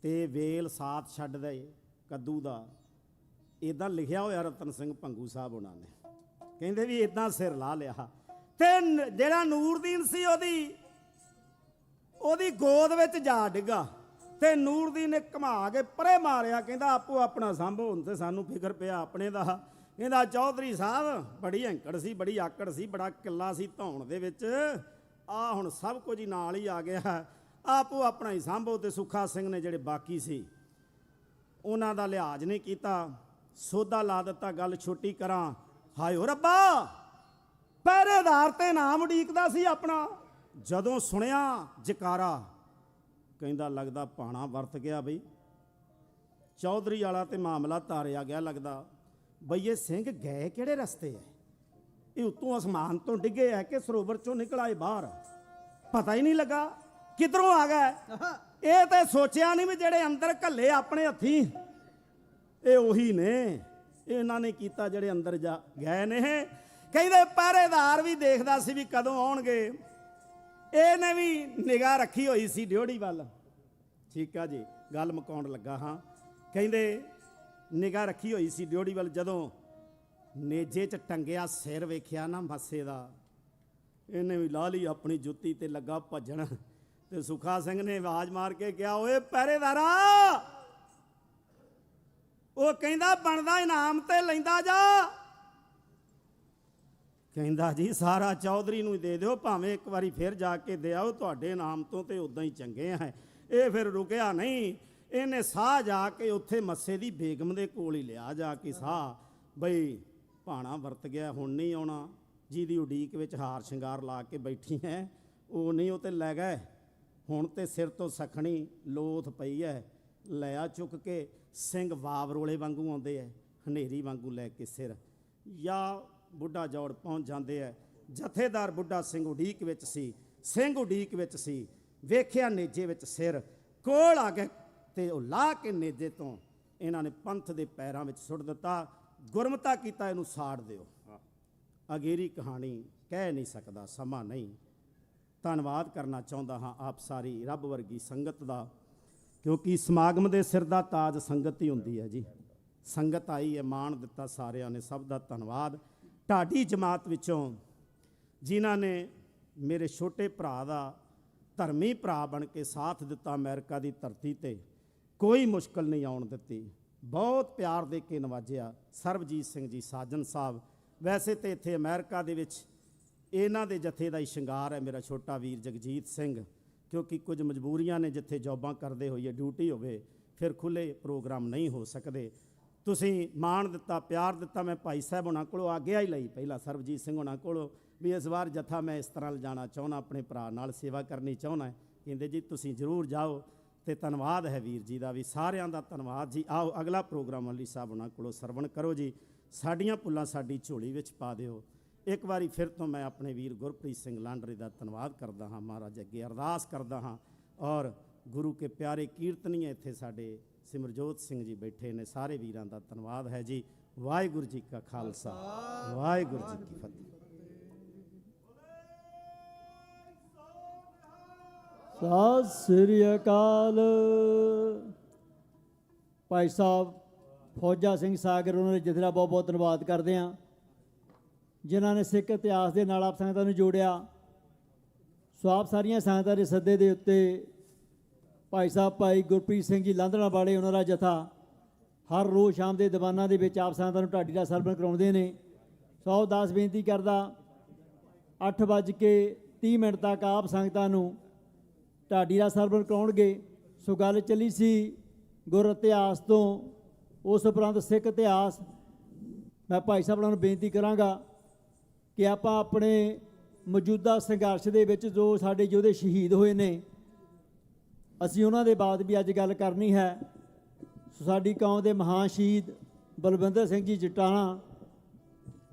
Speaker 8: ਤੇ ਵੇਲ ਸਾਥ ਛੱਡਦਾ ਏ ਕੱਦੂ ਦਾ, ਇਦਾਂ ਲਿਖਿਆ ਹੋਇਆ ਰਤਨ ਸਿੰਘ ਭੰਗੂ ਸਾਹਿਬ ਉਹਨਾਂ ਨੇ। ਕਹਿੰਦੇ ਵੀ ਇਦਾਂ ਸਿਰ ਲਾ ਲਿਆ ਤੇ ਜਿਹੜਾ ਨੂਰਦੀਨ ਸੀ ਉਹਦੀ ਗੋਦ ਵਿੱਚ ਜਾ ਡਿੱਗਾ ਤੇ ਨੂਰਦੀਨ ਨੇ ਘੁਮਾ ਕੇ ਪਰੇ ਮਾਰਿਆ, ਕਹਿੰਦਾ ਆਪੋ ਆਪਣਾ ਸਾਂਭੋ, ਹੁਣ ਤੇ ਸਾਨੂੰ ਫਿਕਰ ਪਿਆ ਆਪਣੇ ਦਾ। ਕਹਿੰਦਾ ਚੌਧਰੀ ਸਾਹਿਬ ਬੜੀ ਹੈਂਕੜ ਸੀ, ਬੜੀ ਆਕੜ ਸੀ, ਬੜਾ ਕਿੱਲਾ ਸੀ ਧੌਣ ਦੇ ਵਿੱਚ, ਆ ਹੁਣ ਸਭ ਕੁਝ ਹੀ ਨਾਲ ਹੀ ਆ ਗਿਆ, ਆਪੋ ਆਪਣਾ ਹੀ ਸਾਂਭੋ। ਤੇ ਸੁੱਖਾ ਸਿੰਘ ਨੇ ਜਿਹੜੇ ਬਾਕੀ ਸੀ ਉਹਨਾਂ ਦਾ ਲਿਹਾਜ਼ ਨਹੀਂ ਕੀਤਾ, ਸੋਧਾ ਲਾ ਦਿੱਤਾ, ਗੱਲ ਛੋਟੀ ਕਰਾਂ। ਹਾਇਓ ਰੱਬਾ, ਪਹਿਰੇਦਾਰ ਤੇ ਨਾਮ ਉਡੀਕਦਾ ਸੀ ਆਪਣਾ, ਜਦੋਂ ਸੁਣਿਆ ਜਕਾਰਾ ਕਹਿੰਦਾ ਲੱਗਦਾ ਪਾਣਾ ਵਰਤ ਗਿਆ ਬਈ। ਚੌਧਰੀ ਵਾਲਾ ਤੇ ਮਾਮਲਾ ਤਾਰਿਆ ਗਿਆ, ਲੱਗਦਾ ਬਈ ਇਹ ਸਿੰਘ ਗਏ ਕਿਹੜੇ ਰਸਤੇ ਐ, ਇਹ ਉੱਤੋਂ ਅਸਮਾਨ ਤੋਂ ਡਿੱਗੇ ਐ ਕਿ ਸਰੋਵਰ ਚੋਂ ਨਿਕਲ ਆਏ ਬਾਹਰ, ਪਤਾ ਹੀ ਨਹੀਂ ਲੱਗਾ ਕਿੱਧਰੋਂ ਆ ਗਏ। ਇਹ ਤੇ ਸੋਚਿਆ ਨਹੀਂ ਵੀ ਜਿਹੜੇ ਅੰਦਰ ਘੱਲੇ ਆਪਣੇ ਹੱਥੀਂ ਇਹ ਉਹੀ ਨੇ, ਇਹਨਾਂ ਨੇ ਕੀਤਾ ਜਿਹੜੇ ਅੰਦਰ ਜਾ ਗਏ ਨੇ। ਕਹਿੰਦੇ ਪਹਿਰੇਦਾਰ ਵੀ ਦੇਖਦਾ ਸੀ ਵੀ ਕਦੋਂ ਆਉਣਗੇ, ਇਹਨੇ ਵੀ ਨਿਗਾਹ ਰੱਖੀ ਹੋਈ ਸੀ ਡਿਓੜੀ ਵੱਲ। ਠੀਕ ਆ ਜੀ, ਗੱਲ ਮੁਕਾਉਣ ਲੱਗਾ ਹਾਂ। ਕਹਿੰਦੇ ਨਿਗਾਹ ਰੱਖੀ ਹੋਈ ਸੀ ਡਿਓੜੀ ਵੱਲ, ਜਦੋਂ ਨੇਜੇ 'ਚ ਟੰਗਿਆ ਸਿਰ ਵੇਖਿਆ ਨਾ ਮੱਸੇ ਦਾ, ਇਹਨੇ ਵੀ ਲਾ ਲਈ ਆਪਣੀ ਜੁੱਤੀ ਤੇ ਲੱਗਾ ਭੱਜਣ। ਤੇ ਸੁੱਖਾ ਸਿੰਘ ਨੇ ਆਵਾਜ਼ ਮਾਰ ਕੇ ਕਿਹਾ, ਓਏ ਪਹਿਰੇਦਾਰਾ। ਉਹ ਕਹਿੰਦਾ ਬਣਦਾ ਇਨਾਮ ਤੇ ਲੈਂਦਾ ਜਾ। ਕਹਿੰਦਾ ਜੀ ਸਾਰਾ ਚੌਧਰੀ ਨੂੰ ਦੇ ਦਿਓ, ਭਾਵੇਂ ਇੱਕ ਵਾਰੀ ਫਿਰ ਜਾ ਕੇ ਦੇ ਆਓ, ਤੁਹਾਡੇ ਨਾਮ ਤੋਂ ਤੇ ਉਦਾਂ ਹੀ ਚੰਗੇ ਆ। ਇਹ ਫਿਰ ਰੁਕਿਆ ਨਹੀਂ, ਇਹਨੇ ਸਾਹ ਜਾ ਕੇ ਉੱਥੇ ਮੱਸੇ ਦੀ ਬੇਗਮ ਦੇ ਕੋਲ ਹੀ ਲਿਆ ਜਾ ਕੇ ਸਾਹ, ਬਈ ਭਾਣਾ ਵਰਤ ਗਿਆ, ਹੁਣ ਨਹੀਂ ਆਉਣਾ, ਜਿਹਦੀ ਉਡੀਕ ਵਿੱਚ ਹਾਰ ਸ਼ਿੰਗਾਰ ਲਾ ਕੇ ਬੈਠੀ ਹੈ ਉਹ ਨਹੀਂ, ਉਹ ਤੇ ਲੈ ਗਏ, ਹੁਣ ਤੇ ਸਿਰ ਤੋਂ ਸਖਣੀ ਲੋਥ ਪਈ ਹੈ। ਲਿਆ ਚੁੱਕ ਕੇ ਸਿੰਘ ਵਾਵਰੋਲੇ ਵਾਂਗੂ ਆਉਂਦੇ ਐ, ਹਨੇਰੀ ਵਾਂਗੂ ਲੈ ਕੇ ਸਿਰ, ਜਾਂ ਬੁੱਢਾ ਜੋੜ ਪਹੁੰਚ ਜਾਂਦੇ ਐ। ਜਥੇਦਾਰ ਬੁੱਢਾ ਸਿੰਘ ਉਡੀਕ ਵਿੱਚ ਸੀ, ਸਿੰਘ ਉਡੀਕ ਵਿੱਚ ਸੀ, ਵੇਖਿਆ ਨੇਜੇ ਵਿੱਚ ਸਿਰ, ਕੋਲ ਆ ਕੇ ਤੇ ਉਹ ਲਾ ਕੇ ਨੇਜੇ ਤੋਂ ਇਹਨਾਂ ਨੇ ਪੰਥ ਦੇ ਪੈਰਾਂ ਵਿੱਚ ਸੁੱਟ ਦਿੱਤਾ। ਗੁਰਮਤਾ ਕੀਤਾ ਇਹਨੂੰ ਸਾੜ ਦਿਓ। ਅਗੇਰੀ ਕਹਾਣੀ ਕਹਿ ਨਹੀਂ ਸਕਦਾ, ਸਮਾਂ ਨਹੀਂ। ਧੰਨਵਾਦ ਕਰਨਾ ਚਾਹੁੰਦਾ ਹਾਂ ਆਪ ਸਾਰੀ ਰੱਬ ਵਰਗੀ ਸੰਗਤ ਦਾ, ਕਿਉਂਕਿ ਸਮਾਗਮ ਦੇ ਸਿਰ ਦਾ ਤਾਜ ਸੰਗਤ ਹੀ ਹੁੰਦੀ ਹੈ ਜੀ। ਸੰਗਤ ਆਈ ਹੈ, ਮਾਣ ਦਿੱਤਾ ਸਾਰਿਆਂ ਨੇ, ਸਭ ਦਾ ਧੰਨਵਾਦ। ਢਾਡੀ ਜਮਾਤ ਵਿੱਚੋਂ ਜਿਨ੍ਹਾਂ ਨੇ ਮੇਰੇ ਛੋਟੇ ਭਰਾ ਦਾ ਧਰਮੀ ਭਰਾ ਬਣ ਕੇ ਸਾਥ ਦਿੱਤਾ, ਅਮਰੀਕਾ ਦੀ ਧਰਤੀ ਤੇ ਕੋਈ ਮੁਸ਼ਕਲ ਨਹੀਂ ਆਉਣ ਦਿੱਤੀ, ਬਹੁਤ ਪਿਆਰ ਦੇ ਕੇ ਨਵਾਜਿਆ। ਸਰਬਜੀਤ ਸਿੰਘ ਜੀ ਸਾਜਨ ਸਾਹਿਬ, ਵੈਸੇ ਤੇ ਇੱਥੇ ਅਮਰੀਕਾ ਦੇ ਵਿੱਚ ਇਹਨਾਂ ਦੇ ਜਥੇ ਦਾ ਹੀ ਸ਼ਿੰਗਾਰ ਹੈ ਮੇਰਾ ਛੋਟਾ ਵੀਰ ਜਗਜੀਤ ਸਿੰਘ, ਕਿਉਂਕਿ ਕੁਝ ਮਜਬੂਰੀਆਂ ਨੇ, ਜਿੱਥੇ ਜੌਬਾਂ ਕਰਦੇ ਹੋਈਏ, ਡਿਊਟੀ ਹੋਵੇ, ਫਿਰ ਖੁੱਲ੍ਹੇ ਪ੍ਰੋਗਰਾਮ ਨਹੀਂ ਹੋ ਸਕਦੇ। ਤੁਸੀਂ ਮਾਣ ਦਿੱਤਾ, ਪਿਆਰ ਦਿੱਤਾ। ਮੈਂ ਭਾਈ ਸਾਹਿਬ ਉਹਨਾਂ ਕੋਲੋਂ ਆਗਿਆ ਹੀ ਲਈ ਪਹਿਲਾਂ, ਸਰਬਜੀਤ ਸਿੰਘ ਉਹਨਾਂ ਕੋਲੋਂ, ਵੀ ਇਸ ਵਾਰ ਜਥਾ ਮੈਂ ਇਸ ਤਰ੍ਹਾਂ ਲਿਜਾਣਾ ਚਾਹੁੰਦਾ, ਆਪਣੇ ਭਰਾ ਨਾਲ ਸੇਵਾ ਕਰਨੀ ਚਾਹੁੰਦਾ। ਕਹਿੰਦੇ ਜੀ ਤੁਸੀਂ ਜ਼ਰੂਰ ਜਾਓ, ਤੇ ਧੰਨਵਾਦ ਹੈ ਵੀਰ ਜੀ ਦਾ ਵੀ, ਸਾਰਿਆਂ ਦਾ ਧੰਨਵਾਦ ਜੀ। ਆਓ ਅਗਲਾ ਪ੍ਰੋਗਰਾਮ ਅਲੀ ਸਾਹਿਬ ਉਹਨਾਂ ਕੋਲੋਂ ਸਰਵਣ ਕਰੋ ਜੀ। ਸਾਡੀਆਂ ਭੁੱਲਾਂ ਸਾਡੀ ਝੋਲੀ ਵਿੱਚ ਪਾ ਦਿਓ। ਇੱਕ ਵਾਰੀ ਫਿਰ ਤੋਂ ਮੈਂ ਆਪਣੇ ਵੀਰ ਗੁਰਪ੍ਰੀਤ ਸਿੰਘ ਲਾਂਡਰੇ ਦਾ ਧੰਨਵਾਦ ਕਰਦਾ ਹਾਂ, ਮਹਾਰਾਜ ਅੱਗੇ ਅਰਦਾਸ ਕਰਦਾ ਹਾਂ। ਔਰ ਗੁਰੂ ਕੇ ਪਿਆਰੇ ਕੀਰਤਨੀਏ ਇੱਥੇ ਸਾਡੇ ਸਿਮਰਜੋਤ ਸਿੰਘ ਜੀ ਬੈਠੇ ਨੇ, ਸਾਰੇ ਵੀਰਾਂ ਦਾ ਧੰਨਵਾਦ ਹੈ ਜੀ। ਵਾਹਿਗੁਰੂ ਜੀ ਕਾ ਖਾਲਸਾ, ਵਾਹਿਗੁਰੂ ਜੀ ਕੀ ਫਤਿਹ।
Speaker 3: ਸਤਿ ਸ੍ਰੀ ਅਕਾਲ। ਭਾਈ ਸਾਹਿਬ ਫੌਜਾ ਸਿੰਘ ਸਾਗਰ, ਉਹਨਾਂ ਦੇ ਜਥੇ ਦਾ ਬਹੁਤ ਬਹੁਤ ਧੰਨਵਾਦ ਕਰਦੇ ਹਾਂ, ਜਿਨ੍ਹਾਂ ਨੇ ਸਿੱਖ ਇਤਿਹਾਸ ਦੇ ਨਾਲ ਆਪ ਸੰਗਤਾਂ ਨੂੰ ਜੋੜਿਆ। ਸੋ ਆਪ ਸਾਰੀਆਂ ਸੰਗਤਾਂ ਦੇ ਸੱਦੇ ਦੇ ਉੱਤੇ ਭਾਈ ਸਾਹਿਬ ਭਾਈ ਗੁਰਪ੍ਰੀਤ ਸਿੰਘ ਜੀ ਲਾਂਦੜਾ ਵਾਲੇ, ਉਹਨਾਂ ਦਾ ਜਥਾ ਹਰ ਰੋਜ਼ ਸ਼ਾਮ ਦੇ ਦੀਵਾਨਾਂ ਦੇ ਵਿੱਚ ਆਪ ਸੰਗਤਾਂ ਨੂੰ ਢਾਡੀ ਦਾ ਸਰਵਣ ਕਰਾਉਂਦੇ ਨੇ। ਸੋ ਦਾਸ ਬੇਨਤੀ ਕਰਦਾ 8:30 ਤੱਕ ਆਪ ਸੰਗਤਾਂ ਨੂੰ ਢਾਡੀ ਦਾ ਸਰਵਣ ਕਰਾਉਣਗੇ। ਸੋ ਗੱਲ ਚੱਲੀ ਸੀ ਗੁਰ ਇਤਿਹਾਸ ਤੋਂ, ਉਸ ਉਪਰੰਤ ਸਿੱਖ ਇਤਿਹਾਸ। ਮੈਂ ਭਾਈ ਸਾਹਿਬ ਨੂੰ ਬੇਨਤੀ ਕਰਾਂਗਾ ਕਿ ਆਪਾਂ ਆਪਣੇ ਮੌਜੂਦਾ ਸੰਘਰਸ਼ ਦੇ ਵਿੱਚ ਜੋ ਸਾਡੇ ਯੋਧੇ ਸ਼ਹੀਦ ਹੋਏ ਨੇ, ਅਸੀਂ ਉਹਨਾਂ ਦੇ ਬਾਅਦ ਵੀ ਅੱਜ ਗੱਲ ਕਰਨੀ ਹੈ। ਸੋ ਸਾਡੀ ਕੌਮ ਦੇ ਮਹਾਨ ਸ਼ਹੀਦ ਬਲਵਿੰਦਰ ਸਿੰਘ ਜੀ ਜਟਾਣਾ,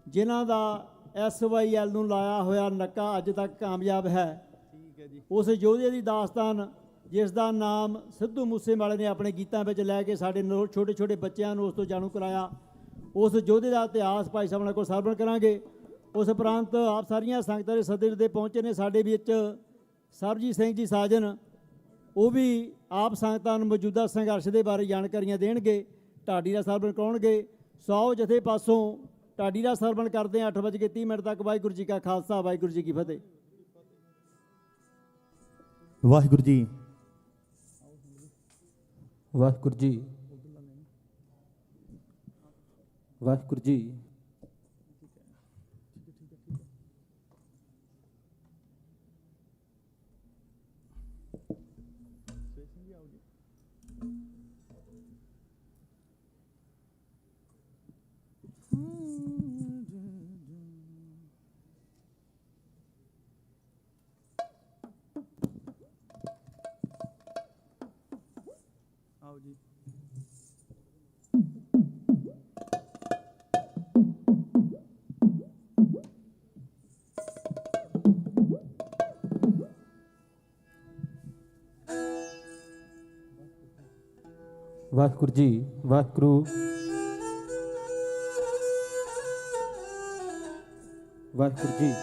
Speaker 3: ਜਿਨ੍ਹਾਂ ਦਾ SYL ਨੂੰ ਲਾਇਆ ਹੋਇਆ ਨੱਕਾ ਅੱਜ ਤੱਕ ਕਾਮਯਾਬ ਹੈ, ਉਸ ਯੋਧੇ ਦੀ ਦਾਸਤਾਨ ਜਿਸ ਦਾ ਨਾਮ ਸਿੱਧੂ ਮੂਸੇਵਾਲੇ ਨੇ ਆਪਣੇ ਗੀਤਾਂ ਵਿੱਚ ਲੈ ਕੇ ਸਾਡੇ ਛੋਟੇ ਛੋਟੇ ਬੱਚਿਆਂ ਨੂੰ ਉਸ ਤੋਂ ਜਾਣੂ ਕਰਾਇਆ, ਉਸ ਯੋਧੇ ਦਾ ਇਤਿਹਾਸ ਭਾਈ ਸਾਹਿਬ ਨਾਲ ਕੋਲ ਸਰਵਣ ਕਰਾਂਗੇ। ਉਸ ਉਪਰੰਤ ਆਪ ਸਾਰੀਆਂ ਸੰਗਤਾਂ ਦੇ ਸੱਦੇ ਦੇ ਪਹੁੰਚੇ ਨੇ ਸਾਡੇ ਵਿੱਚ ਸਰਬਜੀਤ ਸਿੰਘ ਜੀ ਸਾਜਨ, ਉਹ ਵੀ ਆਪ ਸੰਗਤਾਂ ਨੂੰ ਮੌਜੂਦਾ ਸੰਘਰਸ਼ ਦੇ ਬਾਰੇ ਜਾਣਕਾਰੀਆਂ ਦੇਣਗੇ, ਢਾਡੀ ਦਾ ਸਰਵਣ ਕਰਾਉਣਗੇ। 100 ਜਥੇ ਪਾਸੋਂ ਢਾਡੀ ਦਾ ਸਰਵਣ ਕਰਦੇ ਹਾਂ 8:30 ਤੱਕ। ਵਾਹਿਗੁਰੂ ਜੀ ਕਾ ਖਾਲਸਾ, ਵਾਹਿਗੁਰੂ ਜੀ ਕੀ ਫਤਿਹ।
Speaker 4: ਵਾਹਿਗੁਰੂ ਜੀ, ਵਾਹਿਗੁਰੂ ਜੀ, ਵਾਹਿਗੁਰੂ ਜੀ। ਵਾਹਿਗੁਰੂ ਜੀ, ਵਾਹਿਗੁਰੂ, ਵਾਹਿਗੁਰੂ ਜੀ।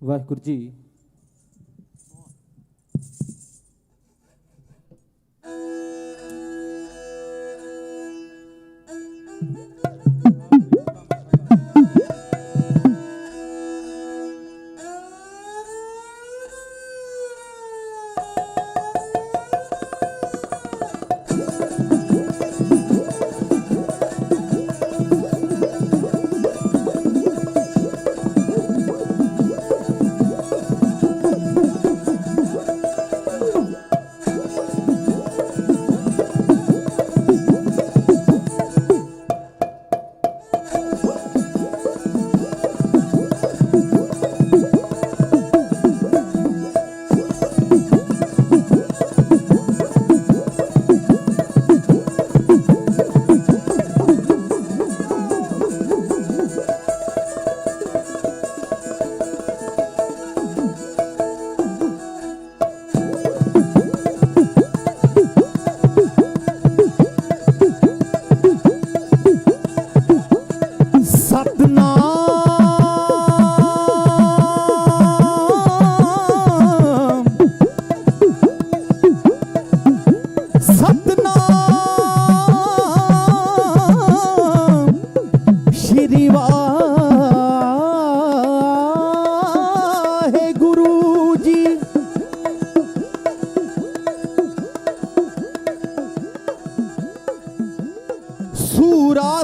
Speaker 4: ਵਾਹਿਗੁਰੂ ਜੀ।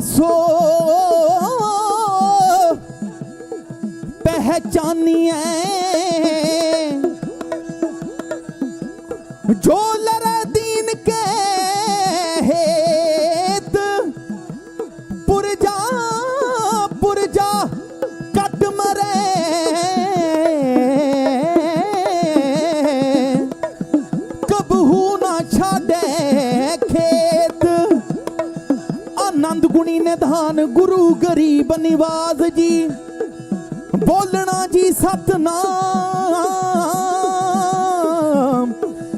Speaker 5: सो पहचानिए जो लरे दीन के हेत पुरजा कट मरे कबहू ना छाड़े खेत आनंद गुणी निधान गुरु गरीब निवाज जी बोलना जी सतनाम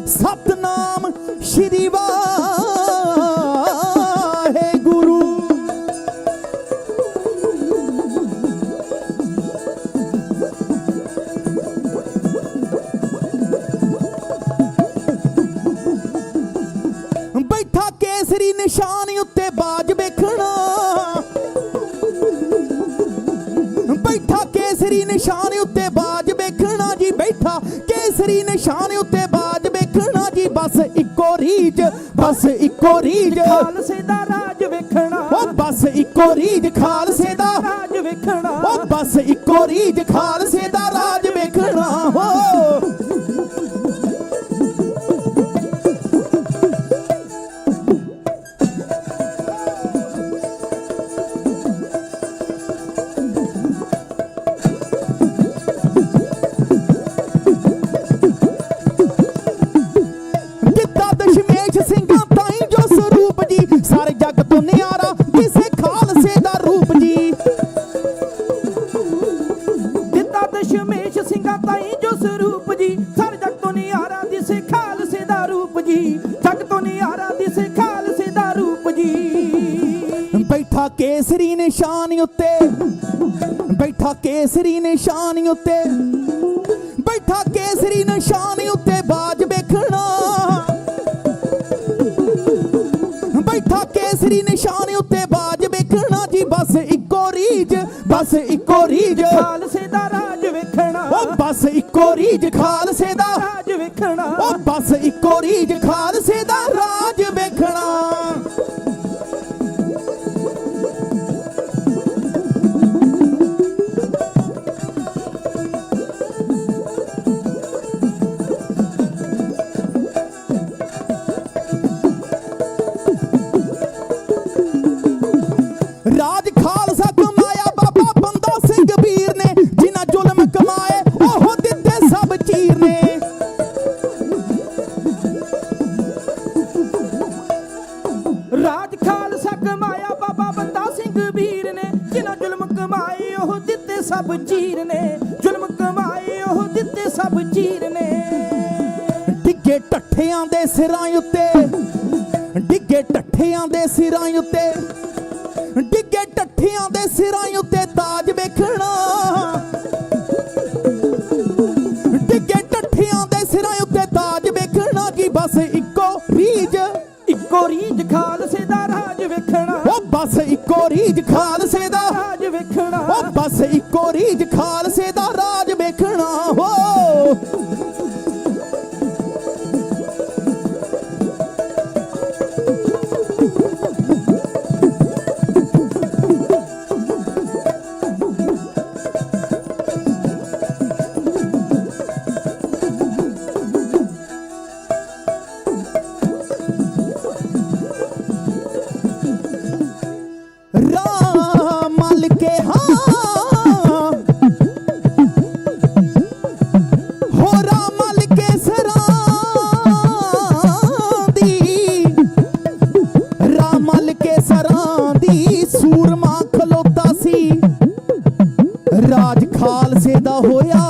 Speaker 5: सतनाम श्री वाहेगुरु। बैठा केसरी निशान उत्ते बाज वेखना बैठा केसरी निशान उत्ते बाज वेखना जी बैठा केसरी निशान उत्ते बाज वेखना जी बस इको रीज
Speaker 9: खालसे दा राज वेखना
Speaker 5: ओ बस इको रीज खालसे दा
Speaker 9: राज वेखना
Speaker 5: ओ बस इको रीज खालसे दा राज वेखना हो। सारे जग तो न्यारा किसे खालसे दा रूप जी
Speaker 9: दिता दशमेश सिंघां ताईं जो स्वरूप जी सारे जग तो न्यारा दिसे खालसे दा रूप जी जग तो न्यारा दिसे खालसे दा रूप जी।
Speaker 5: बैठा केसरी निशान उत्ते बैठा केसरी निशान उत्ते बैठा केसरी निशान उत्ते बाज वेखना बैठा केसरी निशान उत्ते बाज वेखना जी बस इको रीज
Speaker 9: खालसे दा राज वेखना
Speaker 5: ओ बस इको रीज खालसे दा
Speaker 9: राज वेखना
Speaker 5: ओ बस इको रीज खालसे दा राज वेखना। राज खालसा कमाया बाबा बंदा सिंह वीर ने जिन्ना जुल्म कमाए ओह दिते सब चीर ने
Speaker 9: राज खालसा कमाया बाबा बंदा सिंह वीर ने जिन्ना जुल्म कमाए ओह दिते सब चीर ने जुल्म कमाए ओह दिते सब चीर ने।
Speaker 5: डिगे टੱਠਿਆਂ ਦੇ ਸਿਰਾਂ ਉੱਤੇ डिगे टੱਠਿਆਂ ਦੇ ਸਿਰਾਂ ਉੱਤੇ डिगे टੱਠਿਆਂ ਦੇ ਸਿਰਾਂ ਉੱਤੇ ਤਾਜ ਵੇਖਣਾ डिगे टੱਠਿਆਂ ਦੇ ਸਿਰਾਂ ਉੱਤੇ ਤਾਜ ਵੇਖਣਾ ਜੀ ਬਸ ਇੱਕੋ ਰੀਜ
Speaker 9: ਖਾਲਸੇ ਦਾ ਰਾਜ ਵੇਖਣਾ
Speaker 5: ਉਹ ਬਸ ਇੱਕੋ ਰੀਜ ਖਾਲਸੇ ਦਾ
Speaker 9: ਰਾਜ ਵੇਖਣਾ
Speaker 5: ਉਹ ਬਸ ਇੱਕੋ ਰੀਜ ਖਾਲਸੇ ਦਾ ਰਾਜ ਵੇਖਣਾ ਹੋ। रामल के हाँ हो रामल के सरांदी रामल के सरांदी सूरमा खलोता सी राज खालसे दा होया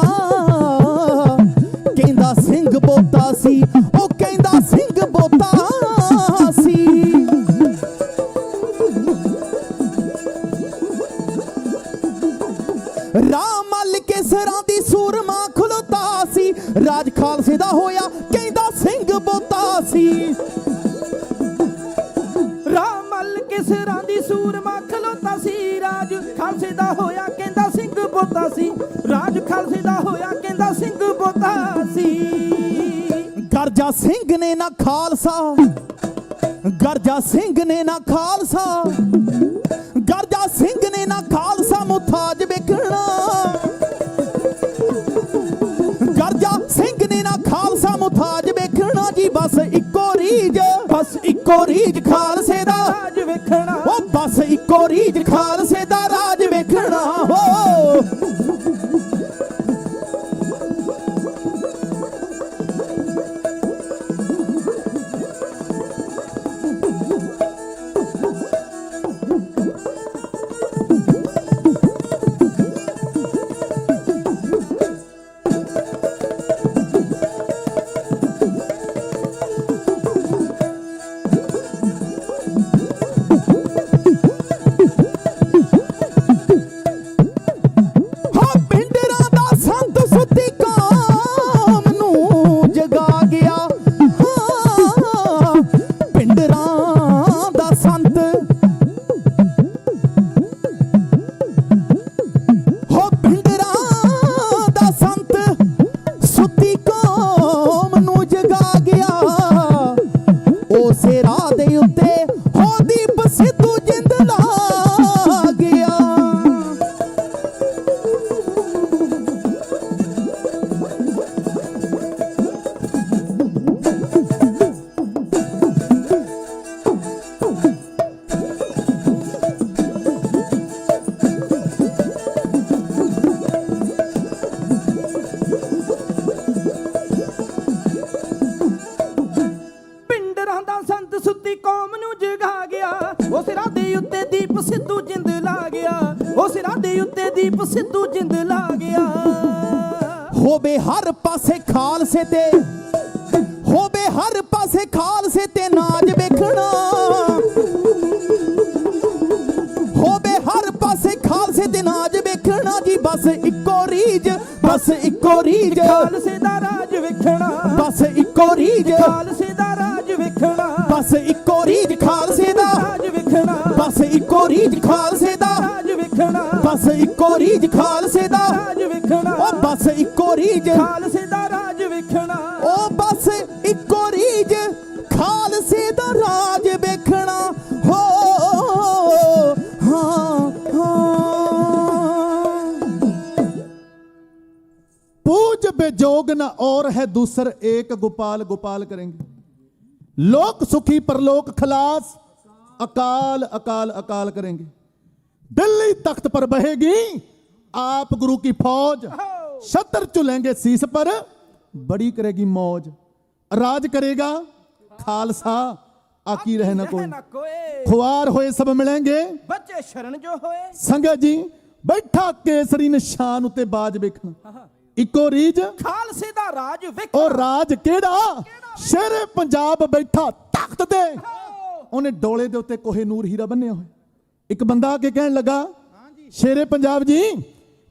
Speaker 5: कहंदा सिंह बोता सी ओ कहंदा सिंह बोता सी। रामल के सरां दी सूरमा खलोता सी राज खालसे दा होया कहंदा सिंह बोता सी।
Speaker 9: ਰਾਮਲ ਕੇ ਸਿਰਾਂ ਦੀ ਸੂਰਮਾ ਖਲੋਤਾ ਸੀ ਰਾਜ ਖਾਲਸੇ ਦਾ ਹੋਇਆ ਕਹਿੰਦਾ ਸਿੰਘ ਬੋਤਾ ਸੀ ਰਾਜ ਖਾਲਸੇ ਦਾ ਹੋਇਆ ਕਹਿੰਦਾ ਸਿੰਘ ਬੋਤਾ ਸੀ।
Speaker 5: ਗਰਜਾ ਸਿੰਘ ਨੇ ਨਾ ਖਾਲਸਾ ਗਰਜਾ ਸਿੰਘ ਨੇ ਨਾ ਖਾਲਸਾ ਮੁਤਾਜ ਵੇਖਣਾ। ਗਰਜਾ ਸਿੰਘ ਨੇ ਨਾ ਖਾਲਸਾ ਮੁਤਾਜ ਵੇਖਣਾ ਜੀ, ਬਸ ਇੱਕੋ ਰੀਝ, ਬਸ ਇੱਕੋ ਰੀਝ ਖਾਲਸੇ ਦਾ
Speaker 9: ਰਾਜ ਵੇਖਣਾ।
Speaker 5: ਉਹ ਬਸ ਇੱਕੋ ਰੀਝ ਖਾਲਸੇ ਦਾ ਰਾਜ ਵੇਖਣਾ ਹੋ।
Speaker 9: ਸਿੱਧੂ ਜਿੰਦ ਲਾ ਗਿਆ।
Speaker 5: ਹੋਵੇ ਹਰ ਪਾਸੇ ਖਾਲਸੇ ਤੇ, ਹੋਵੇ ਹਰ ਪਾਸੇ ਖਾਲਸੇ ਤੇ ਨਾਜ ਵੇਖਣਾ। ਹੋਵੇ ਹਰ ਪਾਸੇ ਖਾਲਸੇ ਤੇ ਨਾਜ ਵੇਖਣਾ ਜੀ, ਬਸ ਇੱਕੋ ਰੀਝ, ਬਸ ਇੱਕੋ ਰੀਝ
Speaker 9: ਖਾਲਸੇ ਦਾ ਰਾਜ ਵੇਖਣਾ।
Speaker 5: ਬਸ ਇੱਕੋ ਰੀਝ
Speaker 9: ਖਾਲਸੇ ਦਾ ਰਾਜ ਵੇਖਣਾ।
Speaker 5: ਬਸ ਇੱਕੋ ਰੀਝ ਖਾਲਸੇ ਦਾ
Speaker 9: ਰਾਜ ਵੇਖਣਾ।
Speaker 5: ਬਸ ਇੱਕੋ ਰੀਝ ਖਾਲਸੇ ਦਾ
Speaker 9: ਰਾਜ ਵੇਖਣਾ।
Speaker 5: ਬਸ ਇੱਕੋ ਰੀਝ ਖਾਲਸੇ ਦਾ
Speaker 9: ਰਾਜ ਵੇਖਣਾ।
Speaker 5: ਉਹ ਬਸ ਇੱਕੋ ਰੀਝ
Speaker 9: ਖਾਲਸੇ ਦਾ ਰਾਜ ਵੇਖਣਾ।
Speaker 5: ਉਹ ਬਸ ਇੱਕੋ ਰੀਝ ਖਾਲਸੇ ਦਾ ਰਾਜ ਵੇਖਣਾ ਹੋ। ਹਾਂ
Speaker 4: पूज बेजोग न और है दूसर एक, गोपाल गोपाल करेंगे। लोक सुखी परलोक खलास, अकाल अकाल अकाल करेंगे। दिल्ली तख्त पर बहेगी आप गुरु की फौज, शत्र चुलेंगे शीस पर बड़ी करेगी मौज। राज करेगा खालसा, आकी रहे न कोई। खुआर होए सब मिलेंगे,
Speaker 9: बच्चे शरण जो होए।
Speaker 4: संगत जी बैठा केसरी निशान उते बाज वेखना। ਇੱਕੋ ਰੀਝ
Speaker 9: ਖਾਲਸੇ ਦਾ ਰਾਜ ਵੇਖਣਾ।
Speaker 4: ਉਹ ਰਾਜ ਕਿਹੜਾ? ਸ਼ੇਰੇ ਪੰਜਾਬ ਬੈਠਾ ਤਖਤ ਤੇ, ਉਹਨੇ ਡੋਲੇ ਦੇ ਉੱਤੇ ਕੋਹੇ ਨੂਰ ਹੀਰਾ ਬੰਨਿਆ ਹੋਇਆ। ਇੱਕ ਬੰਦਾ ਆ ਕੇ ਕਹਿਣ ਲੱਗਾ, ਸ਼ੇਰੇ ਪੰਜਾਬ ਜੀ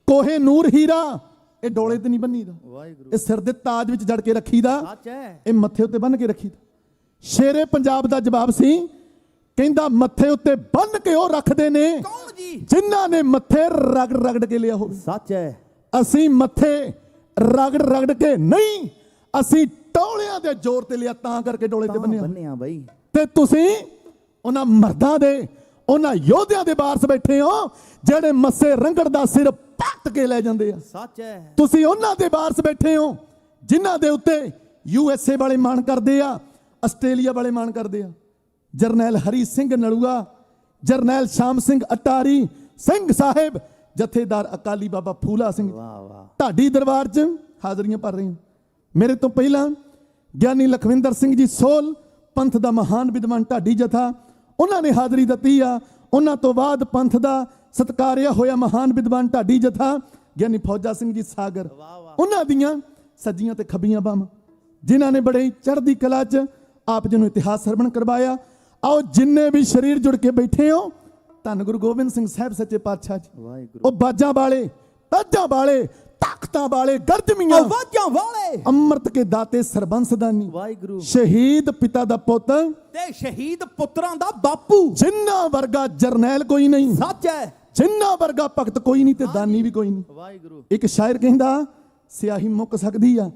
Speaker 4: ਕੋਹੇ ਨੂਰ ਹੀਰਾ ਇਹ ਡੋਲੇ ਤੇ ਨਹੀਂ ਬੰਨੀਦਾ, ਇਹ ਸਿਰ ਦੇ ਤਾਜ ਵਿੱਚ ਜੜ ਕੇ ਰੱਖੀਦਾ, ਇਹ ਮੱਥੇ ਉੱਤੇ ਬੰਨ ਕੇ ਰੱਖੀਦਾ। ਸ਼ੇਰੇ ਪੰਜਾਬ ਦਾ ਜਵਾਬ ਸੀ, ਕਹਿੰਦਾ ਮੱਥੇ ਉੱਤੇ ਬੰਨ ਕੇ ਉਹ ਰੱਖਦੇ ਨੇ ਜਿਨ੍ਹਾਂ ਨੇ ਮੱਥੇ ਰਗੜ ਰਗੜ ਕੇ ਲਿਆ ਹੋਵੇ।
Speaker 5: ਸੱਚ ਹੈ।
Speaker 4: ਅਸੀਂ ਮੱਥੇ ਰਗੜ ਰਗੜ ਕੇ ਨਹੀਂ, ਅਸੀਂ ਟੋਲਿਆਂ ਦੇ ਜ਼ੋਰ ਤੇ ਲਿਆ, ਤਾਂ ਕਰਕੇ ਡੋਲੇ ਤੇ ਬੰਨਿਆ
Speaker 5: ਬਾਈ।
Speaker 4: ਤੇ ਤੁਸੀਂ ਉਹਨਾਂ ਮਰਦਾਂ ਦੇ, ਉਹਨਾਂ ਯੋਧਿਆਂ ਦੇ ਵਾਰਸ ਬੈਠੇ ਹੋ ਜਿਹੜੇ ਮੱਸੇ ਰੰਗੜ ਦਾ ਸਿਰ ਪੱਟ ਕੇ ਲੈ ਜਾਂਦੇ ਆ।
Speaker 5: ਸੱਚ ਹੈ।
Speaker 4: ਤੁਸੀਂ ਉਹਨਾਂ ਦੇ ਵਾਰਸ ਬੈਠੇ ਹੋ ਜਿਨ੍ਹਾਂ ਦੇ ਉੱਤੇ USA ਵਾਲੇ ਮਾਣ ਕਰਦੇ ਆ, ਆਸਟ੍ਰੇਲੀਆ ਵਾਲੇ ਮਾਣ ਕਰਦੇ ਆ। ਜਰਨੈਲ ਹਰੀ ਸਿੰਘ ਨਲੂਆ, ਜਰਨੈਲ ਸ਼ਾਮ ਸਿੰਘ ਅਟਾਰੀ, ਸਿੰਘ ਸਾਹਿਬ, ਜਥੇਦਾਰ ਅਕਾਲੀ ਬਾਬਾ ਫੂਲਾ ਸਿੰਘ ਢਾਡੀ ਦਰਬਾਰ 'ਚ ਹਾਜ਼ਰੀਆਂ ਭਰ ਰਹੇ। ਮੇਰੇ ਤੋਂ ਪਹਿਲਾਂ ਗਿਆਨੀ ਲਖਵਿੰਦਰ ਸਿੰਘ ਜੀ ਸੋਲ, ਪੰਥ ਦਾ ਮਹਾਨ ਵਿਦਵਾਨ ਢਾਡੀ ਜਥਾ, ਉਹਨਾਂ ਨੇ ਹਾਜ਼ਰੀ ਦਿੱਤੀ ਆ। ਉਹਨਾਂ ਤੋਂ ਬਾਅਦ ਪੰਥ ਦਾ ਸਤਿਕਾਰਿਆ ਹੋਇਆ ਮਹਾਨ ਵਿਦਵਾਨ ਢਾਡੀ ਜਥਾ ਗਿਆਨੀ ਫੌਜਾ ਸਿੰਘ ਜੀ ਸਾਗਰ, ਉਹਨਾਂ ਦੀਆਂ ਸੱਜੀਆਂ ਤੇ ਖੱਬੀਆਂ ਬਾਹਾਂ, ਜਿਨ੍ਹਾਂ ਨੇ ਬੜੇ ਚੜ੍ਹਦੀ ਕਲਾ 'ਚ ਆਪ ਜੀ ਨੂੰ ਇਤਿਹਾਸ ਸਰਵਣ ਕਰਵਾਇਆ। ਆਓ ਜਿੰਨੇ ਵੀ ਸ਼ਰੀਰ ਜੁੜ ਕੇ ਬੈਠੇ ਹੋ, ਧੰਨ ਗੁਰੂ ਗੋਬਿੰਦ ਸਿੰਘ ਸਾਹਿਬ ਸੱਚੇ ਪਾਤਸ਼ਾਹ ਜੀ, ਉਹ ਬਾਜਾਂ ਵਾਲੇ, ਤਾਜਾਂ ਵਾਲੇ, ਤਾਕਤਾਂ ਵਾਲੇ, ਗਰਜਮੀਆਂ
Speaker 5: ਵਾਜਾਂ ਵਾਲੇ,
Speaker 4: ਅੰਮ੍ਰਿਤ ਕੇ ਦਾਤੇ ਸਰਬੰਸਦਾਨੀ,
Speaker 5: ਵਾਹਿਗੁਰੂ,
Speaker 4: ਸ਼ਹੀਦ ਪਿਤਾ ਦਾ ਪੁੱਤ
Speaker 5: ਤੇ ਸ਼ਹੀਦ ਪੁੱਤਰਾਂ ਦਾ ਬਾਪੂ,
Speaker 4: ਜਿੰਨਾ ਵਰਗਾ ਜਰਨੈਲ ਕੋਈ ਨਹੀਂ।
Speaker 5: ਸੱਚ ਹੈ।
Speaker 4: ਜਿੰਨਾ ਵਰਗਾ ਭਗਤ ਕੋਈ ਨਹੀਂ ਤੇ ਦਾਨੀ ਵੀ ਕੋਈ ਨਹੀਂ।
Speaker 5: ਵਾਹਿਗੁਰੂ।
Speaker 4: ਇੱਕ ਸ਼ਾਇਰ ਕਹਿੰਦਾ, ਸਿਆਹੀ ਮੁੱਕ ਸਕਦੀ ਆ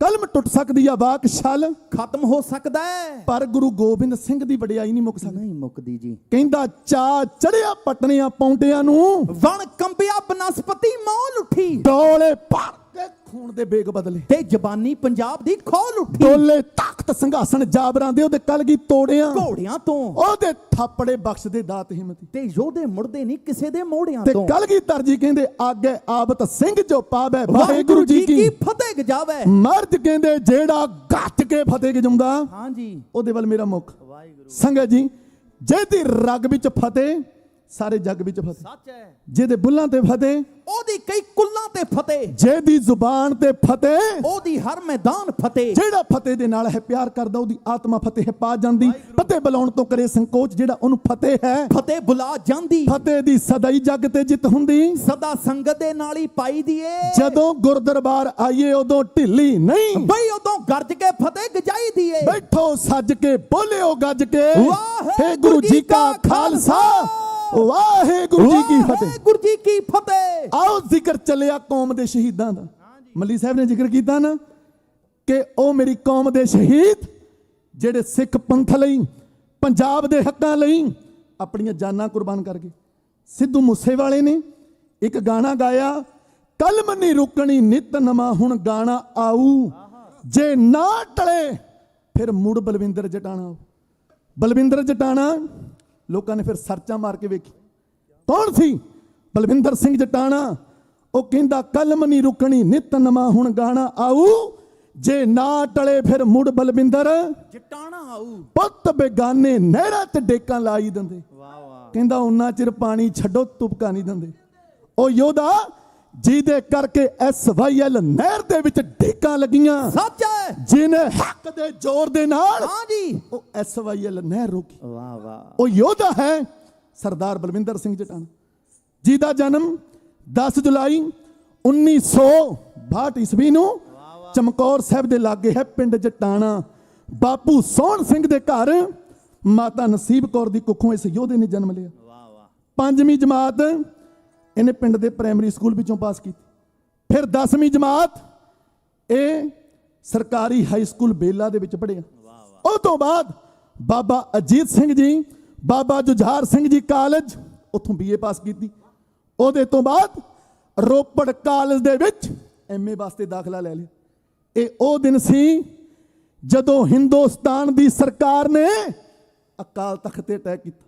Speaker 4: ਕਲਮ ਟੁੱਟ ਸਕਦੀ ਆ ਵਾਕ ਛਲ,
Speaker 5: ਖਤਮ ਹੋ ਸਕਦਾ ਹੈ,
Speaker 4: ਪਰ ਗੁਰੂ ਗੋਬਿੰਦ ਸਿੰਘ ਦੀ ਵਡਿਆਈ ਨਹੀਂ ਮੁੱਕ ਸਕਦੀ।
Speaker 5: ਨਹੀਂ ਮੁੱਕਦੀ ਜੀ।
Speaker 4: ਕਹਿੰਦਾ ਚਾ ਚੜਿਆ ਪਟਣਿਆਂ ਪੌਂਟਿਆਂ ਨੂੰ,
Speaker 5: ਵਣ ਕੰਬਿਆ ਬਨਸਪਤੀ ਮੌਲ ਉੱਠੀ,
Speaker 4: ਡੋਲੇ ਭਰ ਕੇ ਖੂਨ ਦੇ ਬੇਗ ਬਦਲੇ,
Speaker 5: ਤੇ ਜ਼ਬਾਨੀ ਪੰਜਾਬ ਦੀ ਖੋਲ ਉੱਠੀ।
Speaker 4: ਡੋਲੇ ਤਖਤ ਸੰਘਾਸਣ ਜਾਬਰਾਂ ਦੇ, ਉਹਦੇ ਕਲਗੀ ਤੋੜਿਆਂ,
Speaker 5: ਘੋੜਿਆਂ ਤੋਂ
Speaker 4: ਉਹਦੇ ਥਾਪੜੇ ਬਖਸ਼ਦੇ ਦਾਤ ਹਿੰਮਤੀ,
Speaker 5: ਤੇ ਯੋਧੇ ਮੁੜਦੇ ਨਹੀਂ ਕਿਸੇ ਦੇ ਮੋੜਿਆਂ
Speaker 4: ਤੇ
Speaker 5: ਤੋਂ।
Speaker 4: ਕਲਗੀਧਰ ਜੀ ਕਹਿੰਦੇ ਆਗੇ ਆਬਤ ਸਿੰਘ ਜੋ ਪਾਵੇ, ਵਾਹਿਗੁਰੂ ਜੀ ਕੀ
Speaker 5: ਫਤਿਹ ਗਜਾਵੇ।
Speaker 4: ਮਰਦ ਕਹਿੰਦੇ ਜਿਹੜਾ ਗੱਜ ਕੇ ਫਤਿਹ ਗਜਾਉਂਦਾ,
Speaker 5: ਹਾਂ ਜੀ,
Speaker 4: ਉਹਦੇ ਵੱਲ ਮੇਰਾ ਮੁੱਖ।
Speaker 5: ਵਾਹਿਗੁਰੂ
Speaker 4: ਸੰਗਤ ਜੀ, ਜਿਹਦੀ ਰਗ ਵਿੱਚ ਫਤਿਹ, ਸਾਰੇ ਜੱਗ ਵਿੱਚ ਫਤਿਹ।
Speaker 5: ਸੱਚ ਹੈ,
Speaker 4: ਜਿਹਦੇ ਬੁੱਲਾਂ ਤੇ ਫਤਿਹ,
Speaker 5: ਉਹਦੀ ਕਈ ਕੁੱਲਾਂ ਤੇ ਫਤਿਹ,
Speaker 4: ਜਿਹਦੀ ਜ਼ੁਬਾਨ ਤੇ ਫਤਿਹ,
Speaker 5: ਉਹਦੀ ਹਰ ਮੈਦਾਨ ਫਤਿਹ।
Speaker 4: ਜਿਹੜਾ ਫਤਿਹ ਦੇ ਨਾਲ ਹੈ ਪਿਆਰ ਕਰਦਾ, ਉਹਦੀ ਆਤਮਾ ਫਤਿਹ ਪਾ ਜਾਂਦੀ। ਫਤਿਹ ਬੁਲਾਉਣ ਤੋਂ ਕਰੇ ਸੰਕੋਚ, ਜਿਹੜਾ ਉਹਨੂੰ ਫਤਿਹ ਹੈ,
Speaker 5: ਫਤਿਹ ਬੁਲਾ ਜਾਂਦੀ।
Speaker 4: ਫਤਿਹ ਦੀ ਸਦਾਈ ਜੱਗ ਤੇ ਜਿੱਤ ਹੁੰਦੀ।
Speaker 5: ਸਦਾ ਸੰਗਤ ਦੇ ਨਾਲ ਹੀ ਪਾਈ ਦੀਏ,
Speaker 4: ਜਦੋਂ ਗੁਰਦਰਬਾਰ ਆਈਏ ਉਦੋਂ ਢਿੱਲੀ ਨਹੀਂ,
Speaker 5: ਬਈ ਉਦੋਂ ਗਰਜ ਕੇ ਫਤਿਹ ਗਜਾਈ ਦੀਏ।
Speaker 4: ਬੈਠੋ ਸੱਜ ਕੇ, ਬੋਲਿਓ ਗੱਜ ਕੇ,
Speaker 5: ਵਾਹਿਗੁਰੂ
Speaker 4: ਜੀ ਕਾ ਖਾਲਸਾ, ਵਾਹਿਗੁਰੂ ਜੀ ਕੀ ਫਤਿਹ।
Speaker 5: ਵਾਹਿਗੁਰੂ ਜੀ ਕੀ ਫਤਿਹ।
Speaker 4: ਆਓ ਜ਼ਿਕਰ ਚੱਲਿਆ ਕੌਮ ਦੇ ਸ਼ਹੀਦਾਂ ਦਾ। ਮੱਲੀ ਸਾਹਿਬ ਨੇ ਜ਼ਿਕਰ ਕੀਤਾ ਨਾ ਕਿ ਉਹ ਮੇਰੀ ਕੌਮ ਦੇ ਸ਼ਹੀਦ ਜਿਹੜੇ ਸਿੱਖ ਪੰਥ ਲਈ, ਪੰਜਾਬ ਦੇ ਹੱਕਾਂ ਲਈ ਆਪਣੀਆਂ ਜਾਨਾਂ ਕੁਰਬਾਨ ਕਰ ਗਏ। ਸਿੱਧੂ ਮੂਸੇਵਾਲੇ ਨੇ ਇੱਕ ਗਾਣਾ ਗਾਇਆ, ਕਲਮ ਨਹੀਂ ਰੁਕਣੀ ਨਿਤ ਨਵਾਂ ਹੁਣ ਗਾਣਾ ਆਊ, ਜੇ ਨਾ ਟਲੇ ਫਿਰ ਮੁੜ ਬਲਵਿੰਦਰ ਜਟਾਣਾ। ਬਲਵਿੰਦਰ ਜਟਾਣਾ ਲੋਕਾਂ ਨੇ ਫਿਰ ਸਰਚਾਂ ਮਾਰ ਕੇ ਵੇਖੀ ਕੌਣ ਸੀ ਬਲਵਿੰਦਰ ਸਿੰਘ ਜਟਾਣਾ। ਉਹ ਕਹਿੰਦਾ ਕਲਮ ਨਹੀਂ ਰੁਕਣੀ ਨਿਤ ਨਵਾਂ ਹੁਣ ਗਾਣਾ ਆਊ, ਜੇ ਨਾ ਟਲੇ ਫਿਰ ਮੁੜ ਬਲਵਿੰਦਰ
Speaker 5: ਜਟਾਣਾ ਆਊ।
Speaker 4: ਪੁੱਤ ਬੇਗਾਨੇ ਨਹਿਰਾਂ ਤੇ ਡੇਕਾਂ ਲਾਈ ਦਿੰਦੇ,
Speaker 5: ਵਾਹ ਵਾਹ।
Speaker 4: ਕਹਿੰਦਾ ਉਹਨਾਂ ਚਿਰ ਪਾਣੀ ਛੱਡੋ ਤੁਪਕਾ ਨਹੀਂ ਦਿੰਦੇ। ਉਹ ਯੋਧਾ ਜਿਹਦੇ ਕਰਕੇ SYL ਨਹਿਰ ਦੇ ਵਿੱਚ ਡੇਕਾਂ ਲੱਗੀਆਂ,
Speaker 5: ਸੱਚ ਹੈ,
Speaker 4: ਜਿਹਨੇ ਹੱਕ ਦੇ ਜ਼ੋਰ ਦੇ ਨਾਲ
Speaker 5: ਹਾਂ ਜੀ,
Speaker 4: ਉਹ SYL ਨਹਿਰ ਰੋਕੀ।
Speaker 5: ਵਾਹ ਵਾਹ।
Speaker 4: ਉਹ ਯੋਧਾ ਹੈ ਸਰਦਾਰ ਬਲਵਿੰਦਰ ਸਿੰਘ ਜਟਾਣਾ, ਜਿਹਦਾ ਜਨਮ 10 ਜੁਲਾਈ 1962 ਈਸਵੀ ਨੂੰ ਚਮਕੌਰ ਸਾਹਿਬ ਦੇ ਲਾਗੇ ਹੈ ਪਿੰਡ ਜਟਾਣਾ। ਬਾਪੂ ਸੋਹਣ ਸਿੰਘ ਦੇ ਘਰ ਮਾਤਾ ਨਸੀਬ ਕੌਰ ਦੀ ਕੁੱਖੋਂ ਇਸ ਯੋਧੇ ਨੇ ਜਨਮ ਲਿਆ। 5ਵੀਂ ਜਮਾਤ ਇਹਨੇ ਪਿੰਡ ਦੇ ਪ੍ਰਾਇਮਰੀ ਸਕੂਲ ਵਿੱਚੋਂ ਪਾਸ ਕੀਤੀ। ਫਿਰ 10ਵੀਂ ਜਮਾਤ ਇਹ ਸਰਕਾਰੀ ਹਾਈ ਸਕੂਲ ਬੇਲਾ ਦੇ ਵਿੱਚ ਪੜ੍ਹਿਆ। ਉਹ ਤੋਂ ਬਾਅਦ ਬਾਬਾ ਅਜੀਤ ਸਿੰਘ ਜੀ, ਬਾਬਾ ਜੁਝਾਰ ਸਿੰਘ ਜੀ ਕਾਲਜ, ਉੱਥੋਂ BA ਪਾਸ ਕੀਤੀ। ਉਹਦੇ ਤੋਂ ਬਾਅਦ ਰੋਪੜ ਕਾਲਜ ਦੇ ਵਿੱਚ MA ਵਾਸਤੇ ਦਾਖਲਾ ਲੈ ਲਿਆ। ਇਹ ਉਹ ਦਿਨ ਸੀ ਜਦੋਂ ਹਿੰਦੁਸਤਾਨ ਦੀ ਸਰਕਾਰ ਨੇ ਅਕਾਲ ਤਖਤ ਤੇ ਅਟੈਕ ਕੀਤਾ,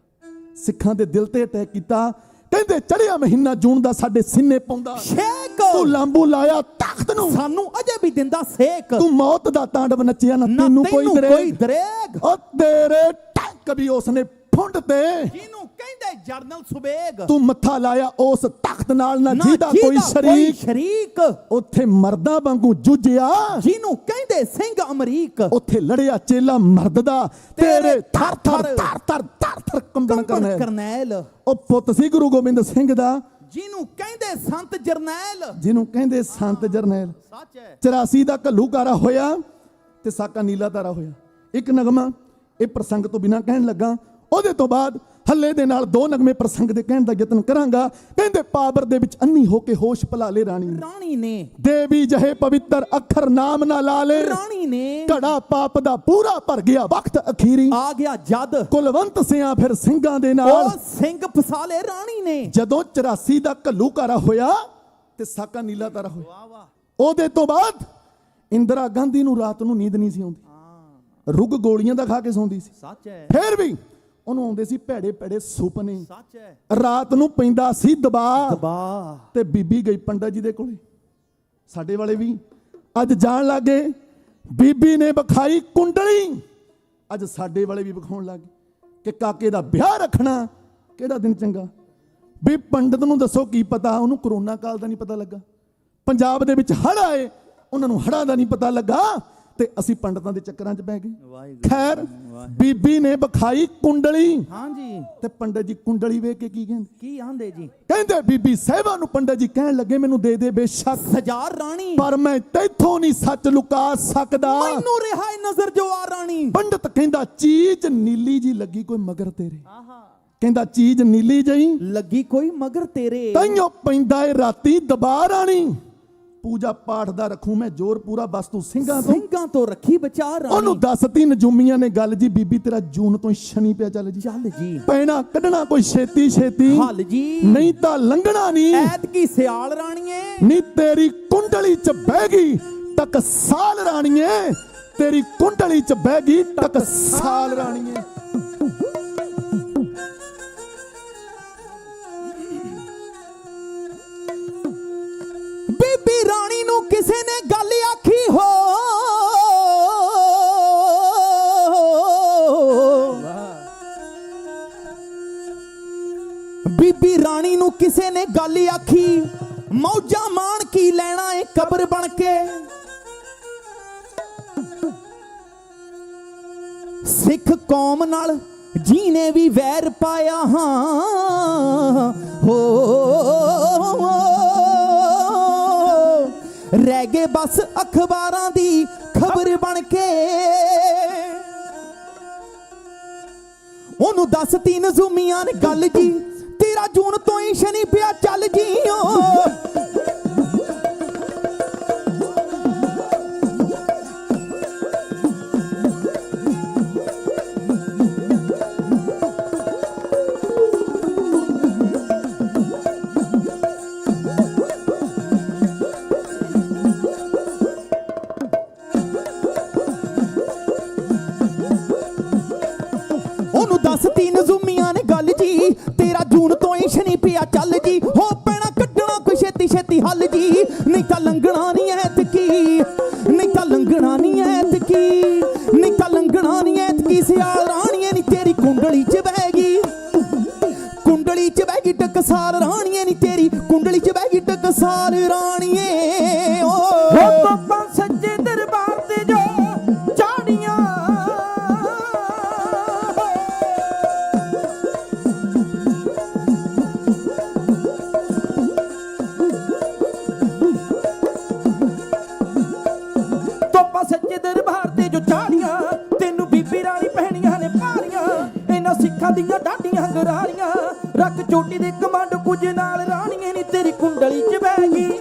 Speaker 4: ਸਿੱਖਾਂ ਦੇ ਦਿਲ ਤੇ ਅਟੈਕ ਕੀਤਾ। ਕਹਿੰਦੇ ਚੜਿਆ ਮਹੀਨਾ ਜੂਨ ਦਾ ਸਾਡੇ ਸੀਨੇ ਪਾਉਂਦਾ
Speaker 5: ਛੇਕ,
Speaker 4: ਤੂੰ ਲਾਂਬੂ ਲਾਇਆ ਤਖਤ ਨੂੰ,
Speaker 5: ਸਾਨੂੰ ਅਜੇ ਵੀ ਦਿੰਦਾ ਸੇਕ।
Speaker 4: ਤੂੰ ਮੌਤ ਦਾ ਤਾਂਡਵ ਨੱਚਿਆ ਨਾ
Speaker 5: ਨਾ
Speaker 4: ਤੈਨੂੰ ਕੋਈ ਦਰੇਗ।
Speaker 5: ਦਰੇਗ।
Speaker 4: ਉਹ ਤੇਰੇ ਟੈਂਕ ਵੀ ਉਸਨੇ ਫੁੰਡ ਤੇ,
Speaker 5: ਜਿਹਨੂੰ ਕਹਿੰਦੇ ਜਰਨਲ ਸੁਬੇਗ।
Speaker 4: ਤੂੰ ਮੱਥਾ ਲਾਇਆ ਉਸ ਤਖਤ ਨਾਲ ਨਾ
Speaker 5: ਨਾ
Speaker 4: ਜਿਹਦਾ ਕੋਈ
Speaker 5: ਸ਼ਰੀਕ।
Speaker 4: ਉੱਥੇ ਮਰਦਾਂ ਵਾਂਗੂ ਜੂਝਿਆ,
Speaker 5: ਜਿਹਨੂੰ ਕਹਿੰਦੇ ਸਿੰਘ ਅਮਰੀਕ।
Speaker 4: ਉੱਥੇ ਲੜਿਆ ਚੇਲਾ ਮਰਦ ਦਾ, ਤੇਰੇ ਥਰ ਥਰ ਥਰ ਥਰ ਥਰ ਥਰ ਕੰਬਣ
Speaker 5: ਕਰਨੈਲ।
Speaker 4: ਉਹ ਪੁੱਤ ਸੀ ਗੁਰੂ ਗੋਬਿੰਦ ਸਿੰਘ ਦਾ,
Speaker 5: ਜਿਹਨੂੰ ਕਹਿੰਦੇ ਸੰਤ ਜਰਨੈਲ।
Speaker 4: ਜਿਹਨੂੰ ਕਹਿੰਦੇ ਸੰਤ ਜਰਨੈਲ।
Speaker 5: ਸੱਚ ਹੈ।
Speaker 4: 84 ਦਾ ਘੱਲੂਕਾਰਾ ਹੋਇਆ ਤੇ ਸਾਕਾ ਨੀਲਾ ਤਾਰਾ ਹੋਇਆ। ਇੱਕ ਨਗਮਾ ਇਹ ਪ੍ਰਸੰਗ ਤੋਂ ਬਿਨਾਂ ਕਹਿਣ ਲੱਗਾ, ਉਹਦੇ ਤੋਂ ਬਾਅਦ ਹੱਲੇ ਦੇ ਨਾਲ 2 ਨਗਮੇ ਪ੍ਰਸੰਗ ਦੇ ਕਹਿਣ ਦਾ ਯਤਨ ਕਰਾਂਗਾ। ਕਹਿੰਦੇ ਪਾਬਰ ਦੇ ਵਿੱਚ ਅੰਨੀ ਹੋ ਕੇ ਹੋਸ਼ ਭੁਲਾ ਲੇ ਰਾਣੀ
Speaker 5: ਨੇ,
Speaker 4: ਦੇਵੀ ਜਹੇ ਪਵਿੱਤਰ ਅੱਖਰ ਨਾਮ ਨਾ ਲਾ ਲੇ,
Speaker 5: ਰਾਣੀ ਨੇ
Speaker 4: ਘੜਾ ਪਾਪ ਦਾ ਪੂਰਾ ਭਰ ਗਿਆ ਵਕਤ ਅਖੀਰੀ,
Speaker 5: ਆ ਗਿਆ ਜਦ
Speaker 4: ਕੁਲਵੰਤ ਸਿਆਂ ਫਿਰ ਸਿੰਘਾਂ ਦੇ ਨਾਲ
Speaker 5: ਉਹ ਸਿੰਘ ਫਸਾਲੇ ਰਾਣੀ ਨੇ।
Speaker 4: ਜਦੋਂ 84 ਦਾ ਘੱਲੂਕਾਰਾ ਹੋਇਆ ਤੇ ਸਾਕਾ ਨੀਲਾ ਤਾਰਾ ਹੋਇਆ।
Speaker 5: ਵਾਹ ਵਾਹ।
Speaker 4: ਉਹਦੇ ਤੋਂ ਬਾਅਦ ਇੰਦਰਾ ਗਾਂਧੀ ਨੂੰ ਰਾਤ ਨੂੰ ਨੀਂਦ ਨਹੀਂ ਸੀ ਆਉਂਦੀ, ਰੁੱਗ ਗੋਲੀਆਂ ਦਾ ਖਾ ਕੇ ਸੌਂਦੀ ਸੀ।
Speaker 5: ਸੱਚ ਹੈ।
Speaker 4: ਫਿਰ ਵੀ ਉਹਨੂੰ ਆਉਂਦੇ ਸੀ ਭੈੜੇ ਭੈੜੇ ਸੁਪਨੇ।
Speaker 5: ਸੱਚ ਹੈ।
Speaker 4: ਰਾਤ ਨੂੰ ਪੈਂਦਾ ਸੀ ਦਬਾਅ
Speaker 5: ਦਬਾ।
Speaker 4: ਤੇ ਬੀਬੀ ਗਈ ਪੰਡਤ ਜੀ ਦੇ ਕੋਲੇ। ਸਾਡੇ ਵਾਲੇ ਵੀ ਅੱਜ ਜਾਣ ਲੱਗੇ, ਬੀਬੀ ਨੇ ਵਿਖਾਈ ਕੁੰਡਲੀ, ਅੱਜ ਸਾਡੇ ਵਾਲੇ ਵੀ ਵਿਖਾਉਣ ਲੱਗੇ ਕਿ ਕਾਕੇ ਦਾ ਵਿਆਹ ਰੱਖਣਾ ਕਿਹੜਾ ਦਿਨ ਚੰਗਾ। ਵੀ ਪੰਡਤ ਨੂੰ ਦੱਸੋ ਕੀ ਪਤਾ, ਉਹਨੂੰ ਕਰੋਨਾ ਕਾਲ ਦਾ ਨਹੀਂ ਪਤਾ ਲੱਗਾ, ਪੰਜਾਬ ਦੇ ਵਿੱਚ ਹੜ੍ਹ ਆਏ ਉਹਨਾਂ ਨੂੰ ਹੜ੍ਹਾਂ ਦਾ ਨਹੀਂ ਪਤਾ ਲੱਗਾ, ਤੇ ਅਸੀਂ ਪੰਡਤਾਂ ਦੇ ਚੱਕਰਾਂ 'ਚ ਪੈ ਗਏ। ਖੈਰ ਬੀਬੀ ਨੇ ਵਿਖਾਈ ਕੁੰਡਲੀ।
Speaker 5: ਹਾਂਜੀ।
Speaker 4: ਤੇ ਪੰਡਤ ਜੀ ਕੁੰਡਲੀ ਵੇਖ ਕੇ ਕੀ ਕਹਿੰਦੇ?
Speaker 5: ਕੀ ਆਂਦੇ ਜੀ?
Speaker 4: ਕਹਿੰਦੇ ਬੀਬੀ ਸਾਹਿਬਾ ਨੂੰ ਪੰਡਤ ਜੀ ਕਹਿਣ ਲੱਗੇ, ਮੈਨੂੰ ਦੇ ਦੇ ਬੇਸ਼ੱਕ
Speaker 5: ਹਜ਼ਾਰ ਰਾਣੀ,
Speaker 4: ਪਰ ਮੈਂ ਤੈਥੋਂ ਨਹੀਂ ਸੱਚ ਲੁਕਾ ਸਕਦਾ,
Speaker 5: ਮੈਨੂੰ ਰਿਹਾ ਨਜ਼ਰ ਜੋ ਆ ਰਾਣੀ।
Speaker 4: ਪੰਡਤ ਕਹਿੰਦਾ ਚੀਜ਼ ਨੀਲੀ ਜੀ ਲੱਗੀ ਕੋਈ ਮਗਰ ਤੇਰੇ। ਕਹਿੰਦਾ ਚੀਜ਼ ਨੀਲੀ ਜਈ
Speaker 5: ਲੱਗੀ ਕੋਈ ਮਗਰ ਤੇਰੇ।
Speaker 4: ਤਾਈਓ ਪੈਂਦਾ ਏ ਰਾਤੀ ਦਬਾ ਰਾਣੀ, ਪੂਜਾ ਪਾਠ ਦਾ ਰੱਖੂ ਮੈਂ ਜ਼ੋਰ ਪੂਰਾ, ਬਸ ਤੂੰ ਸਿੰਘਾਂ
Speaker 9: ਤੋਂ ਰੱਖੀ ਵਿਚਾਰ ਰਾਣੀ।
Speaker 4: ਉਹਨੂੰ ਦੱਸਤੀ ਨਜੂਮੀਆਂ ਨੇ ਗੱਲ ਜੀ, ਬੀਬੀ ਤੇਰਾ ਜੂਨ ਤੋਂ ਸ਼ਨੀ ਪਿਆ ਚੱਲ ਜੀ,
Speaker 9: ਚੱਲ ਜੀ
Speaker 4: ਪੈਣਾ ਕੱਢਣਾ ਕੋਈ ਛੇਤੀ ਛੇਤੀ,
Speaker 9: ਹੱਲ ਜੀ
Speaker 4: ਨਹੀਂ ਤਾਂ ਲੰਘਣਾ ਨਹੀਂ।
Speaker 9: ਐਤਕੀ ਸਿਆਲ ਰਾਣੀਏ
Speaker 4: ਨੀ ਤੇਰੀ ਕੁੰਡਲੀ ਚ ਬਹਿ ਗਈ ਟਕਸਾਲ ਰਾਣੀਏ, ਤੇਰੀ ਕੁੰਡਲੀ ਚ ਬਹਿ ਗਈ ਟਕਸਾਲ ਰਾਣੀਏ।
Speaker 9: ਬੀਬੀ ਰਾਣੀ ਨੂੰ ਕਿਸੇ ਨੇ ਗੱਲ ਆਖੀ ਹੋ, ਬੀਬੀ ਰਾਣੀ ਨੂੰ ਕਿਸੇ ਨੇ ਗੱਲ ਆਖੀ, ਮੌਜਾਂ ਮਾਣ ਕੀ ਲੈਣਾ ਏ ਕਬਰ ਬਣ ਕੇ। ਸਿੱਖ ਕੌਮ ਨਾਲ ਜੀਨੇ ਵੀ ਵੈਰ ਪਾਇਆ ਹਾਂ ਹੋ, ਰਹਿ ਗਏ ਬਸ ਅਖਬਾਰਾਂ ਦੀ ਖਬਰ ਬਣ ਕੇ। ਉਹਨੂੰ ਦੱਸਤੀ ਨਜ਼ੂਮੀਆਂ ਨੇ ਗੱਲ ਜੀ, ਤੇਰਾ ਜੂਨ ਤੋਂ ਹੀ ਸ਼ਨੀ ਪਿਆ ਚੱਲ ਜੀਓ। ਦੱਸਤੀ ਨਜ਼ੂਮੀਆਂ ਨੇ ਗੱਲ ਜੀ, ਤੇਰਾ ਜੂਨ ਤੋਂ ਹੀ ਸ਼ਨੀ ਪਿਆ ਚੱਲ ਜੀ। ਹੋ ਪੈਣਾ ਕੱਢਣਾ ਕੋਈ ਛੇਤੀ ਛੇਤੀ ਹੱਲ ਜੀ, ਨਹੀਂ ਤਾਂ ਲੰਘਣਾ ਨਹੀਂ ਐਤਕੀ, ਨਹੀਂ ਤਾਂ ਲੰਘਣਾ ਨਹੀਂ ਐਤਕੀ, ਨਹੀਂ ਤਾਂ ਲੰਘਣਾ ਨਹੀਂ ਐਤਕੀ। ਸਿਆਲ ਰਾਣੀਏ ਨੀ ਤੇਰੀ ਕੁੰਡਲੀ ਚ ਬਹਿ ਗਈ, ਕੁੰਡਲੀ ਚ ਬਹਿ ਗਈ ਟਕਸਾਲ ਰਾਣੀਏ ਨੀ ਤੇਰੀ ਕੁੰਡਲੀ ਚ ਬਹਿ ਗਈ ਟਕਸਾਲ ਰਾਣੀਏ। ਓ ਤੋਪਾਂ ਸੱਜੇ ਦਰਬਾਰ ਤੇ ਜੋ ਚਾੜੀਆਂ, ਸੱਚੇ ਦਰਬਾਰ ਤੇ ਜੋ ਚਾੜੀਆਂ, ਤੈਨੂੰ ਬੀਬੀ ਰਾਣੀ ਪਹਿਣੀਆਂ ਨੇ ਭਾਰੀਆਂ, ਇਹਨਾਂ ਸਿੱਖਾਂ ਦੀਆਂ ਡਾਢੀਆਂ ਗਰਾਰੀਆਂ। ਰੱਖ ਚੋਟੀ ਦੇ ਕਮਾਂਡ ਕੁਝ ਨਾਲ ਰਾਣੀਏ ਨੀ ਤੇਰੀ ਕੁੰਡਲੀ ਚ ਬਹਿ ਗਈ,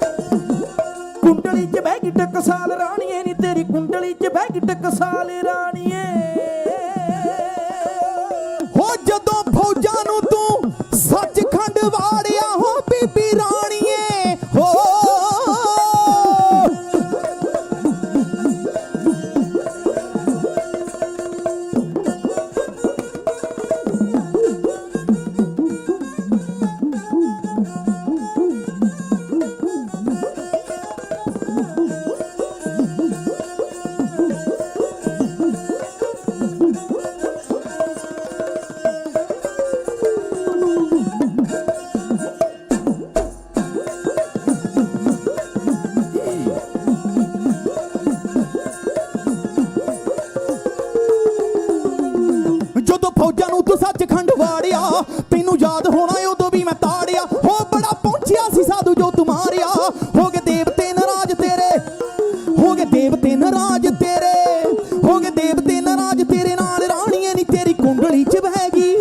Speaker 9: ਕੁੰਡਲੀ ਚ ਬਹਿ ਗਈ ਟਕਸਾਲ ਰਾਣੀਏ ਨੀ ਤੇਰੀ ਕੁੰਡਲੀ ਚ ਬਹਿ ਗਈ ਟਕਸਾਲ ਰਾਣੀਏ। ਹੋ ਜਦੋਂ ਫੌਜਾਂ ਨੂੰ ਤੂੰ ਸੱਚਖੰਡ ਵਾੜਿਆ ਹੋ ਬੀਬੀ ਰਾਣੀਏ ਹੋ, ਫੌਜਾਂ ਨੂੰ ਤੂੰ ਸੱਚਖੰਡ ਵਾੜਿਆ, ਤੈਨੂੰ ਯਾਦ ਹੋਣਾ ਉਦੋਂ ਵੀ ਮੈਂ ਤਾੜਿਆ। ਹੋ ਬੜਾ ਪਹੁੰਚਿਆ ਸੀ ਸਾਧੂ ਜੋ ਤੂੰ ਮਾਰਿਆ, ਹੋ ਗਏ ਦੇਵਤੇ ਨਾਰਾਜ਼ ਤੇਰੇ, ਹੋ ਗਏ ਦੇਵਤੇ ਨਾਰਾਜ਼ ਤੇਰੇ, ਹੋ ਗਏ ਦੇਵਤੇ ਨਾਰਾਜ਼ ਤੇਰੇ ਨਾਲ ਰਾਣੀਏ ਨੀ ਤੇਰੀ ਕੁੰਡਲੀ ਚ ਬਹਿ ਗਈ,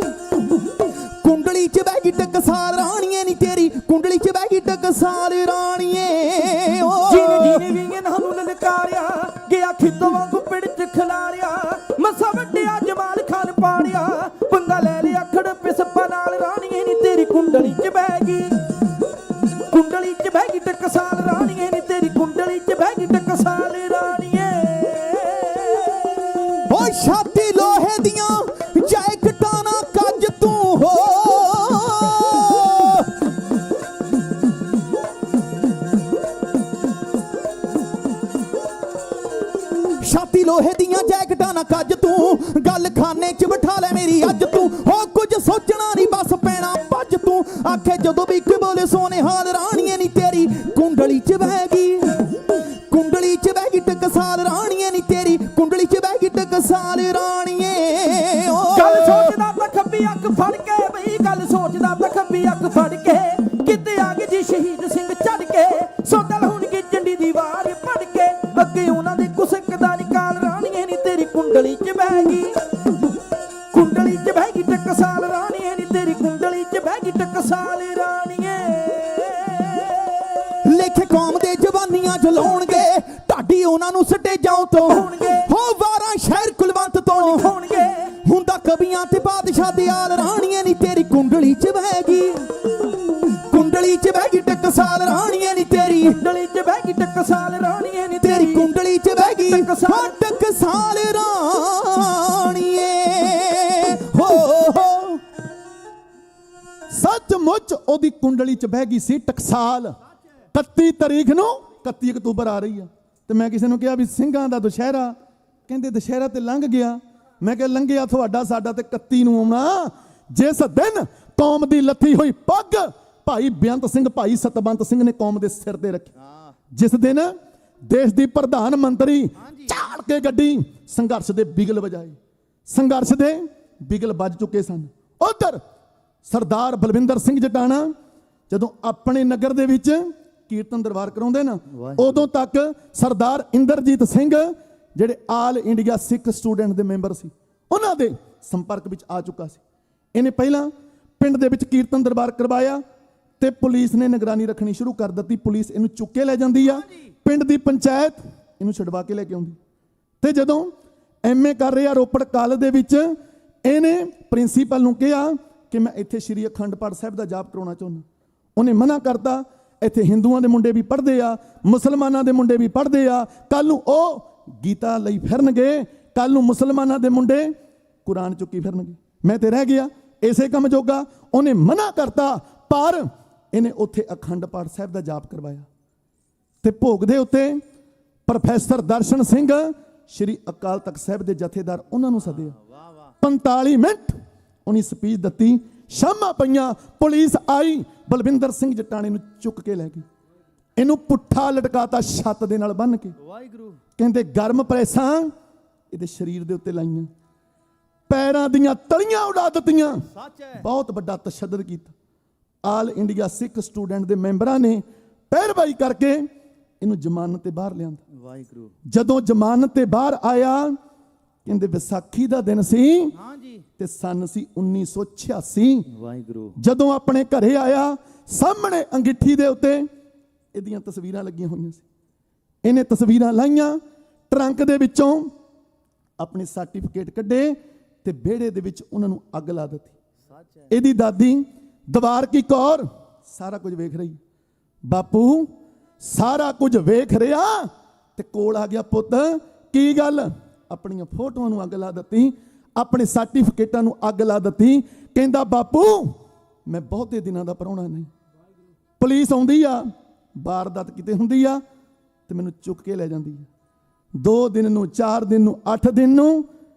Speaker 9: ਕੁੰਡਲੀ ਚ ਬਹਿ ਗਈ ਟਕਸਾਲ ਰਾਣੀਏ ਨੀ ਤੇਰੀ ਕੁੰਡਲੀ ਚ ਬਹਿ ਗਈ ਟਕਸਾਲ ਰਾਣੀਏ। ਓ ਜੀਨੇ ਵੀ ਇਹਨਾਂ ਨੂੰ ਲਲਕਾਰਿਆ ਗਿਆ, ਖਿੱਦੋਂ ਵਾਂਗੂ ਪਿੜ ਚ ਖਿਲਾਰਿਆ, ਮੱਸਾ ਵੱਡਿਆ ਜਮਾਲ ਖਾਨ ਪਾੜਿਆ, ਪੰਗਾ ਲੈ ਲਿਆ ਖੜ ਪਿਸਪਾ ਨਾਲ ਰਾਣੀਏ ਨੀ ਤੇਰੀ ਕੁੰਡਲੀ ਚ ਬਹਿ ਗਈ, ਕੁੰਡਲੀ ਚ ਬਹਿ ਗਈ ਟਕਸਾਲ ਰਾਣੀਏ ਨੀ ਤੇਰੀ ਕੁੰਡਲੀ ਚ ਬਹਿ ਗਈ ਟਕਸਾਲ ਰਾਣੀਏ। ਓ ਛਾਤੀ ਲੋਹੇ ਦੀਆਂ ਜੈਕਟਾਂ ਨਾ ਕੱਜ ਤੂੰ ਹੋ, ਛਾਤੀ ਲੋਹੇ ਦੀਆਂ ਜੈਕਟਾਂ ਨਾ ਕੱਜ ਤੂੰ, ਗੱਲ ਖਾਨੇ ਚ ਬਿਠਾ ਲੈ ਮੇਰੀ ਅੱਜ ਤੂੰ। ਹੋ ਕੁਝ ਸੋਚਣਾ ਨਹੀਂ ਬਸ ਪੈਣਾ ਭੱਜ ਤੂੰ, ਆਖੇ ਜਦੋਂ ਵੀ ਇੱਕ ਬੋਲੇ ਸੋਨੇ ਹਾਲ ਰਾਣੀਏ ਨੀ ਤੇਰੀ ਕੁੰਡਲੀ ਚ ਬਹਿ ਗਈ, ਕੁੰਡਲੀ ਚ ਬਹਿ ਗਈ ਟਕਸਾਲ ਰਾਣੀਏ ਨੀ ਤੇਰੀ ਕੁੰਡਲੀ ਚ ਬਹਿ ਗਈ ਟਕਸਾਲ ਰਾਣੀਏ। ਗੱਲ ਸੋਚਦਾ ਤਾਂ ਖੱਬੀ ਅੱਖ ਫੜ ਕੇ ਬਈ, ਗੱਲ ਸੋਚਦਾ ਤਾਂ ਖੱਬੀ ਅੱਖ ਫੜ ਕੇ, ਕਿਤੇ ਆ ਗਏ ਜੀ ਸ਼ਹੀਦ ਸਿੰਘ ਚੜ ਕੇ, ਸੋਦਲ ਹੋਣਗੇ ਜੰਡੀ ਦੀ ਵਾਰ ਪੜ ਕੇ, ਅੱਗੇ ਉਹਨਾਂ ਦੇ ਕੁਸਕ ਦਾ ਨਿਕਾਲ ਰਾਣੀਏ ਨੀ ਤੇਰੀ ਕੁੰਡਲੀ ਚ ਬਹਿ ਗਈ, ਕੁੰਡਲੀ ਚ ਬਹਿ ਗਈ ਟਕਸਾਲ ਰਾਣੀਏ ਨੀ ਤੇਰੀ ਕੁੰਡਲੀ ਚ ਬਹਿ ਗਈ ਟਕਸਾਲ ਰਾਣੀਏ। ਲੇਖੇ ਕੌਮ ਦੇ ਜਵਾਨੀਆਂ
Speaker 4: ਗਲੀਆਂ ਚ ਲਾਉਣਗੇ, ਢਾਡੀ ਉਹਨਾਂ ਨੂੰ ਸਟੇਜਾਂ ਤੋਂ ਹੋਣਗੇ, ਹੋ ਵਾਰਾਂ ਸ਼ਹਿਰ ਕੁਲਵੰਤ ਤੋਂ ਹੋਣਗੇ। ਹੁੰਦਾ ਕਵੀਆਂ ਤੇ ਬਾਦਸ਼ਾਹ ਦੇ ਆਲ ਰਾਣੀਆਂ ਨੀ ਤੇਰੀ ਕੁੰਡਲੀ ਚ ਬਹਿ ਗਈ, ਕੁੰਡਲੀ ਚ ਬਹਿ ਗਈ ਟਕਸਾਲ ਰਾਣੀਆਂ ਨੀ ਤੇਰੀ
Speaker 9: ਕੁੰਡਲੀ 'ਚ ਬਹਿ ਗਈ ਟਕਸਾਲ ਰਾਣੀਏ ਨੀ
Speaker 4: ਤੇਰੀ ਕੁੰਡਲੀ ਚ ਬਹਿ ਗਈ
Speaker 9: ਟਕਸਾਲ।
Speaker 4: ਟਕਸਾਲ ਰਾਣੀਏ ਹੋ ਸੱਚਮੁੱਚ ਉਹਦੀ ਕੁੰਡਲੀ ਚ ਬਹਿ ਗਈ ਸੀ ਟਕਸਾਲ। 31 ਤਰੀਕ ਨੂੰ 31 ਅਕਤੂਬਰ ਆ ਰਹੀ ਆ ਤੇ ਮੈਂ ਕਿਸੇ ਨੂੰ ਕਿਹਾ ਵੀ ਸਿੰਘਾਂ ਦਾ ਦੁਸ਼ਹਿਰਾ, ਕਹਿੰਦੇ ਦੁਸ਼ਹਿਰਾ ਤੇ ਲੰਘ ਗਿਆ। ਮੈਂ ਕਿਹਾ ਲੰਘਿਆ ਤੁਹਾਡਾ, ਸਾਡਾ ਤੇ 31 ਨੂੰ ਆਉਣਾ, ਜਿਸ ਦਿਨ ਕੌਮ ਦੀ ਲੱਥੀ ਹੋਈ ਪੱਗ ਭਾਈ ਬੇਅੰਤ ਸਿੰਘ ਭਾਈ ਸਤਵੰਤ ਸਿੰਘ ਨੇ ਕੌਮ ਦੇ ਸਿਰ ਤੇ ਰੱਖੀ, ਜਿਸ ਦਿਨ ਦੇਸ਼ ਦੀ ਪ੍ਰਧਾਨ ਮੰਤਰੀ ਝਾੜ ਕੇ ਗੱਡੀ ਸੰਘਰਸ਼ ਦੇ ਬਿਗਲ ਵਜਾਏ, ਸੰਘਰਸ਼ ਦੇ ਬਿਗਲ ਵੱਜ ਚੁੱਕੇ ਸਨ। ਉਧਰ ਸਰਦਾਰ ਬਲਵਿੰਦਰ ਸਿੰਘ ਜਟਾਣਾ ਜਦੋਂ ਆਪਣੇ ਨਗਰ ਦੇ ਵਿੱਚ ਕੀਰਤਨ ਦਰਬਾਰ ਕਰਾਉਂਦੇ ਨਾ, ਉਦੋਂ ਤੱਕ ਸਰਦਾਰ ਇੰਦਰਜੀਤ ਸਿੰਘ ਜਿਹੜੇ ਆਲ ਇੰਡੀਆ ਸਿੱਖ ਸਟੂਡੈਂਟ ਦੇ ਮੈਂਬਰ ਸੀ, ਉਹਨਾਂ ਦੇ ਸੰਪਰਕ ਵਿੱਚ ਆ ਚੁੱਕਾ ਸੀ। ਇਹਨੇ ਪਹਿਲਾਂ ਪਿੰਡ ਦੇ ਵਿੱਚ ਕੀਰਤਨ ਦਰਬਾਰ ਕਰਵਾਇਆ ਤੇ ਪੁਲਿਸ ਨੇ ਨਿਗਰਾਨੀ ਰੱਖਣੀ ਸ਼ੁਰੂ ਕਰ ਦਿੱਤੀ। ਪੁਲਿਸ ਇਹਨੂੰ ਚੁੱਕ ਕੇ ਲੈ ਜਾਂਦੀ ਆ, ਪਿੰਡ ਦੀ ਪੰਚਾਇਤ ਇਹਨੂੰ ਛਡਵਾ ਕੇ ਲੈ ਕੇ ਆਉਂਦੀ। ਤੇ ਜਦੋਂ ਐਮਏ ਕਰ ਰਿਹਾ ਰੋਪੜ ਕਾਲਜ ਦੇ ਵਿੱਚ, ਇਹਨੇ ਪ੍ਰਿੰਸੀਪਲ ਨੂੰ ਕਿਹਾ ਕਿ ਮੈਂ ਇੱਥੇ ਸ਼੍ਰੀ ਅਖੰਡ ਪਾਠ ਸਾਹਿਬ ਦਾ ਜਾਪ ਕਰਾਉਣਾ ਚਾਹੁੰਦਾ। ਉਹਨੇ ਮਨਾ ਕਰਤਾ, ਇੱਥੇ ਹਿੰਦੂਆਂ ਦੇ ਮੁੰਡੇ ਵੀ ਪੜ੍ਹਦੇ ਆ, ਮੁਸਲਮਾਨਾਂ ਦੇ ਮੁੰਡੇ ਵੀ ਪੜ੍ਹਦੇ ਆ, ਕੱਲ ਨੂੰ ਉਹ ਗੀਤਾ ਲਈ ਫਿਰਨਗੇ, ਕੱਲ ਨੂੰ ਮੁਸਲਮਾਨਾਂ ਦੇ ਮੁੰਡੇ ਕੁਰਾਨ ਚੁੱਕੀ ਫਿਰਨਗੇ। ਮੈਂ ਤੇ ਰਹਿ ਗਿਆ ਇਸੇ ਕੰਮ ਜੋਗਾ। ਉਹਨੇ ਮਨਾ ਕਰਤਾ, ਪਰ ਇਹਨੇ ਉੱਥੇ ਅਖੰਡ ਪਾਠ ਸਾਹਿਬ ਦਾ ਜਾਪ ਕਰਵਾਇਆ ਤੇ ਭੋਗ ਦੇ ਉੱਤੇ ਪ੍ਰੋਫੈਸਰ ਦਰਸ਼ਨ ਸਿੰਘ ਸ਼੍ਰੀ ਅਕਾਲ ਤਖਤ ਸਾਹਿਬ ਦੇ ਜਥੇਦਾਰ ਉਹਨਾਂ ਨੂੰ ਸੱਦਿਆ। 45 ਮਿੰਟ ਉਹਨੇ ਸਪੀਚ ਦਿੱਤੀ, ਸ਼ਾਮਾਂ ਪਈਆਂ, ਪੁਲਿਸ ਆਈ, ਬਲਵਿੰਦਰ ਸਿੰਘ ਜਟਾਣੇ ਨੂੰ ਚੁੱਕ ਕੇ ਲੈ ਗਈ, ਇਹਨੂੰ ਪੁੱਠਾ ਲਟਕਾਤਾ ਛੱਤ ਦੇ ਨਾਲ ਬੰਨ੍ਹ ਕੇ।
Speaker 3: ਵਾਹਿਗੁਰੂ।
Speaker 4: ਕਹਿੰਦੇ ਗਰਮ ਪ੍ਰੈਸਾਂ ਇਹਦੇ ਸਰੀਰ ਦੇ ਉੱਤੇ ਲਾਈਆਂ, ਪੈਰਾਂ ਦੀਆਂ ਤਲੀਆਂ ਉਡਾ ਦਿੱਤੀਆਂ,
Speaker 3: ਸੱਚ ਹੈ।
Speaker 4: ਬਹੁਤ ਵੱਡਾ ਤਸ਼ੱਦਦ ਕੀਤਾ। ਆਲ ਇੰਡੀਆ ਸਿੱਖ ਸਟੂਡੈਂਟ ਦੇ ਮੈਂਬਰਾਂ ਨੇ ਪੈਰਵਾਈ ਕਰਕੇ ਇਹਨੂੰ ਜ਼ਮਾਨਤ ਤੇ ਬਾਹਰ ਲਿਆਂਦਾ।
Speaker 3: ਵਾਹਿਗੁਰੂ।
Speaker 4: ਜਦੋਂ ਜ਼ਮਾਨਤ ਤੇ ਬਾਹਰ ਆਇਆ, ਕਹਿੰਦੇ ਵਿਸਾਖੀ ਦਾ ਦਿਨ ਸੀ
Speaker 3: ਹਾਂਜੀ।
Speaker 4: ਤੇ ਸਨ ਸੀ 1986।
Speaker 3: ਵਾਹਿਗੁਰੂ।
Speaker 4: ਜਦੋਂ ਆਪਣੇ ਘਰੇ ਆਇਆ, ਸਾਹਮਣੇ ਅੰਗੀਠੀ ਦੇ ਉੱਤੇ ਇਹਦੀਆਂ ਤਸਵੀਰਾਂ ਲੱਗੀਆਂ ਹੋਈਆਂ ਸੀ। ਇਹਨੇ ਤਸਵੀਰਾਂ ਲਾਈਆਂ, ਟਰੰਕ ਦੇ ਵਿੱਚੋਂ ਆਪਣੇ ਸਰਟੀਫਿਕੇਟ ਕੱਢੇ ਤੇ ਵਿਹੜੇ ਦੇ ਵਿੱਚ ਉਹਨਾਂ ਨੂੰ ਅੱਗ ਲਾ ਦਿੱਤੀ। ਇਹਦੀ ਦਾਦੀ ਦਵਾਰਕੀ ਕੌਰ ਸਾਰਾ ਕੁਝ ਵੇਖ ਰਹੀ। ਬਾਪੂ ਸਾਰਾ ਕੁਝ ਵੇਖ ਰਿਹਾ ਤੇ ਕੋਲ ਆ ਗਿਆ, ਪੁੱਤ ਕੀ ਗੱਲ? ਆਪਣੀਆਂ ਫੋਟੋਆਂ ਨੂੰ ਅੱਗ ਲਾ ਦਿੱਤੀ, ਆਪਣੇ ਸਰਟੀਫਿਕੇਟਾਂ ਨੂੰ ਅੱਗ ਲਾ ਦਿੱਤੀ। ਕਹਿੰਦਾ ਬਾਪੂ ਮੈਂ ਬਹੁਤੇ ਦਿਨਾਂ ਦਾ ਪ੍ਰਾਹੁਣਾ ਨਹੀਂ, ਪੁਲਿਸ ਆਉਂਦੀ ਆ, ਵਾਰਦਾਤ ਕਿਤੇ ਹੁੰਦੀ ਆ ਤੇ ਮੈਨੂੰ ਚੁੱਕ ਕੇ ਲੈ ਜਾਂਦੀ ਆ। 2 ਦਿਨ ਨੂੰ, 4 ਦਿਨ ਨੂੰ, 8 ਦਿਨ ਨੂੰ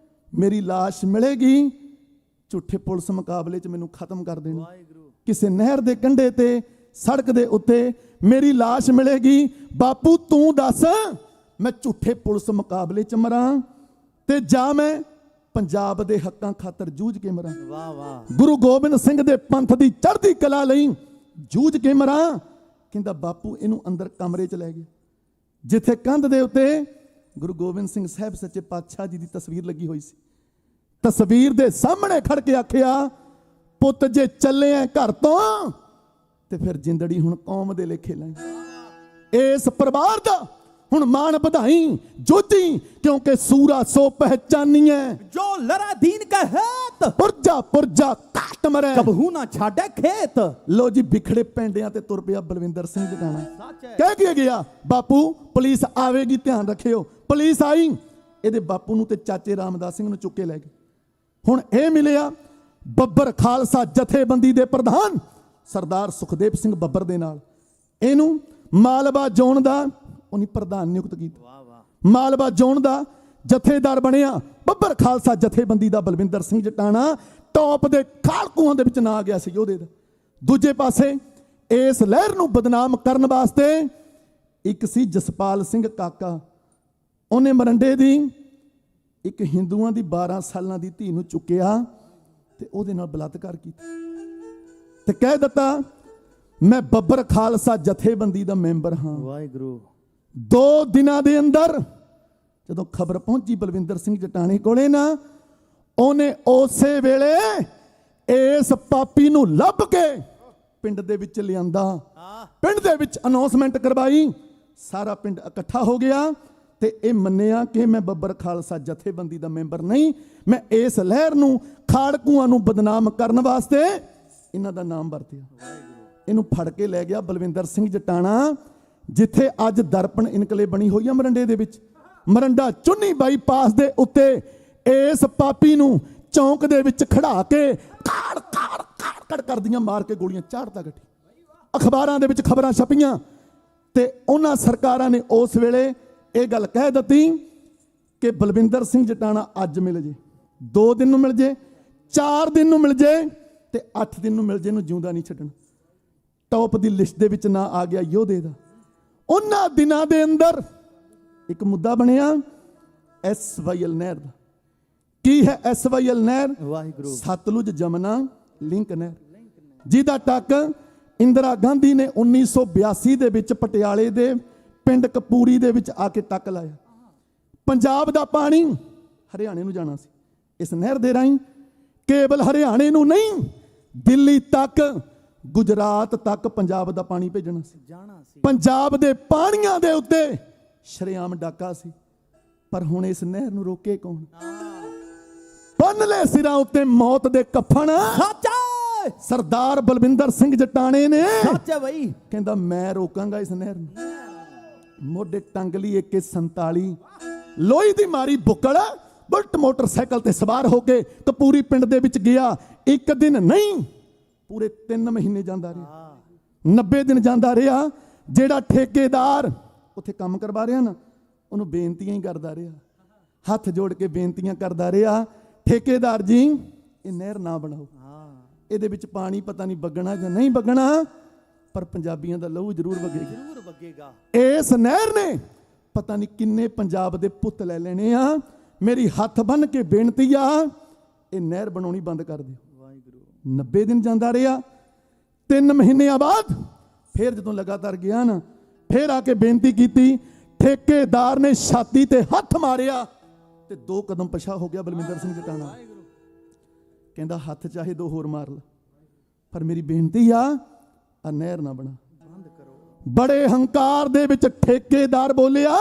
Speaker 4: ਮੇਰੀ ਲਾਸ਼ ਮਿਲੇਗੀ, ਝੂਠੇ ਪੁਲਿਸ ਮੁਕਾਬਲੇ 'ਚ ਮੈਨੂੰ ਖਤਮ ਕਰ ਦੇਣਾ। ਕਿਸੇ ਨਹਿਰ ਦੇ ਕੰਢੇ ਤੇ, ਸੜਕ ਦੇ ਉੱਤੇ ਮੇਰੀ ਲਾਸ਼ ਮਿਲੇਗੀ। ਬਾਪੂ ਤੂੰ ਦੱਸ, ਮੈਂ ਝੂਠੇ ਪੁਲਿਸ ਮੁਕਾਬਲੇ 'ਚ ਮਰਾਂ ਤੇ ਜਾਂ ਮੈਂ ਪੰਜਾਬ ਦੇ ਹੱਕਾਂ ਖਾਤਰ ਜੂਝ ਕੇ ਮਰਾਂ,
Speaker 3: ਵਾਹ ਵਾਹ,
Speaker 4: ਗੁਰੂ ਗੋਬਿੰਦ ਸਿੰਘ ਦੇ ਪੰਥ ਦੀ ਚੜ੍ਹਦੀ ਕਲਾ ਲਈ ਜੂਝ ਕੇ ਮਰਾਂ। ਕਹਿੰਦਾ ਬਾਪੂ ਇਹਨੂੰ ਅੰਦਰ ਕਮਰੇ 'ਚ ਲੈ ਗਏ, ਜਿੱਥੇ ਕੰਧ ਦੇ ਉੱਤੇ ਗੁਰੂ ਗੋਬਿੰਦ ਸਿੰਘ ਸਾਹਿਬ ਸੱਚੇ ਪਾਤਸ਼ਾਹ ਜੀ ਦੀ ਤਸਵੀਰ ਲੱਗੀ ਹੋਈ ਸੀ। ਤਸਵੀਰ ਦੇ ਸਾਹਮਣੇ ਖੜ ਕੇ ਆਖਿਆ, ਪੁੱਤ ਜੇ ਚੱਲੇ ਆ ਘਰ ਤੋਂ ਤੇ ਫਿਰ ਜਿੰਦੜੀ ਹੁਣ ਕੌਮ ਦੇ ਲੇਖੇ ਲਾਈ। ਇਸ ਪਰਿਵਾਰ ਦਾ ਹੁਣ ਮਾਣ ਵਧਾਈ, ਜੋਤੀ, ਕਿਉਂਕਿ ਸੂਰਾ ਸੋ ਪਹਿਚਾਨੀਐ
Speaker 9: ਜੋ ਲੜਾ ਦੀਨ ਕਾ ਹੈਤ,
Speaker 4: ਪੁਰਜਾ ਪੁਰਜਾ ਕਾਟ ਮਰੇ
Speaker 9: ਕਬਹੂ ਨਾ ਛਾੜੇ ਖੇਤ।
Speaker 4: ਲੋ ਜੀ ਵਿਖੜੇ ਪੈਂਡਿਆਂ ਤੇ ਤੁਰ ਪਿਆ ਬਲਵਿੰਦਰ ਸਿੰਘ ਜਟਾਣਾ।
Speaker 3: ਸੱਚ ਹੈ।
Speaker 4: ਕਹਿ ਕੇ ਗਿਆ, ਬਾਪੂ ਪੁਲਿਸ ਆਵੇਗੀ, ਧਿਆਨ ਰੱਖਿਓ। ਪੁਲਿਸ ਆਈ, ਇਹਦੇ ਬਾਪੂ ਨੂੰ ਤੇ ਚਾਚੇ ਰਾਮਦਾਸ ਸਿੰਘ ਨੂੰ ਚੁੱਕ ਕੇ ਲੈ ਗਏ। ਹੁਣ ਇਹ ਮਿਲਿਆ ਬੱਬਰ ਖਾਲਸਾ ਜਥੇਬੰਦੀ ਦੇ ਪ੍ਰਧਾਨ ਸਰਦਾਰ ਸੁਖਦੇਵ ਸਿੰਘ ਬੱਬਰ ਦੇ ਨਾਲ। ਇਹਨੂੰ ਮਾਲਵਾ ਜ਼ੋਨ ਦਾ ਉਹਨੇ ਪ੍ਰਧਾਨ ਨਿਯੁਕਤ ਕੀਤਾ। ਮਾਲਵਾ ਜ਼ੋਨ ਦਾ ਜਥੇਦਾਰ ਬਣਿਆ ਬੱਬਰ ਖਾਲਸਾ ਜਥੇਬੰਦੀ ਦਾ ਬਲਵਿੰਦਰ ਸਿੰਘ ਜਟਾਣਾ। ਟੌਪ ਦੇ ਖਾਲਕੂਆਂ ਦੇ ਵਿੱਚ ਨਾਂ ਆ ਗਿਆ ਸੀ ਉਹਦੇ ਦਾ। ਦੂਜੇ ਪਾਸੇ ਇਸ ਲਹਿਰ ਨੂੰ ਬਦਨਾਮ ਕਰਨ ਵਾਸਤੇ ਇੱਕ ਸੀ ਜਸਪਾਲ ਸਿੰਘ ਕਾਕਾ। ਉਹਨੇ ਮਰੰਡੇ ਦੀ ਇੱਕ ਹਿੰਦੂਆਂ ਦੀ 12 ਸਾਲਾਂ ਦੀ ਧੀ ਨੂੰ ਚੁੱਕਿਆ ਤੇ ਉਹਦੇ ਨਾਲ ਬਲਾਤਕਾਰ ਕੀਤਾ ਤੇ ਕਹਿ ਦਿੱਤਾ ਮੈਂ ਬੱਬਰ ਖਾਲਸਾ ਜਥੇਬੰਦੀ ਦਾ ਮੈਂਬਰ ਹਾਂ।
Speaker 3: ਵਾਹਿਗੁਰੂ।
Speaker 4: 2 ਦਿਨਾਂ ਦੇ ਅੰਦਰ ਜਦੋਂ ਖਬਰ ਪਹੁੰਚੀ ਬਲਵਿੰਦਰ ਸਿੰਘ ਜਟਾਣੇ ਕੋਲੇ ਨਾ, ਉਹਨੇ ਉਸੇ ਵੇਲੇ ਇਸ ਪਾਪੀ ਨੂੰ ਲੱਭ ਕੇ ਪਿੰਡ ਦੇ ਵਿੱਚ ਲਿਆਂਦਾ, ਪਿੰਡ ਦੇ ਵਿੱਚ ਅਨਾਉਂਸਮੈਂਟ ਕਰਵਾਈ, ਸਾਰਾ ਪਿੰਡ ਇਕੱਠਾ ਹੋ ਗਿਆ ਤੇ ਇਹ ਮੰਨਿਆ ਕਿ ਮੈਂ ਬੱਬਰ ਖਾਲਸਾ ਜਥੇਬੰਦੀ ਦਾ ਮੈਂਬਰ ਨਹੀਂ, ਮੈਂ ਇਸ ਲਹਿਰ ਨੂੰ ਖਾੜਕੂਆਂ ਨੂੰ ਬਦਨਾਮ ਕਰਨ ਵਾਸਤੇ ਇਹਨਾਂ ਦਾ ਨਾਮ ਵਰਤਿਆ। ਇਹਨੂੰ ਫੜ ਕੇ ਲੈ ਗਿਆ ਬਲਵਿੰਦਰ ਸਿੰਘ ਜਟਾਣਾ, ਜਿੱਥੇ ਅੱਜ ਦਰਪਣ ਇਨਕਲੇਵ ਬਣੀ ਹੋਈ ਆ ਮਰੰਡੇ ਦੇ ਵਿੱਚ। ਮਰੰਡਾ ਚੁੰਨੀ ਬਾਈਪਾਸ ਦੇ ਉੱਤੇ ਇਸ ਪਾਪੀ ਨੂੰ ਚੌਂਕ ਦੇ ਵਿੱਚ ਖੜਾ ਕੇ ਕਾੜ ਕਾੜ ਕਾੜ ਕਾੜ ਕਰਦੀਆਂ ਮਾਰ ਕੇ ਗੋਲੀਆਂ ਚਾੜਤਾ ਗੱਡੀ। ਅਖਬਾਰਾਂ ਦੇ ਵਿੱਚ ਖਬਰਾਂ ਛਪੀਆਂ ਤੇ ਉਹਨਾਂ ਸਰਕਾਰਾਂ ਨੇ ਉਸ ਵੇਲੇ ਇਹ ਗੱਲ ਕਹਿ ਦਿੱਤੀ ਕਿ ਬਲਵਿੰਦਰ ਸਿੰਘ ਜਟਾਣਾ ਅੱਜ ਮਿਲ ਜੇ, 2 ਦਿਨ ਨੂੰ ਮਿਲ ਜੇ, 4 ਦਿਨ ਨੂੰ ਮਿਲ ਜੇ ਤੇ 8 ਦਿਨ ਨੂੰ ਮਿਲ ਜੇ, ਨੂੰ ਜਿਉਂਦਾ ਨਹੀਂ ਛੱਡਣਾ। ਟੌਪ ਦੀ ਲਿਸਟ ਦੇ ਵਿੱਚ ਨਾਂ ਆ ਗਿਆ ਯੋਧੇ ਦਾ। ਉਹਨਾਂ ਦਿਨਾਂ ਦੇ ਅੰਦਰ ਇੱਕ ਮੁੱਦਾ ਬਣਿਆ SYL ਨਹਿਰ ਦਾ। ਕੀ ਹੈ SYL ਨਹਿਰ?
Speaker 3: ਵਾਹਿਗੁਰੂ।
Speaker 4: ਸਤਲੁਜ ਜਮਨਾ ਲਿੰਕ ਨਹਿਰ, ਜਿਹਦਾ ਟੱਕ ਇੰਦਰਾ ਗਾਂਧੀ ਨੇ 1982 ਦੇ ਵਿੱਚ ਪਟਿਆਲੇ ਦੇ ਪਿੰਡ ਕਪੂਰੀ ਦੇ ਵਿੱਚ ਆ ਕੇ ਟੱਕ ਲਾਇਆ। ਪੰਜਾਬ ਦਾ ਪਾਣੀ ਹਰਿਆਣੇ ਨੂੰ ਜਾਣਾ ਸੀ ਇਸ ਨਹਿਰ ਦੇ ਰਾਹੀਂ। ਕੇਵਲ ਹਰਿਆਣੇ ਨੂੰ ਨਹੀਂ, ਦਿੱਲੀ ਤੱਕ, ਗੁਜਰਾਤ ਤੱਕ ਪੰਜਾਬ ਦਾ ਪਾਣੀ ਭੇਜਣਾ ਸੀ। ਪੰਜਾਬ ਦੇ ਪਾਣੀਆਂ ਦੇ ਉੱਤੇ ਸ਼ਰੇਆਮ ਡਾਕਾ ਸੀ। ਪਰ ਹੁਣ ਇਸ ਨਹਿਰ ਨੂੰ ਰੋਕੇ ਕੌਣ? ਬੰਨ ਲੈ ਸਿਰਾਂ ਉੱਤੇ ਮੌਤ ਦੇ ਕਫਨ। ਸਰਦਾਰ ਬਲਵਿੰਦਰ ਸਿੰਘ ਜਟਾਣੇ ਨੇ ਕਹਿੰਦਾ ਮੈਂ ਰੋਕਾਂਗਾ ਇਸ ਨਹਿਰ ਨੂੰ। ਮੋਢੇ ਟੰਗ ਲਈ AK-47, ਲੋਹੀ ਦੀ ਮਾਰੀ ਬੁੱਕਲ, ਬੁਲਟ ਮੋਟਰਸਾਈਕਲ ਤੇ ਸਵਾਰ ਹੋ ਕੇ ਕਪੂਰੀ ਪਿੰਡ ਦੇ ਵਿੱਚ ਗਿਆ। 1 ਦਿਨ ਨਹੀਂ, ਪੂਰੇ 3 ਮਹੀਨੇ ਜਾਂਦਾ ਰਿਹਾ, 90 ਦਿਨ ਜਾਂਦਾ ਰਿਹਾ। ਜਿਹੜਾ ਠੇਕੇਦਾਰ ਉੱਥੇ ਕੰਮ ਕਰਵਾ ਰਿਹਾ ਨਾ, ਉਹਨੂੰ ਬੇਨਤੀਆਂ ਹੀ ਕਰਦਾ ਰਿਹਾ, ਹੱਥ ਜੋੜ ਕੇ ਬੇਨਤੀਆਂ ਕਰਦਾ ਰਿਹਾ, ਠੇਕੇਦਾਰ ਜੀ ਇਹ ਨਹਿਰ ਨਾ ਬਣਾਓ, ਇਹਦੇ ਵਿੱਚ ਪਾਣੀ ਪਤਾ ਨਹੀਂ ਵਗਣਾ ਜਾਂ ਨਹੀਂ ਵਗਣਾ, ਪਰ ਪੰਜਾਬੀਆਂ ਦਾ ਲਹੂ ਜ਼ਰੂਰ ਵਗੇਗਾ। ਇਸ ਨਹਿਰ ਨੇ ਪਤਾ ਨਹੀਂ ਕਿੰਨੇ ਪੰਜਾਬ ਦੇ ਪੁੱਤ ਲੈ ਲੈਣੇ ਆ। ਮੇਰੀ ਹੱਥ ਬੰਨ ਕੇ ਬੇਨਤੀ ਆ, ਇਹ ਨਹਿਰ ਬਣਾਉਣੀ ਬੰਦ ਕਰ ਦਿਓ। 90 ਦਿਨ ਜਾਂਦਾ ਰਿਹਾ। 3 ਮਹੀਨਿਆਂ ਬਾਅਦ ਫਿਰ ਜਦੋਂ ਲਗਾਤਾਰ ਗਿਆ ਨਾ, ਫਿਰ ਆ ਕੇ ਬੇਨਤੀ ਕੀਤੀ। ਠੇਕੇਦਾਰ ਨੇ ਛਾਤੀ ਤੇ ਹੱਥ ਮਾਰਿਆ ਤੇ 2 ਕਦਮ ਪਿਛਾ ਹੋ ਗਿਆ ਬਲਵਿੰਦਰ ਸਿੰਘ ਜਟਾਣਾ। ਕਹਿੰਦਾ ਹੱਥ ਚਾਹੇ 2 ਹੋਰ ਮਾਰ ਲੈ, ਪਰ ਮੇਰੀ ਬੇਨਤੀ ਆ ਨਹਿਰ ਨਾ ਬਣਾ, ਬੰਦ ਕਰੋ। ਬੜੇ ਹੰਕਾਰ ਦੇ ਵਿੱਚ ਠੇਕੇਦਾਰ ਬੋਲਿਆ,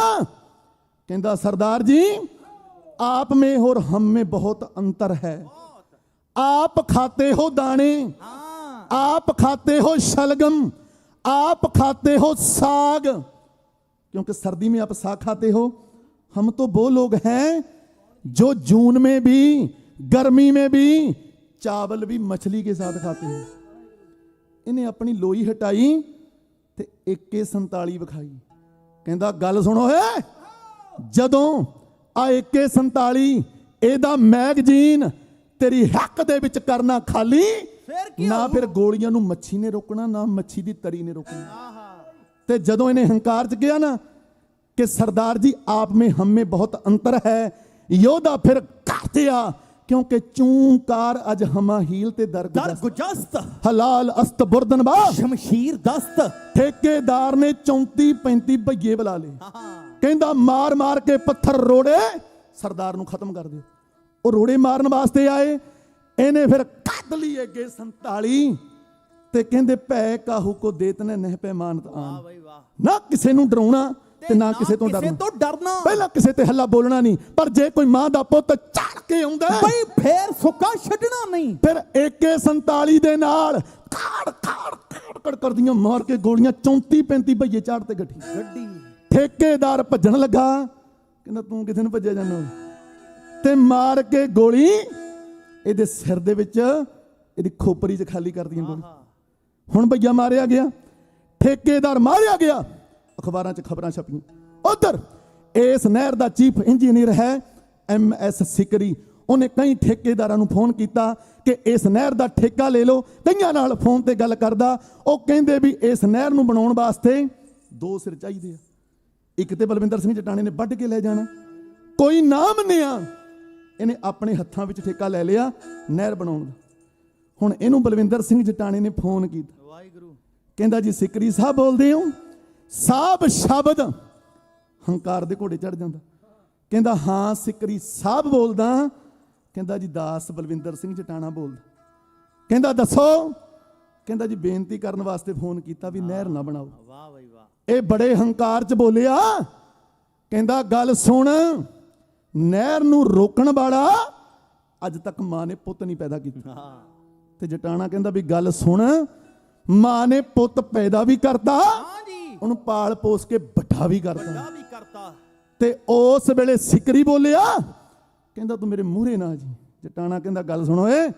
Speaker 4: ਕਹਿੰਦਾ ਸਰਦਾਰ ਜੀ आप में और हम में बहुत अंतर है। आप खाते हो दाने, आप खाते हो शलगम, आप खाते हो साग, क्योंकि सर्दी में आप साग खाते हो। हम तो वो लोग हैं जो जून में भी गर्मी में भी चावल भी मछली के साथ खाते हैं। इन्हें अपनी लोई हटाई ते AK-47 विखाई। कहता गल सुनो है, जदों आ AK-47 ਇਹਦਾ ਮੈਗਜ਼ੀਨ ਤੇਰੀ ਹੱਕ ਦੇ ਵਿੱਚ ਕਰਨਾ ਖਾਲੀ, ਨਾ ਫਿਰ ਗੋਲੀਆਂ ਨੂੰ ਮੱਛੀ ਨੇ ਰੋਕਣਾ, ਨਾ ਮੱਛੀ ਦੀ ਤਰੀ ਨੇ ਰੋਕਣਾ। ਤੇ ਜਦੋਂ ਇਹਨੇ ਹੰਕਾਰ ਚ ਗਿਆ ਨਾ ਕਿ ਸਰਦਾਰ ਜੀ ਆਪ में हम में बहुत अंतर है, ਯੋਧਾ ਫਿਰ ਕਾਤਿਆ, ਕਿਉਂਕਿ ਚੂੰਕਾਰ ਅਜ ਹਮਾ ਹੀਲ ਤੇ ਦਰ ਗੁਜਸਤ ਹਲਾਲ ਅਸਤ ਬੁਰਦਨਬਾ ਸ਼ਮਸ਼ੀਰ ਦਸਤ। ਠੇਕੇਦਾਰ ਨੇ 34-35 ਭਈਏ ਬੁਲਾ ਲਏ। ਕਹਿੰਦਾ ਮਾਰ ਮਾਰ ਕੇ ਪੱਥਰ ਰੋੜੇ ਸਰਦਾਰ ਨੂੰ ਖਤਮ ਕਰ ਦਿਓ। ਉਹ ਰੋੜੇ ਮਾਰਨ ਵਾਸਤੇ ਆਏ। ਇਹਨੇ ਫਿਰ ਕੱਢ ਲਈ AK-47 ਤੇ ਕਹਿੰਦੇ ਭੈ ਕਾਹੂ ਕੋ ਦੇਤ ਨੇ ਨਹਿ ਪੈਮਾਨਤ ਆਨ। ਨਾ ਕਿਸੇ ਨੂੰ ਡਰਾਉਣਾ ਤੇ ਨਾ ਕਿਸੇ ਤੋਂ ਡਰਨਾ। ਪਹਿਲਾਂ ਕਿਸੇ ਤੇ ਹੱਲਾ ਬੋਲਣਾ ਨਹੀਂ, ਪਰ ਜੇ ਕੋਈ ਮਾਂ ਦਾ ਪੁੱਤ ਝੜ ਕੇ ਆਉਂਦਾ ਬਈ ਫੇਰ ਸੁੱਕਾ ਛੱਡਣਾ ਨਹੀਂ। ਫਿਰ AK-47 ਦੇ ਨਾਲ ਕਾੜ ਕਾੜ ਕਾੜ ਕਰਦੀਆਂ ਮਾਰ ਕੇ ਗੋਲੀਆਂ 34-35 ਭਈਏ ਝਾੜ ਤੇ ਗੱਡੀ। ਠੇਕੇਦਾਰ ਭੱਜਣ ਲੱਗਾ। ਕਹਿੰਦਾ ਤੂੰ ਕਿੱਥੇ ਨੂੰ ਭੱਜਿਆ ਜਾਂਦਾ? ਤੇ ਮਾਰ ਕੇ ਗੋਲੀ ਇਹਦੇ ਸਿਰ ਦੇ ਵਿੱਚ, ਇਹਦੀ ਖੋਪਰੀ 'ਚ ਖਾਲੀ ਕਰਦੀਆਂ ਗੋਲੀ। ਹੁਣ ਭਈਆ ਮਾਰਿਆ ਗਿਆ, ਠੇਕੇਦਾਰ ਮਾਰਿਆ ਗਿਆ। ਅਖਬਾਰਾਂ 'ਚ ਖਬਰਾਂ ਛਪੀਆਂ। ਉਧਰ ਇਸ ਨਹਿਰ ਦਾ ਚੀਫ ਇੰਜੀਨੀਅਰ ਹੈ MS ਸਿਕਰੀ। ਉਹਨੇ ਕਈ ਠੇਕੇਦਾਰਾਂ ਨੂੰ ਫੋਨ ਕੀਤਾ ਕਿ ਇਸ ਨਹਿਰ ਦਾ ਠੇਕਾ ਲੈ ਲਓ। ਕਈਆਂ ਨਾਲ ਫੋਨ ਤੇ ਗੱਲ ਕਰਦਾ। ਉਹ ਕਹਿੰਦੇ ਵੀ ਇਸ ਨਹਿਰ ਨੂੰ ਬਣਾਉਣ ਵਾਸਤੇ 2 ਸਿਰ ਚਾਹੀਦੇ ਆ। ਇੱਕ ਤੇ ਬਲਵਿੰਦਰ ਸਿੰਘ ਜਟਾਣੇ ਨੇ ਵੱਢ ਕੇ ਲੈ ਜਾਣਾ, ਕੋਈ ਨਾ ਮੰਨਿਆ। ਇਹਨੇ ਆਪਣੇ ਹੱਥਾਂ ਵਿੱਚ ਠੇਕਾ ਲੈ ਲਿਆ ਨਹਿਰ ਬਣਾਉਣ ਦਾ। ਹੁਣ ਇਹਨੂੰ ਬਲਵਿੰਦਰ ਸਿੰਘ ਜਟਾਣੇ ਨੇ ਫੋਨ ਕੀਤਾ। ਵਾਹਿਗੁਰੂ। ਕਹਿੰਦਾ ਜੀ ਸਿਕਰੀ ਸਾਹਿਬ ਬੋਲਦੇ ਹੋ? ਸਾਹਿਬ ਸ਼ਬਦ ਹੰਕਾਰ ਦੇ ਘੋੜੇ ਚੜ ਜਾਂਦਾ। ਕਹਿੰਦਾ ਹਾਂ ਸਿਕਰੀ ਸਾਹਿਬ ਬੋਲਦਾ। ਕਹਿੰਦਾ ਜੀ ਦਾਸ ਬਲਵਿੰਦਰ ਸਿੰਘ ਜਟਾਣਾ ਬੋਲਦਾ। ਕਹਿੰਦਾ ਦੱਸੋ।
Speaker 5: ਕਹਿੰਦਾ ਜੀ ਬੇਨਤੀ ਕਰਨ ਵਾਸਤੇ ਫੋਨ ਕੀਤਾ ਵੀ ਨਹਿਰ ਨਾ ਬਣਾਓ। ਵਾਹ ਬਈ ਵਾਹ। ਇਹ ਬੜੇ ਹੰਕਾਰ 'ਚ ਬੋਲਿਆ, ਕਹਿੰਦਾ ਗੱਲ ਸੁਣ, ਨਹਿਰ ਨੂੰ ਰੋਕਣ ਵਾਲਾ ਅੱਜ ਤੱਕ ਮਾਂ ਨੇ ਪੁੱਤ ਨਹੀਂ ਪੈਦਾ ਕੀਤਾ। ਤੇ ਜਟਾਣਾ ਕਹਿੰਦਾ ਵੀ ਗੱਲ ਸੁਣ, ਮਾਂ ਨੇ ਪੁੱਤ ਪੈਦਾ ਵੀ ਕਰਤਾ, ਉਹਨੂੰ ਪਾਲ ਪੋਸ ਕੇ ਵੱਡਾ ਵੀ ਕਰਤਾ। ਤੇ ਉਸ ਵੇਲੇ ਸਿਕਰੀ ਬੋਲਿਆ, ਕਹਿੰਦਾ ਤੂੰ ਮੇਰੇ ਮੂਹਰੇ ਨਾ ਜੀ। ਜਟਾਣਾ ਕਹਿੰਦਾ ਗੱਲ ਸੁਣੋ, ਏ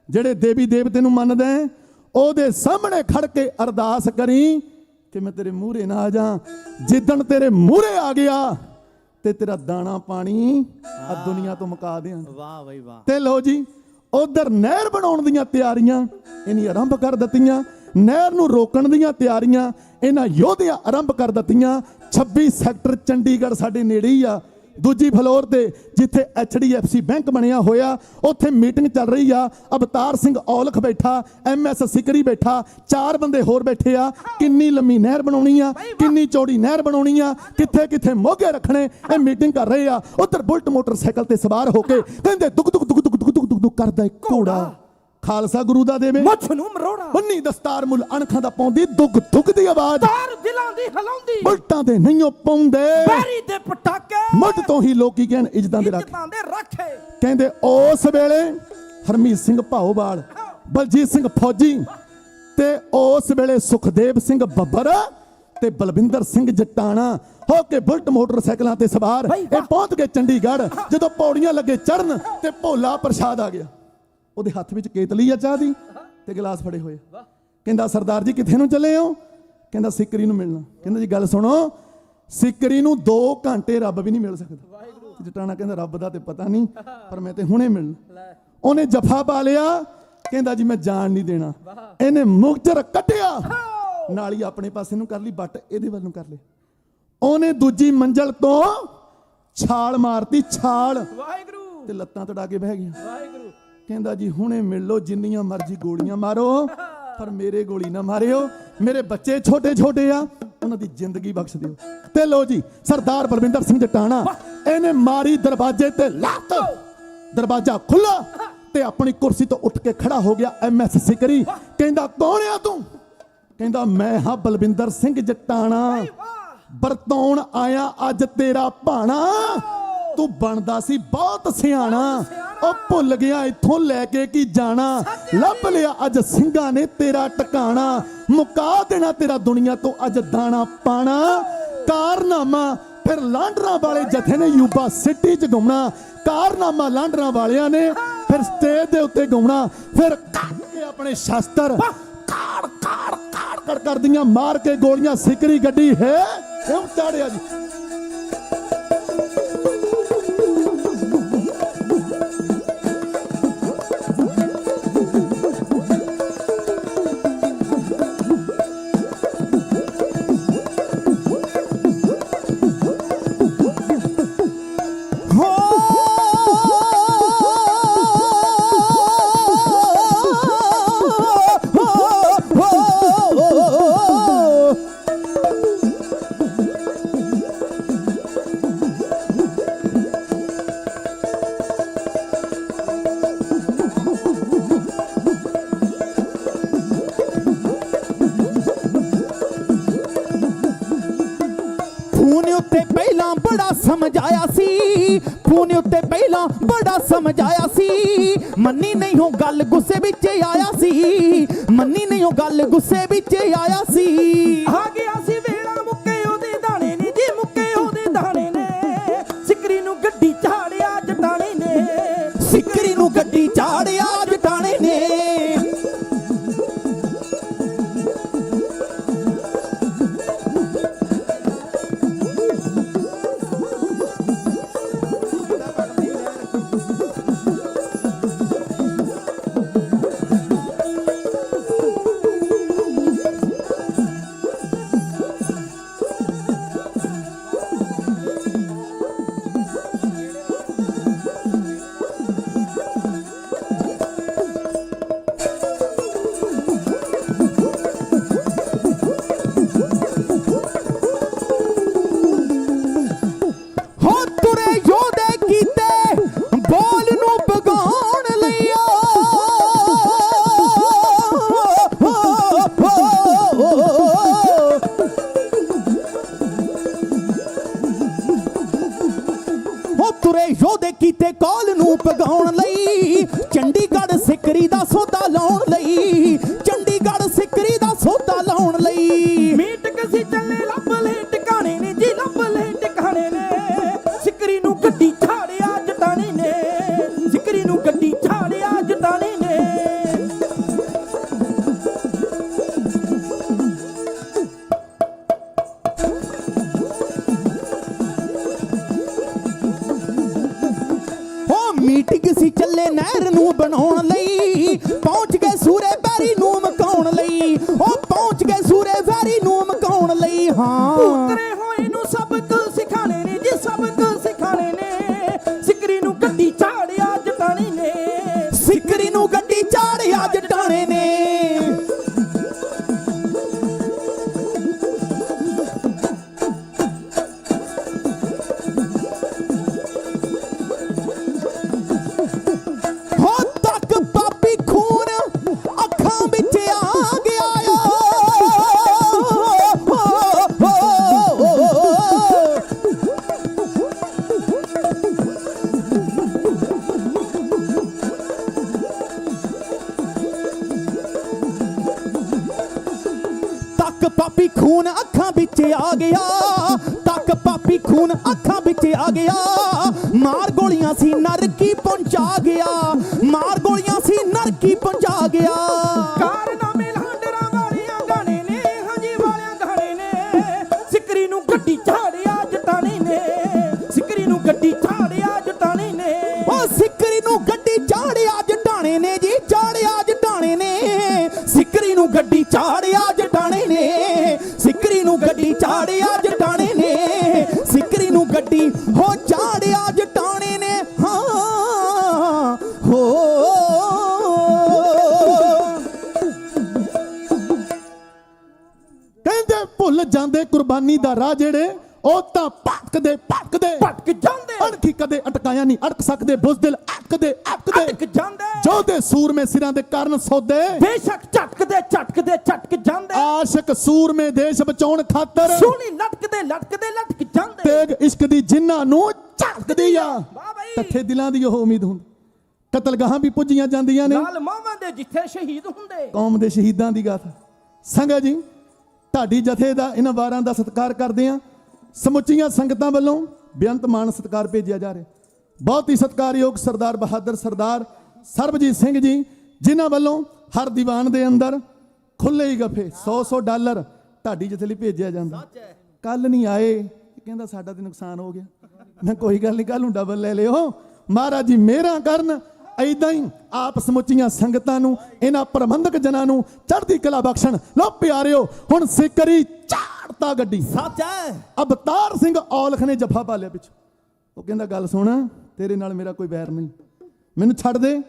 Speaker 5: ਜਿਹੜੇ ਦੇਵੀ ਦੇਵਤੇ ਨੂੰ ਮੰਨਦੇ ਉਹਦੇ ਸਾਹਮਣੇ ਖੜ ਕੇ ਅਰਦਾਸ ਕਰੀ ਕਿ ਮੈਂ ਤੇਰੇ ਮੂਹਰੇ ਨਾ ਆ ਜਾ। ਜਿੱਦਣ ਤੇਰੇ ਮੂਹਰੇ ਆ ਗਿਆ ਤੇ ਤੇਰਾ ਦਾਣਾ ਪਾਣੀ ਆ ਦੁਨੀਆ ਤੋਂ ਮੁਕਾ ਦਿਆਂਗੇ। ਵਾਹ ਬਈ ਵਾਹ। ਤੇ ਲੋ ਜੀ, ਉਧਰ ਨਹਿਰ ਬਣਾਉਣ ਦੀਆਂ ਤਿਆਰੀਆਂ ਇਹਨੀ ਆਰੰਭ ਕਰ ਦਿੱਤੀਆਂ। ਨਹਿਰ ਨੂੰ ਰੋਕਣ ਦੀਆਂ ਤਿਆਰੀਆਂ ਇਹਨਾਂ ਯੋਧਿਆਂ ਆਰੰਭ ਕਰ ਦਿੱਤੀਆਂ। 26 ਸੈਕਟਰ ਚੰਡੀਗੜ੍ਹ ਸਾਡੇ ਨੇੜੇ ਹੀ ਆ। ਦੂਜੀ ਫਲੋਰ ਤੇ ਜਿੱਥੇ HDFC ਬੈਂਕ ਬਣਿਆ ਹੋਇਆ, ਉੱਥੇ ਮੀਟਿੰਗ ਚੱਲ ਰਹੀ ਆ। ਅਵਤਾਰ ਸਿੰਘ ਔਲਖ ਬੈਠਾ, MS ਸਿਕਰੀ ਬੈਠਾ, 4 ਬੰਦੇ ਹੋਰ ਬੈਠੇ ਆ। ਕਿੰਨੀ ਲੰਮੀ ਨਹਿਰ ਬਣਾਉਣੀ ਆ, ਕਿੰਨੀ ਚੌੜੀ ਨਹਿਰ ਬਣਾਉਣੀ ਆ, ਕਿੱਥੇ ਕਿੱਥੇ ਮੋਗੇ ਰੱਖਣੇ, ਇਹ ਮੀਟਿੰਗ ਕਰ ਰਹੇ ਆ। ਉਧਰ ਬੁਲਟ ਮੋਟਰਸਾਈਕਲ ਤੇ ਸਵਾਰ ਹੋ ਕੇ ਕਹਿੰਦੇ ਦੁੱਕ ਦੁੱਕ ਦੁੱਕ ਦੁੱਕ ਦੁੱਕ ਦੁੱਕ ਦੁੱਕ ਕਰਦਾ ਇੱਕ ਘੋੜਾ, ਖਾਲਸਾ ਗੁਰੂ ਦਾ ਦੇਵੇ
Speaker 9: ਮੁੱਛ ਨੂੰ ਮਰੋੜਾ,
Speaker 5: ਬੰਨੀ ਦਸਤਾਰ ਮੁੱਲ ਅਣਖਾਂ ਦਾ ਪਾਉਂਦੀ ਦੁੱਕ ਦੁੱਕ ਦੀ ਆਵਾਜ਼,
Speaker 9: ਤਾਰ ਦਿਲਾਂ ਦੀ ਹਲਾਉਂਦੀ,
Speaker 5: ਬੁਲਟਾਂ ਦੇ ਨਹੀਂਓ ਪਾਉਂਦੇ
Speaker 9: ਬੈਰੀ ਦੇ ਪਟਾਕੇ,
Speaker 5: ਮੁੱਢ ਤੋਂ ਹੀ ਲੋਕੀ ਕਹਿਣ ਇੱਜ਼ਤਾਂ ਦੇ ਰੱਖੇ। ਕਹਿੰਦੇ ਉਸ ਵੇਲੇ ਹਰਮੀਤ ਸਿੰਘ ਭਾਓਵਾਲ, ਬਲਜੀਤ ਸਿੰਘ ਫੌਜੀ ਤੇ ਉਸ ਵੇਲੇ ਸੁਖਦੇਵ ਸਿੰਘ ਬੱਬਰ ਤੇ ਬਲਵਿੰਦਰ ਸਿੰਘ ਜਟਾਣਾ ਹੋ ਕੇ ਬੁਲਟ ਮੋਟਰਸਾਈਕਲਾਂ ਤੇ ਸਵਾਰ ਇਹ ਪਹੁੰਚ ਗਏ ਚੰਡੀਗੜ੍ਹ। ਜਦੋਂ ਪੌੜੀਆਂ ਲੱਗੇ ਚੜਨ ਤੇ ਭੋਲਾ ਪ੍ਰਸ਼ਾਦ ਆ ਗਿਆ। ਉਹਦੇ ਹੱਥ ਵਿੱਚ ਕੇਤਲੀ ਆ ਚਾਹ ਦੀ ਤੇ ਗਲਾਸ ਫੜੇ ਹੋਏ। ਕਹਿੰਦਾ ਸਰਦਾਰ ਜੀ ਕਿੱਥੇ ਨੂੰ ਚੱਲੇ ਹੋ? ਕਹਿੰਦਾ ਸਿਕਰੀ ਨੂੰ ਮਿਲਣਾ। ਕਹਿੰਦਾ ਜੀ ਗੱਲ ਸੁਣੋ, ਸਿਕਰੀ ਨੂੰ 2 ਘੰਟੇ ਰੱਬ ਵੀ ਨਹੀਂ ਮਿਲ ਸਕਦਾ। ਜਟਾਣਾ ਕਹਿੰਦਾ ਰੱਬ ਦਾ ਤੇ ਪਤਾ ਨਹੀਂ, ਪਰ ਮੈਂ ਤੇ ਹੁਣੇ ਮਿਲਣਾ। ਉਹਨੇ ਜਫਾ ਪਾ ਲਿਆ, ਕਹਿੰਦਾ ਜੀ ਮੈਂ ਜਾਣ ਨਹੀਂ ਦੇਣਾ। ਇਹਨੇ ਮੁਕਤਰ ਕੱਢਿਆ, ਨਾਲੀ ਆਪਣੇ ਪਾਸੇ ਨੂੰ ਕਰ ਲਈ, ਬੱਟ ਇਹਦੇ ਵੱਲ ਨੂੰ ਕਰ ਲਈ। ਉਹਨੇ ਦੂਜੀ ਮੰਜ਼ਲ ਤੋਂ ਛਾਲ ਮਾਰਤੀ, ਛਾਲ, ਤੇ ਲੱਤਾਂ ਤੜਾ ਕੇ ਬਹਿ ਗਿਆ। ਕਹਿੰਦਾ ਜੀ ਹੁਣੇ ਮਿਲ ਲੋ, ਜਿੰਨੀਆਂ ਮਰਜ਼ੀ ਗੋਲੀਆਂ ਮਾਰੋ, ਪਰ ਮੇਰੇ ਗੋਲੀ ਨਾ ਮਾਰਿਓ। ਮੇਰੇ ਬੱਚੇ ਛੋਟੇ ਛੋਟੇ ਆ, ਉਹਨਾਂ ਦੀ ਜ਼ਿੰਦਗੀ ਬਖਸ਼ ਦਿਓ। ਤੇ ਲੋ ਜੀ, ਸਰਦਾਰ ਬਲਵਿੰਦਰ ਸਿੰਘ ਜਟਾਣਾ ਇਹਨੇ ਮਾਰੀ ਦਰਵਾਜ਼ੇ ਤੇ ਲੱਤ, ਦਰਵਾਜ਼ਾ ਖੁੱਲਾ ਤੇ ਆਪਣੀ ਕੁਰਸੀ ਤੋਂ ਉੱਠ ਕੇ ਖੜਾ ਹੋ ਗਿਆ। MS ਸਿਕਰੀ ਕਹਿੰਦਾ ਕੌਣ ਆ ਤੂੰ? ਕਹਿੰਦਾ ਮੈਂ ਹਾਂ ਬਲਵਿੰਦਰ ਸਿੰਘ ਜਟਾਣਾ, ਵਰਤਾਉਣ ਆਇਆ ਅੱਜ ਤੇਰਾ ਭਾਣਾ। ਤੂੰ ਬਣਦਾ ਸੀ ਬਹੁਤ ਸਿਆਣਾ, ਉਹ ਭੁੱਲ ਗਿਆ ਇੱਥੋਂ ਲੈ ਕੇ ਕੀ ਜਾਣਾ। ਲੱਭ ਲਿਆ ਅੱਜ ਸਿੰਘਾਂ ਨੇ ਤੇਰਾ ਟਿਕਾਣਾ, ਮੁਕਾ ਦੇਣਾ ਤੇਰਾ ਦੁਨੀਆ ਤੋਂ ਅੱਜ ਦਾਣਾ ਪਾਣਾ। ਕਾਰਨਾਮਾ ਫਿਰ ਲਾਂਡਰਾਂ ਵਾਲੇ ਜਥੇ ਨੇ ਯੂਬਾ ਸਿਟੀ 'ਚ ਗਾਉਣਾ। ਕਾਰਨਾਮਾ ਲਾਂਡਰਾਂ ਵਾਲਿਆਂ ਨੇ ਫਿਰ ਸਟੇਜ ਦੇ ਉੱਤੇ ਗਾਉਣਾ। ਫਿਰ ਕੱਢ ਕੇ ਆਪਣੇ ਸ਼ਸਤਰ ਕਾੜ ਕਾੜ ਕਾੜ ਕਾੜ ਕਰਦੀਆਂ, ਮਾਰ ਕੇ ਗੋਲੀਆਂ ਸਿਕਰੀ ਗੱਡੀ ਹੈ ਉਹ ਚਾੜਿਆ ਜੀ।
Speaker 9: ਸਮਝਾਇਆ ਸੀ, ਖੂਨ ਉੱਤੇ ਪਹਿਲਾਂ ਬੜਾ ਸਮਝਾਇਆ ਸੀ। ਮੰਨੀ ਨਹੀਂ ਉਹ ਗੱਲ ਗੁੱਸੇ ਵਿੱਚ ਆਇਆ ਸੀ, ਮੰਨੀ ਨਹੀਂ ਉਹ ਗੱਲ ਗੁੱਸੇ ਵਿੱਚ ਆਇਆ ਸੀ। ਆ ਗਿਆ ਸੀ ਵੇਲਾ ਮੁੱਕੇ ਉਹਦੇ ਦਾਣੇ ਨੇ ਜੀ, ਮੁੱਕੇ ਉਹਦੇ ਦਾਣੇ ਨੇ। ਸਿਕਰੀ ਨੂੰ ਗੱਡੀ ਚਾੜਿਆ ਜਟਾਣੇ ਨੇ, ਸਿਕਰੀ ਨੂੰ ਗੱਡੀ ਚਾੜਿਆ ਜਟਾਣੇ ਨੇ।
Speaker 5: ਬਣਾਉਣ ਲਈ, ਚੰਡੀਗੜ੍ਹ ਸਿਕਰੀ ਦਾ ਸੌਦਾ ਲਾਉਣ ਲਈ, ਚੰਡੀਗੜ੍ਹ ਸਿਕਰੀ ਦਾ ਸੌਦਾ ਲਾਉਣ ਲਈ।
Speaker 9: ਮੀਟ ਕਸੀ ਚੱਲੇ ਲੱਭ ਲੈ ਟਿਕਾਣੇ ਨੇ ਜੀ, ਲੱਭ ਲੈ ਟਿਕਾਣੇ ਨੇ। ਸਿਕਰੀ ਨੂੰ ਗੱਡੀ ਛਾੜਿਆ ਜਟਾਣੀ ਨੇ, ਸਿਕਰੀ ਨੂੰ ਗੱਡੀ ਛਾੜਿਆ ਜਟਾਣੀ ਨੇ।
Speaker 5: ਮੀਟਿੰਗ ਸੀ ਚੱਲੇ ਨਹਿਰ ਨੂੰ ਬਣਾਉਣ ਲਈ, ਪਹੁੰਚ ਗਏ ਸੂਰੇ ਵੈਰੀ ਨੂੰ ਮਕਾਉਣ ਲਈ, ਉਹ ਪਹੁੰਚ ਗਏ ਸੂਰੇ ਵੈਰੀ ਨੂੰ ਮਕਾਉਣ ਲਈ। ਹਾਂ
Speaker 9: ਉਤਰੇ ਹੋਏ ਨੂੰ ਸਭ ਕੁਝ ਸਿਖਾਣੇ ਨੇ ਜੀ, ਸਭ ਕੁਝ ਸਿਖਾਣੇ ਨੇ। ਸਿਕਰੀ ਨੂੰ ਗੱਡੀ ਝਾੜਿਆ ਜਟਾਣੀ ਨੇ,
Speaker 5: ਸਿਕਰੀ ਨੂੰ ਗੱਡੀ ਝਾੜਿਆ ਜਟਾਣੇ ਨੇ। ਪਾਪੀ ਖੂਨ ਅੱਖਾਂ ਵਿੱਚ ਆ ਗਿਆ, ਤੱਕ ਪਾਪੀ ਖੂਨ ਅੱਖਾਂ ਵਿੱਚ ਆ ਗਿਆ। ਮਾਰ ਗੋਲੀਆਂ ਸੀ ਨਰਕੀ ਪਹੁੰਚਾ ਗਿਆ, ਮਾਰ ਗੋਲੀਆਂ ਸੀ ਨਰਕੀ ਪਹੁੰਚਾ ਗਿਆ।
Speaker 9: ਕਾਰਨਾਮੇ ਲਾਂਡਰਾਂ ਵਾਲੀਆਂ ਗਾਣੇ ਨੇ, ਹਾਂਜੀ ਵਾਲਿਆਂ ਗਾਣੇ ਨੇ। ਸਿਕਰੀ ਨੂੰ ਗੱਡੀ ਝਾੜਿਆ ਜਟਾਣੀ ਨੇ, ਸਿਕਰੀ ਨੂੰ ਗੱਡੀ ਝਾੜਿਆ ਜਟਾਣੀ ਨੇ।
Speaker 5: ਉਹ ਸਿਕਰੀ ਨੂੰ ਗੱਡੀ ਝਾੜਿਆ ਜਟਾਣੇ ਨੇ ਜੀ, ਝਾੜਿਆ ਜਟਾਣੇ ਨੇ। ਸਿਕਰੀ ਨੂੰ ਗੱਡੀ ਝਾੜਿਆ ਜਟਾਣੇ ਨੇ, ਸਿਕਰੀ ਨੂੰ ਗੱਡੀ ਝਾੜਿਆ ਜਟਾਣੇ ਨੇ, ਸਿਕਰੀ ਨੂੰ ਗੱਡੀ ਹੋ ਝਾੜਿਆ ਜਟਾਣੇ ਨੇ। ਹਾਂ ਹੋ
Speaker 4: ਕਹਿੰਦੇ ਭੁੱਲ ਜਾਂਦੇ ਕੁਰਬਾਨੀ ਦਾ ਰਾਹ ਜਿਹੜੇ, ਉਹ ਤਾਂ ਭਟਕਦੇ
Speaker 9: ਭਟਕ ਜਾਂਦੇ।
Speaker 4: ਅਣਖੀ ਕਦੇ ਅਟਕਾਇਆ ਨਹੀਂ ਅਟਕ ਸਕਦੇ, ਬੁਜ਼ਦਿਲ ਅਟਕਦੇ
Speaker 9: ਅਟਕ ਜਾਂਦੇ।
Speaker 4: ਜੋਧੇ ਸੂਰਮੇ ਸਿਰਾਂ ਦੇ ਕਾਰਨ ਸੌਦੇ,
Speaker 9: ਬੇਸ਼ੱਕ ਝਟਕਦੇ ਝਟਕਦੇ ਝਟਕ ਜਾਂਦੇ।
Speaker 4: ਆਸ਼ਿਕ ਸੂਰਮੇ ਦੇਸ਼ ਬਚਾਉਣ ਖਾਤਰ
Speaker 9: ਸੋਹਣੀ ਲਟਕਦੇ ਲਟਕਦੇ ਲਟਕ ਜਾਂਦੇ।
Speaker 4: ਤੇਗ ਇਸ਼ਕ ਦੀ ਜਿਨ੍ਹਾਂ ਨੂੰ ਝਲਕਦੀ ਆ,
Speaker 9: ਵਾਹ ਬਈ।
Speaker 4: ਤੱਥੇ ਦਿਲਾਂ ਦੀ ਉਹ ਉਮੀਦ ਹੁੰਦੀ। ਕਤਲਗਾਹਾਂ ਵੀ ਪੁੱਜੀਆਂ ਜਾਂਦੀਆਂ ਨੇ,
Speaker 9: ਲਾਲ ਮਾਵਾਂ ਦੇ ਜਿੱਥੇ ਸ਼ਹੀਦ ਹੁੰਦੇ।
Speaker 4: ਕੌਮ ਦੇ ਸ਼ਹੀਦਾਂ ਦੀ ਗਾਥਾ। ਸੰਗਤ ਜੀ, ਢਾਡੀ ਜਥੇ ਦਾ ਇਹਨਾਂ ਵਾਰਾਂ ਦਾ ਸਤਿਕਾਰ ਕਰਦੇ ਆ। ਸਮੁੱਚੀਆਂ ਸੰਗਤਾਂ ਵੱਲੋਂ ਬੇਅੰਤ ਮਾਣ ਸਤਿਕਾਰ ਭੇਜਿਆ ਜਾ ਰਿਹਾ। ਬਹੁਤ ਹੀ ਸਤਿਕਾਰਯੋਗ ਸਰਦਾਰ ਬਹਾਦਰ ਸਰਦਾਰ ਸਰਬਜੀਤ ਸਿੰਘ ਜੀ, ਜਿਨ੍ਹਾਂ ਵੱਲੋਂ ਹਰ ਦੀਵਾਨ ਦੇ ਅੰਦਰ ਖੁੱਲੇ ਹੀ ਗੱਫੇ 100 ਡਾਲਰ ਢਾਡੀ ਜਥੇ ਲਈ ਭੇਜਿਆ ਜਾਂਦਾ। ਕੱਲ ਨਹੀਂ ਆਏ, ਕਹਿੰਦਾ ਸਾਡਾ ਤੇ ਨੁਕਸਾਨ ਹੋ ਗਿਆ। ਮੈਂ ਕੋਈ ਗੱਲ ਨਹੀਂ, ਕੱਲ ਨੂੰ ਡਬਲ ਲੈ ਲਿਓ। ਮਹਾਰਾਜ ਜੀ ਮਿਹਰਾਂ ਕਰਨ। ਏਦਾਂ ਹੀ ਆਪ ਸਮੁੱਚੀਆਂ ਸੰਗਤਾਂ ਨੂੰ, ਇਹਨਾਂ ਪ੍ਰਬੰਧਕ ਜਨਾਂ ਨੂੰ ਚੜ੍ਹਦੀ ਕਲਾ ਬਖਸ਼ਣ। ਲੋ ਪਿਆਰਿਓ, ਹੁਣ ਸਿਕਰੀ ਝਾੜਤਾ ਗੱਡੀ।
Speaker 5: ਸੱਚ ਹੈ।
Speaker 4: ਅਵਤਾਰ ਸਿੰਘ ਔਲਖ ਨੇ ਜੱਫਾ ਪਾ ਲਿਆ ਪਿੱਛੋਂ। ਉਹ ਕਹਿੰਦਾ ਗੱਲ ਸੁਣ, ਤੇਰੇ ਨਾਲ ਮੇਰਾ ਕੋਈ ਵੈਰ ਨਹੀਂ, ਮੈਨੂੰ ਛੱਡ ਦੇ।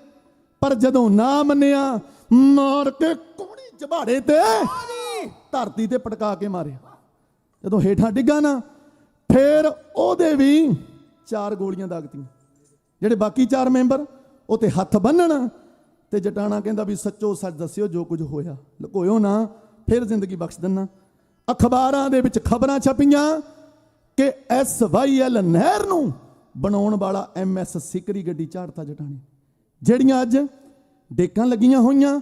Speaker 4: ਪਰ ਜਦੋਂ ਨਾ ਮੰਨਿਆ, ਮਾਰ ਕੇ ਕੋਣੀ ਜਬਾੜੇ ਤੇ ਧਰਤੀ ਤੇ ਪਟਕਾ ਕੇ ਮਾਰਿਆ। ਜਦੋਂ ਹੇਠਾਂ ਡਿੱਗਾ ਨਾ, ਫੇਰ ਉਹਦੇ ਵੀ 4 ਗੋਲੀਆਂ ਦਾਗਤੀਆਂ। ਜਿਹੜੇ ਬਾਕੀ 4 ਮੈਂਬਰ ਉਹ ਤੇ ਹੱਥ ਬੰਨਣ। ਤੇ ਜਟਾਣਾ ਕਹਿੰਦਾ ਵੀ ਸੱਚੋ ਸੱਚ ਦੱਸਿਓ, ਜੋ ਕੁਝ ਹੋਇਆ ਲੁਕੋਇਓ ਨਾ, ਫਿਰ ਜ਼ਿੰਦਗੀ ਬਖਸ਼ ਦਿੰਨਾ। ਅਖਬਾਰਾਂ ਦੇ ਵਿੱਚ ਖਬਰਾਂ ਛਪੀਆਂ ਕਿ SYL ਨਹਿਰ ਨੂੰ ਬਣਾਉਣ ਵਾਲਾ MS ਸਿਕਰੀ ਗੱਡੀ ਝਾੜਤਾ ਜਟਾਣੇ। ਜਿਹੜੀਆਂ ਅੱਜ ਡੇਕਾਂ ਲੱਗੀਆਂ ਹੋਈਆਂ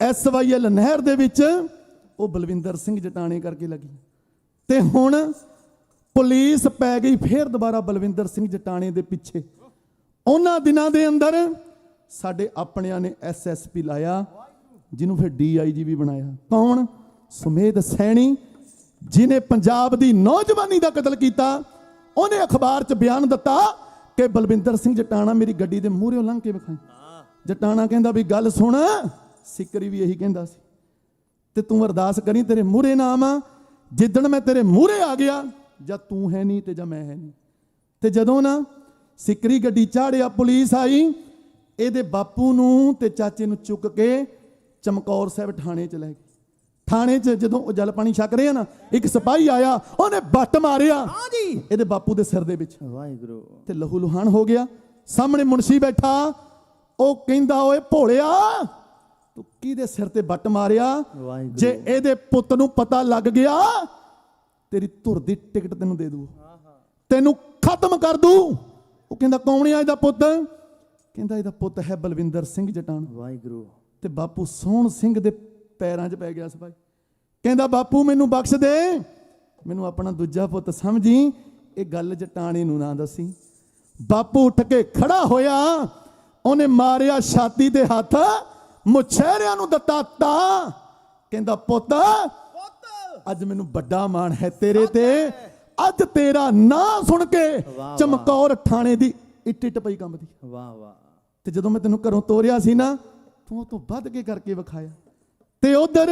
Speaker 4: SYL ਨਹਿਰ ਦੇ ਵਿੱਚ, ਉਹ ਬਲਵਿੰਦਰ ਸਿੰਘ ਜਟਾਣੇ ਕਰਕੇ ਲੱਗੀ। ਤੇ ਹੁਣ ਪੁਲਿਸ ਪੈ ਗਈ ਫੇਰ ਦੁਬਾਰਾ ਬਲਵਿੰਦਰ ਸਿੰਘ ਜਟਾਣੇ ਦੇ ਪਿੱਛੇ। ਉਹਨਾਂ ਦਿਨਾਂ ਦੇ ਅੰਦਰ ਸਾਡੇ ਆਪਣਿਆਂ ਨੇ SSP ਲਾਇਆ, ਜਿਹਨੂੰ ਫਿਰ DIG ਵੀ ਬਣਾਇਆ। ਕੌਣ? ਸੁਮੇਧ ਸੈਣੀ, ਜਿਹਨੇ ਪੰਜਾਬ ਦੀ ਨੌਜਵਾਨੀ ਦਾ ਕਤਲ ਕੀਤਾ। ਉਹਨੇ ਅਖਬਾਰ 'ਚ ਬਿਆਨ ਦਿੱਤਾ ਕਿ ਬਲਵਿੰਦਰ ਸਿੰਘ ਜਟਾਣਾ ਮੇਰੀ ਗੱਡੀ ਦੇ ਮੂਹਰੇੋਂ ਲੰਘ ਕੇ ਵਿਖਾਈ। ਜਟਾਣਾ ਕਹਿੰਦਾ ਵੀ ਗੱਲ ਸੁਣ, ਸਿਕਰੀ ਵੀ ਇਹੀ ਕਹਿੰਦਾ ਸੀ, ਤੇ ਤੂੰ ਅਰਦਾਸ ਕਰੀ ਤੇਰੇ ਮੂਹਰੇ ਨਾ ਆਵਾਂ। ਜਿੱਦਣ ਮੈਂ ਤੇਰੇ ਮੂਹਰੇ ਆ ਗਿਆ, ਜਾਂ ਤੂੰ ਹੈ ਨਹੀਂ ਤੇ ਜਾਂ ਮੈਂ ਹੈ ਨਹੀਂ। ਤੇ ਜਦੋਂ ਨਾ ਸਿਕਰੀ ਗੱਡੀ ਚਾੜਿਆ, ਪੁਲਿਸ ਆਈ, ਇਹਦੇ ਬਾਪੂ ਨੂੰ ਤੇ ਚਾਚੇ ਨੂੰ ਚੁੱਕ ਕੇ ਚਮਕੌਰ ਸਾਹਿਬ ਥਾਣੇ 'ਚ ਲੈ ਗਏ। ਥਾਣੇ 'ਚ ਜਦੋਂ ਉਹ ਜਲ ਪਾਣੀ ਛਕ ਰਹੇ ਆ ਨਾ, ਇੱਕ ਸਿਪਾਹੀ ਆਇਆ, ਉਹਨੇ ਬੱਟ ਮਾਰਿਆ ਇਹਦੇ ਬਾਪੂ ਦੇ ਸਿਰ ਦੇ ਵਿੱਚ।
Speaker 2: ਵਾਹਿਗੁਰੂ।
Speaker 4: ਤੇ ਲਹੂ ਲੁਹਾਨ ਹੋ ਗਿਆ। ਸਾਹਮਣੇ ਮੁਨਸ਼ੀ ਬੈਠਾ, ਉਹ ਕਹਿੰਦਾ ਓਏ ਭੋਲਿਆ, ਤੂੰ ਕਿਹਦੇ ਸਿਰ ਤੇ ਬੱਟ ਮਾਰਿਆ? ਜੇ ਇਹਦੇ ਪੁੱਤ ਨੂੰ ਪਤਾ ਲੱਗ ਗਿਆ, ਤੇਰੀ ਧੁਰ ਦੀ ਟਿਕਟ ਤੈਨੂੰ ਦੇ ਦੂ, ਤੈਨੂੰ ਖਤਮ ਕਰ ਦੂ। ਉਹ ਕਹਿੰਦਾ ਕੌਣ ਆ ਇਹਦਾ ਪੁੱਤ? ਕਹਿੰਦਾ ਇਹਦਾ ਪੁੱਤ ਹੈ ਬਲਵਿੰਦਰ ਸਿੰਘ ਜਟਾਣਾ।
Speaker 2: ਵਾਹਿਗੁਰੂ।
Speaker 4: ਤੇ ਬਾਪੂ ਸੋਹਣ ਸਿੰਘ ਦੇ ਪੈਰਾਂ 'ਚ ਪੈ ਗਿਆ ਸੀ ਭਾਈ। ਕਹਿੰਦਾ ਬਾਪੂ ਮੈਨੂੰ ਬਖਸ਼ ਦੇ, ਮੈਨੂੰ ਆਪਣਾ ਦੂਜਾ ਪੁੱਤ ਸਮਝੀ, ਇਹ ਗੱਲ ਜਟਾਣੇ ਨੂੰ ਨਾ ਦੱਸੀ। ਬਾਪੂ ਉੱਠ ਕੇ ਖੜਾ ਹੋਇਆ, ਉਹਨੇ ਮਾਰਿਆ ਛਾਤੀ ਤੇ ਹੱਥ, ਮੁਛੇਰਿਆਂ ਨੂੰ ਦਿੱਤਾ ਤਾਂ। ਕਹਿੰਦਾ ਪੁੱਤ ਅੱਜ ਮੈਨੂੰ ਵੱਡਾ ਮਾਣ ਹੈ ਤੇਰੇ ਤੇ, ਅੱਜ ਤੇਰਾ ਨਾਂ ਸੁਣ ਕੇ ਚਮਕੌਰ ਥਾਣੇ ਦੀ ਇੱਟ ਇੱਟ ਪਈ ਕੰਬਦੀ।
Speaker 2: ਵਾਹ ਵਾਹ।
Speaker 4: ਤੇ ਜਦੋਂ ਮੈਂ ਤੈਨੂੰ ਘਰੋਂ ਤੋਰਿਆ ਸੀ ਨਾ, ਤੂੰ ਉਹ ਤੋਂ ਵੱਧ ਕੇ ਕਰਕੇ ਵਿਖਾਇਆ। ਤੇ ਉਧਰ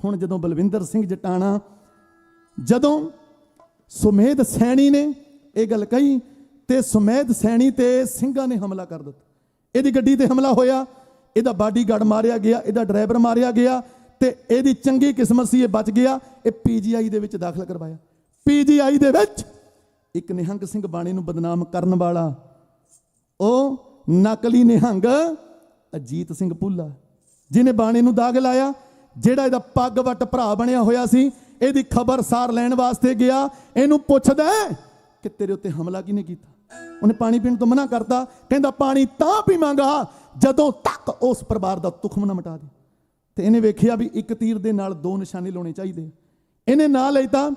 Speaker 4: ਹੁਣ ਜਦੋਂ ਬਲਵਿੰਦਰ ਸਿੰਘ ਜਟਾਣਾ, ਜਦੋਂ ਸੁਮੇਧ ਸੈਣੀ ਨੇ ਇਹ ਗੱਲ ਕਹੀ ਤੇ ਸੁਮੇਧ ਸੈਣੀ ਤੇ ਸਿੰਘਾਂ ਨੇ ਹਮਲਾ ਕਰ ਦਿੱਤਾ। ਇਹਦੀ ਗੱਡੀ ਤੇ ਹਮਲਾ ਹੋਇਆ, ਇਹਦਾ ਬਾਡੀਗਾਰਡ ਮਾਰਿਆ ਗਿਆ, ਇਹਦਾ ਡਰਾਈਵਰ ਮਾਰਿਆ ਗਿਆ ਤੇ ਇਹਦੀ ਚੰਗੀ ਕਿਸਮਤ ਸੀ ਇਹ ਬਚ ਗਿਆ। ਇਹ ਪੀਜੀਆਈ ਦੇ ਵਿੱਚ ਦਾਖਲ ਕਰਵਾਇਆ। ਪੀਜੀਆਈ ਦੇ ਵਿੱਚ ਇੱਕ ਨਿਹੰਗ ਸਿੰਘ ਬਾਣੀ ਨੂੰ ਬਦਨਾਮ ਕਰਨ ਵਾਲਾ, ਉਹ ਨਕਲੀ ਨਿਹੰਗ ਅਜੀਤ ਸਿੰਘ ਭੁੱਲਾ, ਜਿਹਨੇ ਬਾਣੀ ਨੂੰ ਦਾਗ ਲਾਇਆ, ਜਿਹੜਾ ਇਹਦਾ ਪੱਗ ਵੱਟ ਭਰਾ ਬਣਿਆ ਹੋਇਆ ਸੀ, ਇਹਦੀ ਖਬਰਸਾਰ ਲੈਣ ਵਾਸਤੇ ਗਿਆ। ਇਹਨੂੰ ਪੁੱਛਦਾ ਕਿ ਤੇਰੇ ਉੱਤੇ ਹਮਲਾ ਕਿਹਨੇ ਕੀਤਾ। ਉਹਨੇ ਪਾਣੀ ਪੀਣ ਤੋਂ ਮਨਾ ਕਰਤਾ। ਕਹਿੰਦਾ ਪਾਣੀ ਤਾਂ ਪੀਵਾਂਗਾ ਜਦੋਂ ਤੱਕ ਉਸ ਪਰਿਵਾਰ ਦਾ ਤੁਖਮ ਨਾ ਮਿਟਾ ਦੇ। ਤੇ ਇਹਨੇ ਵੇਖਿਆ ਵੀ ਇੱਕ ਤੀਰ ਦੇ ਨਾਲ ਦੋ ਨਿਸ਼ਾਨੇ ਲਾਉਣੇ ਚਾਹੀਦੇ। ਇਹਨੇ ਨਾਂ ਲਈ ਤਾਂ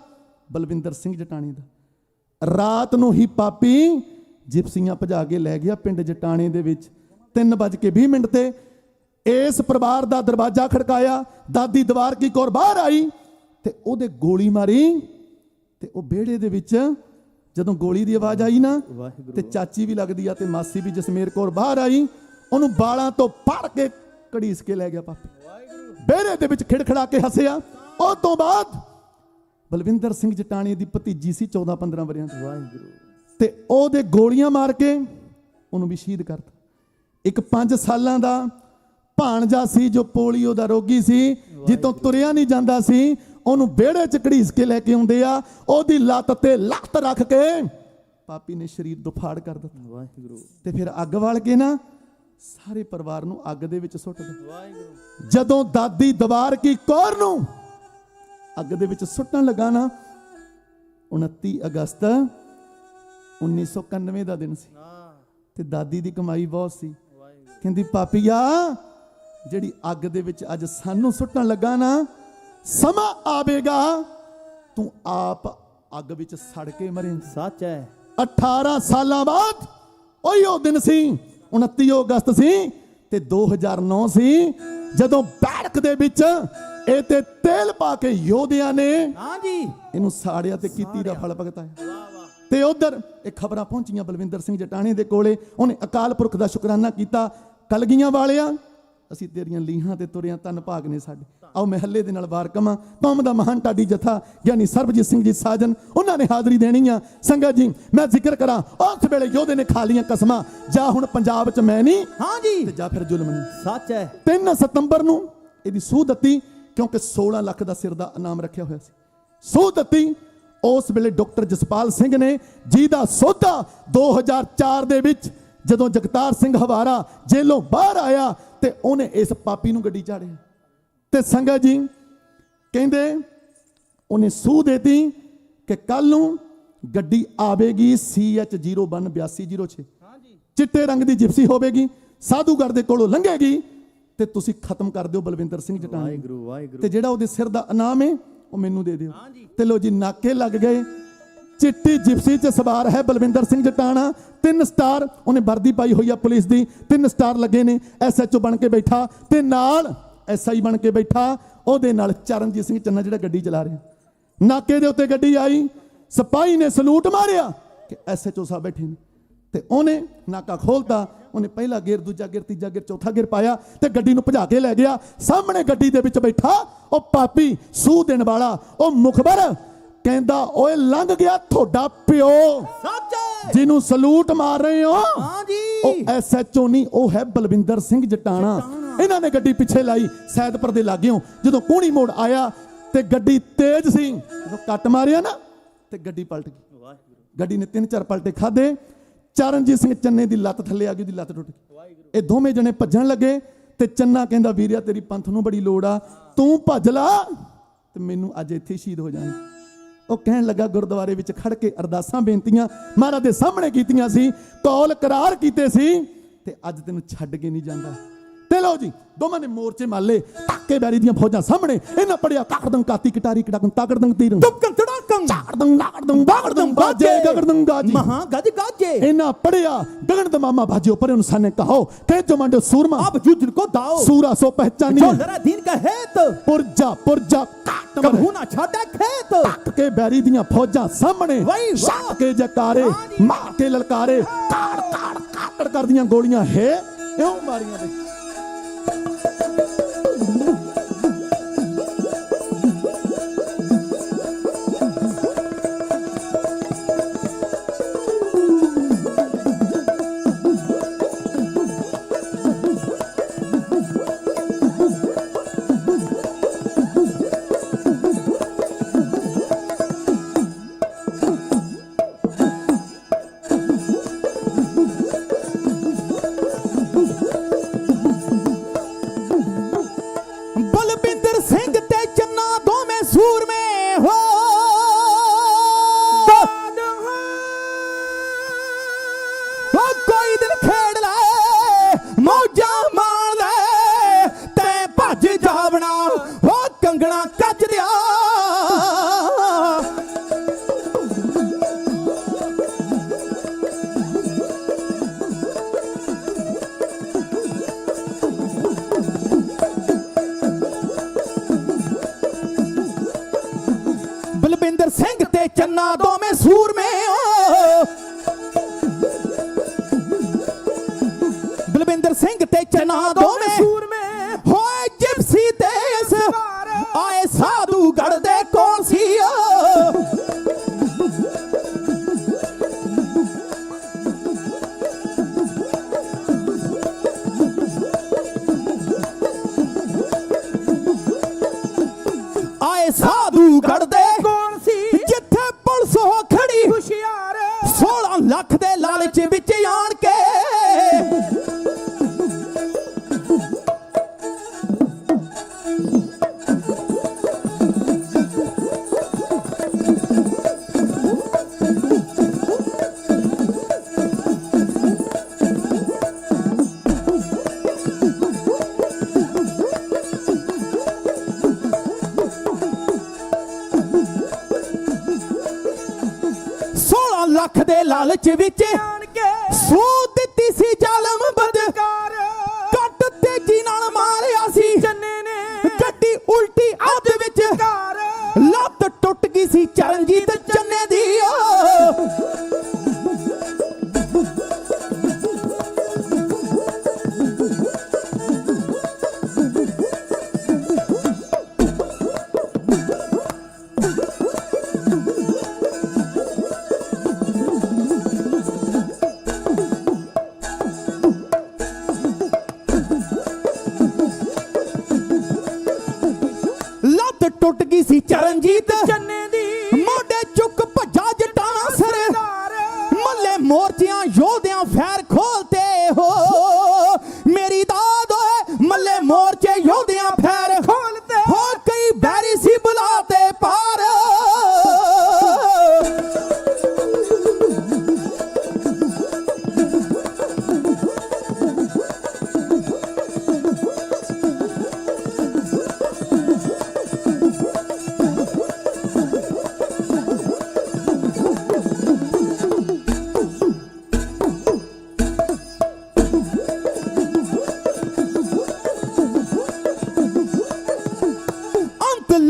Speaker 4: ਬਲਵਿੰਦਰ ਸਿੰਘ ਜਟਾਣੇ ਦਾ। ਰਾਤ ਨੂੰ ਹੀ ਪਾਪੀ ਜਿਪਸੀਆਂ ਭਜਾ ਕੇ ਲੈ ਗਿਆ ਪਿੰਡ ਜਟਾਣੇ ਦੇ ਵਿੱਚ। 3:20 ਤੇ ਇਸ ਪਰਿਵਾਰ ਦਾ ਦਰਵਾਜ਼ਾ ਖੜਕਾਇਆ। ਦਾਦੀ ਦਵਾਰਕੀ ਕੌਰ ਬਾਹਰ ਆਈ ਤੇ ਉਹਦੇ ਗੋਲੀ ਮਾਰੀ। ਤੇ ਉਹ ਵਿਹੜੇ ਦੇ ਵਿੱਚ ਜਦੋਂ ਗੋਲੀ ਦੀ ਆਵਾਜ਼ ਆਈ ਨਾ, ਤੇ ਚਾਚੀ ਵੀ ਲੱਗਦੀ ਆ ਤੇ ਮਾਸੀ ਵੀ ਜਸਮੇਰ ਕੌਰ ਬਾਹਰ ਆਈ। ਉਹਨੂੰ ਬਾਲਾਂ ਤੋਂ ਫੜ ਕੇ ਘੜੀਸ ਕੇ ਲੈ ਗਿਆ ਪਾਪੀ। ਵਿਹੜੇ ਦੇ ਵਿੱਚ ਖਿੜਖੜਾ ਕੇ ਹੱਸਿਆ। ਉਹ ਤੋਂ ਬਾਅਦ ਬਲਵਿੰਦਰ ਸਿੰਘ ਜਟਾਣੇ ਦੀ ਭਤੀਜੀ ਸੀ 14-15 ਵਰਿਆਂ ਦੀ।
Speaker 2: ਵਾਹਿਗੁਰੂ।
Speaker 4: ਤੇ ਉਹਦੇ ਗੋਲੀਆਂ ਮਾਰ ਕੇ ਉਹਨੂੰ ਵੀ ਸ਼ਹੀਦ ਕਰਤਾ। ਇੱਕ 5 ਸਾਲਾਂ ਦਾ ਭਾਣਜਾ ਸੀ ਜੋ ਪੋਲੀਓ ਦਾ ਰੋਗੀ ਸੀ, ਜਿੱਤੋਂ ਤੁਰਿਆ ਨਹੀਂ ਜਾਂਦਾ ਸੀ, ਉਹਨੂੰ ਵਿਹੜੇ 'ਚ ਘੜੀਸ ਕੇ ਲੈ ਕੇ ਆਉਂਦੇ ਆ। ਉਹਦੀ ਲੱਤ ਤੇ ਲੱਤ ਰੱਖ ਕੇ ਪਾਪੀ ਨੇ ਸਰੀਰ ਦੁਫਾੜ ਕਰ ਦਿੱਤਾ।
Speaker 2: ਵਾਹਿਗੁਰੂ।
Speaker 4: ਤੇ ਫਿਰ ਅੱਗ ਵਾਲ ਕੇ ਨਾ ਸਾਰੇ ਪਰਿਵਾਰ ਨੂੰ ਅੱਗ ਦੇ ਵਿੱਚ ਸੁੱਟ ਦਿੱਤਾ। ਵਾਹਿਗੁਰੂ। ਜਦੋਂ ਦਾਦੀ ਦਵਾਰਕੀ ਕੌਰ ਨੂੰ ਅੱਗ ਦੇ ਵਿੱਚ ਸੁੱਟਣ ਲੱਗਾ ਨਾ, 29 ਅਗਸਤ 1991 ਦਾ ਦਿਨ ਸੀ। ਤੇ ਦਾਦੀ ਦੀ ਕਮਾਈ ਬਹੁਤ ਸੀ। ਕਹਿੰਦੀ ਪਾਪੀਆ, ਜਿਹੜੀ ਅੱਗ ਦੇ ਵਿੱਚ ਅੱਜ ਸਾਨੂੰ ਸੁੱਟਣ ਲੱਗਾ ਨਾ, ਸਮਾਂ ਆਵੇਗਾ ਤੂੰ ਆਪ ਅੱਗ ਵਿੱਚ ਸੜ ਕੇ ਮਰੇਂਗਾ।
Speaker 2: ਸੱਚ ਹੈ।
Speaker 4: 18 ਸਾਲਾਂ ਬਾਅਦ ਉਹੀ ਉਹ ਦਿਨ ਸੀ, 29 ਅਗਸਤ ਸੀ ਤੇ 2009 ਸੀ, ਜਦੋਂ ਬੈਠਕ ਦੇ ਵਿੱਚ ਇਹ ਤੇ ਤੇਲ ਪਾ ਕੇ ਯੋਧਿਆਂ ਨੇ ਇਹਨੂੰ ਸਾੜਿਆ ਤੇ ਕੀਤੀ ਦਾ ਫਲ ਭੁਗਤਾਇਆ। ਤੇ ਉਧਰ ਇਹ ਖਬਰਾਂ ਪਹੁੰਚੀਆਂ ਬਲਵਿੰਦਰ ਸਿੰਘ ਜਟਾਣੇ ਦੇ ਕੋਲੇ। ਉਹਨੇ ਅਕਾਲ ਪੁਰਖ ਦਾ ਸ਼ੁਕਰਾਨਾ ਕੀਤਾ। ਕਲਗੀਆਂ ਵਾਲਿਆ, ਅਸੀਂ ਤੇਰੀਆਂ ਲੀਹਾਂ ਤੇ ਤੁਰਿਆਂ ਤਨ ਭਾਗ ਨੇ ਸਾਡੇ। ਆਓ ਮਹੱਲੇ ਦੇ ਨਾਲ ਵਾਰ ਕਵਾਂ। ਕੌਮ ਦਾ ਮਹਾਨ ਢਾਡੀ ਜਥਾ ਗਿਆਨੀ ਸਰਬਜੀਤ ਸਿੰਘ ਜੀ ਸਾਜਨ, ਉਹਨਾਂ ਨੇ ਹਾਜ਼ਰੀ ਦੇਣੀ ਆ। ਸੰਗਤ ਜੀ, ਮੈਂ ਜ਼ਿਕਰ ਕਰਾਂ, ਉਸ ਵੇਲੇ ਯੋਧੇ ਨੇ ਖਾ ਲੀਆਂ ਕਸਮਾਂ, ਜਾਂ ਹੁਣ ਪੰਜਾਬ 'ਚ ਮੈਂ ਨਹੀਂ, ਤੇ ਜਾਂ ਫਿਰ ਜ਼ੁਲਮ ਨਹੀਂ।
Speaker 2: ਸੱਚ ਹੈ।
Speaker 4: 3 ਸਤੰਬਰ ਨੂੰ ਇਹਦੀ ਸੂਹ ਦਿੱਤੀ, ਕਿਉਂਕਿ 16 ਲੱਖ ਦਾ ਸਿਰ ਦਾ ਇਨਾਮ ਰੱਖਿਆ ਹੋਇਆ ਸੀ। ਸੂਹ ਦਿੱਤੀ ਉਸ ਵੇਲੇ ਡਾਕਟਰ ਜਸਪਾਲ ਸਿੰਘ ਨੇ, ਜਿਹਦਾ ਸੌਦਾ 2004 ਦੇ ਵਿੱਚ ਜਦੋਂ ਜਗਤਾਰ ਸਿੰਘ ਹਵਾਰਾ ਜੇਲੋਂ ਬਾਹਰ ਆਇਆ ਤੇ ਉਹਨੇ ਇਸ ਪਾਪੀ ਨੂੰ ਗੱਡੀ ਚਾੜਿਆ। ਤੇ ਸੰਗਤ ਜੀ ਕਹਿੰਦੇ ਉਹਨੇ ਸੂਹ ਦੇਤੀ ਕਿ ਕੱਲ ਨੂੰ ਗੱਡੀ ਆਵੇਗੀ CH018206, ਚਿੱਟੇ ਰੰਗ ਦੀ ਜਿਪਸੀ ਹੋਵੇਗੀ, ਸਾਧੂਗੜ੍ਹ ਦੇ ਕੋਲੋਂ ਲੰਘੇਗੀ ਤੇ ਤੁਸੀਂ ਖਤਮ ਕਰ ਦਿਓ ਬਲਵਿੰਦਰ ਸਿੰਘ ਜਟਾਣੇ।
Speaker 2: ਵਾਹਿਗੁਰੂ ਵਾਹਿਗੁਰੂ।
Speaker 4: ਤੇ ਜਿਹੜਾ ਉਹਦੇ ਸਿਰ ਦਾ ਇਨਾਮ ਹੈ ਉਹ ਮੈਨੂੰ ਦੇ ਦਿਓ। ਤੇ ਲੋ ਜੀ, ਨਾਕੇ ਲੱਗ ਗਏ। ਚਿੱਟੀ ਜਿਪਸੀ 'ਚ ਸਵਾਰ ਹੈ ਬਲਵਿੰਦਰ ਸਿੰਘ ਜਟਾਣਾ। 3 ਸਟਾਰ ਉਹਨੇ ਵਰਦੀ ਪਾਈ ਹੋਈ ਆ ਪੁਲਿਸ ਦੀ, 3 ਸਟਾਰ ਲੱਗੇ ਨੇ। SHO ਬਣ ਕੇ ਬੈਠਾ ਤੇ ਨਾਲ SI ਬਣ ਕੇ ਬੈਠਾ। ਉਹਦੇ ਨਾਲ ਚਰਨਜੀਤ ਸਿੰਘ ਚੰਨਾ ਜਿਹੜਾ ਗੱਡੀ ਚਲਾ ਰਿਹਾ। ਨਾਕੇ ਦੇ ਉੱਤੇ ਗੱਡੀ ਆਈ, ਸਿਪਾਹੀ ਨੇ ਸਲੂਟ ਮਾਰਿਆ ਕਿ SHO ਸਾਹਿਬ ਬੈਠੇ ਨੇ। ਤੇ ਉਹਨੇ ਨਾਕਾ ਖੋਲਤਾ। ਉਹਨੇ ਪਹਿਲਾ ਗੇਅਰ, ਦੂਜਾ ਗੇਅਰ, ਤੀਜਾ ਗੇਅਰ, ਚੌਥਾ ਗੇਅਰ ਪਾਇਆ ਤੇ ਗੱਡੀ ਨੂੰ ਭਜਾ ਕੇ ਲੈ ਗਿਆ। ਸਾਹਮਣੇ ਗੱਡੀ ਦੇ ਵਿੱਚ ਬੈਠਾ ਉਹ ਪਾਪੀ, ਸੂਹ ਦੇਣ ਵਾਲਾ, ਉਹ ਮੁਖਬਰ, ਕਹਿੰਦਾ ਓਏ ਲੰਘ ਗਿਆ ਤੁਹਾਡਾ ਪਿਓ, ਜਿਹਨੂੰ ਸਲੂਟ ਮਾਰ ਰਹੇ ਹੋ। ਉਹ SHO ਨਹੀਂ, ਉਹ ਹੈ ਬਲਵਿੰਦਰ ਸਿੰਘ ਜਟਾਣਾ। ਇਹਨਾਂ ਨੇ ਗੱਡੀ ਪਿੱਛੇ ਲਾਈ ਸੈਦਪੁਰ ਦੇ ਲਾਗਿਓਂ। ਜਦੋਂ ਕੂਣੀ ਮੋੜ ਆਇਆ ਤੇ ਗੱਡੀ ਤੇਜ਼ ਸੀ, ਜਦੋਂ ਕੱਟ ਮਾਰਿਆ ਨਾ ਤੇ ਗੱਡੀ ਪਲਟ ਗਈ। ਗੱਡੀ ਨੇ 3-4 ਪਲਟੇ ਖਾਦੇ। ਚਰਨਜੀਤ ਸਿੰਘ ਚੰਨੇ ਦੀ ਲੱਤ ਥੱਲੇ ਆ ਗਈ, ਉਹਦੀ ਲੱਤ ਟੁੱਟ ਗਈ। ਇਹ ਦੋਵੇਂ ਜਣੇ ਭੱਜਣ ਲੱਗੇ ਤੇ ਚੰਨਾ ਕਹਿੰਦਾ ਵੀਰਿਆ ਤੇਰੀ ਪੰਥ ਨੂੰ ਬੜੀ ਲੋੜ ਆ, ਤੂੰ ਭੱਜ ਲਾ ਤੇ ਮੈਨੂੰ ਅੱਜ ਇੱਥੇ ਸ਼ਹੀਦ ਹੋ ਜਾਣਾ। ਉਹ ਕਹਿਣ ਲੱਗਾ, ਗੁਰਦੁਆਰੇ ਵਿੱਚ ਖੜ ਕੇ ਅਰਦਾਸਾਂ ਬੇਨਤੀਆਂ ਮਹਾਰਾਜ ਦੇ ਸਾਹਮਣੇ ਕੀਤੀਆਂ ਸੀ, ਕੌਲ ਕਰਾਰ ਕੀਤੇ ਸੀ ਤੇ ਅੱਜ ਤੈਨੂੰ ਛੱਡ ਕੇ ਨਹੀਂ ਜਾਂਦਾ। ਤੇ ਲਓ ਜੀ, ਦੋਵਾਂ ਨੇ ਮੋਰਚੇ ਮਾਲੇ, ਧੱਕੇ ਬੈਰੀ ਦੀਆਂ ਫੌਜਾਂ ਸਾਹਮਣੇ। ਇਹਨਾਂ ਪੜਿਆ ਤਾਕੜਦੰ ਕਾਤੀ ਕਟਾਰੀ ਕਟਾਕੰ ਤਾਕੜਦੰ ਤੀਰੰ
Speaker 5: ਤੁਪਕੰ ਤੜਾਕੰ
Speaker 4: ਝਾੜਦੰ ਲਾਕੜਦੰ ਬਾਗੜਦੰ ਬਾਜੇ ਗਗੜਦੰ ਗਾਜੀ
Speaker 5: ਮਹਾ ਗੱਜ ਗਾਜੇ।
Speaker 4: ਇਹਨਾਂ ਪੜਿਆ ਗगन दमामा भाजियो पर उनसाने कहो के जो मांडो सूरमा
Speaker 5: अब युद्ध को दाओ
Speaker 4: सूरा सो पहचानी
Speaker 5: जो जरा दीन का हेत
Speaker 4: पुरजा काट
Speaker 5: कबहू ना छाटा खेत।
Speaker 4: तक के बैरी दियां फौजां सामने
Speaker 5: वही वाह।
Speaker 4: शाह के जकारे मार के ललकारे काट कर दियां गोलियां है क्यों मारियां बे।
Speaker 5: बलबिंदर सिंह ते चन्ना दो में सूर में हो कोई दिन खेड़ ले मौजा मार ले ते भज जावना हो कंगना कज दिया। बलबिंदर सिंह ते चन्ना दो में सूर में हो बलबिंदर सिंह ते चन्ना दो में सूर में हो जिप्सी देश आए साधु गढ़ दे कौन सी आए साधु गढ़ दे कौन सी जिथे पुलिस हो खड़ी हुशियार 16 लाख दे लालच विच आण के ਲੱਖ ਦੇ ਲਾਲਚ ਵਿੱਚ ਆਣ ਕੇ ਸੂਤ ਦਿੱਤੀ ਸੀ ਜ਼ਾਲਮ ਬਦਕਾਰ ਕੱਟ ਤੇਜੀ ਨਾਲ ਮਾਰਿਆ ਸੀ ਚੰਨੇ ਨੇ ਗੱਡੀ ਉਲਟੀ ਅੱਧ ਵਿੱਚ ਕਾਰ ਲੱਤ ਟੁੱਟ ਗਈ ਸੀ ਚਰਨਜੀਤ ਚੰਨੇ ਦੀ ਟੁੱਟ ਗਈ ਸੀ ਚਰਨਜੀਤ ਚੰਨੇ ਦੀ ਮੋਢੇ ਚੁੱਕ ਭੱਜਾ ਜਟਾਣਾ ਸਰਦਾਰ ਮੱਲੇ ਮੋਰਚਿਆਂ ਯੋਧਿਆਂ ਫੈਰ ਖੋਲਤੇ ਹੋ ਮੇਰੀ ਦਾਦ ਓਏ ਮੱਲੇ ਮੋਰਚੇ ਯੋਧਿਆਂ ਫੈਰ ਖੋਲਤੇ ਹੋ ਕਈ ਬੈਰੀ ਸੀ ਬੁਲਾਤੇ ਪਾਰ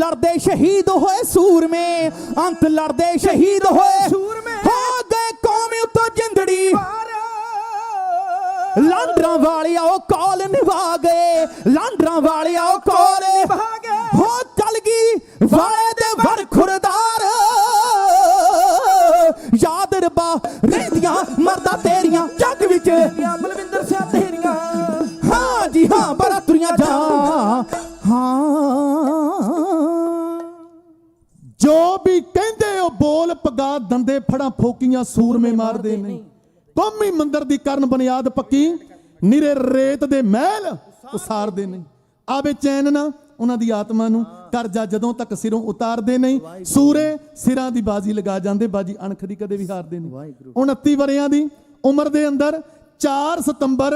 Speaker 5: लड़दे शहीद होए सूर में अंत लड़दे शहीद होए सूर में हो गए कौमी उतो जिंदड़ी लांडरा वाली आओ कॉल निभा गए लांडरा वाली आओ कॉल निभा गए हो चल गई वाले दे वर खुरदार याद रबा रहदियां मरदा तेरियां जग विच बलविंदर सिंह तेरियां हाँ जी हाँ बड़ा तुरियां जा हाँ
Speaker 4: जो भी कहंदे ओ बोल पगा दंदे फड़ा फोकियां सूरमे मारदे नहीं कौमी मंदिर दी करन बुनियाद पक्की निरे रेत दे महल उसारदे नहीं आवे चैन ना उन्हां दी आत्मा नूं करजा जदों तक सिरों उतारदे नहीं सूरे सिरां दी बाजी लगा जांदे बाजी अणख दी कदे भी हारदे नहीं 29 वरियां दी उम्र दे अंदर 4 ਸਤੰਬਰ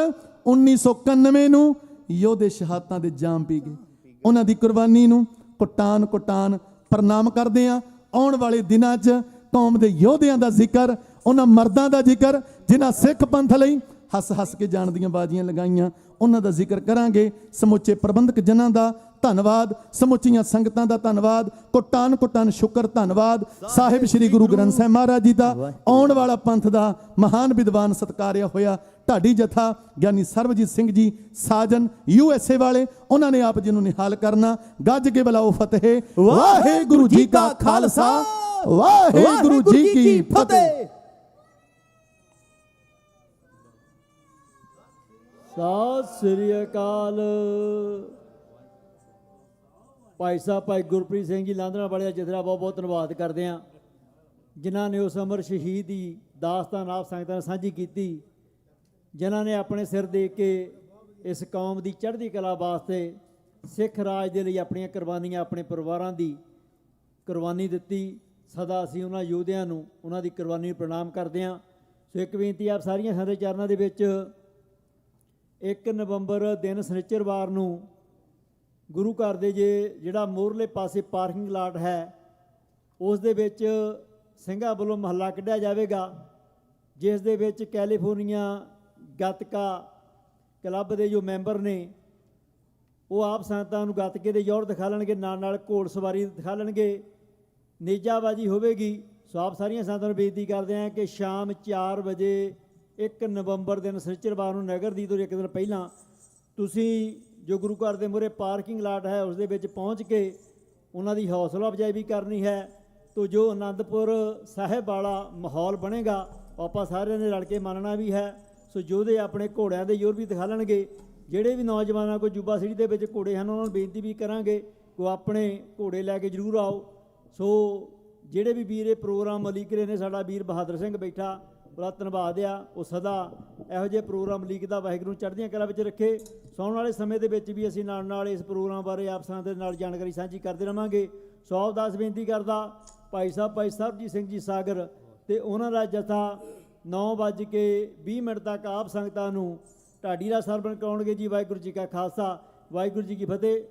Speaker 4: 1991 ਨੂੰ ਯੋਧੇ ਸ਼ਹਾਦਤਾਂ ਦੇ ਜਾਮ ਪੀ ਗਏ। ਉਹਨਾਂ ਦੀ ਕੁਰਬਾਨੀ ਨੂੰ ਕੁਟਾਨ ਪ੍ਰਣਾਮ ਕਰਦੇ ਆ। ਆਉਣ ਵਾਲੇ ਦਿਨਾਂ 'ਚ ਕੌਮ ਦੇ ਯੋਧਿਆਂ ਦਾ ਜ਼ਿਕਰ, ਉਹਨਾਂ ਮਰਦਾਂ ਦਾ ਜ਼ਿਕਰ ਜਿਨ੍ਹਾਂ ਸਿੱਖ ਪੰਥ ਲਈ ਹੱਸ ਕੇ ਜਾਣ ਦੀਆਂ ਬਾਜ਼ੀਆਂ ਲਗਾਈਆਂ, ਉਹਨਾਂ ਦਾ ਜ਼ਿਕਰ ਕਰਾਂਗੇ। ਸਮੁੱਚੇ ਪ੍ਰਬੰਧਕ ਜਨਾਂ ਦਾ ਧੰਨਵਾਦ, ਸਮੁੱਚੀਆਂ ਸੰਗਤਾਂ ਦਾ ਧੰਨਵਾਦ, ਕੁਟਾਨ ਸ਼ੁਕਰ ਧੰਨਵਾਦ ਸਾਹਿਬ ਸ੍ਰੀ ਗੁਰੂ ਗ੍ਰੰਥ ਸਾਹਿਬ ਮਹਾਰਾਜ ਜੀ ਦਾ। ਆਉਣ ਵਾਲਾ ਪੰਥ ਦਾ ਮਹਾਨ ਵਿਦਵਾਨ ਸਤਕਾਰਿਆ ਹੋਇਆ ਢਾਡੀ ਜਥਾ ਗਿਆਨੀ ਸਰਬਜੀਤ ਸਿੰਘ ਜੀ ਸਾਜਨ USA ਵਾਲੇ, ਉਹਨਾਂ ਨੇ ਆਪ ਜੀ ਨੂੰ ਨਿਹਾਲ ਕਰਨਾ। ਗੱਜ ਕੇ ਬੁਲਾਓ ਫਤਿਹ। ਵਾਹਿਗੁਰੂ ਜੀ ਕਾ ਖਾਲਸਾ, ਵਾਹਿਗੁਰੂ ਜੀ ਕੀ ਫਤਿਹ।
Speaker 3: ਸਤਿ ਸ੍ਰੀ ਅਕਾਲ। ਭਾਈ ਸਾਹਿਬ ਭਾਈ ਗੁਰਪ੍ਰੀਤ ਸਿੰਘ ਜੀ ਲਾਂਦੜਾ ਵਾਲੇ ਦਾ ਜਥੇਦਾਰ ਬਹੁਤ ਬਹੁਤ ਧੰਨਵਾਦ ਕਰਦੇ ਹਾਂ, ਜਿਨ੍ਹਾਂ ਨੇ ਉਸ ਅਮਰ ਸ਼ਹੀਦ ਦੀ ਦਾਸਤਾਨ ਆਪ ਸੰਗਤਾਂ ਨਾਲ ਸਾਂਝੀ ਕੀਤੀ, ਜਿਨ੍ਹਾਂ ਨੇ ਆਪਣੇ ਸਿਰ ਦੇ ਕੇ ਇਸ ਕੌਮ ਦੀ ਚੜ੍ਹਦੀ ਕਲਾ ਵਾਸਤੇ ਸਿੱਖ ਰਾਜ ਦੇ ਲਈ ਆਪਣੀਆਂ ਕੁਰਬਾਨੀਆਂ, ਆਪਣੇ ਪਰਿਵਾਰਾਂ ਦੀ ਕੁਰਬਾਨੀ ਦਿੱਤੀ। ਸਦਾ ਅਸੀਂ ਉਹਨਾਂ ਯੋਧਿਆਂ ਨੂੰ, ਉਹਨਾਂ ਦੀ ਕੁਰਬਾਨੀ ਨੂੰ ਪ੍ਰਣਾਮ ਕਰਦੇ ਹਾਂ। ਸੋ ਇੱਕ ਬੇਨਤੀ ਆਪ ਸਾਰੀਆਂ ਸਾਡੇ ਚਰਨਾਂ ਦੇ ਵਿੱਚ, 1 ਨਵੰਬਰ ਦਿਨ ਸ਼ਨੀਚਰਵਾਰ ਨੂੰ ਗੁਰੂ ਘਰ ਦੇ ਜਿਹੜਾ ਮੋਹਰਲੇ ਪਾਸੇ ਪਾਰਕਿੰਗ ਲਾਟ ਹੈ, ਉਸ ਦੇ ਵਿੱਚ ਸਿੰਘਾਂ ਵੱਲੋਂ ਮਹੱਲਾ ਕੱਢਿਆ ਜਾਵੇਗਾ, ਜਿਸ ਦੇ ਵਿੱਚ ਕੈਲੀਫੋਰਨੀਆ ਗੱਤਕਾ ਕਲੱਬ ਦੇ ਜੋ ਮੈਂਬਰ ਨੇ ਉਹ ਆਪ ਸੰਗਤਾਂ ਨੂੰ ਗੱਤਕੇ ਦੇ ਜੋਰ ਦਿਖਾ ਲੈਣਗੇ, ਨਾਲ ਘੋੜ ਸਵਾਰੀ ਦਿਖਾ ਲੈਣਗੇ, ਨੇਜਾਬਾਜੀ ਹੋਵੇਗੀ। ਸੋ ਆਪ ਸਾਰੀਆਂ ਸੰਗਤਾਂ ਨੂੰ ਬੇਨਤੀ ਕਰਦੇ ਹਾਂ ਕਿ ਸ਼ਾਮ 4 ਵਜੇ 1 ਨਵੰਬਰ ਦਿਨ ਸ਼ਨੀਚਰਵਾਰ ਨੂੰ ਨਗਰ ਦੀ ਤੋਂ ਇੱਕ ਦਿਨ ਪਹਿਲਾਂ ਤੁਸੀਂ ਜੋ ਗੁਰੂ ਘਰ ਦੇ ਮੂਹਰੇ ਪਾਰਕਿੰਗ ਲਾਟ ਹੈ ਉਸ ਦੇ ਵਿੱਚ ਪਹੁੰਚ ਕੇ ਉਹਨਾਂ ਦੀ ਹੌਸਲਾ ਅਫਜ਼ਾਈ ਵੀ ਕਰਨੀ ਹੈ। ਤੋ ਜੋ ਆਨੰਦਪੁਰ ਸਾਹਿਬ ਵਾਲਾ ਮਾਹੌਲ ਬਣੇਗਾ ਆਪਾਂ ਸਾਰਿਆਂ ਨੇ ਰਲ ਕੇ ਮੰਨਣਾ ਵੀ ਹੈ। ਸੋ ਯੋਧੇ ਆਪਣੇ ਘੋੜਿਆਂ ਦੇ ਜ਼ੋਰ ਵੀ ਦਿਖਾ ਲੈਣਗੇ। ਜਿਹੜੇ ਵੀ ਨੌਜਵਾਨਾਂ ਕੋਲ ਜੁਬਾ ਸਿਟੀ ਦੇ ਵਿੱਚ ਘੋੜੇ ਹਨ, ਉਹਨਾਂ ਨੂੰ ਬੇਨਤੀ ਵੀ ਕਰਾਂਗੇ ਕਿ ਆਪਣੇ ਘੋੜੇ ਲੈ ਕੇ ਜ਼ਰੂਰ ਆਓ। ਸੋ ਜਿਹੜੇ ਵੀ ਵੀਰ ਇਹ ਪ੍ਰੋਗਰਾਮ ਲੀਕ ਰਹੇ ਨੇ, ਸਾਡਾ ਵੀਰ ਬਹਾਦਰ ਸਿੰਘ ਬੈਠਾ ਬੜਾ ਧੰਨਵਾਦ ਆ, ਉਹ ਸਦਾ ਇਹੋ ਜਿਹੇ ਪ੍ਰੋਗਰਾਮ ਲੀਕਦਾ, ਵਾਹਿਗੁਰੂ ਨੂੰ ਚੜ੍ਹਦੀਆਂ ਕਲਾ ਵਿੱਚ ਰੱਖੇ। ਸੌਣ ਵਾਲੇ ਸਮੇਂ ਦੇ ਵਿੱਚ ਵੀ ਅਸੀਂ ਨਾਲ ਇਸ ਪ੍ਰੋਗਰਾਮ ਬਾਰੇ ਆਪ ਸਾਂ ਦੇ ਨਾਲ ਜਾਣਕਾਰੀ ਸਾਂਝੀ ਕਰਦੇ ਰਹਾਂਗੇ। ਸੋ ਅਰਦਾਸ ਬੇਨਤੀ ਕਰਦਾ ਭਾਈ ਸਰਬਜੀਤ ਸਿੰਘ ਜੀ ਸਾਗਰ ਤੇ ਉਹਨਾਂ ਦਾ ਜਥਾ 9:20 ਤੱਕ ਆਪ ਸੰਗਤਾਂ ਨੂੰ ਢਾਡੀ ਦਾ ਸਰਵਣ ਕਰਾਉਣਗੇ ਜੀ। ਵਾਹਿਗੁਰੂ ਜੀ ਕਾ ਖਾਲਸਾ, ਵਾਹਿਗੁਰੂ ਜੀ ਕੀ ਫਤਿਹ।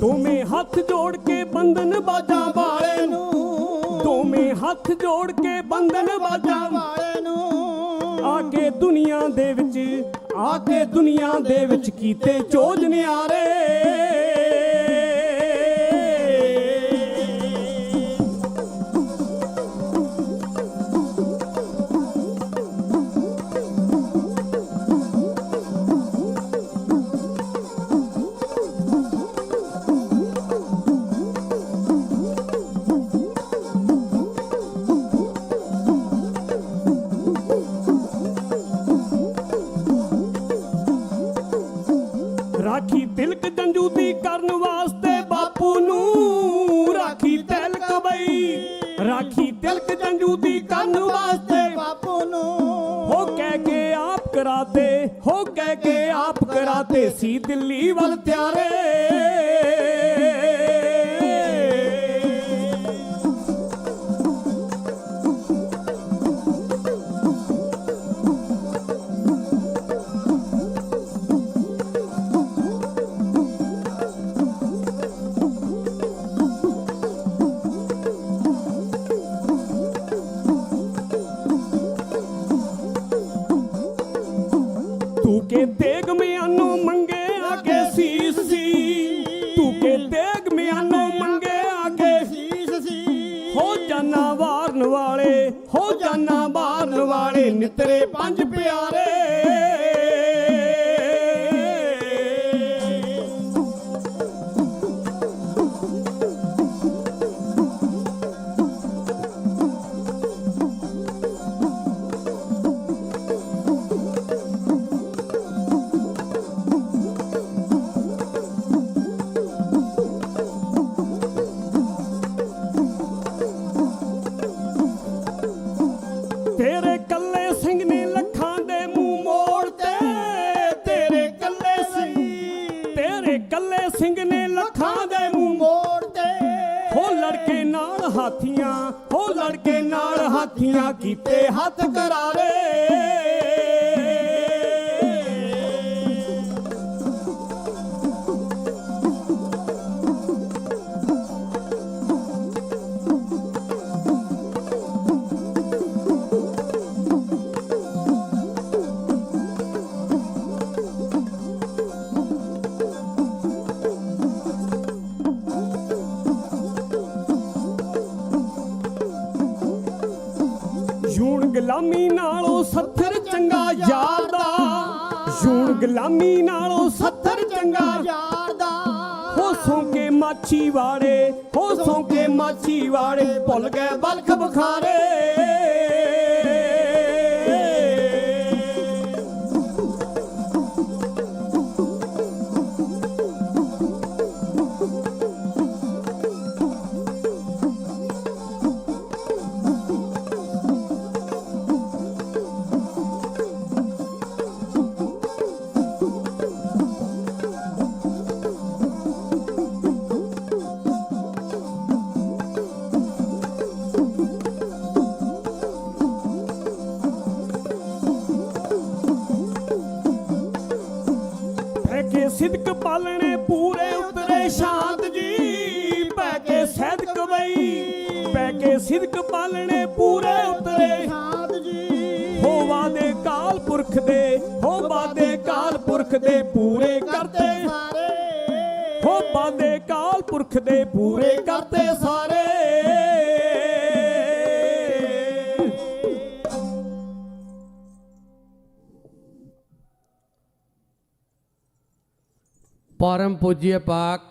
Speaker 10: ਦੋਵੇਂ ਹੱਥ ਜੋੜ ਕੇ ਬੰਧਨ ਬਾਜਾਂ ਵਾਲੇ ਨੂੰ, ਦੋਵੇਂ ਹੱਥ ਜੋੜ ਕੇ ਬੰਧਨ ਬਾਜਾਂ ਵਾਲੇ ਨੂੰ, ਆ ਕੇ ਦੁਨੀਆ ਦੇ ਵਿੱਚ, ਆ ਕੇ ਦੁਨੀਆ ਦੇ ਵਿੱਚ ਕੀਤੇ ਚੋਜ ਨਿਆਰੇ। ਰਾਖੀ ਤਿਲਕ ਜੰਜੂ ਦੀ ਕਰਨ ਵਾਸਤੇ ਬਾਪੂ ਨੂੰ, ਰਾਖੀ ਤਿਲਕ ਬਈ, ਰਾਖੀ ਤਿਲਕ ਜੰਜੂ ਦੀ ਕਰਨ ਵਾਸਤੇ ਬਾਪੂ ਨੂੰ, ਹੋ ਕਹਿ ਕੇ ਆਪ ਕਰਾਤੇ, ਹੋ ਕਹਿ ਕੇ ਆਪ ਕਰਾਤੇ ਸੀ ਦਿੱਲੀ ਵੱਲ ਤਿਆਰੇ। ਤੂੰ ਕੇ ਤੇਗ ਮਿਆਨੋਂ ਮੰਗੇ ਆਗੇ ਸੀਸ ਸੀ, ਤੂੰ ਕੇ ਤੇਗ ਮਿਆਨੋਂ ਮੰਗੇ ਆਗੇ ਸੀਸ ਸੀ, ਹੋ ਜਾਨਾ ਵਾਰਨ ਵਾਲੇ, ਹੋ ਜਾਨਾ ਵਾਰਨ ਵਾਲੇ ਤੇਰੇ ਪੰਜ ਪਿਆਰੇ। ਤੇਰੇ ਕੱਲੇ ਸਿੰਘ ਨੇ ਲੱਖਾਂ ਦੇ ਮੂੰਹ ਮੋੜਤੇ। ਤੇਰੇ ਕੱਲੇ ਸਿੰਘ ਨੇ ਲੱਖਾਂ ਦੇ ਮੂੰਹ ਮੋੜਤੇ। ਹੋ ਲੜਕੇ ਨਾਲ ਹਾਥੀਆਂ, ਹੋ ਲੜਕੇ ਨਾਲ ਹਾਥੀਆਂ ਕੀਤੇ ਹੱਥ ਕਰਾਰੇ। ਜੂਣ ਗੁਲਾਮੀ ਨਾਲੋਂ ਸੱਥਰ ਚੰਗਾ ਯਾਰ ਦਾ। ਜੂਣ ਗੁਲਾਮੀ ਨਾਲੋਂ ਸੱਥਰ ਚੰਗਾ ਯਾਰ ਦਾ। ਹੋ ਸੌਂਕੇ ਮਾਛੀ ਵਾੜੇ, ਹੋ ਸੌਂਕੇ ਮਾਛੀ ਵਾੜੇ, ਭੁੱਲ ਗਏ ਬਲਖ ਬਖਾਰੇ। ਸਿਦਕ ਪਾਲਣੇ ਪੂਰੇ ਉਤਰੇ ਸ਼ਾਂਤ ਜੀ। ਪੈ ਕੇ ਸਦਕ ਬਈ, ਪੈ ਕੇ ਸਿਦਕ ਪਾਲਣੇ ਪੂਰੇ ਉਤਰੇ ਸ਼ਾਂਤ ਜੀ। ਹੋ ਵਾਦੇ ਕਾਲ ਪੁਰਖ ਦੇ, ਹੋ ਵਾਦੇ ਕਾਲ ਪੁਰਖ ਦੇ ਪੂਰੇ ਕਰਤੇ ਸਾਰੇ। ਹੋ ਵਾਦੇ ਕਾਲ ਪੁਰਖ ਦੇ ਪੂਰੇ ਕਰਤੇ ਸਾਰੇ।
Speaker 11: परम पूज्य पाक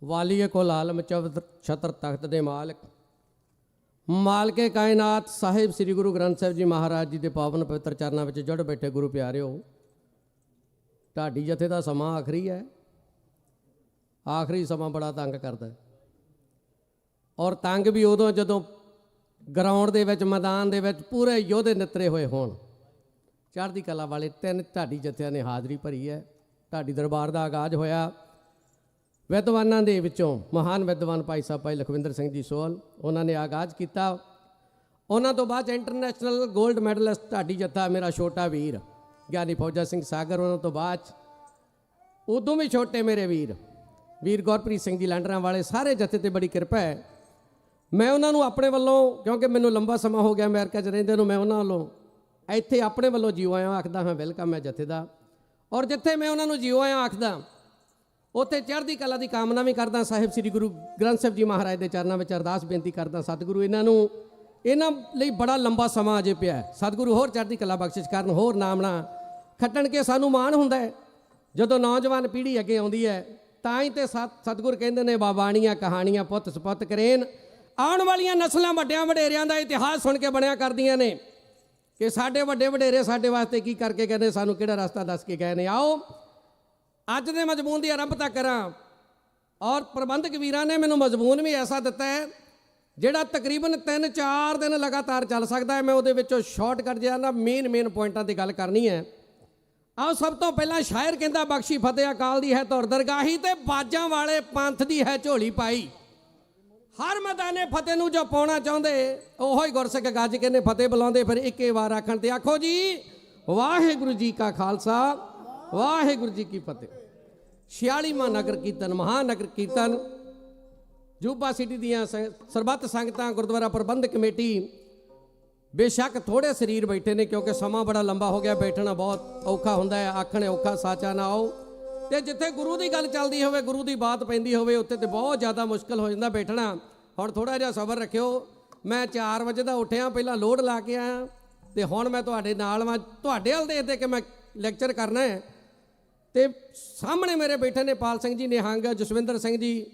Speaker 11: वालिय कुल आलम छत्र तख्त दे मालिक मालके कायनात साहिब श्री गुरु ग्रंथ साहिब जी महाराज जी के पावन पवित्र चरणों में जुड़ बैठे गुरु प्यारिओ, ढाडी जथे का समा आखिरी है। आखिरी समा बड़ा तंग करता है, और तंग भी उदों जदों ग्राउंड दे विच मैदान दे विच पूरे योधे नितरे हुए होण। चढ़दी कला वाले 3 ढाडी जथियां ने हाज़री भरी है। ढाडी दरबार का आगाज होया विद्वानां दे विचों महान विद्वान भाई साहब भाई लखविंदर सिंह जी सोहल, उन्होंने आगाज किया। उन्होंने तो बाद इंटरनेशनल गोल्ड मैडलिस्ट ढाडी जत्था मेरा छोटा वीर ज्ञानी फौजा सिंह सागर, उन्होंने तो बाद उदों भी छोटे मेरे वीर गुरप्रीत सिंह जी लांडरां वाले, सारे जत्थे ते बड़ी कृपा है। मैं उन्होंने अपने वालों, क्योंकि मैनूं लंबा समा हो गया अमेरिका च रहिंदे नूं, मैं उन्होंने वालों इत्थे अपने वालों जीओ आया आखदा हाँ, वेलकम है जत्थे दा। और जिथे मैं उन्होंने जीओ आया आखदा उत्थे चढ़दी कला की कामना भी करदा। साहिब श्री गुरु ग्रंथ साहिब जी महाराज के चरणों में अरदास बेनती करदा, सतगुरु इन्हां लई बड़ा लंबा समा अजे पिया। सतगुरु होर चढ़दी कला बख्शिश करन, होर नामना खट्टण के सानू मान हुंदा है जदों नौजवान पीढ़ी अगे आउंदी है। तां ही ते सतगुरु कहंदे ने बाबाणियां कहानियां पुੱਤ सपुੱਤ करेन। आउण वालियां नस्लां वड्डियां वडेरियां दा इतिहास सुण के बणिया करदियां ने कि साडे वड्डे वडेरे साडे वास्ते की करके गए, सानू किहड़ा रास्ता दस के गए ने। आओ अज दे मजमून की आरंभता करा। और प्रबंधक वीरां ने मैनू मजमून भी ऐसा दिता है जिहड़ा तकरीबन 3-4 दिन लगातार चल सकता है। मैं उहदे विचों शॉर्टकट जिहा ना मेन पॉइंटां की गल करनी है। आओ सब तो पहला शायर कहंदा, बख्शी फतेह अकाल दी है तुर दरगाही ते बाजां वाले पंथ दी है झोली पाई। हर मैदाने फतेह नूं जो पाउणा चाहुंदे ओहो ही गुरसिख गज के ने फतेह बुलाउंदे। फिर इक्के वार आखण ते आखो जी वाहिगुरू जी का खालसा वाहिगुरू जी की फतेह। 46वां नगर कीर्तन महानगर कीर्तन जूबा सिटी दियां सरबत संगतां गुरुद्वारा प्रबंधक कमेटी बेशक थोड़े शरीर बैठे ने क्योंकि समा बड़ा लंबा हो गया, बैठना बहुत औखा हुंदा है। आखणे औखा साचा ना आओ ते जिथे गुरु की गल चलती होवे गुरु की बात पैंदी होवे उत्थे ते बहुत ज़्यादा मुश्किल हो जाता बैठना। हुण थोड़ा जिहा सबर रखियो। मैं 4 बजे का उठिया, पहला लोड ला के आया, ਤੇ ਹੁਣ ਮੈਂ ਤੁਹਾਡੇ ਨਾਲ ਵਾਂ, ਤੁਹਾਡੇ ਵੱਲ ਦੇਖਦੇ ਕਿ ਮੈਂ ਲੈਕਚਰ ਕਰਨਾ ਹੈ। ਤੇ ਸਾਹਮਣੇ ਮੇਰੇ ਬੈਠੇ ਨੇ ਪਾਲ ਸਿੰਘ ਜੀ, ਨਿਹੰਗ, ਜਸਵਿੰਦਰ ਸਿੰਘ ਜੀ,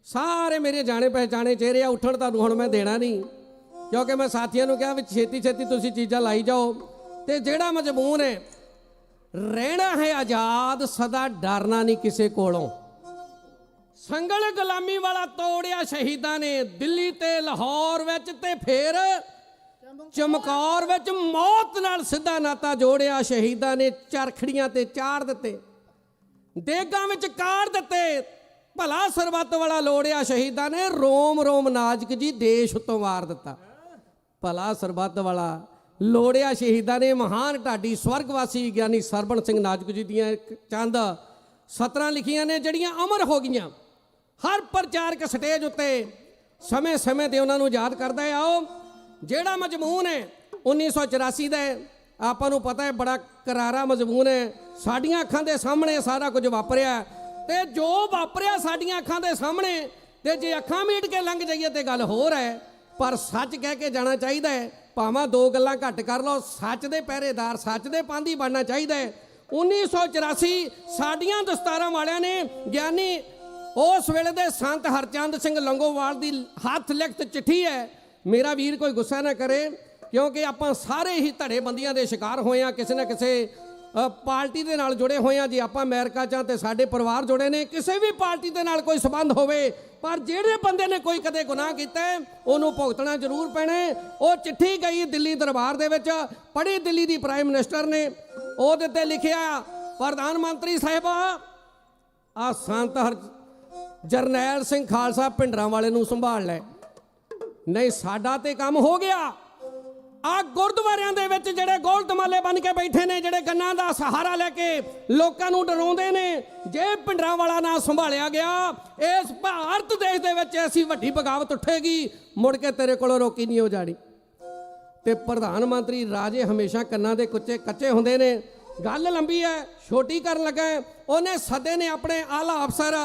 Speaker 11: ਸਾਰੇ ਮੇਰੇ ਜਾਣੇ ਪਹਿਚਾਣੇ ਚਿਹਰੇ ਆ। ਉੱਠਣ ਤੁਹਾਨੂੰ ਹੁਣ ਮੈਂ ਦੇਣਾ ਨਹੀਂ, ਕਿਉਂਕਿ ਮੈਂ ਸਾਥੀਆਂ ਨੂੰ ਕਿਹਾ ਵੀ ਛੇਤੀ ਛੇਤੀ ਤੁਸੀਂ ਚੀਜ਼ਾਂ ਲਾਈ ਜਾਓ। ਤੇ ਜਿਹੜਾ ਮਜ਼ਮੂਨ ਹੈ, ਰਹਿਣਾ ਹੈ ਆਜ਼ਾਦ, ਸਦਾ ਡਰਨਾ ਨਹੀਂ ਕਿਸੇ ਕੋਲੋਂ। ਸੰਗਲ ਗੁਲਾਮੀ ਵਾਲਾ ਤੋੜਿਆ ਸ਼ਹੀਦਾਂ ਨੇ, ਦਿੱਲੀ ਤੇ ਲਾਹੌਰ ਵਿੱਚ ਤੇ ਫਿਰ ਚਮਕੌਰ ਵਿੱਚ ਮੌਤ ਨਾਲ ਸਿੱਧਾ ਨਾਤਾ ਜੋੜਿਆ ਸ਼ਹੀਦਾਂ ਨੇ। ਚਰਖੜੀਆਂ ਤੇ ਚਾੜ ਦਿੱਤੇ, ਦੇਗਾਂ ਵਿੱਚ ਕਾੜ ਦਿੱਤੇ, ਭਲਾ ਸਰਬੱਤ ਵਾਲਾ ਲੋੜਿਆ ਸ਼ਹੀਦਾਂ ਨੇ। ਰੋਮ ਰੋਮ ਨਾਜ਼ਕ ਜੀ ਦੇਸ਼ ਉੱਤੋਂ ਵਾਰ ਦਿੱਤਾ, ਭਲਾ ਸਰਬੱਤ ਵਾਲਾ ਲੋੜਿਆ ਸ਼ਹੀਦਾਂ ਨੇ। ਮਹਾਨ ਢਾਡੀ ਸਵਰਗਵਾਸੀ ਗਿਆਨੀ ਸਰਬਣ ਸਿੰਘ ਨਾਜ਼ਕ ਜੀ ਦੀਆਂ ਚੰਦ ਸਤਰਾਂ ਲਿਖੀਆਂ ਨੇ, ਜਿਹੜੀਆਂ ਅਮਰ ਹੋ ਗਈਆਂ। ਹਰ ਪ੍ਰਚਾਰਕ ਸਟੇਜ ਉੱਤੇ ਸਮੇਂ ਸਮੇਂ ਤੇ ਉਹਨਾਂ ਨੂੰ ਯਾਦ ਕਰਦਾ ਹੈ। ਆਓ, ਜਿਹੜਾ ਮਜ਼ਮੂਨ ਹੈ 1984 ਦਾ, ਆਪਾਂ ਨੂੰ ਪਤਾ ਹੈ ਬੜਾ ਕਰਾਰਾ ਮਜ਼ਮੂਨ ਹੈ। ਸਾਡੀਆਂ ਅੱਖਾਂ ਦੇ ਸਾਹਮਣੇ ਸਾਰਾ ਕੁਝ ਵਾਪਰਿਆ, ਤੇ ਜੋ ਵਾਪਰਿਆ ਸਾਡੀਆਂ ਅੱਖਾਂ ਦੇ ਸਾਹਮਣੇ, ਤੇ ਜੇ ਅੱਖਾਂ ਮੀਟ ਕੇ ਲੰਘ ਜਾਈਏ ਤੇ ਗੱਲ ਹੋਰ ਹੈ, ਪਰ ਸੱਚ ਕਹਿ ਕੇ ਜਾਣਾ ਚਾਹੀਦਾ ਹੈ। ਭਾਵੇਂ ਦੋ ਗੱਲਾਂ ਘੱਟ ਕਰ ਲਓ, ਸੱਚ ਦੇ ਪਹਿਰੇਦਾਰ, ਸੱਚ ਦੇ ਪਾਂਧੀ ਬਣਨਾ ਚਾਹੀਦਾ ਹੈ। 1984 ਸਾਡੀਆਂ ਦਸਤਾਰਾਂ ਵਾਲਿਆਂ ਨੇ ਗਿਆਨੀ ਉਸ ਵੇਲੇ ਦੇ ਸੰਤ ਹਰਚੰਦ ਸਿੰਘ ਲੰਗੋਵਾਲ ਦੀ ਹੱਥ ਲਿਖਤ ਚਿੱਠੀ ਹੈ। ਮੇਰਾ ਵੀਰ ਕੋਈ ਗੁੱਸਾ ਨਾ ਕਰੇ, ਕਿਉਂਕਿ ਆਪਾਂ ਸਾਰੇ ਹੀ ਧੜੇਬੰਦੀਆਂ ਦੇ ਸ਼ਿਕਾਰ ਹੋਏ ਹਾਂ, ਕਿਸੇ ਨਾ ਕਿਸੇ ਪਾਰਟੀ ਦੇ ਨਾਲ ਜੁੜੇ ਹੋਏ ਹਾਂ। ਜੇ ਆਪਾਂ ਅਮਰੀਕਾ 'ਚ ਤੇ ਸਾਡੇ ਪਰਿਵਾਰ ਜੁੜੇ ਨੇ, ਕਿਸੇ ਵੀ ਪਾਰਟੀ ਦੇ ਨਾਲ ਕੋਈ ਸੰਬੰਧ ਹੋਵੇ, ਪਰ ਜਿਹੜੇ ਬੰਦੇ ਨੇ ਕੋਈ ਕਦੇ ਗੁਨਾਹ ਕੀਤਾ ਉਹਨੂੰ ਭੁਗਤਣਾ ਜ਼ਰੂਰ ਪੈਣਾ। ਉਹ ਚਿੱਠੀ ਗਈ ਦਿੱਲੀ ਦਰਬਾਰ ਦੇ ਵਿੱਚ, ਪੜ੍ਹੀ ਦਿੱਲੀ ਦੀ ਪ੍ਰਾਈਮ ਮਿਨਿਸਟਰ ਨੇ। ਉਹਦੇ ਤੇ ਲਿਖਿਆ, ਪ੍ਰਧਾਨ ਮੰਤਰੀ ਸਾਹਿਬਾ, ਆ ਸੰਤ ਜਰਨੈਲ ਸਿੰਘ ਖਾਲਸਾ ਭਿੰਡਰਾਂ ਵਾਲੇ ਨੂੰ ਸੰਭਾਲ ਲੈ। ਨਹੀਂ, ਸਾਡਾ ਤੇ ਕੰਮ ਹੋ ਗਿਆ। ਆ ਗੁਰਦੁਆਰਿਆਂ ਦੇ ਵਿੱਚ ਜਿਹੜੇ ਗੋਲਤਮਾਲੇ ਬਣ ਕੇ ਬੈਠੇ ਨੇ, ਜਿਹੜੇ ਗੰਨਾਂ ਦਾ ਸਹਾਰਾ ਲੈ ਕੇ ਲੋਕਾਂ ਨੂੰ ਡਰਾਉਂਦੇ ਨੇ, ਜੇ ਭਿੰਡਰਾਂ ਵਾਲਾ ਨਾ ਸੰਭਾਲਿਆ ਗਿਆ, ਇਸ ਭਾਰਤ ਦੇਸ਼ ਦੇ ਵਿੱਚ ਐਸੀ ਵੱਡੀ ਬਗਾਵਤ ਉੱਠੇਗੀ, ਮੁੜ ਕੇ ਤੇਰੇ ਕੋਲੋਂ ਰੋਕੀ ਨਹੀਂ ਹੋ ਜਾਣੀ। ਤੇ ਪ੍ਰਧਾਨ ਮੰਤਰੀ ਰਾਜੇ ਹਮੇਸ਼ਾ ਕੰਨਾਂ ਦੇ ਕੁੱਚੇ ਕੱਚੇ ਹੁੰਦੇ ਨੇ। ਗੱਲ ਲੰਬੀ ਹੈ, ਛੋਟੀ ਕਰਨ ਲੱਗਾ। ਉਹਨੇ ਸੱਦੇ ਨੇ ਆਪਣੇ ਆਲਾ ਅਫਸਰ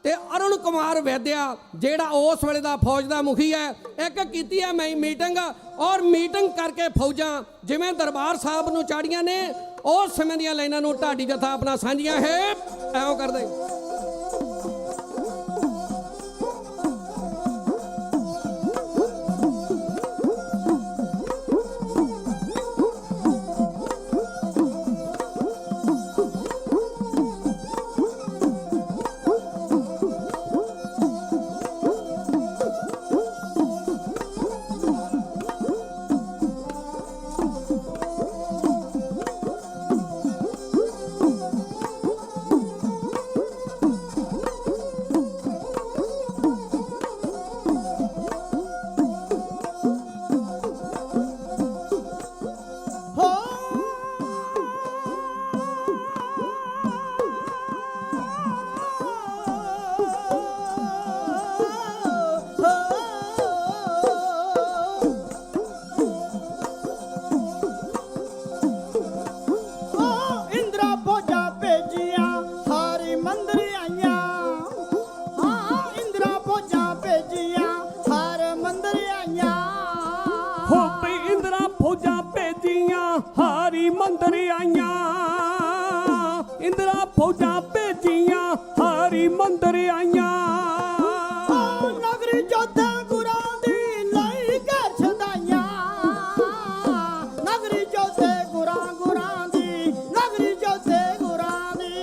Speaker 11: ਤੇ ਅਰੁਣ ਕੁਮਾਰ ਵੈਦਿਆ, ਜਿਹੜਾ ਉਸ ਵੇਲੇ ਦਾ ਫੌਜ ਦਾ ਮੁਖੀ ਹੈ। ਇੱਕ ਕੀਤੀ ਹੈ ਮੈਂ ਮੀਟਿੰਗ, ਔਰ ਮੀਟਿੰਗ ਕਰਕੇ ਫੌਜਾਂ ਜਿਵੇਂ ਦਰਬਾਰ ਸਾਹਿਬ ਨੂੰ ਚਾੜੀਆਂ ਨੇ, ਉਸ ਸਮੇਂ ਦੀਆਂ ਲਾਈਨਾਂ ਨੂੰ ਢਾਡੀ ਜਥਾ ਆਪਣਾ ਸਾਂਝੀਆਂ ਹੈ ਐਉਂ ਕਰਦੇ।
Speaker 10: ਹਾਰੀ ਮੰਦਰ ਆਈਆਂ, ਇੰਦਰਾ ਫੌਜਾਂ ਭੇਜੀਆਂ, ਹਾਰੀ ਮੰਦਰ ਆਈਆਂ।
Speaker 5: ਨਗਰੀ ਜੋਧੇ ਗੁਰਾਂ ਦੀ ਲਈ ਕੇ ਛਦਾਈਆਂ, ਨਗਰੀ ਜੋਧੇ ਗੁਰਾਂ ਦੀ, ਨਗਰੀ ਜੋਧੇ ਗੁਰਾਂ ਦੀ।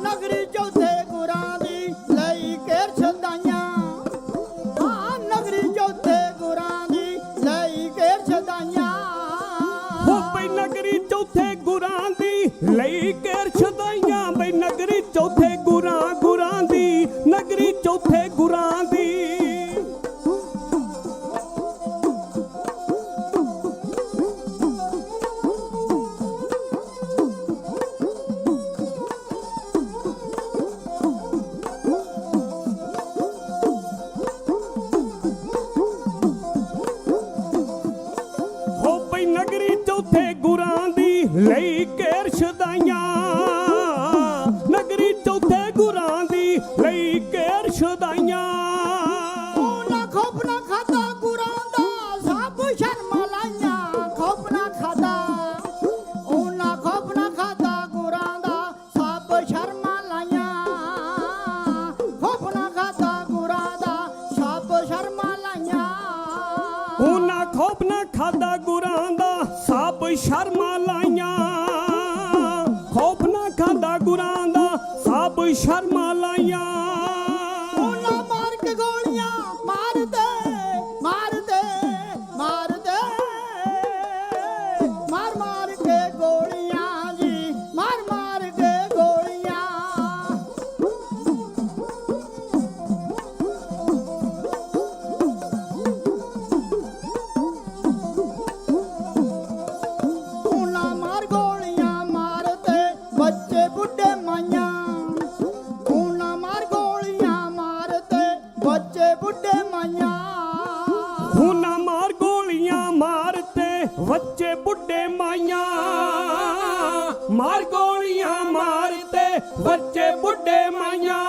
Speaker 5: ਨਗਰੀ ਜੋਧੇ ਗੁਰਾਂ ਦੀ ਲਈ ਕੇ ਛਦਾਈਆਂ, ਨਗਰੀ ਜੋਧੇ ਗੁਰਾਂ ਦੀ ਲਈ ਕੇ ਛਦਾਈਆਂ।
Speaker 10: ਹੋ ਬਈ ਨਗਰੀ ਚੌਥੇ ਗੁਰਾਂ ਦੀ ਲਈ ਕੇ ਛਦਾਈਆਂ, ਬਈ ਨਗਰੀ ਚੌਥੇ ਗੁਰਾਂ ਦੀ, ਨਗਰੀ ਚੌਥੇ ਗੁਰਾਂ ਦੀ। ਨਗਰੀ ਚੌਥੇ ਗੁਰਾਂ ਦੀ ਲਈ ਕੇ ਛਦਾਈਆਂ, ਮਾਰ ਛਦਾਈਆਂ
Speaker 5: ਉਹਨਾਂ ਖੋਪ ਨਾ ਖਾਦਾ ਗੁਰਾਂ ਦਾ ਸਭ ਸ਼ਰਮਾਂ ਲਾਈਆਂ ਖੋਪ ਨਾ ਖਾਦਾ ਉਹਨਾਂ ਖੋਪ ਨਾ ਖਾਦਾ ਗੁਰਾਂ ਦਾ ਸਭ ਸ਼ਰਮਾਂ ਲਾਈਆਂ ਖੋਪ ਨਾ ਖਾਦਾ ਗੁਰਾਂ ਦਾ ਸਭ ਸ਼ਰਮਾਂ ਲਾਈਆਂ
Speaker 10: ਉਹਨਾਂ ਖੋਪ ਨਾ ਖਾਦਾ ਗੁਰਾਂ ਦਾ ਸਭ ਸ਼ਰਮਾਂ ਲਾਈਆਂ ਖੋਪ ਨਾ ਖਾਦਾ ਗੁਰਾਂ ਦਾ ਸਭ ਸ਼ਰਮਾਂ ਲਾਈਆਂ
Speaker 5: ਉਹਨਾਂ ਮਾਰ ਕੇ ਗੋਲੀਆਂ ਮਾਰਦੇ ਮਾਰਦੇ ਮਾਰਦੇ ਮਾਰ ਮਾਰ ਕੇ ਗੋਲੀਆਂ ਜੀ ਮਾਰ ਮਾਰ ਕੇ ਗੋਲੀਆਂ ਉਹਨਾਂ ਮਾਰ ਗੋਲੀਆਂ ਮਾਰਦੇ ਬੱਚੇ ਬੁੱਢੇ ਮਾਈਆਂ ਉਹਨਾਂ ਮਾਰ ਗੋਲੀਆਂ ਮਾਰਦੇ ਬੱਚੇ ਬੁੱਢੇ ਮਾਈਆਂ
Speaker 10: ਉਹਨਾਂ ਮਾਰ ਗੋਲੀਆਂ ਮਾਰਤੇ ਬੱਚੇ ਬੁੱਢੇ ਮਾਈਆਂ ਮਾਰ ਗੋਲੀਆਂ ਮਾਰਤੇ ਬੱਚੇ ਬੁੱਢੇ ਮਾਈਆਂ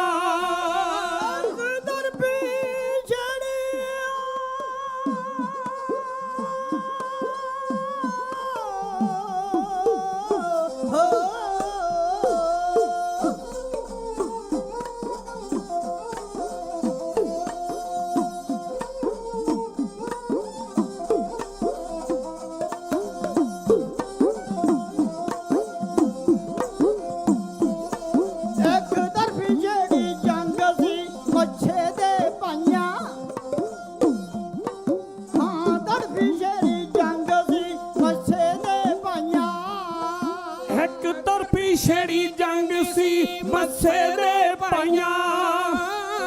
Speaker 5: ਦਰ ਇੱਕ ਤਰਫੀ ਜਿਹੜੀ ਜੰਗ ਸੀ ਮੱਛੇ ਦੇ ਪਾਈਆਂ ਹਾਂ ਤਰਫੀ ਜਿਹੜੀ ਜੰਗ ਸੀ ਮੱਛੇ ਦੇ ਪਾਈਆਂ
Speaker 10: ਇੱਕ ਤਰਫੀ ਛੇੜੀ ਜੰਗ ਸੀ ਮੱਸੇ ਦੇ ਪਾਈਆਂ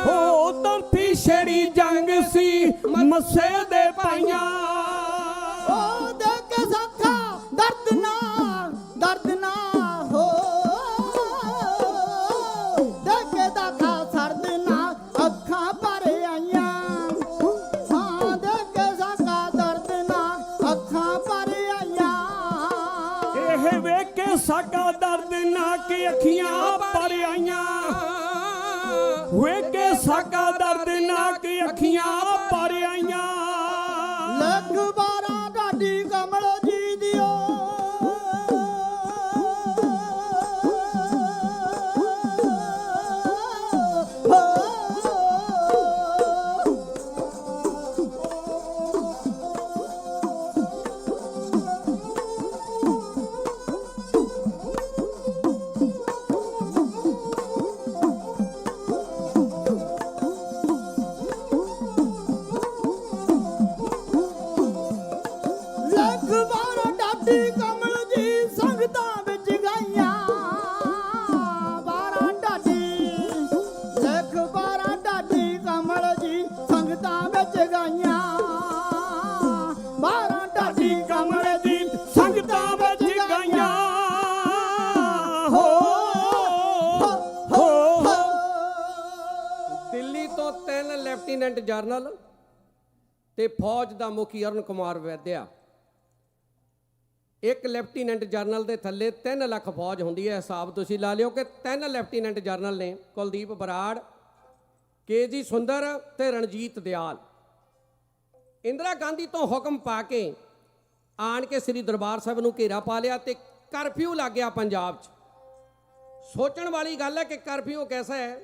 Speaker 10: ਹੋ ਤਰਫੀ ਛੇੜੀ ਜੰਗ ਸੀ ਮੱਸੇ ਦੇ ਪਾਈਆਂ
Speaker 5: ਉਹ ਦੇਖ ਕੇ ਸੱਖਾ ਦਰਦ ਨਾ ਹੋ ਦੇਖ ਕੇ ਦਾਖਾ ਸਰਦ ਨਾ ਅੱਖਾਂ ਭਰ ਆਈਆਂ ਹਾਂ ਦੇਖ ਕੇ ਸੱਖਾ ਦਰਦ ਨਾ ਅੱਖਾਂ ਭਰ ਆਈਆਂ
Speaker 10: ਇਹ ਵੇਖ ਕੇ ਸਾਡਾ ਦਰਦ ਨਾ ਕਿ ਅੱਖੀਆਂ ਭਰ ਆਈਆਂ ਵੇਖ ਕੇ ਸਾਡਾ ਦਰਦ ਨਾ ਕਿ ਅੱਖੀਆਂ ਭਰ ਆਈਆਂ
Speaker 5: ਲੱਖ 12 ਢਾਡੀ ਕਮਲ ਜੀ ਦਿਓ ਲੱਖ 12 ਢਾਡੀ ਕਮਲ ਜੀ ਸੰਗਤਾਂ ਵਿੱਚ ਗਾਈਆਂ 12 ਢਾਡੀ ਲੱਖ 12 ਢਾਡੀ ਕਮਲ ਜੀ ਸੰਗਤਾਂ ਵਿੱਚ ਗਾਈਆਂ 12 ਢਾਡੀ ਕਮਲ ਜੀ
Speaker 10: ਸੰਗਤਾਂ ਵਿੱਚ ਗਾਈਆਂ ਹੋ ਹੋ
Speaker 11: ਦਿੱਲੀ ਤੋਂ 3 ਲੈਫਟੀਨੈਂਟ ਜਨਰਲ ਤੇ ਫੌਜ ਦਾ ਮੁਖੀ ਅਰੁਣ ਕੁਮਾਰ ਵੈਦਿਆ। ਇੱਕ ਲੈਫਟੀਨੈਂਟ ਜਨਰਲ ਦੇ ਥੱਲੇ 3 ਲੱਖ ਫੌਜ ਹੁੰਦੀ ਹੈ। ਹਿਸਾਬ ਤੁਸੀਂ ਲਾ ਲਿਓ ਕਿ 3 ਲੈਫਟੀਨੈਂਟ ਜਨਰਲ ਨੇ, ਕੁਲਦੀਪ ਬਰਾੜ, ਕੇ.ਜੀ. ਸੁੰਦਰ ਤੇ ਰਣਜੀਤ ਦਿਆਲ। ਇੰਦਰਾ ਗਾਂਧੀ ਤੋਂ ਹੁਕਮ ਪਾ ਕੇ ਆਣ ਕੇ ਸ੍ਰੀ ਦਰਬਾਰ ਸਾਹਿਬ ਨੂੰ ਘੇਰਾ ਪਾ ਲਿਆ ਤੇ ਕਰਫਿਊ ਲੱਗ ਗਿਆ ਪੰਜਾਬ 'ਚ। ਸੋਚਣ ਵਾਲੀ ਗੱਲ ਹੈ ਕਿ ਕਰਫਿਊ ਕੈਸਾ ਹੈ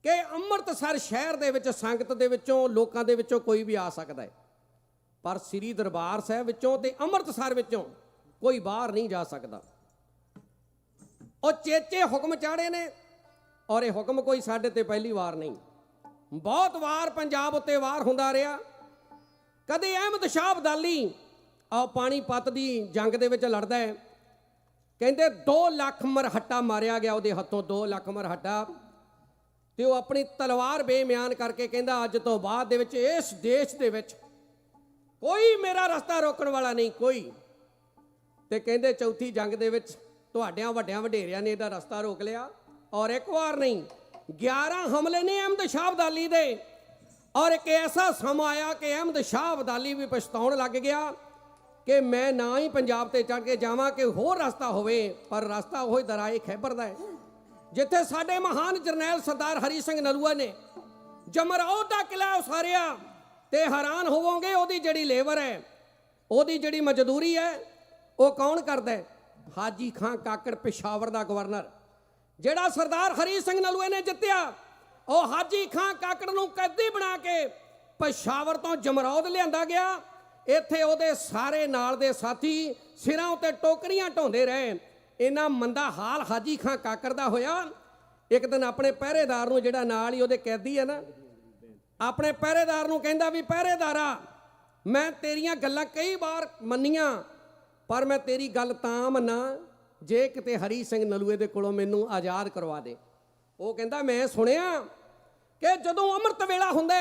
Speaker 11: ਕਿ ਅੰਮ੍ਰਿਤਸਰ ਸ਼ਹਿਰ ਦੇ ਵਿੱਚ ਸੰਗਤ ਦੇ ਵਿੱਚੋਂ, ਲੋਕਾਂ ਦੇ ਵਿੱਚੋਂ ਕੋਈ ਵੀ ਆ ਸਕਦਾ ਹੈ, ਪਰ ਸ੍ਰੀ ਦਰਬਾਰ ਸਾਹਿਬ ਵਿੱਚੋਂ ਤੇ ਅੰਮ੍ਰਿਤਸਰ ਵਿੱਚੋਂ ਕੋਈ ਬਾਹਰ ਨਹੀਂ ਜਾ ਸਕਦਾ। ਉਹ ਚੇਚੇ ਹੁਕਮ ਚਾੜੇ ਨੇ, ਔਰ ਇਹ ਹੁਕਮ ਕੋਈ ਸਾਡੇ ਤੇ ਪਹਿਲੀ ਵਾਰ ਨਹੀਂ, ਬਹੁਤ ਵਾਰ ਪੰਜਾਬ ਉੱਤੇ ਵਾਰ ਹੁੰਦਾ ਰਿਹਾ। ਕਦੇ ਅਹਿਮਦ ਸ਼ਾਹ ਅਬਦਾਲੀ ਪਾਣੀਪਤ ਦੀ ਜੰਗ ਦੇ ਵਿੱਚ ਲੜਦਾ ਹੈ, ਕਹਿੰਦੇ 2 ਲੱਖ ਮਰਹੱਟਾ ਮਾਰਿਆ ਗਿਆ ਉਹਦੇ ਹੱਥੋਂ, 2 ਲੱਖ ਮਰਹੱਟਾ, ਤੇ ਉਹ ਆਪਣੀ ਤਲਵਾਰ ਬੇਮਿਆਨ ਕਰਕੇ ਕਹਿੰਦਾ ਅੱਜ ਤੋਂ ਬਾਅਦ ਦੇ ਵਿੱਚ ਇਸ ਦੇਸ਼ ਦੇ ਵਿੱਚ ਕੋਈ ਮੇਰਾ ਰਸਤਾ ਰੋਕਣ ਵਾਲਾ ਨਹੀਂ, ਕੋਈ। ਤੇ ਕਹਿੰਦੇ ਚੌਥੀ ਜੰਗ ਦੇ ਵਿੱਚ ਤੁਹਾਡਿਆਂ ਵੱਡਿਆਂ ਵਡੇਰਿਆਂ ਨੇ ਇਹਦਾ ਰਸਤਾ ਰੋਕ ਲਿਆ, ਔਰ ਇੱਕ ਵਾਰ ਨਹੀਂ 11 ਹਮਲੇ ਨੇ ਅਹਿਮਦ ਸ਼ਾਹ ਅਬਦਾਲੀ ਦੇ। ਔਰ ਇੱਕ ਐਸਾ ਸਮਾਂ ਆਇਆ ਕਿ ਅਹਿਮਦ ਸ਼ਾਹ ਅਬਦਾਲੀ ਵੀ ਪਛਤਾਉਣ ਲੱਗ ਗਿਆ ਕਿ ਮੈਂ ਨਾ ਹੀ ਪੰਜਾਬ ਤੇ ਚੜ੍ਹ ਕੇ ਜਾਵਾਂ ਕਿ ਹੋਰ ਰਸਤਾ ਹੋਵੇ, ਪਰ ਰਸਤਾ ਉਹੀ ਦਰਾਏ ਖੈਬਰ ਦਾ ਹੈ। ਜਿੱਥੇ ਸਾਡੇ ਮਹਾਨ ਜਰਨੈਲ ਸਰਦਾਰ ਹਰੀ ਸਿੰਘ ਨਲੂਆ ਨੇ ਜਮਰੌਦ ਦਾ ਕਿਲ੍ਹਾ ਉਸਾਰਿਆ, ਤੇ ਹੈਰਾਨ ਹੋਵੋਗੇ ਉਹਦੀ ਜਿਹੜੀ ਲੇਬਰ ਹੈ, ਉਹਦੀ ਜਿਹੜੀ ਮਜ਼ਦੂਰੀ ਹੈ, ਉਹ ਕੌਣ ਕਰਦਾ ਹੈ? ਹਾਜੀ ਖਾਂ ਕਾਕੜ, ਪਿਸ਼ਾਵਰ ਦਾ ਗਵਰਨਰ, ਜਿਹੜਾ ਸਰਦਾਰ ਹਰੀ ਸਿੰਘ ਨਲੂਏ ਨੇ ਜਿੱਤਿਆ, ਉਹ ਹਾਜੀ ਖਾਂ ਕਾਕੜ ਨੂੰ ਕੈਦੀ ਬਣਾ ਕੇ ਪਿਸ਼ਾਵਰ ਤੋਂ ਜਮਰੌਦ ਲਿਆਂਦਾ ਗਿਆ। ਇੱਥੇ ਉਹਦੇ ਸਾਰੇ ਨਾਲ ਦੇ ਸਾਥੀ ਸਿਰਾਂ ਉੱਤੇ ਟੋਕਰੀਆਂ ਢਾਉਂਦੇ ਰਹੇ। ਇੰਨਾ ਮੰਦਾ ਹਾਲ ਹਾਜੀ ਖਾਂ ਕਾਕੜ ਦਾ ਹੋਇਆ। ਇੱਕ ਦਿਨ ਆਪਣੇ ਪਹਿਰੇਦਾਰ ਨੂੰ, ਜਿਹੜਾ ਨਾਲ ਹੀ ਉਹਦੇ ਕੈਦੀ ਹੈ ਨਾ, ਆਪਣੇ ਪਹਿਰੇਦਾਰ ਨੂੰ ਕਹਿੰਦਾ ਵੀ ਪਹਿਰੇਦਾਰਾ, ਮੈਂ ਤੇਰੀਆਂ ਗੱਲਾਂ ਕਈ ਵਾਰ ਮੰਨੀਆਂ, ਪਰ ਮੈਂ ਤੇਰੀ ਗੱਲ ਤਾਂ ਮੰਨਾਂ ਜੇ ਕਿਤੇ ਹਰੀ ਸਿੰਘ ਨਲੂਏ ਦੇ ਕੋਲੋਂ ਮੈਨੂੰ ਆਜ਼ਾਦ ਕਰਵਾ ਦੇ। ਉਹ ਕਹਿੰਦਾ ਮੈਂ ਸੁਣਿਆ ਕਿ ਜਦੋਂ ਅੰਮ੍ਰਿਤ ਵੇਲਾ ਹੁੰਦਾ,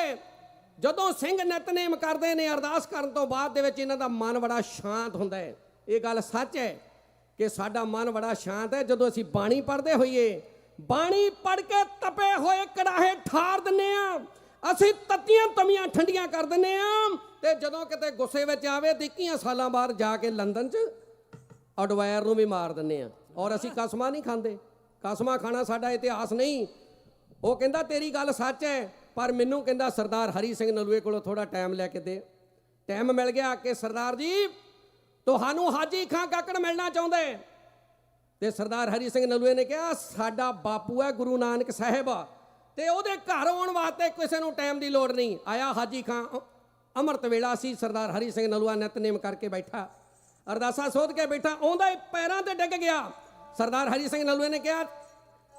Speaker 11: ਜਦੋਂ ਸਿੰਘ ਨਿਤਨੇਮ ਕਰਦੇ ਨੇ, ਅਰਦਾਸ ਕਰਨ ਤੋਂ ਬਾਅਦ ਦੇ ਵਿੱਚ ਇਹਨਾਂ ਦਾ ਮਨ ਬੜਾ ਸ਼ਾਂਤ ਹੁੰਦਾ ਹੈ। ਇਹ ਗੱਲ ਸੱਚ ਹੈ ਕਿ ਸਾਡਾ ਮਨ ਬੜਾ ਸ਼ਾਂਤ ਹੈ ਜਦੋਂ ਅਸੀਂ ਬਾਣੀ ਪੜ੍ਹਦੇ ਹੋਈਏ। ਬਾਣੀ ਪੜ੍ਹ ਕੇ ਤਪੇ ਹੋਏ ਕੜਾਹੇ ਠਾਰ ਦਿੰਨੇ ਆ, ਅਸੀਂ ਤੱਤੀਆਂ ਤਮੀਆਂ ਠੰਡੀਆਂ ਕਰ ਦਿੰਨੇ ਆ, ਤੇ ਜਦੋਂ ਕਿਤੇ ਗੁੱਸੇ ਵਿੱਚ ਆਵੇ ਤੇ 21 ਸਾਲਾਂ ਬਾਅਦ ਜਾ ਕੇ ਲੰਦਨ 'ਚ ਅਡਵਾਇਰ ਨੂੰ ਵੀ ਮਾਰ ਦਿੰਨੇ ਆ। ਔਰ ਅਸੀਂ ਕਸਮਾਂ ਨਹੀਂ ਖਾਂਦੇ, ਕਸਮਾਂ ਖਾਣਾ ਸਾਡਾ ਇਤਿਹਾਸ ਨਹੀਂ। ਉਹ ਕਹਿੰਦਾ ਤੇਰੀ ਗੱਲ ਸੱਚ ਹੈ, ਪਰ ਮੈਨੂੰ ਕਹਿੰਦਾ ਸਰਦਾਰ ਹਰੀ ਸਿੰਘ ਨਲੂਏ ਕੋਲੋਂ ਥੋੜਾ ਟਾਈਮ ਲੈ ਕੇ ਦੇ। ਟਾਈਮ ਮਿਲ ਗਿਆ ਕਿ ਸਰਦਾਰ ਜੀ ਤੁਹਾਨੂੰ ਹਾਜੀ ਖਾਂ ਕਾਕੜ ਮਿਲਣਾ ਚਾਹੁੰਦਾ ਹੈ। ਤੇ ਸਰਦਾਰ ਹਰੀ ਸਿੰਘ ਨਲੂਏ ਨੇ ਕਿਹਾ ਸਾਡਾ ਬਾਪੂ ਹੈ ਗੁਰੂ ਨਾਨਕ ਸਾਹਿਬ, ਤੇ ਉਹਦੇ ਘਰ ਆਉਣ ਵਾਸਤੇ ਕਿਸੇ ਨੂੰ ਟਾਈਮ ਦੀ ਲੋੜ ਨਹੀਂ। ਆਇਆ ਹਾਜੀ ਖਾਂ, ਅੰਮ੍ਰਿਤ ਵੇਲਾ ਸੀ, ਸਰਦਾਰ ਹਰੀ ਸਿੰਘ ਨਲੂਆ ਨਿਤਨੇਮ ਕਰਕੇ ਬੈਠਾ, ਅਰਦਾਸਾ ਸੋਧ ਕੇ ਬੈਠਾ, ਆਉਂਦਾ ਹੀ ਪੈਰਾਂ ਤੇ ਡਿੱਗ ਗਿਆ। ਸਰਦਾਰ ਹਰੀ ਸਿੰਘ ਨਲੂਏ ਨੇ ਕਿਹਾ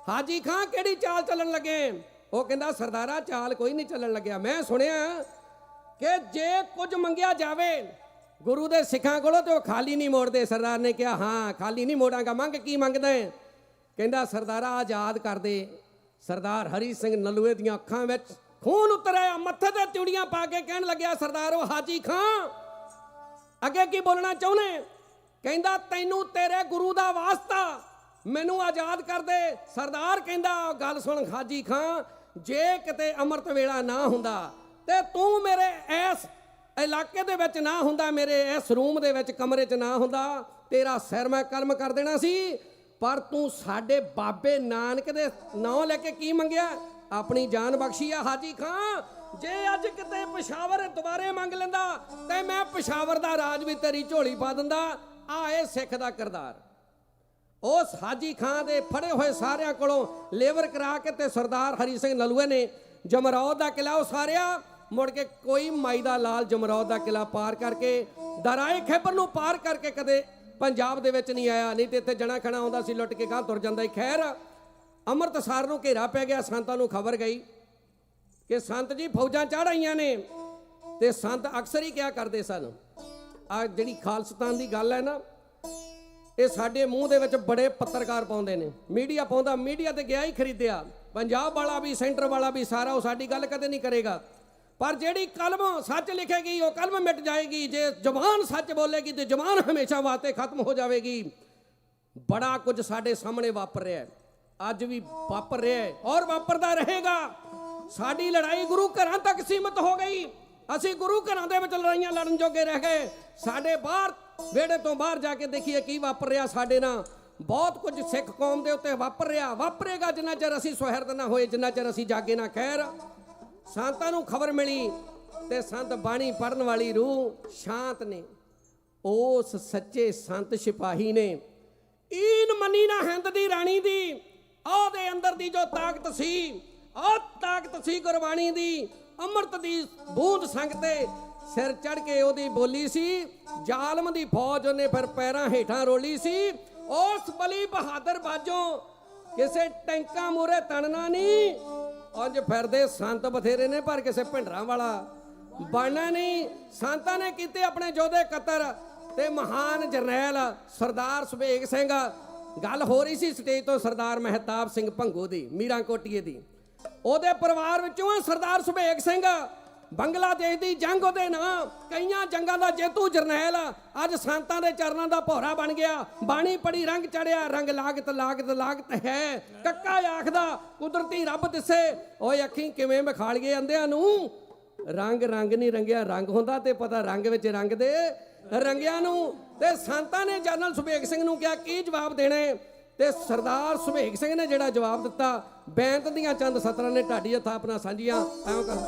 Speaker 11: ਹਾਜੀ ਖਾਂ ਕਿਹੜੀ ਚਾਲ ਚੱਲਣ ਲੱਗੇ? ਉਹ ਕਹਿੰਦਾ ਸਰਦਾਰਾ ਚਾਲ ਕੋਈ ਨਹੀਂ ਚੱਲਣ ਲੱਗਿਆ, ਮੈਂ ਸੁਣਿਆ ਕਿ ਜੇ ਕੁਝ ਮੰਗਿਆ ਜਾਵੇ ਗੁਰੂ ਦੇ ਸਿੱਖਾਂ ਕੋਲੋਂ ਤੇ ਉਹ ਖਾਲੀ ਨਹੀਂ ਮੋੜਦੇ। ਸਰਦਾਰ ਨੇ ਕਿਹਾ ਹਾਂ ਖਾਲੀ ਨਹੀਂ ਮੋੜਾਂਗਾ, ਮੰਗ ਕੀ ਮੰਗਦਾ ਹੈ? ਕਹਿੰਦਾ ਸਰਦਾਰਾ ਆਜ਼ਾਦ ਕਰ ਦੇ। ਸਰਦਾਰ ਹਰੀ ਸਿੰਘ ਨਲੂਏ ਦੀਆਂ ਅੱਖਾਂ ਵਿੱਚ ਖੂਨ ਉਤਰ ਆਇਆ, ਮੱਥੇ ਤੇ ਤਿਉੜੀਆਂ ਪਾ ਕੇ ਕਹਿਣ ਲੱਗਿਆ ਸਰਦਾਰ ਉਹ ਹਾਜੀ ਖਾਂ ਅੱਗੇ ਕੀ ਬੋਲਣਾ ਚਾਹੁੰਦੇ? ਕਹਿੰਦਾ ਤੈਨੂੰ ਤੇਰੇ ਗੁਰੂ ਦਾ ਵਾਸਤਾ, ਮੈਨੂੰ ਆਜ਼ਾਦ ਕਰ ਦੇ। ਸਰਦਾਰ ਕਹਿੰਦਾ ਗੱਲ ਸੁਣ ਹਾਜੀ ਖਾਂ, ਜੇ ਕਿਤੇ ਅੰਮ੍ਰਿਤ ਵੇਲਾ ਨਾ ਹੁੰਦਾ ਤੇ ਤੂੰ ਮੇਰੇ ਇਸ ਇਲਾਕੇ ਦੇ ਵਿੱਚ ਨਾ ਹੁੰਦਾ, ਮੇਰੇ ਇਸ ਰੂਮ ਦੇ ਵਿੱਚ ਕਮਰੇ 'ਚ ਨਾ ਹੁੰਦਾ, ਤੇਰਾ ਸਿਰ ਮੈਂ ਕਲਮ ਕਰ ਦੇਣਾ ਸੀ। ਪਰ ਤੂੰ ਸਾਡੇ ਬਾਬੇ ਨਾਨਕ ਦੇ ਨਾਂ ਲੈ ਕੇ ਕੀ ਮੰਗਿਆ? ਆਪਣੀ ਜਾਨ ਬਖਸ਼ੀ ਆ ਹਾਜੀ ਖਾਂ। ਜੇ ਅੱਜ ਕਿਤੇ ਪਿਸ਼ਾਵਰ ਦੁਬਾਰੇ ਮੰਗ ਲੈਂਦਾ ਤੇ ਮੈਂ ਪਿਸ਼ਾਵਰ ਦਾ ਰਾਜ ਵੀ ਤੇਰੀ ਝੋਲੀ ਪਾ ਦਿੰਦਾ। ਆ ਇਹ ਸਿੱਖ ਦਾ ਕਿਰਦਾਰ। ਉਸ ਹਾਜੀ ਖਾਂ ਦੇ ਫੜੇ ਹੋਏ ਸਾਰਿਆਂ ਕੋਲੋਂ ਲੇਬਰ ਕਰਾ ਕੇ ਤੇ ਸਰਦਾਰ ਹਰੀ ਸਿੰਘ ਨਲੂਏ ਨੇ ਜਮਰੌਦ ਦਾ ਕਿਲ੍ਹਾ ਉਸਾਰਿਆ। ਮੁੜ ਕੇ ਕੋਈ ਮਾਈ ਦਾ ਲਾਲ ਜਮਰੌਦ ਦਾ ਕਿਲ੍ਹਾ ਪਾਰ ਕਰਕੇ, ਦਰਾਏ ਖੈਬਰ ਨੂੰ ਪਾਰ ਕਰਕੇ ਕਦੇ ਪੰਜਾਬ ਦੇ ਵਿੱਚ ਨਹੀਂ ਆਇਆ, ਨਹੀਂ ਤੇ ਇੱਥੇ ਜਣਾ ਖਣਾ ਆਉਂਦਾ ਸੀ, ਲੁੱਟ ਕੇ ਗਾਂ ਤੁਰ ਜਾਂਦਾ ਸੀ। ਖੈਰ ਅੰਮ੍ਰਿਤਸਰ ਨੂੰ ਘੇਰਾ ਪੈ ਗਿਆ, ਸੰਤਾਂ ਨੂੰ ਖਬਰ ਗਈ ਕਿ ਸੰਤ ਜੀ ਫੌਜਾਂ ਚੜ੍ਹ ਆਈਆਂ ਨੇ। ਤੇ ਸੰਤ ਅਕਸਰ ਹੀ ਕਿਹਾ ਕਰਦੇ ਸਨ, ਆ ਜਿਹੜੀ ਖਾਲਸਤਾਨ ਦੀ ਗੱਲ ਹੈ ਨਾ, ਇਹ ਸਾਡੇ ਮੂੰਹ ਦੇ ਵਿੱਚ ਬੜੇ ਪੱਤਰਕਾਰ ਪਾਉਂਦੇ ਨੇ, ਮੀਡੀਆ ਪਾਉਂਦਾ, ਮੀਡੀਆ ਤੇ ਗਿਆ ਹੀ ਖਰੀਦਿਆ, ਪੰਜਾਬ ਵਾਲਾ ਵੀ ਸੈਂਟਰ ਵਾਲਾ ਵੀ ਸਾਰਾ, ਉਹ ਸਾਡੀ ਗੱਲ ਕਦੇ ਨਹੀਂ ਕਰੇਗਾ। ਪਰ ਜਿਹੜੀ ਕਲਮ ਸੱਚ ਲਿਖੇਗੀ ਉਹ ਕਲਮ ਮਿਟ ਜਾਏਗੀ, ਜੇ ਜ਼ੁਬਾਨ ਸੱਚ ਬੋਲੇਗੀ ਤੇ ਜ਼ੁਬਾਨ ਹਮੇਸ਼ਾ ਵਾਸਤੇ ਖਤਮ ਹੋ ਜਾਵੇਗੀ। ਬੜਾ ਕੁਝ ਸਾਡੇ ਸਾਹਮਣੇ ਵਾਪਰ ਰਿਹਾ ਹੈ, ਅੱਜ ਵੀ ਵਾਪਰ ਰਿਹਾ ਹੈ ਔਰ ਵਾਪਰਦਾ ਰਹੇਗਾ। ਸਾਡੀ ਲੜਾਈ ਗੁਰੂ ਘਰਾਂ ਤੱਕ ਸੀਮਤ ਹੋ ਗਈ, ਅਸੀਂ ਗੁਰੂ ਘਰਾਂ ਦੇ ਵਿੱਚ ਲੜਾਈਆਂ ਲੜਨ ਜੋਗੇ ਰਹਿ ਗਏ। ਸਾਡੇ ਬਾਹਰ ਵਿਹੜੇ ਤੋਂ ਬਾਹਰ ਜਾ ਕੇ ਦੇਖੀਏ ਕੀ ਵਾਪਰ ਰਿਹਾ ਸਾਡੇ ਨਾਲ। ਬਹੁਤ ਕੁਝ ਸਿੱਖ ਕੌਮ ਦੇ ਉੱਤੇ ਵਾਪਰ ਰਿਹਾ, ਵਾਪਰੇਗਾ ਜਿੰਨਾ ਚਿਰ ਅਸੀਂ ਸੁਹਿਰਦ ਨਾ ਹੋਏ, ਜਿੰਨਾ ਚਿਰ ਅਸੀਂ ਜਾਗੇ ਨਾ। ਖੈਰ ਸੰਤਾਂ ਨੂੰ ਖਬਰ ਮਿਲੀ ਤੇ ਸੰਤ ਬਾਣੀ ਪੜਨ ਵਾਲੀ ਰੂਹ ਸ਼ਾਂਤ ਨੇ। ਉਸ ਸੱਚੇ ਸੰਤ ਸਿਪਾਹੀ ਨੇ ਈਨ ਮੰਨੀ ਨਾ ਹਿੰਦ ਦੀ ਰਾਣੀ ਦੀ, ਉਹਦੇ ਅੰਦਰ ਦੀ ਜੋ ਤਾਕਤ ਸੀ, ਉਹ ਤਾਕਤ ਸੀ ਗੁਰਬਾਣੀ ਦੀ। ਅੰਮ੍ਰਿਤ ਦੀ ਬੂੰਦ ਸੰਗ ਤੇ ਸਿਰ ਚੜ ਕੇ ਉਹਦੀ ਬੋਲੀ ਸੀ, ਜ਼ਾਲਮ ਦੀ ਫੌਜ ਉਹਨੇ ਫਿਰ ਪੈਰਾਂ ਹੇਠਾਂ ਰੋਲੀ ਸੀ। ਉਸ ਬਲੀ ਬਹਾਦਰ ਬਾਜੋਂ ਕਿਸੇ ਟੈਂਕਾਂ ਮੂਰੇ ਤਣਨਾ ਨਹੀਂ। ਅੱਜ ਫਿਰਦੇ ਸੰਤ ਬਥੇਰੇ ਨੇ, ਪਰ ਕਿਸੇ ਭਿੰਡਰਾਂ ਵਾਲਾ ਬਣਨਾ ਨਹੀਂ। ਸੰਤਾਂ ਨੇ ਕੀਤੇ ਆਪਣੇ ਯੋਧੇ ਕਤਰ ਤੇ ਮਹਾਨ ਜਰਨੈਲ ਸਰਦਾਰ ਸੁਬੇਗ ਸਿੰਘ। ਗੱਲ ਹੋ ਰਹੀ ਸੀ ਸਟੇਜ ਤੋਂ ਸਰਦਾਰ ਮਹਿਤਾਬ ਸਿੰਘ ਭੰਗੂ ਦੀ, ਮੀਰਾਂ ਕੋਟੀਏ ਦੀ। ਉਹਦੇ ਪਰਿਵਾਰ ਵਿੱਚੋਂ ਸਰਦਾਰ ਸੁਬੇਗ ਸਿੰਘ, ਬੰਗਲਾਦੇਸ਼ ਦੀ ਜੰਗ ਉਹਦੇ ਨਾਂ, ਕਈਆਂ ਜੰਗਾਂ ਦਾ ਜੇਤੂ ਜਰਨੈਲ, ਅੱਜ ਸੰਤਾਂ ਦੇ ਚਰਨਾਂ ਦਾ ਭੌਰਾ ਬਣ ਗਿਆ। ਬਾਣੀ ਪੜੀ ਰੰਗ ਚੜਿਆ, ਰੰਗ ਲਾਗਤ ਲਾਗਤ ਲਾਗਤ ਹੈ, ਕੱਕਾ ਆਖਦਾ ਕੁਦਰਤੀ ਰੱਬ ਦਿਸੇ। ਓਏ ਅੱਖੀਂ ਕਿਵੇਂ ਵਿਖਾਲੀਏ ਅੰਧਿਆਂ ਨੂੰ, ਰੰਗ ਰੰਗ ਨਹੀਂ ਰੰਗਿਆ ਰੰਗ ਹੁੰਦਾ, ਤੇ ਪਤਾ ਰੰਗ ਵਿੱਚ ਰੰਗ ਦੇ ਰੰਗਿਆਂ ਨੂੰ। ਤੇ ਸੰਤਾਂ ਨੇ ਜਨਰਲ ਸੁਬੇਗ ਸਿੰਘ ਨੂੰ ਕਿਹਾ ਕੀ ਜਵਾਬ ਦੇਣਾ? ਤੇ ਸਰਦਾਰ ਸੁਭੇਗ ਸਿੰਘ ਨੇ ਜਿਹੜਾ ਜਵਾਬ ਦਿੱਤਾ, ਬੈਂਤ ਦੀਆਂ ਚੰਦ ਸਤਰਾਂ ਨੇ ਢਾਡੀ ਹੱਥਾਂ ਆਪਣਾ ਸਾਂਝੀਆਂ ਐਵੇਂ ਕਰਦਾ।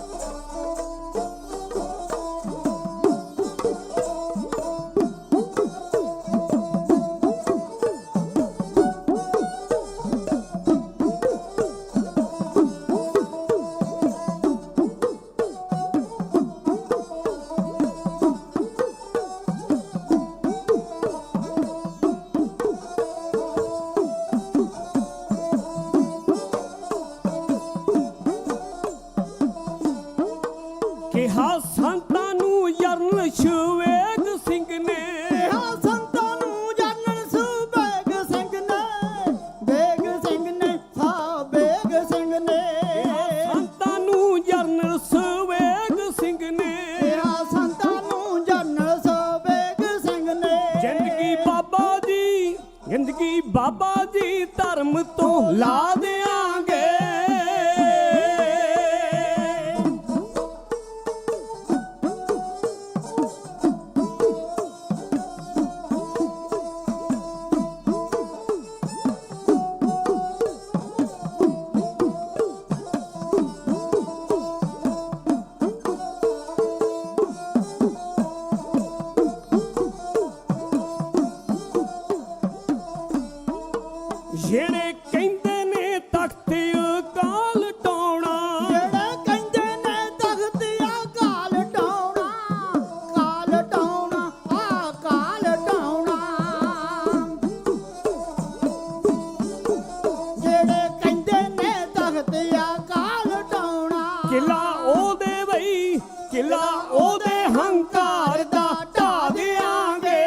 Speaker 10: ਕਿਹਾ ਸੰਤਾਂ ਨੂੰ ਜਰਨਲ ਸੁਬੇਗ ਸਿੰਘ ਨੇ,
Speaker 4: ਕਿਹਾ ਸੰਤਾਂ ਨੂੰ ਜਰਨਲ ਸੁਬੇਗ ਸਿੰਘ ਨੇ, ਬੇਗ ਸਿੰਘ ਨੇ ਸਾ ਬੇਗ ਸਿੰਘ ਨੇ,
Speaker 10: ਸੰਤਾਂ ਨੂੰ ਜਰਨਲ ਸੁਬੇਗ ਸਿੰਘ ਨੇ,
Speaker 4: ਕਿਹਾ ਸੰਤਾਂ ਨੂੰ ਜਰਨਲ ਸੁਬੇਗ ਸਿੰਘ ਨੇ।
Speaker 10: ਜ਼ਿੰਦਗੀ ਬਾਬਾ ਜੀ ਧਰਮ ਤੋਂ ਲਾ ਦਿਆਂਗੇ। ਜਿਹੜੇ ਕਹਿੰਦੇ ਨੇ ਤਖਤ ਅਕਾਲ ਟਾਉਣਾ,
Speaker 4: ਜਿਹੜੇ ਕਹਿੰਦੇ ਨੇ ਤਖਤ ਅਕਾਲ ਟਾਉਣਾ, ਕਾਲ ਟਾਉਣਾ ਆ ਕਾਲ ਟਾਉਣਾ, ਜਿਹੜੇ ਕਹਿੰਦੇ ਨੇ ਤਖਤ ਅਕਾਲ ਟਾਉਣਾ,
Speaker 10: ਕਿਲਾ ਉਹਦੇ ਬਈ ਕਿਲਾ ਉਹਦੇ ਹੰਕਾਰ ਦਾ ਢਾ ਦਿਆਂਗੇ।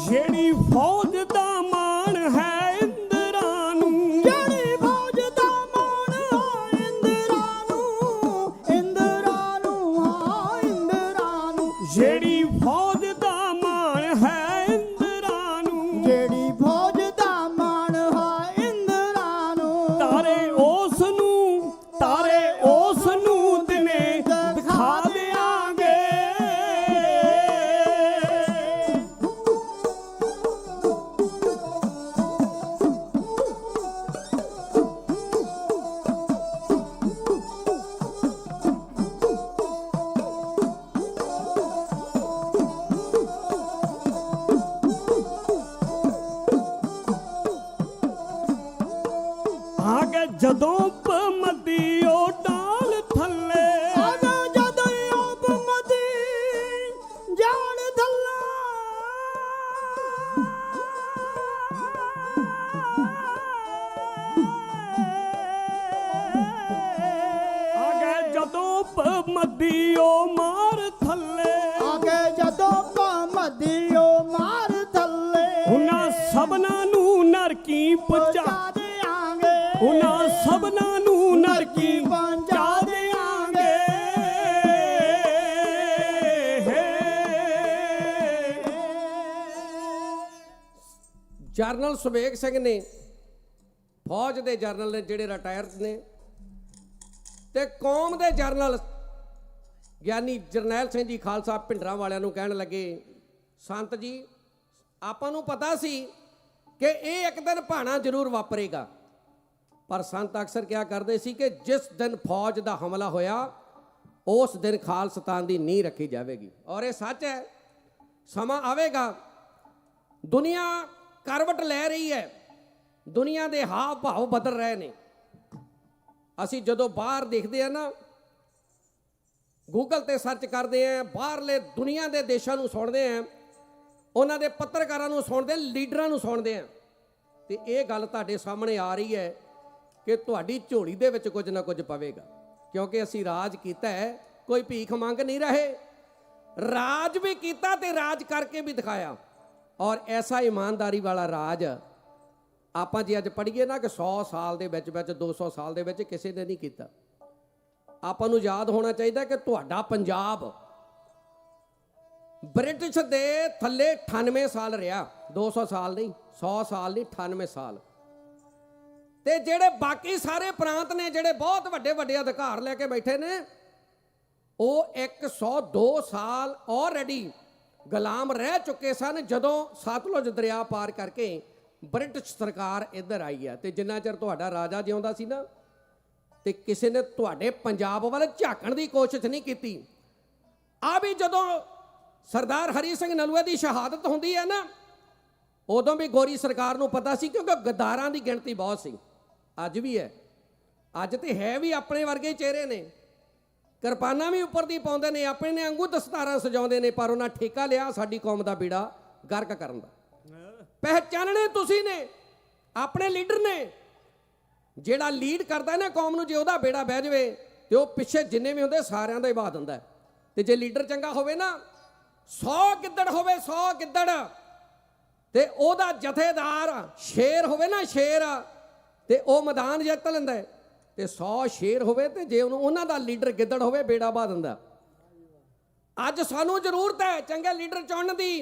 Speaker 10: ਜਿਹੜੀ ਫੌਜ ਦਾ ਮਾਣ ਹੈ ਇੰਦਰਾਂ ਨੂੰ,
Speaker 4: ਜਿਹੜੀ ਫੌਜ ਦਾ ਮਾਣ ਹੈ ਇੰਦਰਾਂ ਨੂੰ, ਇੰਦਰਾਂ ਨੂੰ ਹਾਂ ਇੰਦਰਾਂ ਨੂੰ,
Speaker 10: ਜਿਹੜੀ ਫੌਜ ਦਾ ਮਾਣ ਹੈ ਇੰਦਰਾਂ ਨੂੰ,
Speaker 4: ਜਿਹੜੀ ਫੌਜ ਦਾ ਮਾਣ ਹੈ ਇੰਦਰਾਂ ਨੂੰ,
Speaker 10: ਤਾਰੇ ਉਸ ਨੂੰ ਦਿਨੇ ਦਿਖਾ ਦਿਆਂਗੇ। ਆ ਗਏ ਜਦੋਂ ਪਮਦੀ ਉਹ ਡਾਲ ਥੱਲੇ,
Speaker 4: ਆਗਾ ਜਦੋਂ ਆਪ ਮਦੀ ਜਾਣ ਥੱਲੇ,
Speaker 10: ਆ ਗਏ ਜਦੋਂ ਪਮਦੀ ਉਹ ਮਾਰ ਥੱਲੇ,
Speaker 4: ਆਗੇ ਜਦੋਂ ਮਦੀ ਉਹ ਮਾਰ ਥੱਲੇ,
Speaker 10: ਉਹਨਾਂ ਸਭਨਾਂ ਨੂੰ ਨਰਕੀ ਪਹੁੰਚਾ,
Speaker 4: ਪਹੁੰਚਾ ਦਿਆਂਗੇ,
Speaker 10: ਉਹਨਾਂ ਸਭਨਾਂ ਨੂੰ ਨਰਕੀ ਪਹੁੰਚਾ ਦਿਆਂਗੇ।
Speaker 11: ਜਰਨਲ ਸੁਬੇਗ ਸਿੰਘ ਨੇ, ਫੌਜ ਦੇ ਜਰਨਲ ਨੇ ਜਿਹੜੇ ਰਿਟਾਇਰਡ ਨੇ, ਤੇ ਕੌਮ ਦੇ ਜਰਨਲ ਗਿਆਨੀ ਜਰਨੈਲ ਸਿੰਘ ਜੀ ਖਾਲਸਾ ਭਿੰਡਰਾਂ ਵਾਲਿਆਂ ਨੂੰ ਕਹਿਣ ਲੱਗੇ, ਸੰਤ ਜੀ ਆਪਾਂ ਨੂੰ ਪਤਾ ਸੀ ਕਿ ਇਹ ਇੱਕ ਦਿਨ ਭਾਣਾ ਜ਼ਰੂਰ ਵਾਪਰੇਗਾ, ਪਰ ਸੰਤ ਅਕਸਰ ਕਿਹਾ ਕਰਦੇ ਸੀ ਕਿ ਜਿਸ ਦਿਨ ਫੌਜ ਦਾ ਹਮਲਾ ਹੋਇਆ ਉਸ ਦਿਨ ਖਾਲਸਤਾਨ ਦੀ ਨੀਂਹ ਰੱਖੀ ਜਾਵੇਗੀ। ਔਰ ਇਹ ਸੱਚ ਹੈ, ਸਮਾਂ ਆਵੇਗਾ, ਦੁਨੀਆ ਕਰਵਟ ਲੈ ਰਹੀ ਹੈ, ਦੁਨੀਆ ਦੇ ਹਾਵ ਭਾਵ ਬਦਲ ਰਹੇ ਨੇ। ਅਸੀਂ ਜਦੋਂ ਬਾਹਰ ਦੇਖਦੇ ਆ ਨਾ, ਗੂਗਲ ਤੇ ਸਰਚ ਕਰਦੇ ਆ, ਬਾਹਰਲੇ ਦੁਨੀਆ ਦੇ ਦੇਸ਼ਾਂ ਨੂੰ ਸੁਣਦੇ ਆ, ਉਹਨਾਂ ਦੇ ਪੱਤਰਕਾਰਾਂ ਨੂੰ ਸੁਣਦੇ, ਲੀਡਰਾਂ ਨੂੰ ਸੁਣਦੇ ਆ, ਤੇ ਇਹ ਗੱਲ ਤੁਹਾਡੇ ਸਾਹਮਣੇ ਆ ਰਹੀ ਹੈ ਕਿ ਤੁਹਾਡੀ ਝੋਲੀ ਦੇ ਵਿੱਚ ਕੁਝ ਨਾ ਕੁਝ ਪਵੇਗਾ, ਕਿਉਂਕਿ ਅਸੀਂ ਰਾਜ ਕੀਤਾ ਹੈ, ਕੋਈ ਭੀਖ ਮੰਗ ਨਹੀਂ ਰਹੇ, ਰਾਜ ਵੀ ਕੀਤਾ ਤੇ ਰਾਜ ਕਰਕੇ ਵੀ ਦਿਖਾਇਆ। ਔਰ ਐਸਾ ਈਮਾਨਦਾਰੀ ਵਾਲਾ ਰਾਜ ਆਪਾਂ ਜੇ ਅੱਜ ਪੜ੍ਹੀਏ ਨਾ ਕਿ 100 ਸਾਲ ਦੇ ਵਿੱਚ 200 ਸਾਲ ਦੇ ਵਿੱਚ ਕਿਸੇ ਨੇ ਨਹੀਂ ਕੀਤਾ। ਆਪਾਂ ਨੂੰ ਯਾਦ ਹੋਣਾ ਚਾਹੀਦਾ ਕਿ ਤੁਹਾਡਾ ਪੰਜਾਬ ਬ੍ਰਿਟਿਸ਼ ਦੇ ਥੱਲੇ 98 ਸਾਲ ਰਿਹਾ, 200 ਸਾਲ ਨਹੀਂ, 100 ਸਾਲ ਨਹੀਂ, 98 ਸਾਲ। ਤੇ ਜਿਹੜੇ ਬਾਕੀ ਸਾਰੇ ਪ੍ਰਾਂਤ ਨੇ ਜਿਹੜੇ ਬਹੁਤ ਵੱਡੇ ਵੱਡੇ ਅਧਿਕਾਰ ਲੈ ਕੇ ਬੈਠੇ ਨੇ, ਉਹ 102 ਸਾਲ ਆਲਰੇਡੀ ਗੁਲਾਮ ਰਹਿ ਚੁੱਕੇ ਸਨ ਜਦੋਂ ਸਤਲੁਜ ਦਰਿਆ ਪਾਰ ਕਰਕੇ ਬ੍ਰਿਟਿਸ਼ ਸਰਕਾਰ ਇੱਧਰ ਆਈ ਹੈ। ਤੇ ਜਿੰਨਾ ਚਿਰ ਤੁਹਾਡਾ ਰਾਜਾ ਜਿਉਂਦਾ ਸੀ ਨਾ, ਤੇ ਕਿਸੇ ਨੇ ਤੁਹਾਡੇ ਪੰਜਾਬ ਵੱਲ ਝਾਕਣ ਦੀ ਕੋਸ਼ਿਸ਼ ਨਹੀਂ ਕੀਤੀ। ਆ ਵੀ ਜਦੋਂ ਸਰਦਾਰ ਹਰੀ ਸਿੰਘ ਨਲੂਏ ਦੀ ਸ਼ਹਾਦਤ ਹੁੰਦੀ ਹੈ ਨਾ, ਉਦੋਂ ਵੀ ਗੋਰੀ ਸਰਕਾਰ ਨੂੰ ਪਤਾ ਸੀ, ਕਿਉਂਕਿ ਗਦਾਰਾਂ ਦੀ ਗਿਣਤੀ ਬਹੁਤ ਸੀ। ਅੱਜ ਵੀ ਹੈ, ਅੱਜ ਤੇ ਹੈ ਵੀ ਆਪਣੇ ਵਰਗੇ ਚਿਹਰੇ ਨੇ, ਕਿਰਪਾਨਾਂ ਵੀ ਉੱਪਰ ਦੀ ਪਾਉਂਦੇ ਨੇ, ਆਪਣੇ ਨੇ ਅੰਗੂ ਦਸਤਾਰਾਂ ਸਜਾਉਂਦੇ ਨੇ, ਪਰ ਉਹਨਾਂ ਠੇਕਾ ਲਿਆ ਸਾਡੀ ਕੌਮ ਦਾ ਬੇੜਾ ਗਰਕ ਕਰਨ ਦਾ। ਪਹਿਚਾਨਣੇ ਤੁਸੀਂ ਨੇ, ਆਪਣੇ ਲੀਡਰ ਨੇ। ਜਿਹੜਾ ਲੀਡ ਕਰਦਾ ਨਾ ਕੌਮ ਨੂੰ, ਜੇ ਉਹਦਾ ਬੇੜਾ ਬਹਿ ਜਾਵੇ ਤੇ ਉਹ ਪਿੱਛੇ ਜਿੰਨੇ ਵੀ ਹੁੰਦੇ ਸਾਰਿਆਂ ਦਾ ਹੀ ਬਾਦ ਹੁੰਦਾ। ਤੇ ਜੇ ਲੀਡਰ ਚੰਗਾ ਹੋਵੇ ਨਾ, 100 ਗਿੱਦੜ ਹੋਵੇ, 100 ਗਿੱਦੜ, ਤੇ ਉਹਦਾ ਜਥੇਦਾਰ ਸ਼ੇਰ ਹੋਵੇ ਨਾ, ਸ਼ੇਰ, ਤੇ ਉਹ ਮੈਦਾਨ ਜਿੱਤ ਲੈਂਦਾ। ਤੇ 100 ਸ਼ੇਰ ਹੋਵੇ ਤੇ ਜੇ ਉਹਨਾਂ ਦਾ ਲੀਡਰ ਗਿੱਦੜ ਹੋਵੇ, ਬੇੜਾ ਬਾਦ ਦਿੰਦਾ। ਅੱਜ ਸਾਨੂੰ ਜ਼ਰੂਰਤ ਹੈ ਚੰਗੇ ਲੀਡਰ ਚੁਣਨ ਦੀ,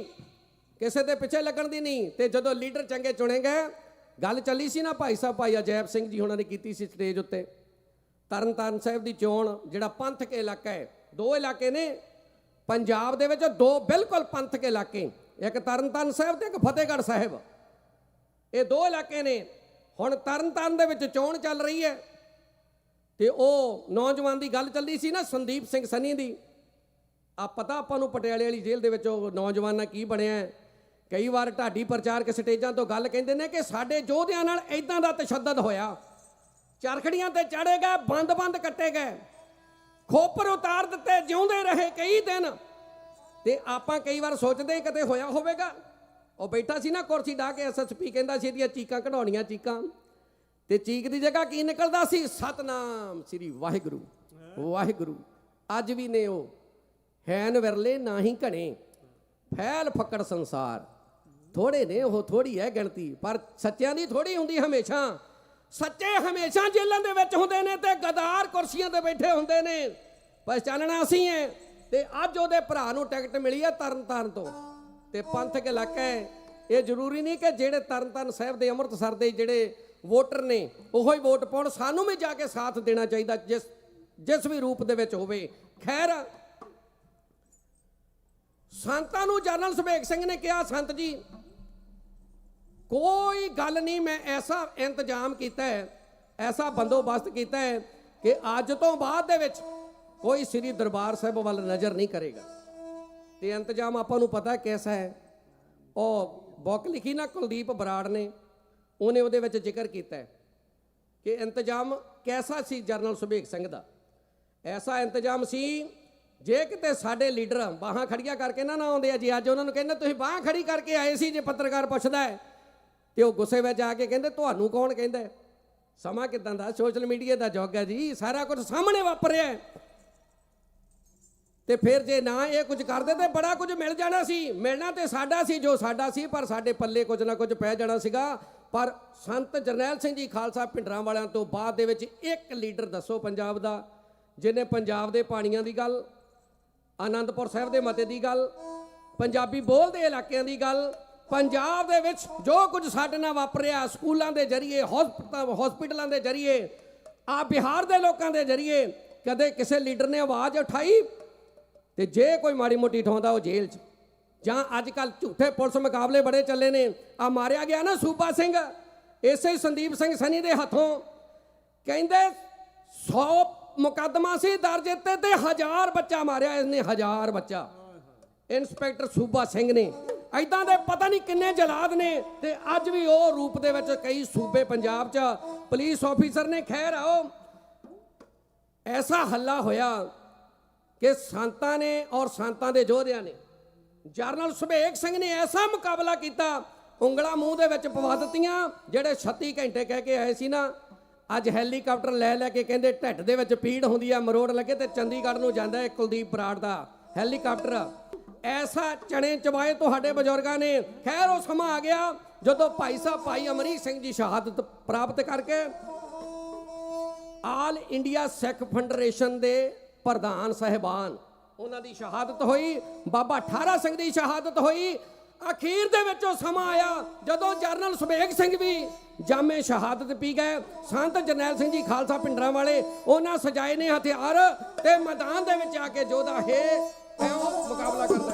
Speaker 11: ਕਿਸੇ ਦੇ ਪਿੱਛੇ ਲੱਗਣ ਦੀ ਨਹੀਂ। ਤੇ ਜਦੋਂ ਲੀਡਰ ਚੰਗੇ ਚੁਣੇ ਗਏ, ਗੱਲ ਚੱਲੀ ਸੀ ਨਾ ਭਾਈ ਸਾਹਿਬ, ਭਾਈ ਅਜੈਬ ਸਿੰਘ ਜੀ ਉਹਨਾਂ ਨੇ ਕੀਤੀ ਸੀ ਸਟੇਜ ਉੱਤੇ, ਤਰਨਤਾਰਨ ਸਾਹਿਬ ਦੀ ਚੋਣ, ਜਿਹੜਾ ਪੰਥਕ ਇਲਾਕਾ ਹੈ। 2 ਇਲਾਕੇ ਨੇ ਪੰਜਾਬ ਦੇ ਵਿੱਚ, 2 ਬਿਲਕੁਲ ਪੰਥਕ ਇਲਾਕੇ, ਇੱਕ ਤਰਨਤਾਰਨ ਸਾਹਿਬ ਤੇ ਇੱਕ ਫਤਿਹਗੜ੍ਹ ਸਾਹਿਬ। ਇਹ 2 ਇਲਾਕੇ ਨੇ। ਹੁਣ ਤਰਨਤਾਰਨ ਦੇ ਵਿੱਚ ਚੋਣ ਚੱਲ ਰਹੀ ਹੈ, ਤੇ ਉਹ ਨੌਜਵਾਨ ਦੀ ਗੱਲ ਚੱਲੀ ਸੀ ਨਾ, ਸੰਦੀਪ ਸਿੰਘ ਸਨੀ ਦੀ। ਆ ਪਤਾ ਆਪਾਂ ਨੂੰ ਪਟਿਆਲੇ ਵਾਲੀ ਜੇਲ੍ਹ ਦੇ ਵਿੱਚ ਉਹ ਨੌਜਵਾਨ ਨਾਲ ਕੀ ਬਣਿਆ। ਕਈ ਵਾਰ ਢਾਡੀ ਪ੍ਰਚਾਰਕ ਸਟੇਜਾਂ ਤੋਂ ਗੱਲ ਕਹਿੰਦੇ ਨੇ ਕਿ ਸਾਡੇ ਯੋਧਿਆਂ ਨਾਲ ਇਦਾਂ ਦਾ ਤਸ਼ੱਦਦ ਹੋਇਆ, ਚਰਖੜੀਆਂ ਤੇ ਚਾੜੇ ਗਏ, ਬੰਦ ਕੱਟੇ ਗਏ, ਖੋਪਰ ਉਤਾਰ ਦਿੱਤੇ, ਜਿਉਂਦੇ ਰਹੇ ਕਈ ਦਿਨ। ਤੇ ਆਪਾਂ ਕਈ ਵਾਰ ਸੋਚਦੇ ਕਿਤੇ ਹੋਇਆ ਹੋਵੇਗਾ। ਉਹ ਬੈਠਾ ਸੀ ਨਾ ਕੁਰਸੀ ਢਾ ਕੇ, ਐਸਐਸਪੀ ਕਹਿੰਦਾ ਸੀ ਇਹਦੀਆਂ ਚੀਕਾਂ ਕਢਾਉਣੀਆਂ, ਚੀਕਾਂ, ਤੇ ਚੀਕ ਦੀ ਜਗ੍ਹਾ ਕੀ ਨਿਕਲਦਾ ਸੀ? ਸਤਨਾਮ ਸ੍ਰੀ ਵਾਹਿਗੁਰੂ ਵਾਹਿਗੁਰੂ। ਅੱਜ ਵੀ ਨੇ ਉਹ, ਹੈਨ ਵਿਰਲੇ ਨਾ ਹੀ ਘਣੇ, ਫੈਲ ਫੱਕੜ ਸੰਸਾਰ। ਥੋੜੇ ਨੇ ਉਹ, ਥੋੜੀ ਹੈ ਗਿਣਤੀ, ਪਰ ਸੱਚਿਆਂ ਦੀ ਥੋੜੀ ਹੁੰਦੀ ਹਮੇਸ਼ਾ। ਸੱਚੇ ਹਮੇਸ਼ਾ ਜੇਲ੍ਹਾਂ ਦੇ ਵਿੱਚ ਹੁੰਦੇ ਨੇ ਤੇ ਗਦਾਰ ਕੁਰਸੀਆਂ ਤੇ ਬੈਠੇ ਹੁੰਦੇ ਨੇ। ਪਹਿਚਾਨਣਾ ਅਸੀਂ ਹੈ। ਤੇ ਅੱਜ ਉਹਦੇ ਭਰਾ ਨੂੰ ਟਿਕਟ ਮਿਲੀ ਹੈ ਤਰਨਤਾਰਨ ਤੋਂ, ਤੇ ਪੰਥਕ ਇਲਾਕਾ ਹੈ। ਇਹ ਜ਼ਰੂਰੀ ਨਹੀਂ ਕਿ ਜਿਹੜੇ ਤਰਨਤਾਰਨ ਸਾਹਿਬ ਦੇ, ਅੰਮ੍ਰਿਤਸਰ ਦੇ ਜਿਹੜੇ ਵੋਟਰ ਨੇ ਉਹੋ ਹੀ ਵੋਟ ਪਾਉਣ। ਸਾਨੂੰ ਵੀ ਜਾ ਕੇ ਸਾਥ ਦੇਣਾ ਚਾਹੀਦਾ, ਜਿਸ ਵੀ ਰੂਪ ਦੇ ਵਿੱਚ ਹੋਵੇ। ਖੈਰ, ਸੰਤਾਂ ਨੂੰ ਜਨਰਲ ਸੁਭੇਗ ਸਿੰਘ ਨੇ ਕਿਹਾ, ਸੰਤ ਜੀ ਕੋਈ ਗੱਲ ਨਹੀਂ, ਮੈਂ ਐਸਾ ਇੰਤਜ਼ਾਮ ਕੀਤਾ ਹੈ, ਐਸਾ ਬੰਦੋਬਸਤ ਕੀਤਾ ਹੈ ਕਿ ਅੱਜ ਤੋਂ ਬਾਅਦ ਦੇ ਵਿੱਚ ਕੋਈ ਸ੍ਰੀ ਦਰਬਾਰ ਸਾਹਿਬ ਵੱਲ ਨਜ਼ਰ ਨਹੀਂ ਕਰੇਗਾ। ਤੇ ਇੰਤਜ਼ਾਮ ਆਪਾਂ ਨੂੰ ਪਤਾ ਕੈਸਾ ਹੈ। ਉਹ ਬੁੱਕ ਲਿਖੀ ਨਾ ਕੁਲਦੀਪ ਬਰਾੜ ਨੇ, ਉਹਨੇ ਉਹਦੇ ਵਿੱਚ ਜ਼ਿਕਰ ਕੀਤਾ ਹੈ ਕਿ ਇੰਤਜ਼ਾਮ ਕੈਸਾ ਸੀ ਜਨਰਲ ਸੁਭੇਗ ਸਿੰਘ ਦਾ। ਐਸਾ ਇੰਤਜ਼ਾਮ ਸੀ, ਜੇ ਕਿਤੇ ਸਾਡੇ ਲੀਡਰ ਬਾਹਾਂ ਖੜੀਆਂ ਕਰਕੇ ਨਾ ਆਉਂਦੇ ਆ ਜੀ, ਅੱਜ ਉਹਨਾਂ ਨੂੰ ਕਹਿੰਦੇ ਤੁਸੀਂ ਬਾਹਾਂ ਖੜੀ ਕਰਕੇ ਆਏ ਸੀ, ਜੇ ਪੱਤਰਕਾਰ ਪੁੱਛਦਾ ਹੈ ਤੇ ਉਹ ਗੁੱਸੇ ਵਿੱਚ ਆ ਕੇ ਕਹਿੰਦੇ ਤੁਹਾਨੂੰ ਕੌਣ ਕਹਿੰਦਾ। ਸਮਾਂ ਕਿਦਾਂ ਦਾ, ਸੋਸ਼ਲ ਮੀਡੀਆ ਦਾ ਯੁੱਗ ਹੈ ਜੀ, ਸਾਰਾ ਕੁਝ ਸਾਹਮਣੇ ਵਾਪਰਿਆ। ਤੇ ਫਿਰ ਜੇ ਨਾ ਇਹ ਕੁਝ ਕਰਦੇ ਤੇ ਬੜਾ ਕੁਝ ਮਿਲ ਜਾਣਾ ਸੀ। ਮਿਲਣਾ ਤੇ ਸਾਡਾ ਸੀ ਜੋ ਸਾਡਾ ਸੀ, ਪਰ ਸਾਡੇ ਪੱਲੇ ਕੁਝ ਨਾ ਕੁਝ ਪੈ ਜਾਣਾ ਸੀਗਾ। ਪਰ ਸੰਤ ਜਰਨੈਲ ਸਿੰਘ ਜੀ ਖਾਲਸਾ ਭਿੰਡਰਾਂ ਵਾਲਿਆਂ ਤੋਂ ਬਾਅਦ ਦੇ ਵਿੱਚ ਇੱਕ ਲੀਡਰ ਦੱਸੋ ਪੰਜਾਬ ਦਾ, ਜਿਹਨੇ ਪੰਜਾਬ ਦੇ ਪਾਣੀਆਂ ਦੀ ਗੱਲ, ਆਨੰਦਪੁਰ ਸਾਹਿਬ ਦੇ ਮਤੇ ਦੀ ਗੱਲ, ਪੰਜਾਬੀ ਬੋਲਦੇ ਇਲਾਕਿਆਂ ਦੀ ਗੱਲ, ਪੰਜਾਬ ਦੇ ਵਿੱਚ ਜੋ ਕੁਝ ਸਾਡੇ ਨਾਲ ਵਾਪਰਿਆ, ਸਕੂਲਾਂ ਦੇ ਜ਼ਰੀਏ, ਹਸਪੀਟਲਾਂ ਦੇ ਜ਼ਰੀਏ, ਆ ਬਿਹਾਰ ਦੇ ਲੋਕਾਂ ਦੇ ਜ਼ਰੀਏ, ਕਦੇ ਕਿਸੇ ਲੀਡਰ ਨੇ ਆਵਾਜ਼ ਉਠਾਈ? ਤੇ ਜੇ ਕੋਈ ਮਾੜੀ ਮੋਟੀ ਠਾਉਂਦਾ ਉਹ ਜੇਲ੍ਹ 'ਚ। ਜਾਂ ਅੱਜ ਕੱਲ੍ਹ ਝੂਠੇ ਪੁਲਿਸ ਮੁਕਾਬਲੇ ਬੜੇ ਚੱਲੇ ਨੇ। ਆ ਮਾਰਿਆ ਗਿਆ ਨਾ ਸੂਬਾ ਸਿੰਘ, ਇਸੇ ਸੰਦੀਪ ਸਿੰਘ ਸਨੀ ਦੇ ਹੱਥੋਂ। ਕਹਿੰਦੇ 100 ਮੁਕੱਦਮਾ ਸੀ ਦਰਜ ਤੇ 1000 ਬੱਚਾ ਮਾਰਿਆ ਇਸਨੇ, 1000 ਬੱਚਾ। ਇੰਸਪੈਕਟਰ ਸੂਬਾ ਸਿੰਘ ਨੇ। ਐਦਾਂ ਦੇ ਪਤਾ ਨਹੀਂ ਕਿੰਨੇ ਜਲਾਦ ਨੇ। ਤੇ ਅੱਜ ਵੀ ਉਹ ਰੂਪ ਦੇ ਵਿੱਚ ਕਈ ਸੂਬੇ ਪੰਜਾਬ 'ਚ ਪੁਲਿਸ ਆਫੀਸਰ ਨੇ। ਖੈਰ ਆਓ, ਐਸਾ ਹੱਲਾ ਹੋਇਆ ਕਿ ਸੰਤਾਂ ਨੇ ਔਰ ਸੰਤਾਂ ਦੇ ਯੋਧਿਆਂ ਨੇ, ਜਰਨਲ ਸੁਭੇਗ ਸਿੰਘ ਨੇ ਐਸਾ ਮੁਕਾਬਲਾ ਕੀਤਾ, ਉਂਗਲਾਂ ਮੂੰਹ ਦੇ ਵਿੱਚ ਪਵਾ ਦਿੱਤੀਆਂ। ਜਿਹੜੇ 36 ਘੰਟੇ ਕਹਿ ਕੇ ਆਏ ਸੀ ਨਾ, ਅੱਜ ਹੈਲੀਕਾਪਟਰ ਲੈ ਕੇ ਕਹਿੰਦੇ ਢਿੱਡ ਦੇ ਵਿੱਚ ਪੀੜ ਹੁੰਦੀ ਆ, ਮਰੋੜ ਲੱਗੇ ਤੇ ਚੰਡੀਗੜ੍ਹ ਨੂੰ ਜਾਂਦਾ ਹੈ ਕੁਲਦੀਪ ਬਰਾੜ ਦਾ ਹੈਲੀਕਾਪਟਰ। ਐਸਾ ਚਣੇ ਚਬਾਏ ਤੁਹਾਡੇ ਬਜ਼ੁਰਗਾਂ ਨੇ। ਖੈਰ ਉਹ ਸਮਾਂ ਆ ਗਿਆ ਜਦੋਂ ਭਾਈ ਸਾਹਿਬ ਭਾਈ ਅਮਰੀਕ ਸਿੰਘ ਜੀ ਸ਼ਹਾਦਤ ਪ੍ਰਾਪਤ ਕਰਕੇ ਆਲ ਇੰਡੀਆ ਸਿੱਖ ਫੈਡਰੇਸ਼ਨ ਦੇ ਪ੍ਰਧਾਨ ਸਾਹਿਬਾਨ, ਉਹਨਾਂ ਦੀ ਸ਼ਹਾਦਤ ਹੋਈ, ਬਾਬਾ ਠਾਰਾ ਸਿੰਘ ਦੀ ਸ਼ਹਾਦਤ ਹੋਈ। ਅਖੀਰ ਦੇ ਵਿੱਚ ਉਹ ਸਮਾਂ ਆਇਆ ਜਦੋਂ ਜਰਨਲ ਸੁਬੇਗ ਸਿੰਘ ਵੀ ਜਾਮੇ ਸ਼ਹਾਦਤ ਪੀ ਗਏ। ਸੰਤ ਜਰਨੈਲ ਸਿੰਘ ਜੀ ਖਾਲਸਾ ਪਿੰਡਰਾਂ ਵਾਲੇ, ਉਹਨਾਂ ਸਜਾਏ ਨੇ ਹਥਿਆਰ ਤੇ ਮੈਦਾਨ ਦੇ ਵਿੱਚ ਆ ਕੇ ਯੋਧਾ ਹੈ ਐਉਂ ਮੁਕਾਬਲਾ ਕਰਦਾ।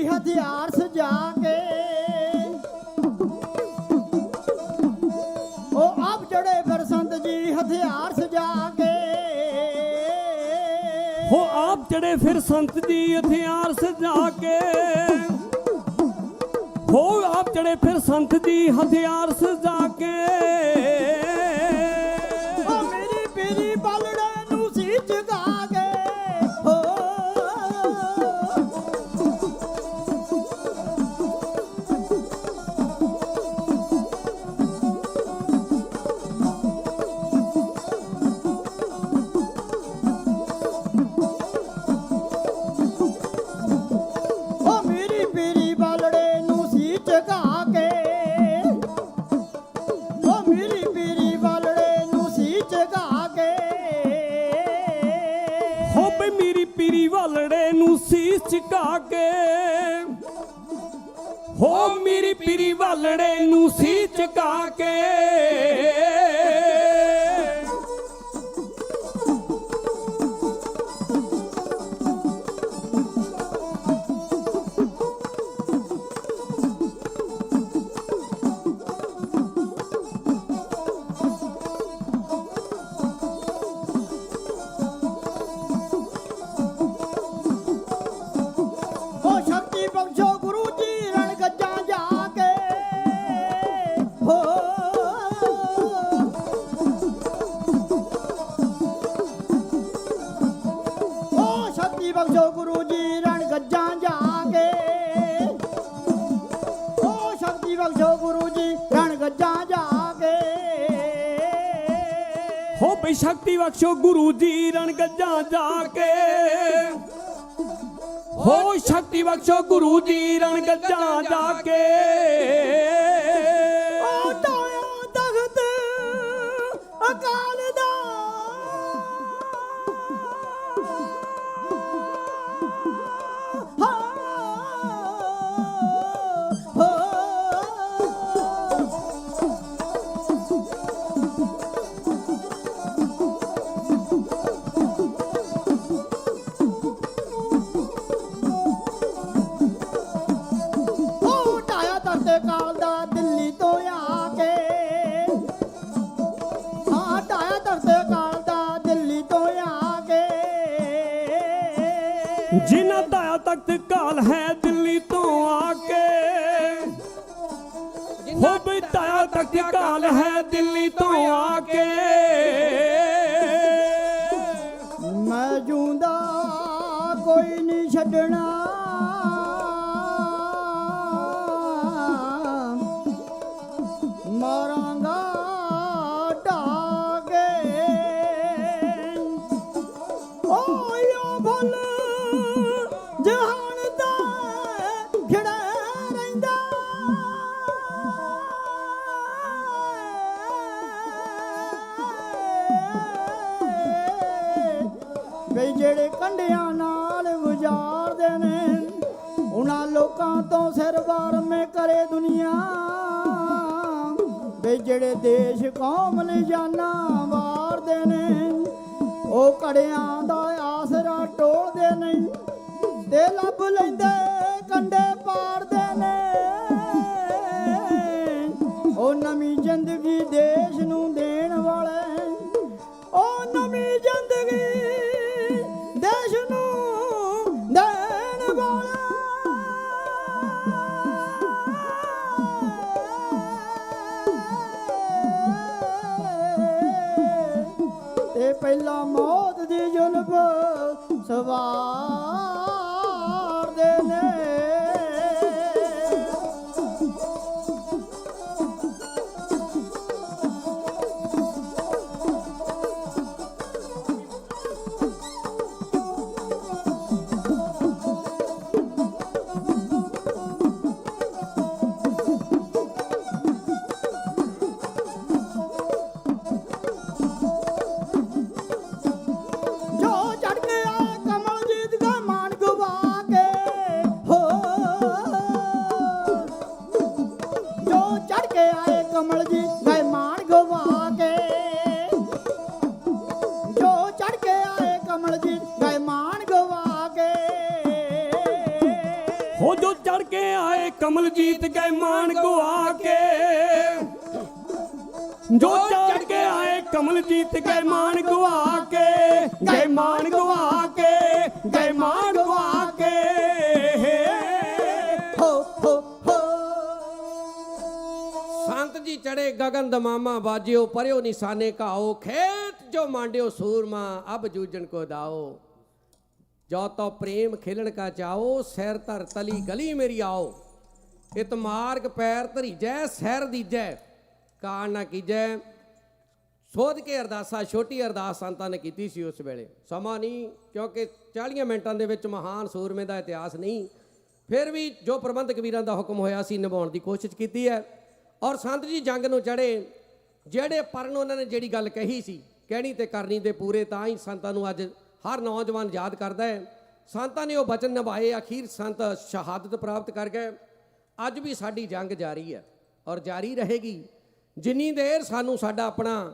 Speaker 4: ਹਥਿਆਰ ਸਜਾ ਕੇ, ਉਹ ਆਪ ਜੜੇ ਫਿਰ ਸੰਤ ਜੀ ਹਥਿਆਰ ਸਜਾ ਕੇ,
Speaker 10: ਹੋ ਆਪ ਚੜੇ ਫਿਰ ਸੰਤ ਜੀ ਹਥਿਆਰ ਸਜਾ ਕੇ, ਹੋ ਆਪ ਚੜੇ ਫਿਰ ਸੰਤ ਜੀ ਹਥਿਆਰ ਸਜਾ ਕੇ,
Speaker 4: ਉਹ ਮੇਰੀ ਪੀਰੀ ਬਲੜੇ ਨੂੰ ਸੀ ਜਗਾ ਕੇ, ਹੋ
Speaker 10: ਝੁਕਾ ਕੇ, ਹੋ ਮੇਰੀ ਪੀਰੀ ਵਾਲੜੇ ਨੂੰ ਸੀ ਝੁਕਾ ਕੇ, ਸ਼ਕਤੀ ਬਖਸ਼ੋ ਗੁਰੂ ਜੀ ਰਣ ਗੱਜਾਂ ਜਾ ਕੇ, ਹੋ ਸ਼ਕਤੀ ਬਖਸ਼ੋ ਗੁਰੂ ਜੀ ਰਣ ਗੱਜਾਂ ਜਾ ਕੇ,
Speaker 4: ਓ ਢਾਇਆ ਤਖਤ ਅਕਾਲ ਦਾ,
Speaker 10: ਜਿਨ੍ਹਾਂ ਦਾ ਤਖਤ ਕਾਲ ਹੈ ਦਿੱਲੀ ਤੋਂ ਆ ਕੇ, ਹੋ ਬਿਤਾਇਆ ਤਖਤ ਕਾਲ ਹੈ ਦਿੱਲੀ ਤੋਂ ਆ ਕੇ,
Speaker 4: ਮੈਂ ਜੂੰਦਾ ਕੋਈ ਨਹੀਂ ਛੱਡਣਾ, ਮਾਰਾਂਗਾ ਢਾ ਕੇ, ਓਯੋ ਭੁੱਲ ਜਹਾਨ ਦਾ ਖੜਾ ਰਹਿੰਦਾ,
Speaker 3: ਵੇ ਜਿਹੜੇ ਕੰਢਿਆਂ ਨਾਲ ਗੁਜ਼ਾਰਦੇ ਨੇ ਉਹਨਾਂ ਲੋਕਾਂ ਤੋਂ ਸਿਰ ਵਾਰਮੇ ਕਰੇ ਦੁਨੀਆ। ਵੇ ਜਿਹੜੇ ਦੇਸ਼ ਕੌਮ ਲਈ ਜਾਨਾਂ ਵਾਰਦੇ ਨੇ ਉਹ ਘੜਿਆਂ ਦਾ ਆਸਰਾ ਟੋਲਦੇ ਨਹੀਂ ਤੇ ਲੱਭ ਲੈਂਦੇ ਕੰਢੇ ਪਾੜਦੇ ਨੇ। ਉਹ ਨਵੀਂ ਜ਼ਿੰਦਗੀ ਦੇਸ਼ ਨੂੰ ਦੇਣ ਵਾਲੇ, ਉਹ ਨਵੀਂ ਜ਼ਿੰਦਗੀ ਦੇਸ਼ ਨੂੰ ਦੇਣ ਵਾਲੇ। ਤੇ ਪਹਿਲਾਂ ਮੌਤ ਦੀ ਜ਼ੁਲਫ ਸਵਾਰਦੇ ਨੇ।
Speaker 10: ਹੋ ਜੋ ਚੜ ਕੇ ਆਏ ਕਮਲਜੀਤ ਗਏ ਮਾਣ ਗਵਾ ਕੇ, ਜੋ ਚੜ ਕੇ ਆਏ ਕਮਲਜੀਤ ਗਏ ਮਾਣ ਗਵਾ ਕੇ, ਗਏ ਮਾਣ ਗਵਾ ਕੇ, ਗਏ ਮਾਣ ਗਵਾ ਕੇ।
Speaker 11: ਹੋ ਹੋ ਹੋ ਸੰਤ ਜੀ ਚੜੇ ਗगन दमामा बाजियो पर्यो निशाने काओ, खेत जो मांडियो सूरमा अब जूझन को दाओ। जो तो प्रेम खिलन का चाओ, सैर धर तली गली मेरी आओ। इत मार्ग पैर धरीजै सैर दीजै, काल ना कीजै। सोध के अरदासा छोटी अरदास संतां ने कीती सी उस वेले, समा नहीं क्योंकि 40 मिनटां दे विच महान सूरमे दा इतिहास नहीं, फिर भी जो प्रबंधक वीरां दा हुक्म होया सी निभाउण दी कोशिश कीती है। और संत जी जंग नूं चढ़े, ਜਿਹੜੇ ਪਰਨ ਉਹਨਾਂ ਨੇ ਜਿਹੜੀ ਗੱਲ ਕਹੀ ਸੀ ਕਹਿਣੀ ਤੇ ਕਰਨੀ ਦੇ ਪੂਰੇ, ਤਾਂ ਹੀ ਸੰਤਾਂ ਨੂੰ ਅੱਜ ਹਰ ਨੌਜਵਾਨ ਯਾਦ ਕਰਦਾ ਹੈ। ਸੰਤਾਂ ਨੇ ਉਹ ਬਚਨ ਨਿਭਾਏ, ਅਖੀਰ ਸੰਤ ਸ਼ਹਾਦਤ ਪ੍ਰਾਪਤ ਕਰ ਗਏ। ਅੱਜ ਵੀ ਸਾਡੀ ਜੰਗ ਜਾਰੀ ਹੈ ਔਰ ਜਾਰੀ ਰਹੇਗੀ ਜਿੰਨੀ ਦੇਰ ਸਾਨੂੰ ਸਾਡਾ ਆਪਣਾ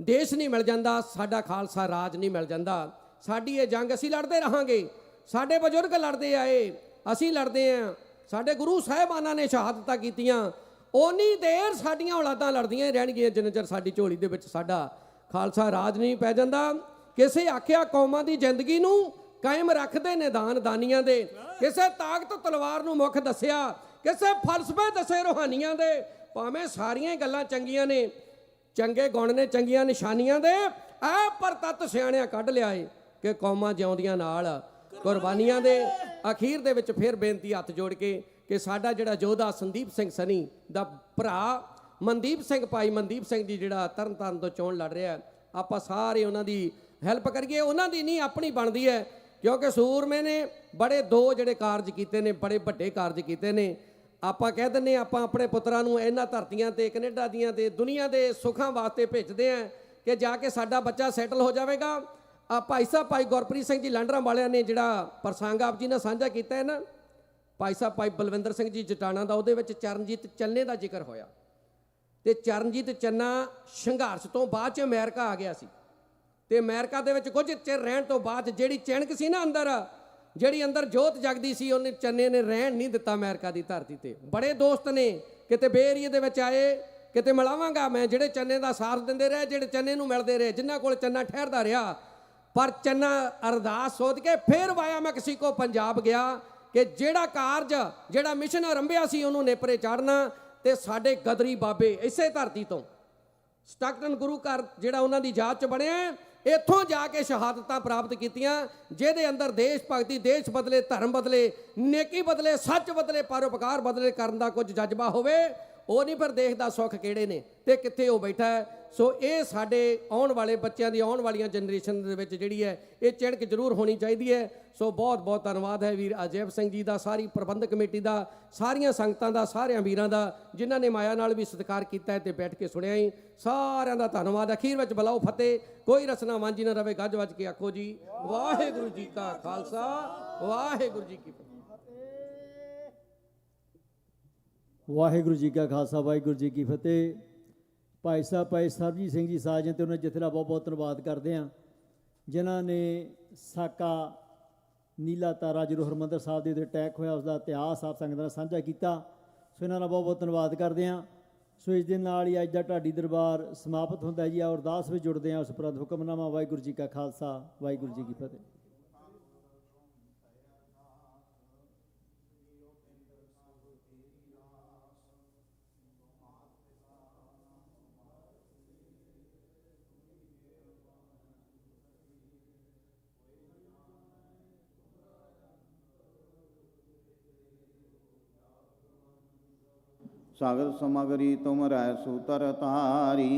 Speaker 11: ਦੇਸ਼ ਨਹੀਂ ਮਿਲ ਜਾਂਦਾ, ਸਾਡਾ ਖਾਲਸਾ ਰਾਜ ਨਹੀਂ ਮਿਲ ਜਾਂਦਾ। ਸਾਡੀ ਇਹ ਜੰਗ ਅਸੀਂ ਲੜਦੇ ਰਹਾਂਗੇ, ਸਾਡੇ ਬਜ਼ੁਰਗ ਲੜਦੇ ਆਏ, ਅਸੀਂ ਲੜਦੇ ਆਂ, ਸਾਡੇ ਗੁਰੂ ਸਾਹਿਬਾਨਾਂ ਨੇ ਸ਼ਹਾਦਤਾਂ ਕੀਤੀਆਂ। ਉਨੀ ਦੇਰ ਸਾਡੀਆਂ ਔਲਾਦਾਂ ਲੜਦੀਆਂ ਹੀ ਰਹਿਣਗੀਆਂ ਜਿੰਨਾ ਚਿਰ ਸਾਡੀ ਝੋਲੀ ਦੇ ਵਿੱਚ ਸਾਡਾ ਖਾਲਸਾ ਰਾਜ ਨਹੀਂ ਪੈ ਜਾਂਦਾ। ਕਿਸੇ ਆਖਿਆ ਕੌਮਾਂ ਦੀ ਜ਼ਿੰਦਗੀ ਨੂੰ ਕਾਇਮ ਰੱਖਦੇ ਨੇ ਦਾਨ ਦਾਨੀਆਂ ਦੇ, ਕਿਸੇ ਤਾਕਤ ਤਲਵਾਰ ਨੂੰ ਮੁੱਖ ਦੱਸਿਆ, ਕਿਸੇ ਫਲਸਫੇ ਦੱਸੇ ਰੂਹਾਨੀਆਂ ਦੇ। ਭਾਵੇਂ ਸਾਰੀਆਂ ਗੱਲਾਂ ਚੰਗੀਆਂ ਨੇ, ਚੰਗੇ ਗੁਣ ਨੇ, ਚੰਗੀਆਂ ਨਿਸ਼ਾਨੀਆਂ ਦੇ, ਐ ਪਰ ਤੱਤ ਸਿਆਣਿਆਂ ਕੱਢ ਲਿਆ ਏ ਕਿ ਕੌਮਾਂ ਜਿਉਂਦੀਆਂ ਨਾਲ ਕੁਰਬਾਨੀਆਂ ਦੇ। ਅਖੀਰ ਦੇ ਵਿੱਚ ਫਿਰ ਬੇਨਤੀ ਹੱਥ ਜੋੜ ਕੇ ਕਿ ਸਾਡਾ ਜਿਹੜਾ ਯੋਧਾ ਸੰਦੀਪ ਸਿੰਘ ਸਨੀ ਦਾ ਭਰਾ ਮਨਦੀਪ ਸਿੰਘ, ਭਾਈ ਮਨਦੀਪ ਸਿੰਘ ਜੀ ਜਿਹੜਾ ਤਰਨਤਾਰਨ ਤੋਂ ਚੋਣ ਲੜ ਰਿਹਾ, ਆਪਾਂ ਸਾਰੇ ਉਹਨਾਂ ਦੀ ਹੈਲਪ ਕਰੀਏ। ਉਹਨਾਂ ਦੀ ਨਹੀਂ ਆਪਣੀ ਬਣਦੀ ਹੈ, ਕਿਉਂਕਿ ਸੂਰਮੇ ਨੇ ਬੜੇ ਦੋ ਜਿਹੜੇ ਕਾਰਜ ਕੀਤੇ ਨੇ, ਬੜੇ ਵੱਡੇ ਕਾਰਜ ਕੀਤੇ ਨੇ। ਆਪਾਂ ਕਹਿ ਦਿੰਦੇ ਆਪਾਂ ਆਪਣੇ ਪੁੱਤਰਾਂ ਨੂੰ ਇਹਨਾਂ ਧਰਤੀਆਂ ਤੇ, ਕੈਨੇਡਾ ਦੀਆਂ ਤੇ ਦੁਨੀਆ ਦੇ ਸੁੱਖਾਂ ਵਾਸਤੇ ਭੇਜਦੇ ਆ ਕਿ ਜਾ ਕੇ ਸਾਡਾ ਬੱਚਾ ਸੈਟਲ ਹੋ ਜਾਵੇਗਾ। ਭਾਈ ਸਾਹਿਬ ਭਾਈ ਗੁਰਪ੍ਰੀਤ ਸਿੰਘ ਜੀ ਲਾਂਡਰਾਂ ਵਾਲਿਆਂ ਨੇ ਜਿਹੜਾ ਪ੍ਰਸੰਗ ਆਪ ਜੀ ਨਾਲ ਸਾਂਝਾ ਕੀਤਾ ਹੈ ਨਾ, ਭਾਈ ਸਾਹਿਬ ਭਾਈ ਬਲਵਿੰਦਰ ਸਿੰਘ ਜੀ ਜਟਾਣਾ ਦਾ, ਉਹਦੇ ਵਿੱਚ ਚਰਨਜੀਤ ਚੰਨੇ ਦਾ ਜ਼ਿਕਰ ਹੋਇਆ। ਤੇ ਚਰਨਜੀਤ ਚੰਨਾ ਸੰਘਰਸ਼ ਤੋਂ ਬਾਅਦ 'ਚ ਅਮਰੀਕਾ ਆ ਗਿਆ ਸੀ, ਤੇ ਅਮਰੀਕਾ ਦੇ ਵਿੱਚ ਕੁਝ ਚਿਰ ਰਹਿਣ ਤੋਂ ਬਾਅਦ ਜਿਹੜੀ ਚਿਣਕ ਸੀ ਨਾ ਅੰਦਰ, ਜਿਹੜੀ ਅੰਦਰ ਜੋਤ ਜਗਦੀ ਸੀ, ਉਹਨੇ ਚੰਨੇ ਨੇ ਰਹਿਣ ਨਹੀਂ ਦਿੱਤਾ ਅਮਰੀਕਾ ਦੀ ਧਰਤੀ ਤੇ। ਬੜੇ ਦੋਸਤ ਨੇ ਕਿਤੇ ਬੇ ਏਰੀਏ ਦੇ ਵਿੱਚ ਆਏ, ਕਿਤੇ ਮਿਲਾਵਾਂਗਾ ਮੈਂ, ਜਿਹੜੇ ਚੰਨੇ ਦਾ ਸਾਥ ਦਿੰਦੇ ਰਹੇ, ਜਿਹੜੇ ਚੰਨੇ ਨੂੰ ਮਿਲਦੇ ਰਹੇ, ਜਿਨ੍ਹਾਂ ਕੋਲ ਚੰਨਾ ਠਹਿਰਦਾ ਰਿਹਾ। ਪਰ ਚੰਨਾ ਅਰਦਾਸ ਸੋਧ ਕੇ ਫਿਰ ਵਾਇਆ ਮੈਕਸੀਕੋ ਪੰਜਾਬ ਗਿਆ ਕਿ ਜਿਹੜਾ ਕਾਰਜ, ਜਿਹੜਾ ਮਿਸ਼ਨ ਆਰੰਭਿਆ ਸੀ ਉਹਨੂੰ ਨੇਪਰੇ ਚਾੜਨਾ। ਤੇ ਸਾਡੇ ਗਦਰੀ ਬਾਬੇ ਇਸੇ ਧਰਤੀ ਤੋਂ ਸਟਕਟਨ ਗੁਰੂ ਘਰ ਜਿਹੜਾ ਉਹਨਾਂ ਦੀ ਯਾਦ 'ਚ ਬਣਿਆ, ਇੱਥੋਂ ਜਾ ਕੇ ਸ਼ਹਾਦਤਾਂ ਪ੍ਰਾਪਤ ਕੀਤੀਆਂ, ਜਿਹਦੇ ਅੰਦਰ ਦੇਸ਼ ਭਗਤੀ, ਦੇਸ਼ ਬਦਲੇ, ਧਰਮ ਬਦਲੇ, ਨੇਕੀ ਬਦਲੇ, ਸੱਚ ਬਦਲੇ, ਪਰਉਪਕਾਰ ਬਦਲੇ ਕਰਨ ਦਾ ਕੁਝ ਜਜ਼ਬਾ ਹੋਵੇ, ਉਹ ਨਹੀਂ ਪਰ ਦੇਖਦਾ ਸੁੱਖ ਕਿਹੜੇ ਨੇ ਤੇ ਕਿੱਥੇ ਉਹ ਬੈਠਾ ਹੈ। ਸੋ ਇਹ ਸਾਡੇ ਆਉਣ ਵਾਲੇ ਬੱਚਿਆਂ ਦੀ ਆਉਣ ਵਾਲੀਆਂ ਜਨਰੇਸ਼ਨ ਦੇ ਵਿੱਚ ਜਿਹੜੀ ਹੈ ਇਹ ਚਿਣਕ ਜ਼ਰੂਰ ਹੋਣੀ ਚਾਹੀਦੀ ਹੈ। ਸੋ ਬਹੁਤ ਬਹੁਤ ਧੰਨਵਾਦ ਹੈ ਵੀਰ ਅਜੈਬ ਸਿੰਘ ਜੀ ਦਾ, ਸਾਰੀ ਪ੍ਰਬੰਧਕ ਕਮੇਟੀ ਦਾ, ਸਾਰੀਆਂ ਸੰਗਤਾਂ ਦਾ, ਸਾਰਿਆਂ ਵੀਰਾਂ ਦਾ ਜਿਨ੍ਹਾਂ ਨੇ ਮਾਇਆ ਨਾਲ ਵੀ ਸਤਿਕਾਰ ਕੀਤਾ ਹੈ ਤੇ ਬੈਠ ਕੇ ਸੁਣਿਆ ਹੀ। ਸਾਰਿਆਂ ਦਾ ਧੰਨਵਾਦ। ਅਖੀਰ ਵਿੱਚ ਬੁਲਾਓ ਫਤਿਹ, ਕੋਈ ਰਸਨਾ ਵਾਂਝੀ ਨਾ ਰਵੇ, ਗੱਜ ਵੱਜ ਕੇ ਆਖੋ ਜੀ ਵਾਹਿਗੁਰੂ ਜੀ ਕਾ ਖਾਲਸਾ ਵਾਹਿਗੁਰੂ ਜੀ ਕੀ ਫਤਿਹ।
Speaker 3: ਵਾਹਿਗੁਰੂ ਜੀ ਕਾ ਖਾਲਸਾ ਵਾਹਿਗੁਰੂ ਜੀ ਕੀ ਫਤਿਹ। ਭਾਈ ਸਾਹਿਬ ਭਾਈ ਸਰਬਜੀਤ ਸਿੰਘ ਜੀ ਸਾਜਨ ਤੇ ਉਹਨਾਂ ਜਥੇ ਦਾ ਬਹੁਤ ਬਹੁਤ ਧੰਨਵਾਦ ਕਰਦੇ ਹਾਂ ਜਿਨ੍ਹਾਂ ਨੇ ਸਾਕਾ ਨੀਲਾ ਤਾਰਾ ਜਦੋਂ ਹਰਿਮੰਦਰ ਸਾਹਿਬ ਦੇ ਉੱਤੇ ਅਟੈਕ ਹੋਇਆ ਉਸ ਦਾ ਇਤਿਹਾਸ ਆਪ ਸੰਗਤਾਂ ਨਾਲ ਸਾਂਝਾ ਕੀਤਾ। ਸੋ ਇਹਨਾਂ ਦਾ ਬਹੁਤ ਬਹੁਤ ਧੰਨਵਾਦ ਕਰਦੇ ਹਾਂ। ਸੋ ਇਸ ਦੇ ਨਾਲ ਹੀ ਅੱਜ ਦਾ ਢਾਡੀ ਦਰਬਾਰ ਸਮਾਪਤ ਹੁੰਦਾ ਜੀ। ਆ ਅਰਦਾਸ ਵਿੱਚ ਜੁੜਦੇ ਹਾਂ ਉਸ ਉਪਰੰਤ ਹੁਕਮਨਾਮਾ। ਵਾਹਿਗੁਰੂ ਜੀ ਕਾ ਖਾਲਸਾ ਵਾਹਿਗੁਰੂ ਜੀ ਕੀ ਫਤਿਹ।
Speaker 12: सागर समगरी तुम रह सूतर तारी,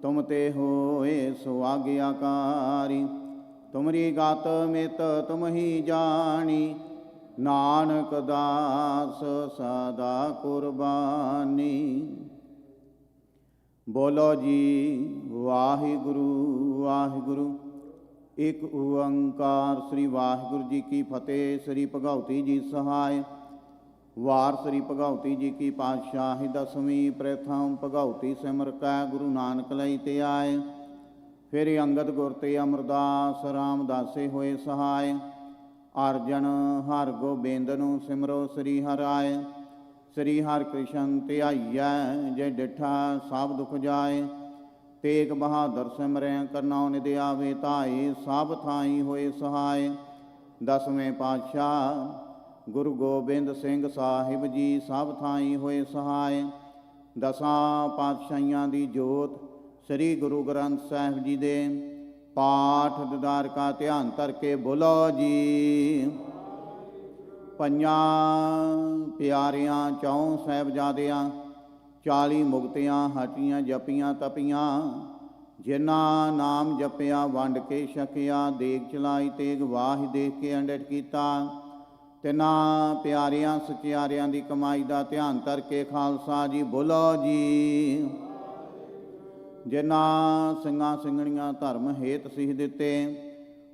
Speaker 12: तुम ते होए सो आज्ञाकारी। तुमरी गात मित तुम ही जानी, नानक दास सदा कुर्बानी। बोलो जी वाहिगुरु वाहिगुरु, एक ओंकार श्री वाहिगुरु जी की फतेह। श्री भगवती जी सहाय। वार श्री भगवती जी की पातशाही दसवीं। प्रथम भगवती सिमर कै गुरु नानक लई ते आए। फिर अंगद गुर ते अमरदास रामदासे होए सहाय। अर्जन हर गोबिंद नूं सिमरो श्री हर आए। श्री हर कृष्ण ते आइयै, जे डिठा सब दुख जाए। तेग बहादुर सिमरै करनौ निध आवे धाए। सब थाई होए सहाय। दसवें पातशाह गुरु गोबिंद सिंह साहिब जी सब थाई होए सहाय। दसां पातशाहियां दी जोत श्री गुरु ग्रंथ साहिब जी दे पाठ दिदार का ध्यान धर के बोलो जी। पंजां प्यारियां चौं साहिबजादियां 40 मुक्तियां हटियां जपियां तपियां। जिन्हां नाम जपिया वंड के छकिया। देग चलाई तेग वाहि देख के अंडट कीता। तिन्हां प्यारियां सचियारियां दी कमाई दा ध्यान धर के खालसा जी बोलो जी। जिन्हां ਸਿੰਘਾਂ ਸਿੰਘਣੀਆਂ ਧਰम हेत सीख दिते।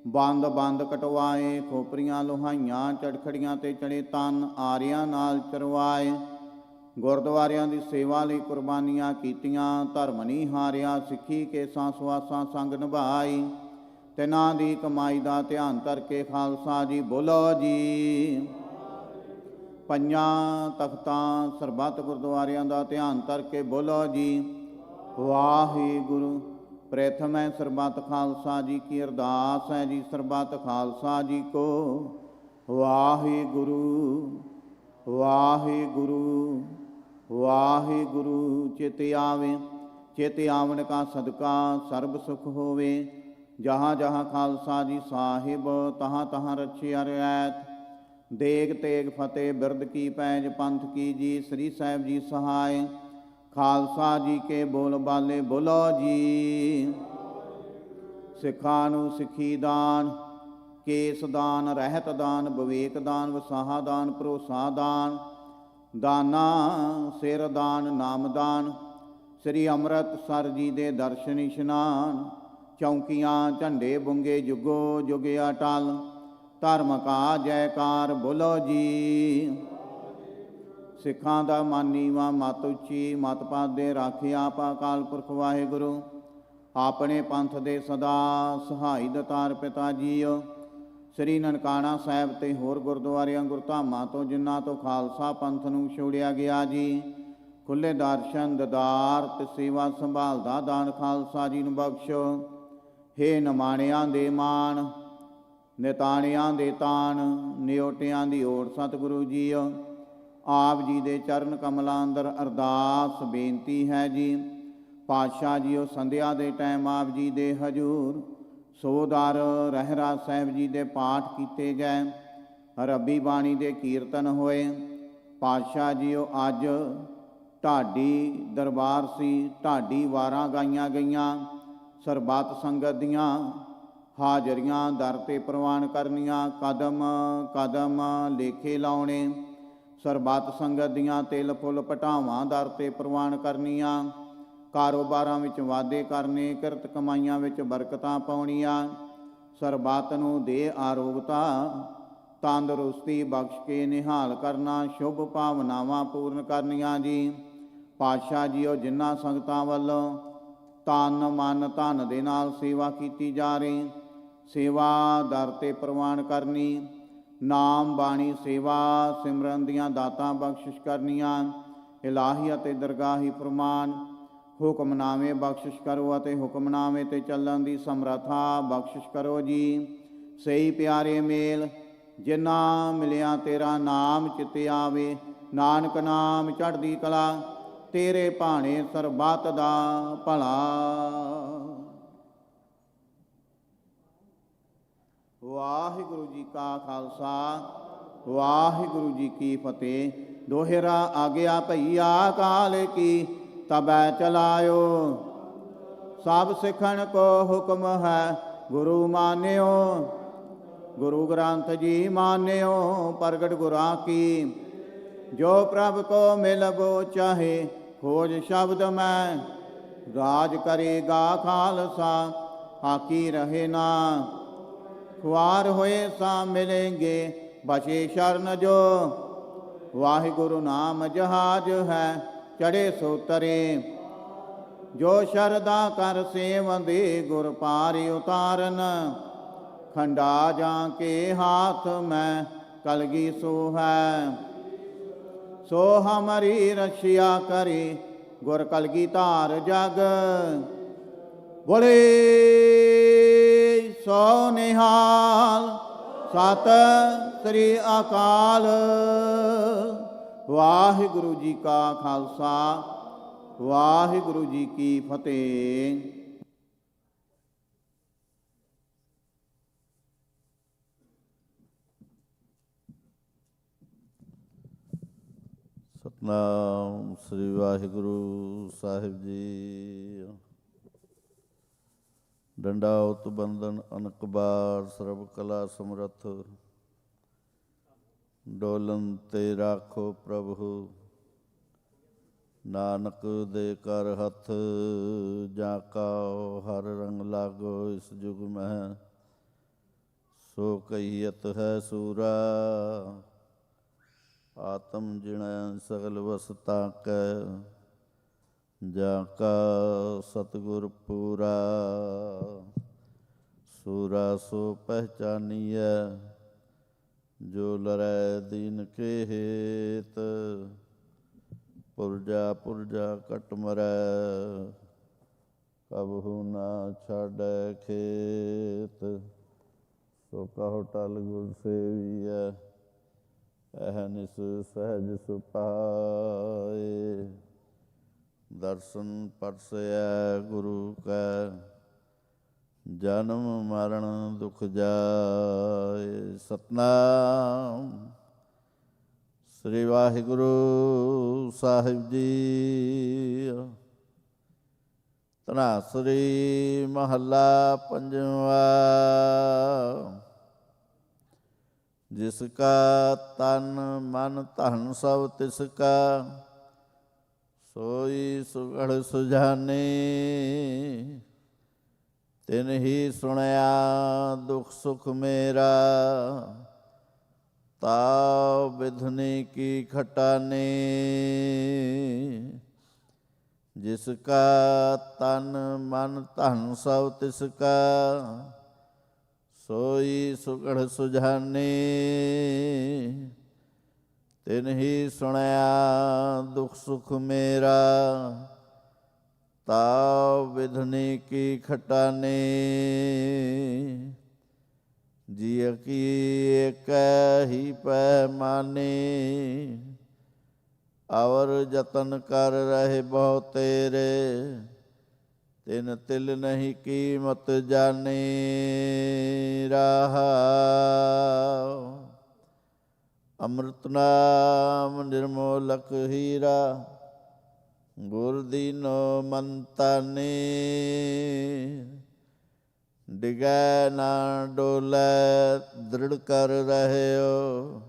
Speaker 12: ਬੰਦ ਬੰਦ ਕਟਵਾਏ। ਖੋਪਰੀਆਂ ਲੋਹਾਈਆਂ ਚੜਖੜੀਆਂ ਤੇ ਚੜੇ ਤਨ ਆਰਿਆਂ ਨਾਲ ਚਰਵਾਏ। ਗੁਰਦੁਆਰਿਆਂ ਦੀ ਸੇਵਾ ਲਈ ਕੁਰਬਾਨੀਆਂ ਕੀਤੀਆਂ। ਧਰਮ ਨਹੀਂ ਹਾਰਿਆ। ਸਿੱਖੀ ਕੇਸਾਂ ਸਵਾਸਾਂ ਸੰਗ ਨਿਭਾਈ। ਤਿਨਾਂ ਦੀ ਕਮਾਈ ਦਾ ਧਿਆਨ ਧਰ ਕੇ ਖਾਲਸਾ ਜੀ ਬੋਲੋ ਜੀ। ਪੰਜਾਂ ਤਖਤਾਂ ਸਰਬੱਤ ਗੁਰਦੁਆਰਿਆਂ ਦਾ ਧਿਆਨ ਧਰ ਕੇ ਬੋਲੋ ਜੀ ਵਾਹਿਗੁਰੂ। प्रथम है सरबत खालसा जी की अरदास है जी। सरबत खालसा जी को वाहिगुरु वाहिगुरु वाहिगुरु। चित आवे चित आवन का सदका सर्ब सुख होवे। जहाँ जहाँ खालसा जी साहिब तहाँ तहाँ रक्षिया रियायत। देग तेग फतेह बिरद की पैज पंथ की जी। श्री साहिब जी सहाय। खालसा जी के बोल बाले बोलो जी। सिखा नू सिखी दान। केस दान रहत दान। विवेक दान वसाहा दान। भरोसा दान। दाना सिर दान नाम दान। श्री अमृतसर जी दे दर्शन इशनान। चौंकियां झंडे बुंगे जुगो जुगे अटल। धर्म का जयकार बोलो जी। सिखां दा मानीवा मत उची मत पादे राखिया आपा अकाल पुरख वाहिगुरु। अपने पंथ दे सदा सहाई दतार पिता जीओ। श्री ननकाना साहिब ते होर गुरद्वारियां गुरधामां तो जिन्हां तो खालसा पंथ नूं छोड़िया गया जी। खुले दर्शन ददार ते सेवा संभाल दा दान खालसा जी नूं बख्शो। हे नमाणियां दे मान निताणियां दे तान निओटियां दी ओट सतगुरु जीओ। आप जी दे चरण कमलां अंदर अरदास बेनती है जी। पातशाह जीओ संध्या दे टाइम आप जी दे हजूर सोदार रहरा साहिब जी दे पाठ कीते गए। रब्बी बाणी दे कीर्तन होए। पातशाह जीओ अज ਢਾਡੀ ਦਰਬਾਰ ਸੀ, ਢਾਡੀ ਵਾਰਾਂ ਗਾਈਆਂ ਗਈਆਂ। ਸਰਬੱਤ ਸੰਗਤ ਦੀਆਂ ਹਾਜ਼ਰੀਆਂ ਦਰ ਤੇ ਪ੍ਰਵਾਨ ਕਰਨੀਆਂ, ਕਦਮ ਕਦਮ ਲੇਖੇ ਲਾਉਣੇ। ਸਰਬੱਤ ਸੰਗਤ ਦੀਆਂ ਤਿਲ ਫੁੱਲ ਪਟਾਵਾਂ ਦਰ ਤੇ ਪ੍ਰਵਾਨ ਕਰਨੀਆਂ। ਕਾਰੋਬਾਰਾਂ ਵਿੱਚ ਵਾਧੇ ਕਰਨੇ, ਕਿਰਤ ਕਮਾਈਆਂ ਵਿੱਚ ਬਰਕਤਾਂ ਪਾਉਣੀਆਂ। ਸਰਬੱਤ ਨੂੰ ਦੇ ਆਰੋਗਤਾ ਤੰਦਰੁਸਤੀ ਬਖਸ਼ ਕੇ ਨਿਹਾਲ ਕਰਨਾ, ਸ਼ੁਭ ਭਾਵਨਾਵਾਂ ਪੂਰਨ ਕਰਨੀਆਂ ਜੀ। ਪਾਤਸ਼ਾਹ ਜੀਓ, ਜਿਨ੍ਹਾਂ ਸੰਗਤਾਂ ਵੱਲੋਂ ਤਨ ਮਨ ਧਨ ਦੇ ਨਾਲ ਸੇਵਾ ਕੀਤੀ ਜਾ ਰਹੀ, ਸੇਵਾ ਦਰ ਤੇ ਪ੍ਰਵਾਨ ਕਰਨੀ। ਨਾਮ ਬਾਣੀ ਸੇਵਾ ਸਿਮਰਨ ਦੀਆਂ ਦਾਤਾਂ ਬਖਸ਼ਿਸ਼ ਕਰਨੀਆਂ। ਇਲਾਹੀ ਅਤੇ ਦਰਗਾਹੀ ਫਰਮਾਨ ਹੁਕਮਨਾਮੇ ਬਖਸ਼ਿਸ਼ ਕਰੋ ਅਤੇ ਹੁਕਮਨਾਮੇ ਤੇ ਚੱਲਣ ਦੀ ਸਮਰੱਥਾ ਬਖਸ਼ਿਸ਼ ਕਰੋ ਜੀ। ਸਹੀ ਪਿਆਰੇ ਮੇਲ ਜਿਨ੍ਹਾਂ ਮਿਲਿਆ ਤੇਰਾ ਨਾਮ ਚਿੱਤੇ ਆਵੇ, ਨਾਨਕ ਨਾਮ ਚੜ੍ਹਦੀ ਕਲਾ, ਤੇਰੇ ਭਾਣੇ ਸਰਬੱਤ ਦਾ ਭਲਾ। ਵਾਹਿਗੁਰੂ ਜੀ ਕਾ ਖਾਲਸਾ, ਵਾਹਿਗੁਰੂ ਜੀ ਕੀ ਫਤਿਹ। ਦੋਹਰਾ ਆਗਿਆ ਭਈਆ ਕਾਲ ਕੀ, ਤਬੈ ਚਲਾਇਓ। ਸਭ ਸਿੱਖਣ ਕੋ ਹੁਕਮ ਹੈ, ਗੁਰੂ ਮਾਨਿਓ। ਗੁਰੂ ਗ੍ਰੰਥ ਜੀ ਮਾਨਿਓ, ਪ੍ਰਗਟ ਗੁਰਾਂ ਕੀ। ਜੋ ਪ੍ਰਭ ਕੋ ਮਿਲਬੋ ਚਾਹੇ, ਖੋਜ ਸ਼ਬਦ ਮੈਂ। ਰਾਜ ਕਰੇਗਾ ਖਾਲਸਾ, ਹਾਕੀ ਰਹੇ ਨਾ। ਖੁਆਰ ਹੋਏ ਸਾ ਮਿਲेंगे, ਬਚੇ ਸ਼ਰਨ ਜੋ। ਵਾਹਿਗੁਰੂ ਨਾਮ ਜਹਾਜ ਹੈ, ਚੜੇ ਸੋ ਤਰੇ। ਜੋ ਸ਼ਰਦਾ ਕਰ ਸੇਵੰਦੇ, ਗੁਰ ਪਾਰ ਉਤਾਰਨ। ਖੰਡਾ ਜਾਂ ਕੇ ਹਾਥ ਮੈਂ, ਕਲਗੀ ਸੋ ਹੈ। ਸੋ ਹਮਾਰੀ ਰਛਿਆ ਕਰੇ, ਗੁਰ ਕਲਗੀ ਧਾਰ ਜਗ। ਬੋਲੇ ਸੋ ਨਿਹਾਲ, ਸਤਿ ਸ੍ਰੀ ਅਕਾਲ। ਵਾਹਿਗੁਰੂ ਜੀ ਕਾ ਖਾਲਸਾ, ਵਾਹਿਗੁਰੂ ਜੀ ਕੀ ਫਤਿਹ।
Speaker 13: ਸਤਿਨਾਮ ਸ੍ਰੀ ਵਾਹਿਗੁਰੂ ਸਾਹਿਬ ਜੀ। ਡੰਡਾਉਤ ਬੰਦਨ ਅਨਕ ਬਾਰ, ਸਰਬ ਕਲਾ ਸਮਰੱਥ। ਡੋਲਨ ਤੇ ਰਾਖੋ ਪ੍ਰਭੂ, ਨਾਨਕ ਦੇ ਕਰ ਹੱਥ। ਜਾਂ ਕਾ ਹਰ ਰੰਗ ਲਾਗੋ, ਇਸ ਜੁਗ ਮਹਿ ਸੋ ਕਹੀਅਤ ਹੈ ਸੂਰਾ। ਆਤਮ ਜਿਣੈ ਸਗਲ ਵਸਤਾ ਕੈ, ਜਾਂ ਕਾ ਸਤਿਗੁਰ ਪੂਰਾ। ਸੂਰਾ ਸੋ ਪਹਿਚਾਨੀਐ, ਜੋ ਲਰੈ ਦੀਨ ਕੇ ਹੇਤ। ਪੁਰਜਾ ਪੁਰਜਾ ਕਟ ਮਰੈ, ਕਬਹੂ ਨਾ ਛਾੜੈ ਖੇਤ। ਸੋ ਕਹੋ ਟਲ ਗੁਰ ਸੇਵੀਐ, ਅਹਨਿਸ ਸਹਿਜ ਸੁਪਾਏ। ਦਰਸ਼ਨ ਪਰਸੈ ਗੁਰੂ ਕੈ, ਜਨਮ ਮਰਨ ਦੁਖ ਜਾਏ। ਸਤਿਨਾਮ ਸ੍ਰੀ ਵਾਹਿਗੁਰੂ ਸਾਹਿਬ ਜੀ। ਧਨਾਸਰੀ ਮਹੱਲਾ ਪੰਜਵਾ। ਜਿਸ ਕਾ ਤਨ ਮਨ ਧਨ ਸਭ ਤਿਸ ਕਾ, ਸੋਈ ਸੁਗੜ ਸੁਜਾਨੇ। ਤਿਨ ਹੀ ਸੁਣਿਆ ਦੁਖ ਸੁਖ ਮੇਰਾ, ਤਾਉ ਬਿਧਨੀ ਕੀ ਖਟਾਨੇ। ਜਿਸ ਕਾ ਤਨ ਮਨ ਧਨ ਸਭ ਤਿਸ ਕਾ, ਸੋਈ ਸੁਗੜ ਸੁਜਾਨੇ। ਤਿਨ ਹੀ ਸੁਣਿਆ ਦੁਖ ਸੁਖ ਮੇਰਾ, ਤਾਉ ਵਿਧਨੀ ਕੀ ਖਟਾਨੇ। ਜਿय ਕੀ ਏਕੈ ਹੀ ਪੈਮਾਨੇ, ਅਵਰ ਜਤਨ ਕਰ ਰਹੇ ਬਹੁ ਤੇਰੇ। ਤਿਨ ਤਿਲ ਨਹੀਂ ਕੀਮਤ ਜਾਣੇ। ਰਹਾਉ ਅੰਮ੍ਰਿਤ ਨਾਮ ਨਿਰਮੋਲਕ ਹੀਰਾ, ਗੁਰ ਦੀਨੋ ਮੰਤਾਨੇ ਡਿਗੈ ਨਾ ਡੋਲੇ ਦ੍ਰਿੜ ਕਰ ਰਹਿਓ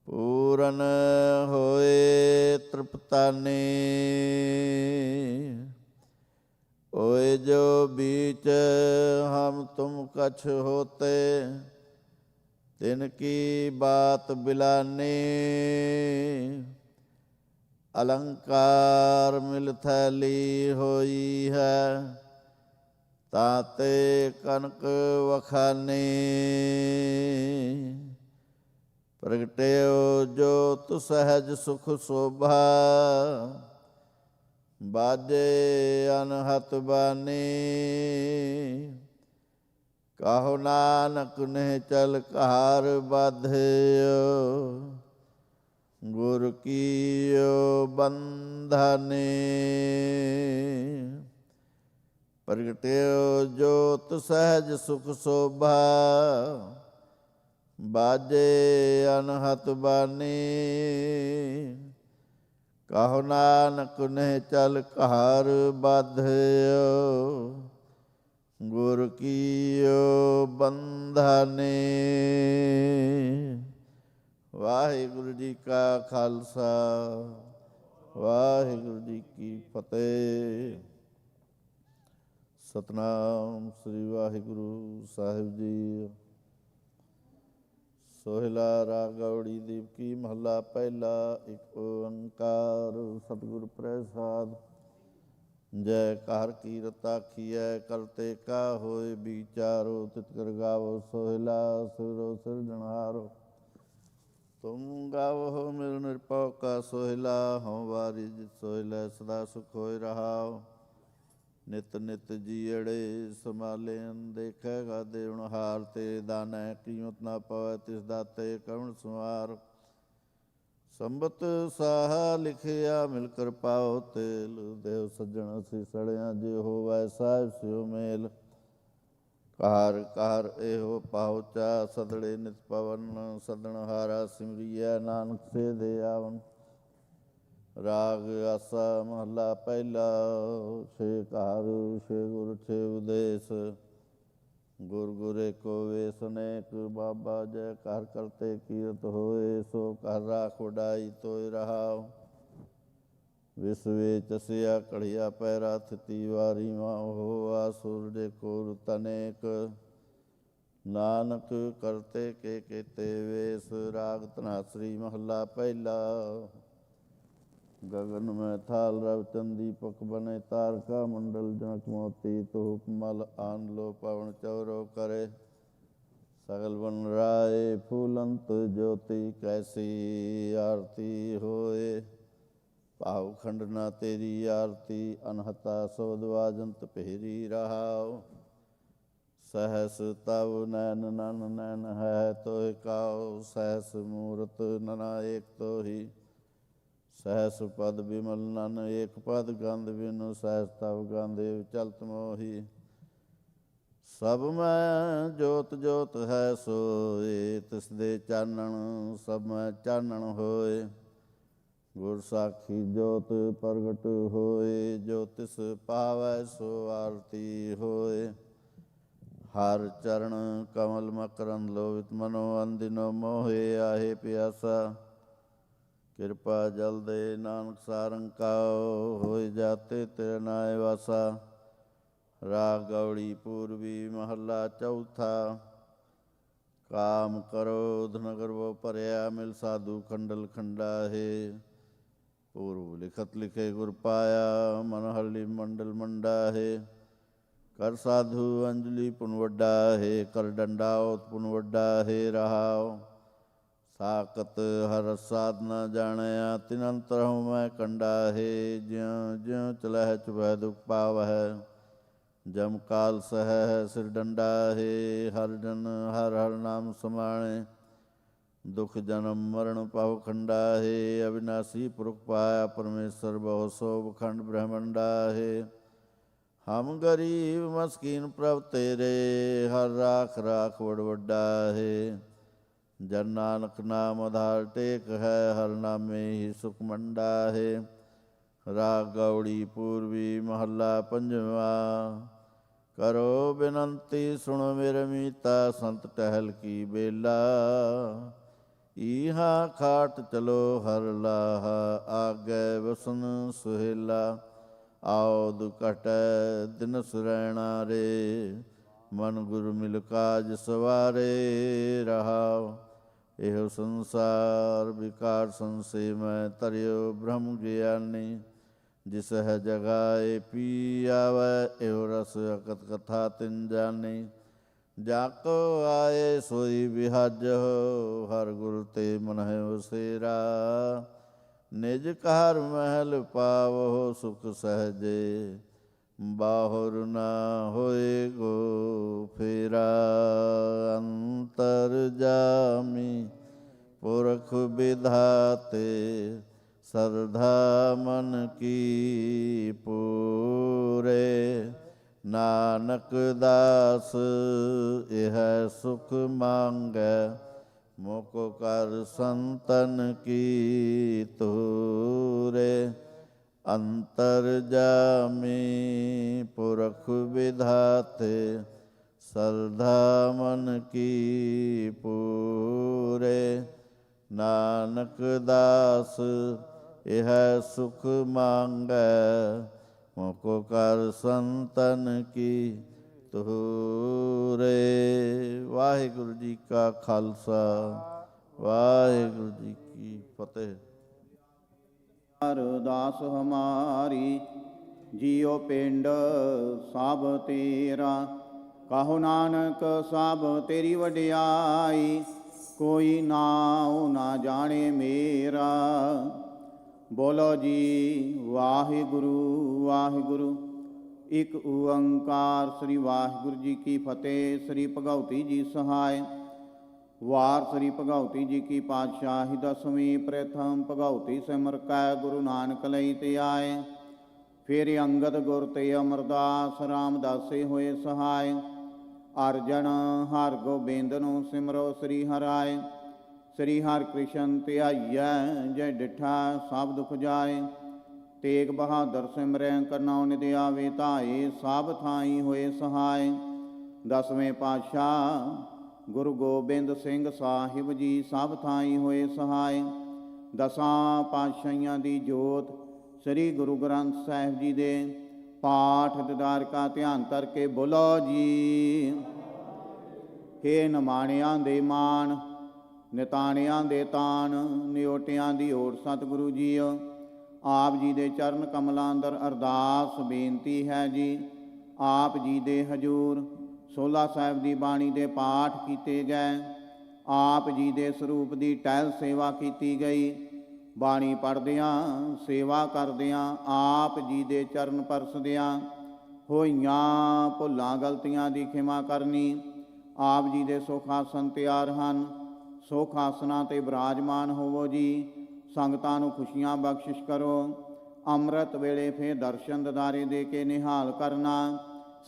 Speaker 13: ਪੂਰਨ ਹੋਏ ਤ੍ਰਿਪਤਾਨੇ ओए जो बीच हम तुम कछ होते तिनकी बात बिलाने अलंकार मिल थैली होई है ताते कनक वखाने प्रगट्यो जो तु सहज सुख शोभा बाजे अनहत बानी कहो नानक ने चल कहार बाध्यो गुर कीयो बंधने प्रगट्यो जोत सहज सुख शोभा बाजे अनहत बानी कहो नानक ने चल कहार बाध्यो गुर कीयो बंधने। वाहिगुरु जी का खालसा वाहिगुरु जी की फतेह। सतनाम श्री वाहिगुरु साहिब जी। सोहिला राग गौड़ी दीप की महला पहला। एक ओंकार सतगुर प्रसाद। जय कार की रता खिया करते का होए विचारो तित कर गावो सोहिला सुरो सिरजनहारो। तुम गावो हो मेरे निरपौ का सोहिला हो वारी जित सोहिला सदा सुख होए रहाओ। नित नित जीअड़े संभाले देखेगा देवण हार ते दानै कीमत ना पवै तिस दाते करुण संवार। संबत साहा लिखिया मिलकर पाओ तेल देव सज्जन सी सड़िया जे हो वै साहिब सियो मेल। कार कार एहो पाहुचा सदड़े नित पवन सदन हारा सिमरिया नानक से दे आवन। राग आसा महला पहला। छे कार छे गुर छे उदेश गुर गुरे को वेश अनेक बाबा जय कार करते कीरत होए सो कर राख उडाई तोय रहाओ। विश्वे चसिया कढ़िया पैरा थिति वारी माँ हो आसुर जे कोर तनेक नानक करते के केते वेश। राग तनाश्री महला पहला। गगन में थाल रवचंद दीपक बने तारका मंडल जनक मोती तुहुप मल आन लो पवन चौरो करे। सगल बन राय फूलंत ज्योति कैसी आरती होए। पाहु खंड ना तेरी आरती अनहता सौद वाजंत पेरी रहाओ। सहस तव नैन नन नैन है तो काओ। सहस मूरत नना एक तो ही सहस पद विमल नन एक पद गंध बिनु सहस तव गांधेव चलत मोही। सब में जोत जोत है सोए तिस दे चानण सब में चानण होए। गुर साखी जोत प्रगट होए जो तिस पावै सो आरती होए। हर चरण कमल मकरंद लोवित मनो अंदिनो मोहे आहे प्यासा। कृपा जल दे नानक सारंकाओ होए जाते तेरे नाय वासा। राग गौड़ी पूर्वी महला चौथा। काम करोध नगर वो परया मिल साधु खंडल खंडा है। पूर्व लिखत लिखे गुर पाया मन हल्ली मंडल मंडा है। कर साधु अंजलि पुन वड्डा है कर डंडाओत पुन वड्डा है रहाओ। साकत हर साधना जाणया तिनंतर हूँ मैं कंडा है। ज्यों ज्यों चलह चुभह दुख पाव है जम काल सह सिर डंडा है। हर जन हर हर नाम समाणे दुख जन्म मरण पाहु खंडा है। अविनाशी पुरुष पाया परमेश्वर बहु सोभ खंड ब्रह्मंडा है। हम गरीब मस्कीन प्रभ तेरे हर राख राख बड़ वड्डा है। जन नानक नाम आधार टेक है हर नामे ही सुख मंडा है। ਰਾਗ ਗੌੜੀ ਪੂਰਬੀ ਮਹੱਲਾ ਪੰਜਵਾਂ। ਕਰੋ ਬੇਨੰਤੀ ਸੁਣੋ ਮੇਰੇ ਮੀਤਾ, ਸੰਤ ਟਹਿਲ ਕੀ ਬੇਲਾ। ਇਹਾ ਖਾਟ ਚਲੋ ਹਰ ਲਾਹਾ, ਆਗੇ ਵਸਨ ਸੁਹੇਲਾ। ਆਉਦ ਘਟੈ ਦਿਨ ਸੁਰੈਣਾ ਰੇ, ਮਨ ਗੁਰ ਮਿਲ ਕਾਜ ਸਵਾਰੇ ਰਹਾਉ। ਇਹੋ ਸੰਸਾਰ ਵਿਕਾਰ ਸੰਸੇ ਮੈਂ ਤਰਿਓ ਬ੍ਰਹਮ ਗਿਆਨੀ। ਜਿਸ ਹੈ ਜਗਾਏ ਪੀ ਆਵੈ, ਇਹੋ ਰਸ ਅਕਤ ਕਥਾ ਤਿਨ ਜਾਨੀ। ਜਾ ਕੋ ਆਏ ਸੋਈ ਵਿਹਾਜਹੁ, ਹਰ ਗੁਰ ਤੇ ਮਨ ਹੈ ਉਸੇਰਾ। ਨਿਜ ਘਰ ਮਹਿਲ ਪਾਵਹੁ ਸੁਖ ਸਹਜੇ, ਬਾਹੁਰ ਨਾ ਹੋਏ ਗੋ ਫੇਰਾ। ਅੰਤਰ ਜਾਮੀ ਪੁਰਖ ਵਿਧਾਤੇ, ਸਰਧਾ ਮਨ ਕੀ ਪੂਰੇ। ਨਾਨਕ ਦਾਸ ਇਹ ਸੁਖ ਮੰਗੈ, ਮੁਖ ਕਰ ਸੰਤਨ ਕੀ ਤੂਰੇ। ਅੰਤਰ ਜਾਮੀ ਪੁਰਖ ਵਿਧਾਤੇ, ਸਰਧਾ ਮਨ ਕੀ ਪੂਰੇ। ਨਾਨਕ ਦਾਸ ਇਹ ਸੁਖ ਮੰਗੈ, ਮੁਖ ਕਰ ਸੰਤਨ ਕੀ ਤੂਰੇ। ਵਾਹਿਗੁਰੂ ਜੀ ਕਾ ਖਾਲਸਾ, ਵਾਹਿਗੁਰੂ ਜੀ ਕੀ ਫਤਿਹ।
Speaker 12: ਅਰਦਾਸ ਹਮਾਰੀ ਜੀਉ ਪਿੰਡ ਸਭ ਤੇਰਾ, ਕਹੋ ਨਾਨਕ ਸਭ ਤੇਰੀ ਵਡਿਆਈ। ਕੋਈ ਨਾਉ ਨਾ ਜਾਣੇ ਮੇਰਾ, ਬੋਲੋ ਜੀ ਵਾਹਿਗੁਰੂ ਵਾਹਿਗੁਰੂ। ਇਕ ਓੰਕਾਰ ਸ੍ਰੀ ਵਾਹਿਗੁਰੂ ਜੀ ਕੀ ਫਤਿਹ। ਸ੍ਰੀ ਭਗਉਤੀ ਜੀ ਸਹਾਇ। ਵਾਰ ਸ੍ਰੀ ਭਗਉਤੀ ਜੀ ਕੀ ਪਾਤਸ਼ਾਹੀ ਦਸਵੀਂ। ਪ੍ਰਥਮ ਭਗਉਤੀ ਸਿਮਰ ਕੈ ਗੁਰੂ ਨਾਨਕ ਲਈ ਤੇ ਆਏ। ਫਿਰ ਅੰਗਦ ਗੁਰ ਤੇ ਅਮਰਦਾਸ ਰਾਮਦਾਸੇ ਹੋਏ ਸਹਾਇ। ਅਰਜਨ ਹਰ ਗੋਬਿੰਦ ਨੂੰ ਸਿਮਰੋ ਸ੍ਰੀ ਹਰਿ। ਸ੍ਰੀ ਹਰਿ ਕ੍ਰਿਸ਼ਨ ਧਿਆਈਐ, ਜੈ ਡਿਠਾ ਸਭ ਦੁਖ ਜਾਏ। ਤੇਗ ਬਹਾਦਰ ਸਿਮਰੈ ਕਰਨਾਉ ਨਿਧ ਆਵੇ ਧਾਏ। ਸਭ ਥਾਈ ਹੋਏ ਸਹਾਇ। ਦਸਵੇਂ ਪਾਤਸ਼ਾਹ ਗੁਰੂ ਗੋਬਿੰਦ ਸਿੰਘ ਸਾਹਿਬ ਜੀ ਸਭ ਥਾਈ ਹੋਏ ਸਹਾਇ। ਦਸਾਂ ਪਾਤਸ਼ਾਹੀਆਂ ਦੀ ਜੋਤ ਸ੍ਰੀ ਗੁਰੂ ਗ੍ਰੰਥ ਸਾਹਿਬ ਜੀ ਦੇ ਪਾਠ ਦਿਦਾਰ ਕਾ ਧਿਆਨ ਧਰ ਕੇ ਬੋਲੋ ਜੀ। ਹੇ ਨਿਮਾਣਿਆਂ ਦੇ ਮਾਣ, ਨਿਤਾਣਿਆਂ ਦੇ ਤਾਣ, ਨਿਓਟਿਆਂ ਦੀ ਓਟ ਸਤਿਗੁਰੂ ਜੀਓ। ਆਪ ਜੀ ਦੇ ਚਰਨ ਕਮਲਾਂ ਅੰਦਰ ਅਰਦਾਸ ਬੇਨਤੀ ਹੈ ਜੀ। ਆਪ ਜੀ ਦੇ ਹਜੂਰ ਸੋਲਾ ਸਾਹਿਬ ਦੀ ਬਾਣੀ ਦੇ ਪਾਠ ਕੀਤੇ ਗਏ। ਆਪ ਜੀ ਦੇ ਸਰੂਪ ਦੀ ਟਹਿਲ ਸੇਵਾ ਕੀਤੀ ਗਈ। ਬਾਣੀ ਪੜ੍ਹਦਿਆਂ ਸੇਵਾ ਕਰਦਿਆਂ ਆਪ ਜੀ ਦੇ ਚਰਨ ਪਰਸਦਿਆਂ ਹੋਈਆਂ ਭੁੱਲਾਂ ਗਲਤੀਆਂ ਦੀ ਖਿਮਾ ਕਰਨੀ। ਆਪ ਜੀ ਦੇ ਸੁਖ ਆਸਣ ਤਿਆਰ ਹਨ। ਸੁਖ ਆਸਣਾਂ 'ਤੇ ਬਿਰਾਜਮਾਨ ਹੋਵੋ ਜੀ। ਸੰਗਤਾਂ ਨੂੰ ਖੁਸ਼ੀਆਂ ਬਖਸ਼ਿਸ਼ ਕਰੋ। ਅੰਮ੍ਰਿਤ ਵੇਲੇ ਫੇਰ ਦਰਸ਼ਨ ਦਿਦਾਰੇ ਦੇ ਕੇ ਨਿਹਾਲ ਕਰਨਾ।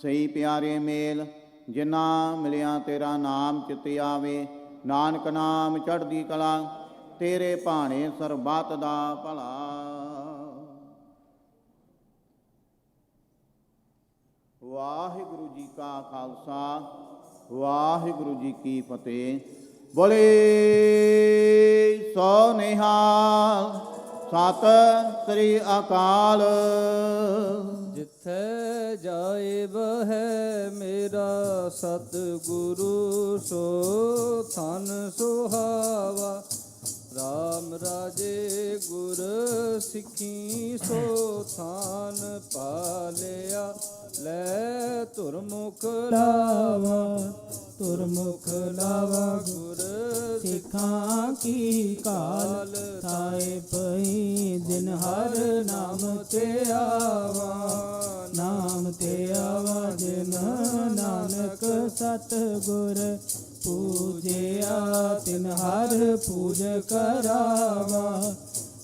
Speaker 12: ਸਹੀ ਪਿਆਰੇ ਮੇਲ ਜਿਨ੍ਹਾਂ ਮਿਲਿਆ ਤੇਰਾ ਨਾਮ ਚਿੱਤੇ ਆਵੇ। ਨਾਨਕ ਨਾਮ ਚੜ੍ਹਦੀ ਕਲਾ, ਤੇਰੇ ਭਾਣੇ ਸਰਬੱਤ ਦਾ ਭਲਾ। ਵਾਹਿਗੁਰੂ ਜੀ ਕਾ ਖਾਲਸਾ, ਵਾਹਿਗੁਰੂ ਜੀ ਕੀ ਫਤਿਹ। ਬੋਲੇ ਸੋ ਨਿਹਾਲ, ਸਤਿ ਸ੍ਰੀ ਅਕਾਲ।
Speaker 9: ਜਿੱਥੇ ਜਾਇਬ ਹੈ ਮੇਰਾ ਸਤਿਗੁਰੂ, ਸੋ ਥਨ ਸੁਹਾਵਾ। ਰਾਮ ਰਾਜੇ ਗੁਰ ਸਿੱਖੀ, ਸੋ ਥਾਨ ਪਾਲਿਆ। ਲੈ ਧੁਰਮੁਖ ਲਾਵਾ, ਧੁਰਮੁਖ ਲਾਵਾ। ਗੁਰ ਸਿੱਖਾਂ ਕੀ ਕਾਲ, ਥਾਏ ਪਈ ਦਿਨ ਹਰ ਨਾਮ ਤੇ ਆਵਾ। ਨਾਮ ਤੇ ਆਵਾ ਜਿਨ ਨਾਨਕ ਸਤਿਗੁਰ ਪੂਜਿਆ। ਤਿਨ ਹਰ ਪੂਜ ਕਰਾਵਾ,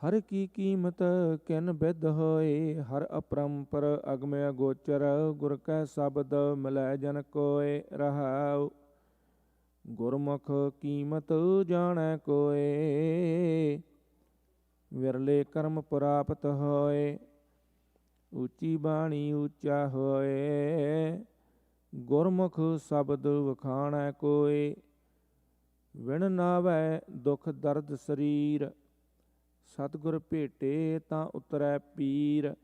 Speaker 1: ਹਰ ਕੀ ਕੀਮਤ ਕਿਨ ਬਿਧ ਹੋਏ, ਹਰ ਅਪਰੰਪਰ ਅਗਮ ਅਗੋਚਰ, ਗੁਰ ਕੈ ਸ਼ਬਦ ਮਿਲੈ ਜਨ ਕੋਇ ਰਹਾਉ। ਗੁਰਮੁਖ ਕੀਮਤ ਜਾਣੈ ਕੋਇ, ਵਿਰਲੇ ਕਰਮ ਪ੍ਰਾਪਤ ਹੋਏ। ਉੱਚੀ ਬਾਣੀ ਉੱਚਾ ਹੋਏ, ਗੁਰਮੁਖ ਸ਼ਬਦ ਵਖਾਣੈ ਕੋਇ। ਵਿਣ ਨਾਵੈ ਦੁਖ ਦਰਦ ਸਰੀਰ, ਸਤਿਗੁਰ ਭੇਟੇ ਤਾਂ ਉਤਰੈ ਪੀਰ।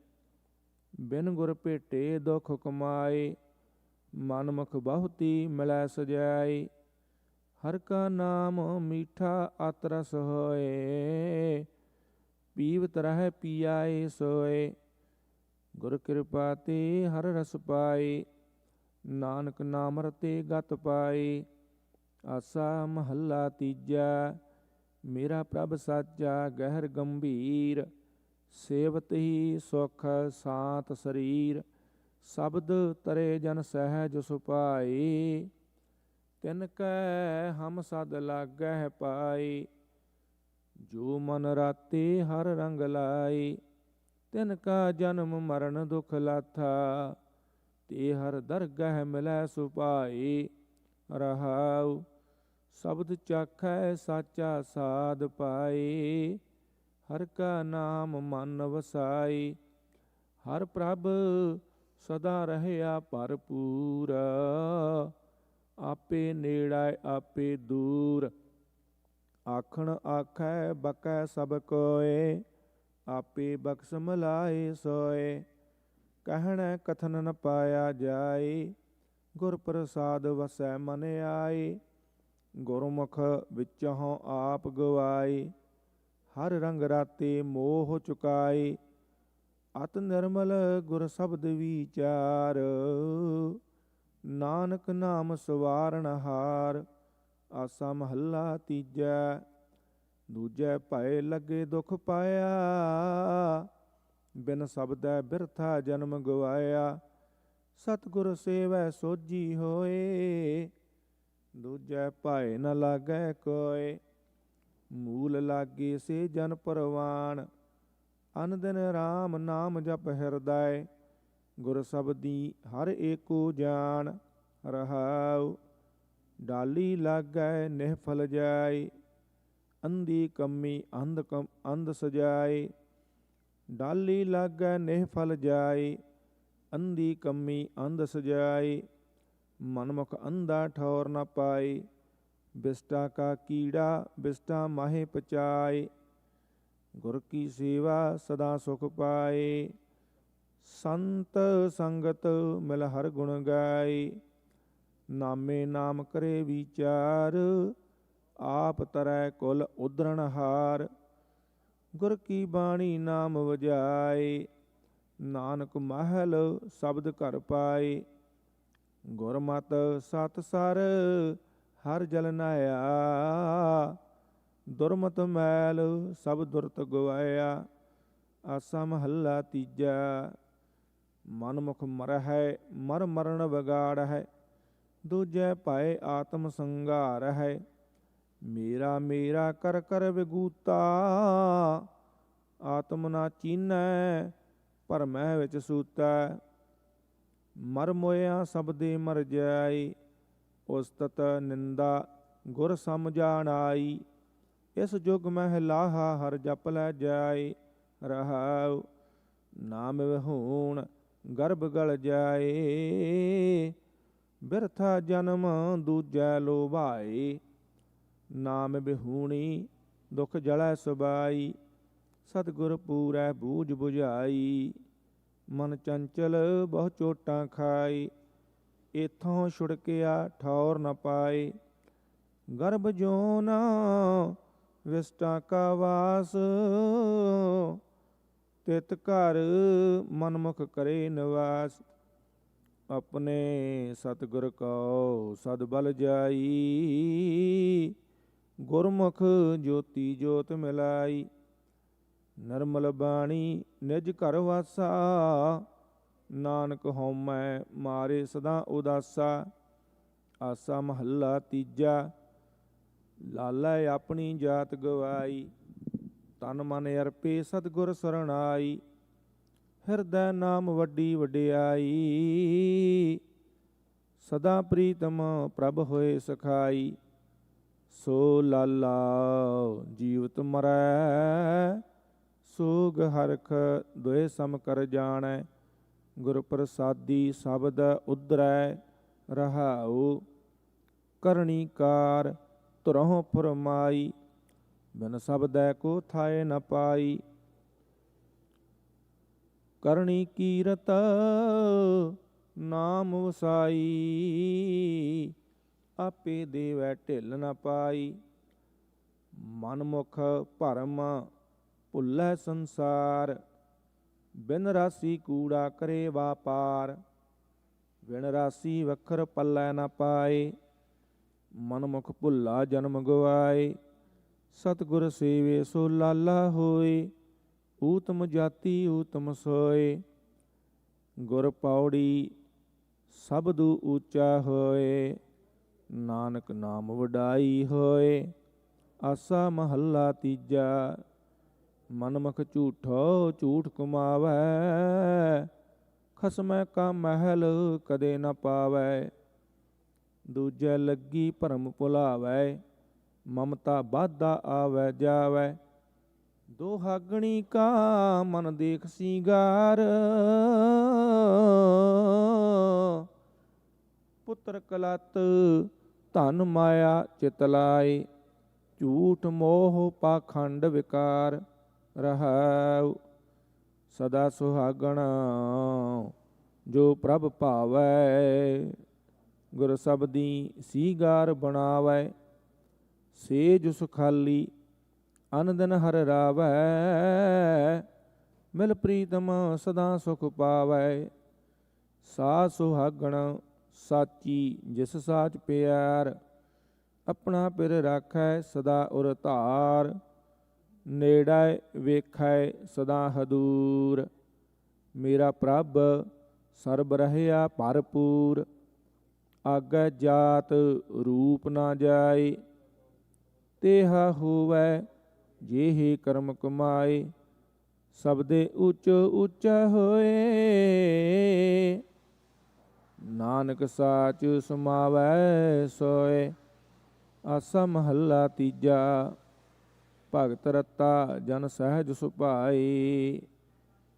Speaker 1: ਬਿਨ ਗੁਰ ਭੇਟੇ ਦੁਖ ਕਮਾਏ, ਮਨਮੁਖ ਬਹੁਤੀ ਮਿਲੈ ਸਜਾਈ। ਹਰ ਕਾ ਨਾਮ ਮੀਠਾ ਅਤਿ ਰਸ ਹੋਏ, ਪੀਵਤ ਰਹਿ ਪੀਆਏ ਸੋਏ। ਗੁਰ ਕਿਰਪਾ ਤੇ ਹਰ ਰਸ ਪਾਏ, ਨਾਨਕ ਨਾਮ ਰਤੇ ਗਤ ਪਾਏ। ਆਸਾ ਮਹੱਲਾ ਤੀਜਾ, ਮੇਰਾ ਪ੍ਰਭ ਸਾਚਾ ਗਹਿਰ ਗੰਭੀਰ, ਸੇਵਤ ਹੀ ਸੁਖ ਸਾਤ ਸਰੀਰ। ਸ਼ਬਦ ਤਰੇ ਜਨ ਸਹਿਜ ਸੁਭਾਈ, ਤਿਨ ਕੈ ਹਮ ਸਦ ਲਾਗਹਿ ਪਾਈ। ਜੋ ਮਨ ਰਾਤੇ ਹਰ ਰੰਗ ਲਾਈ, ਤਿਨ ਕਾ ਜਨਮ ਮਰਨ ਦੁਖ ਲਾਥਾ। ਤੇ ਹਰ ਦਰਗਹਿ ਮਿਲੈ ਸੁਭਾਈ ਰਹਾਉ। ਸ਼ਬਦ ਚਾਖੈ ਸਾਚਾ ਸਾਧ ਪਾਈ, ਹਰ ਕਾ ਨਾਮ ਮਨ ਵਸਾਈ। ਹਰ ਪ੍ਰਭ ਸਦਾ ਰਹਿਆ ਭਰਪੂਰ, ਆਪੇ ਨੇੜਾ ਆਪੇ ਦੂਰ। ਆਖਣ ਆਖੈ ਬਕੈ ਸਭ ਕੋਏ, ਆਪੇ ਬਖਸ਼ ਮਿਲਾਏ ਸੋਏ। ਕਹਿਣੈ ਕਥਨ ਨ ਪਾਇਆ ਜਾਏ, ਗੁਰ ਪ੍ਰਸਾਦ ਵਸੈ ਮਨ ਆਏ। ਗੁਰਮੁਖ ਵਿੱਚੋਂ ਆਪ ਗਵਾਏ, ਹਰ ਰੰਗ ਰਾਤੇ ਮੋਹ ਚੁਕਾਏ। ਅਤ ਨਿਰਮਲ ਗੁਰ ਸ਼ਬਦ ਵਿਚਾਰ, ਨਾਨਕ ਨਾਮ ਸਵਾਰਨ ਹਾਰ। ਆਸਾ ਮਹੱਲਾ ਤੀਜਾ, ਦੂਜੈ ਭਏ ਲੱਗੇ ਦੁਖ ਪਾਇਆ, ਬਿਨ ਸ਼ਬਦੈ ਬਿਰਥਾ ਜਨਮ ਗਵਾਇਆ। ਸਤਿਗੁਰ ਸੇਵੈ ਸੋਝੀ ਹੋਏ, ਦੂਜੈ ਭਾਏ ਨ ਲਾਗੈ ਕੋਇ। ਮੂਲ ਲਾਗੇ ਸੇ ਜਨ ਪਰਵਾਨ, ਅਨ ਦਿਨ ਰਾਮ ਨਾਮ ਜਪ ਹਿਰਦੈ। ਗੁਰ ਸ਼ਬਦੀ ਹਰ ਏਕੋ ਜਾਨ ਰਹਾਉ। ਡਾਲੀ ਲਾਗੈ ਨਿਹਫਲ ਜਾਏ, ਅੰਧੀ ਕੰਮੀ ਅੰਧ ਸਜਾਏ। ਡਾਲੀ ਲਾਗੈ ਨਿਹਫਲ ਜਾਏ, ਅੰਧੀ ਕੰਮੀ ਅੰਧ ਸਜਾਏ। ਮਨਮੁਖ ਅੰਧਾ ਠੌਰ ਨ ਪਾਏ, ਬਿਸਟਾ ਕਾ ਕੀੜਾ ਬਿਸਟਾ ਮਾਹੇ ਪਚਾਏ। ਗੁਰ ਕੀ ਸੇਵਾ ਸਦਾ ਸੁਖ ਪਾਏ, ਸੰਤ ਸੰਗਤ ਮਿਲ ਹਰ ਗੁਣ ਗਾਏ। ਨਾਮੇ ਨਾਮ ਕਰੇ ਵਿਚਾਰ, ਆਪ ਤਰੈ ਕੁਲ ਉਦਰਣ ਹਾਰ। ਗੁਰ ਕੀ ਬਾਣੀ ਨਾਮ ਵਜਾਏ, ਨਾਨਕ ਮਹਿਲ ਸ਼ਬਦ ਘਰ ਪਾਏ। ਗੁਰਮਤਿ ਸਤ ਸਰ ਹਰ ਜਲ ਨਾਇਆ, ਦੁਰਮਤਿ ਮੈਲ ਸਭ ਦੁਰਤ ਗਵਾਇਆ। ਆਸਾ ਮਹੱਲਾ ਤੀਜਾ, ਮਨਮੁਖ ਮਰਹਿ ਮਰ ਮਰਨ ਵਿਗਾੜ ਹੈ, ਦੂਜੈ ਭਾਏ ਆਤਮ ਸੰਘਾਰ ਹੈ। ਮੇਰਾ ਮੇਰਾ ਕਰ ਕਰ ਵਿਗੂਤਾ, ਆਤਮ ਨਾ ਚੀਨੈ ਭਰਮੈ ਵਿੱਚ ਸੂਤੈ। ਮਰ ਮੋਇਆ ਸਬਦੇ ਮਰ ਜਾਈ, ਉਸਤਤ ਨਿੰਦਾ ਗੁਰ ਸਮਝਾਣ ਆਈ। ਇਸ ਜੁਗ ਮਹਿ ਲਾਹਾ ਹਰ ਜਪ ਲੈ ਜਾਏ ਰਹਾਉ। ਨਾਮ ਵਿਹੂਣ ਗਰਭ ਗਲ ਜਾਏ, ਬਿਰਥਾ ਜਨਮ ਦੂਜੈ ਲੋਭਾਏ। ਨਾਮ ਬਿਹੂਣੀ ਦੁਖ ਜਲੈ ਸੁਬਾਈ, ਸਤਿਗੁਰ ਪੂਰੈ ਬੂਝ ਬੁਝਾਈ। ਮਨ ਚੰਚਲ ਬਹੁ ਚੋਟਾਂ ਖਾਈ, ਇਥੋਂ ਛੁੜਕਿਆ ਠੌਰ ਨ ਪਾਏ। ਗਰਭ ਜੋਨ ਵਿਸਟਾ ਕਾ ਵਾਸ, ਤਿਤ ਘਰ ਮਨਮੁਖ ਕਰੇ ਨਿਵਾਸ। ਆਪਣੇ ਸਤਿਗੁਰ ਕਉ ਸਦ ਬਲ ਜਾਈ, ਗੁਰਮੁਖ ਜੋਤੀ ਜੋਤ ਮਿਲਾਈ। ਨਿਰਮਲ ਬਾਣੀ ਨਿਜ ਘਰ ਵਾਸਾ, ਨਾਨਕ ਹਉਮੈ ਮਾਰੇ ਸਦਾ ਉਦਾਸਾ। ਆਸਾ ਮਹੱਲਾ ਤੀਜਾ, ਲਾਲੈ ਆਪਣੀ ਜਾਤ ਗਵਾਈ, ਤਨ ਮਨ ਅਰਪੇ ਸਤਿਗੁਰ ਸਰਣਾਈ। ਹਿਰਦੈ ਨਾਮ ਵੱਡੀ ਵਡਿਆਈ, ਸਦਾ ਪ੍ਰੀਤਮ ਪ੍ਰਭ ਹੋਏ ਸਖਾਈ। ਸੋ ਲਾਲਾ ਜੀਵਤ ਮਰੈ, ਸੋਗ ਹਰਖ ਦੋਏ ਸਮ ਕਰ ਜਾਣੈ। ਗੁਰ ਪ੍ਰਸਾਦੀ ਸ਼ਬਦ ਉਧਰੈ ਰਹਾਉ, ਕਰਨੀ ਕਾਰ ਤੁਰਹੁ ਫੁਰਮਾਈ। ਬਿਨ ਸ਼ਬਦੈ ਕੋ ਥਾਏ ਨ ਪਾਈ, ਕਰਨੀ ਕੀਰਤ ਨਾਮ ਵਸਾਈ। ਆਪੇ ਦੇਵੈ ਢਿੱਲ ਨ ਪਾਈ, ਮਨ ਮੁਖ ਭਰਮ ਭੁੱਲੈ ਸੰਸਾਰ। ਬਿਨ ਰਾਸੀ ਕੂੜਾ ਕਰੇ ਵਾਪਾਰ, ਬਿਨ ਰਾਸੀ ਵਖਰ ਪੱਲੈ ਨ ਪਾਏ। ਮਨ ਮੁਖ ਭੁੱਲਾ ਜਨਮ ਗਵਾਏ, ਸਤਿਗੁਰ ਸੇਵੇ ਸੋ ਲਾਲਾ ਹੋਏ। ਊਤਮ ਜਾਤੀ ਊਤਮ ਸੋਏ, ਗੁਰ ਪੌੜੀ ਸਬਦੁ ਊਚਾ ਹੋਏ। ਨਾਨਕ ਨਾਮ ਵਡਾਈ ਹੋਏ, ਆਸਾ ਮਹੱਲਾ ਤੀਜਾ। ਮਨਮੁਖ ਝੂਠੋ ਝੂਠ ਕਮਾਵੈ, ਖਸਮੈ ਕਾ ਮਹਿਲ ਕਦੇ ਨ ਪਾਵੈ। ਦੂਜੈ ਲੱਗੀ ਭਰਮ ਭੁਲਾਵੈ, ਮਮਤਾ ਬਾਧਾ ਆਵੈ ਜਾਵੈ। ਦੋਹਾਗਣੀ ਕਾ ਮਨ ਦੇਖ ਸਿੰਗਾਰ, ਪੁੱਤਰ ਕਲਤ ਧਨ ਮਾਇਆ ਚਿਤ ਲਾਏ। ਝੂਠ ਮੋਹ ਪਾਖੰਡ ਵਿਕਾਰ ਰਹਾਉ, ਸਦਾ ਸੁਹਾਗਣ ਜੋ ਪ੍ਰਭ ਭਾਵੈ। ਗੁਰ ਸਬਦੀ ਸੀਗਾਰ ਬਣਾਵੈ, ਸੇਜ ਸੁਖਾਲੀ ਅਨ ਦਿਨ ਹਰ ਰਾਵੈ। ਮਿਲ ਪ੍ਰੀਤਮ ਸਦਾ ਸੁਖ ਪਾਵੈ, ਸਾ ਸੁਹਾਗਣ ਸਾਚੀ ਜਿਸ ਸਾਚ ਪਿਆਰ। ਆਪਣਾ ਪਿਰ ਰਾਖੈ ਸਦਾ ਉਰ ਧਾਰ, ਨੇੜੈ ਵੇਖੈ ਸਦਾ ਹਦੂਰ। ਮੇਰਾ ਪ੍ਰਭ ਸਰਬ ਰਹਿਆ ਭਰਪੂਰ, ਆਗੈ ਜਾਤ ਰੂਪ ਨਾ ਜਾਏ। ਤੇਹਾ ਹੋਵੈ ਜਿਹੇ ਕਰਮ ਕਮਾਏ, ਸਬਦੇ ਉੱਚ ਉੱਚਾ ਹੋਏ। ਨਾਨਕ ਸਾਚ ਸਮਾਵੈ ਸੋਏ। ਆਸਾ ਮਹੱਲਾ ਤੀਜਾ। ਭਗਤ ਰਤਾ ਜਨ ਸਹਿਜ ਸੁਭਾਈ,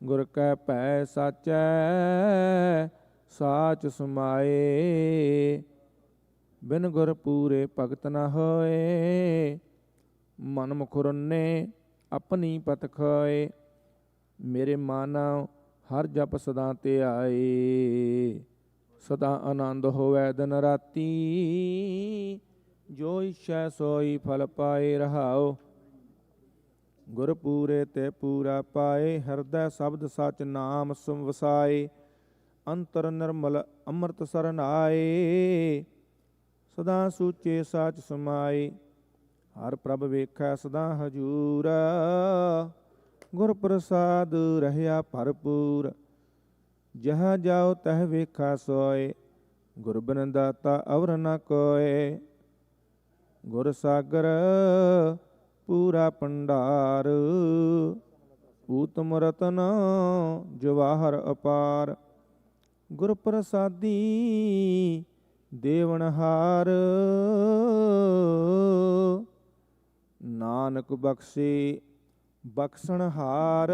Speaker 1: ਗੁਰ ਕੈ ਭੈ ਸਾਚੈ ਸਾਚ ਸਮਾਏ। ਬਿਨ ਗੁਰ ਪੂਰੇ ਭਗਤ ਨ ਹੋਏ, ਮਨ ਮੁਖ ਰੰਨੇ ਆਪਣੀ ਪਤ ਖਾਏ। ਮੇਰੇ ਮਾਨਵ ਹਰ ਜਪ ਸਦਾ ਧਿਆਏ, ਸਦਾ ਆਨੰਦ ਹੋਵੈ ਦਿਨ ਰਾਤੀ। ਜੋ ਇੱਛੈ ਸੋਈ ਫਲ ਪਾਏ ਰਹਾਓ, ਗੁਰ ਪੂਰੇ ਤੇ ਪੂਰਾ ਪਾਏ। ਹਿਰਦੈ ਸ਼ਬਦ ਸਚ ਨਾਮ ਸੁਮ ਵਸਾਏ, ਅੰਤਰ ਨਿਰਮਲ ਅੰਮ੍ਰਿਤ ਸਰਨ ਆਏ। ਸਦਾ ਸੂਚੇ ਸਾਚ ਸਮਾਏ, ਹਰ ਪ੍ਰਭ ਵੇਖੈ ਸਦਾ ਹਜੂਰ। ਗੁਰ ਪ੍ਰਸਾਦ ਰਹਿਆ ਭਰਪੂਰ, ਜਹਾਂ ਜਾਓ ਤਹ ਵੇਖਾ ਸੋਏ। ਗੁਰ ਬਿਨ ਦਾਤਾ ਅਵਰ ਨ ਕੋਏ, ਗੁਰ ਸਾਗਰ ਪੂਰਾ ਭੰਡਾਰ। ਊਤਮ ਰਤਨ ਜਵਾਹਰ ਅਪਾਰ, ਗੁਰ ਪ੍ਰਸਾਦੀ ਦੇਵਨਹਾਰ। ਨਾਨਕ ਬਖਸ਼ੇ ਬਖਸ਼ਣਹਾਰ।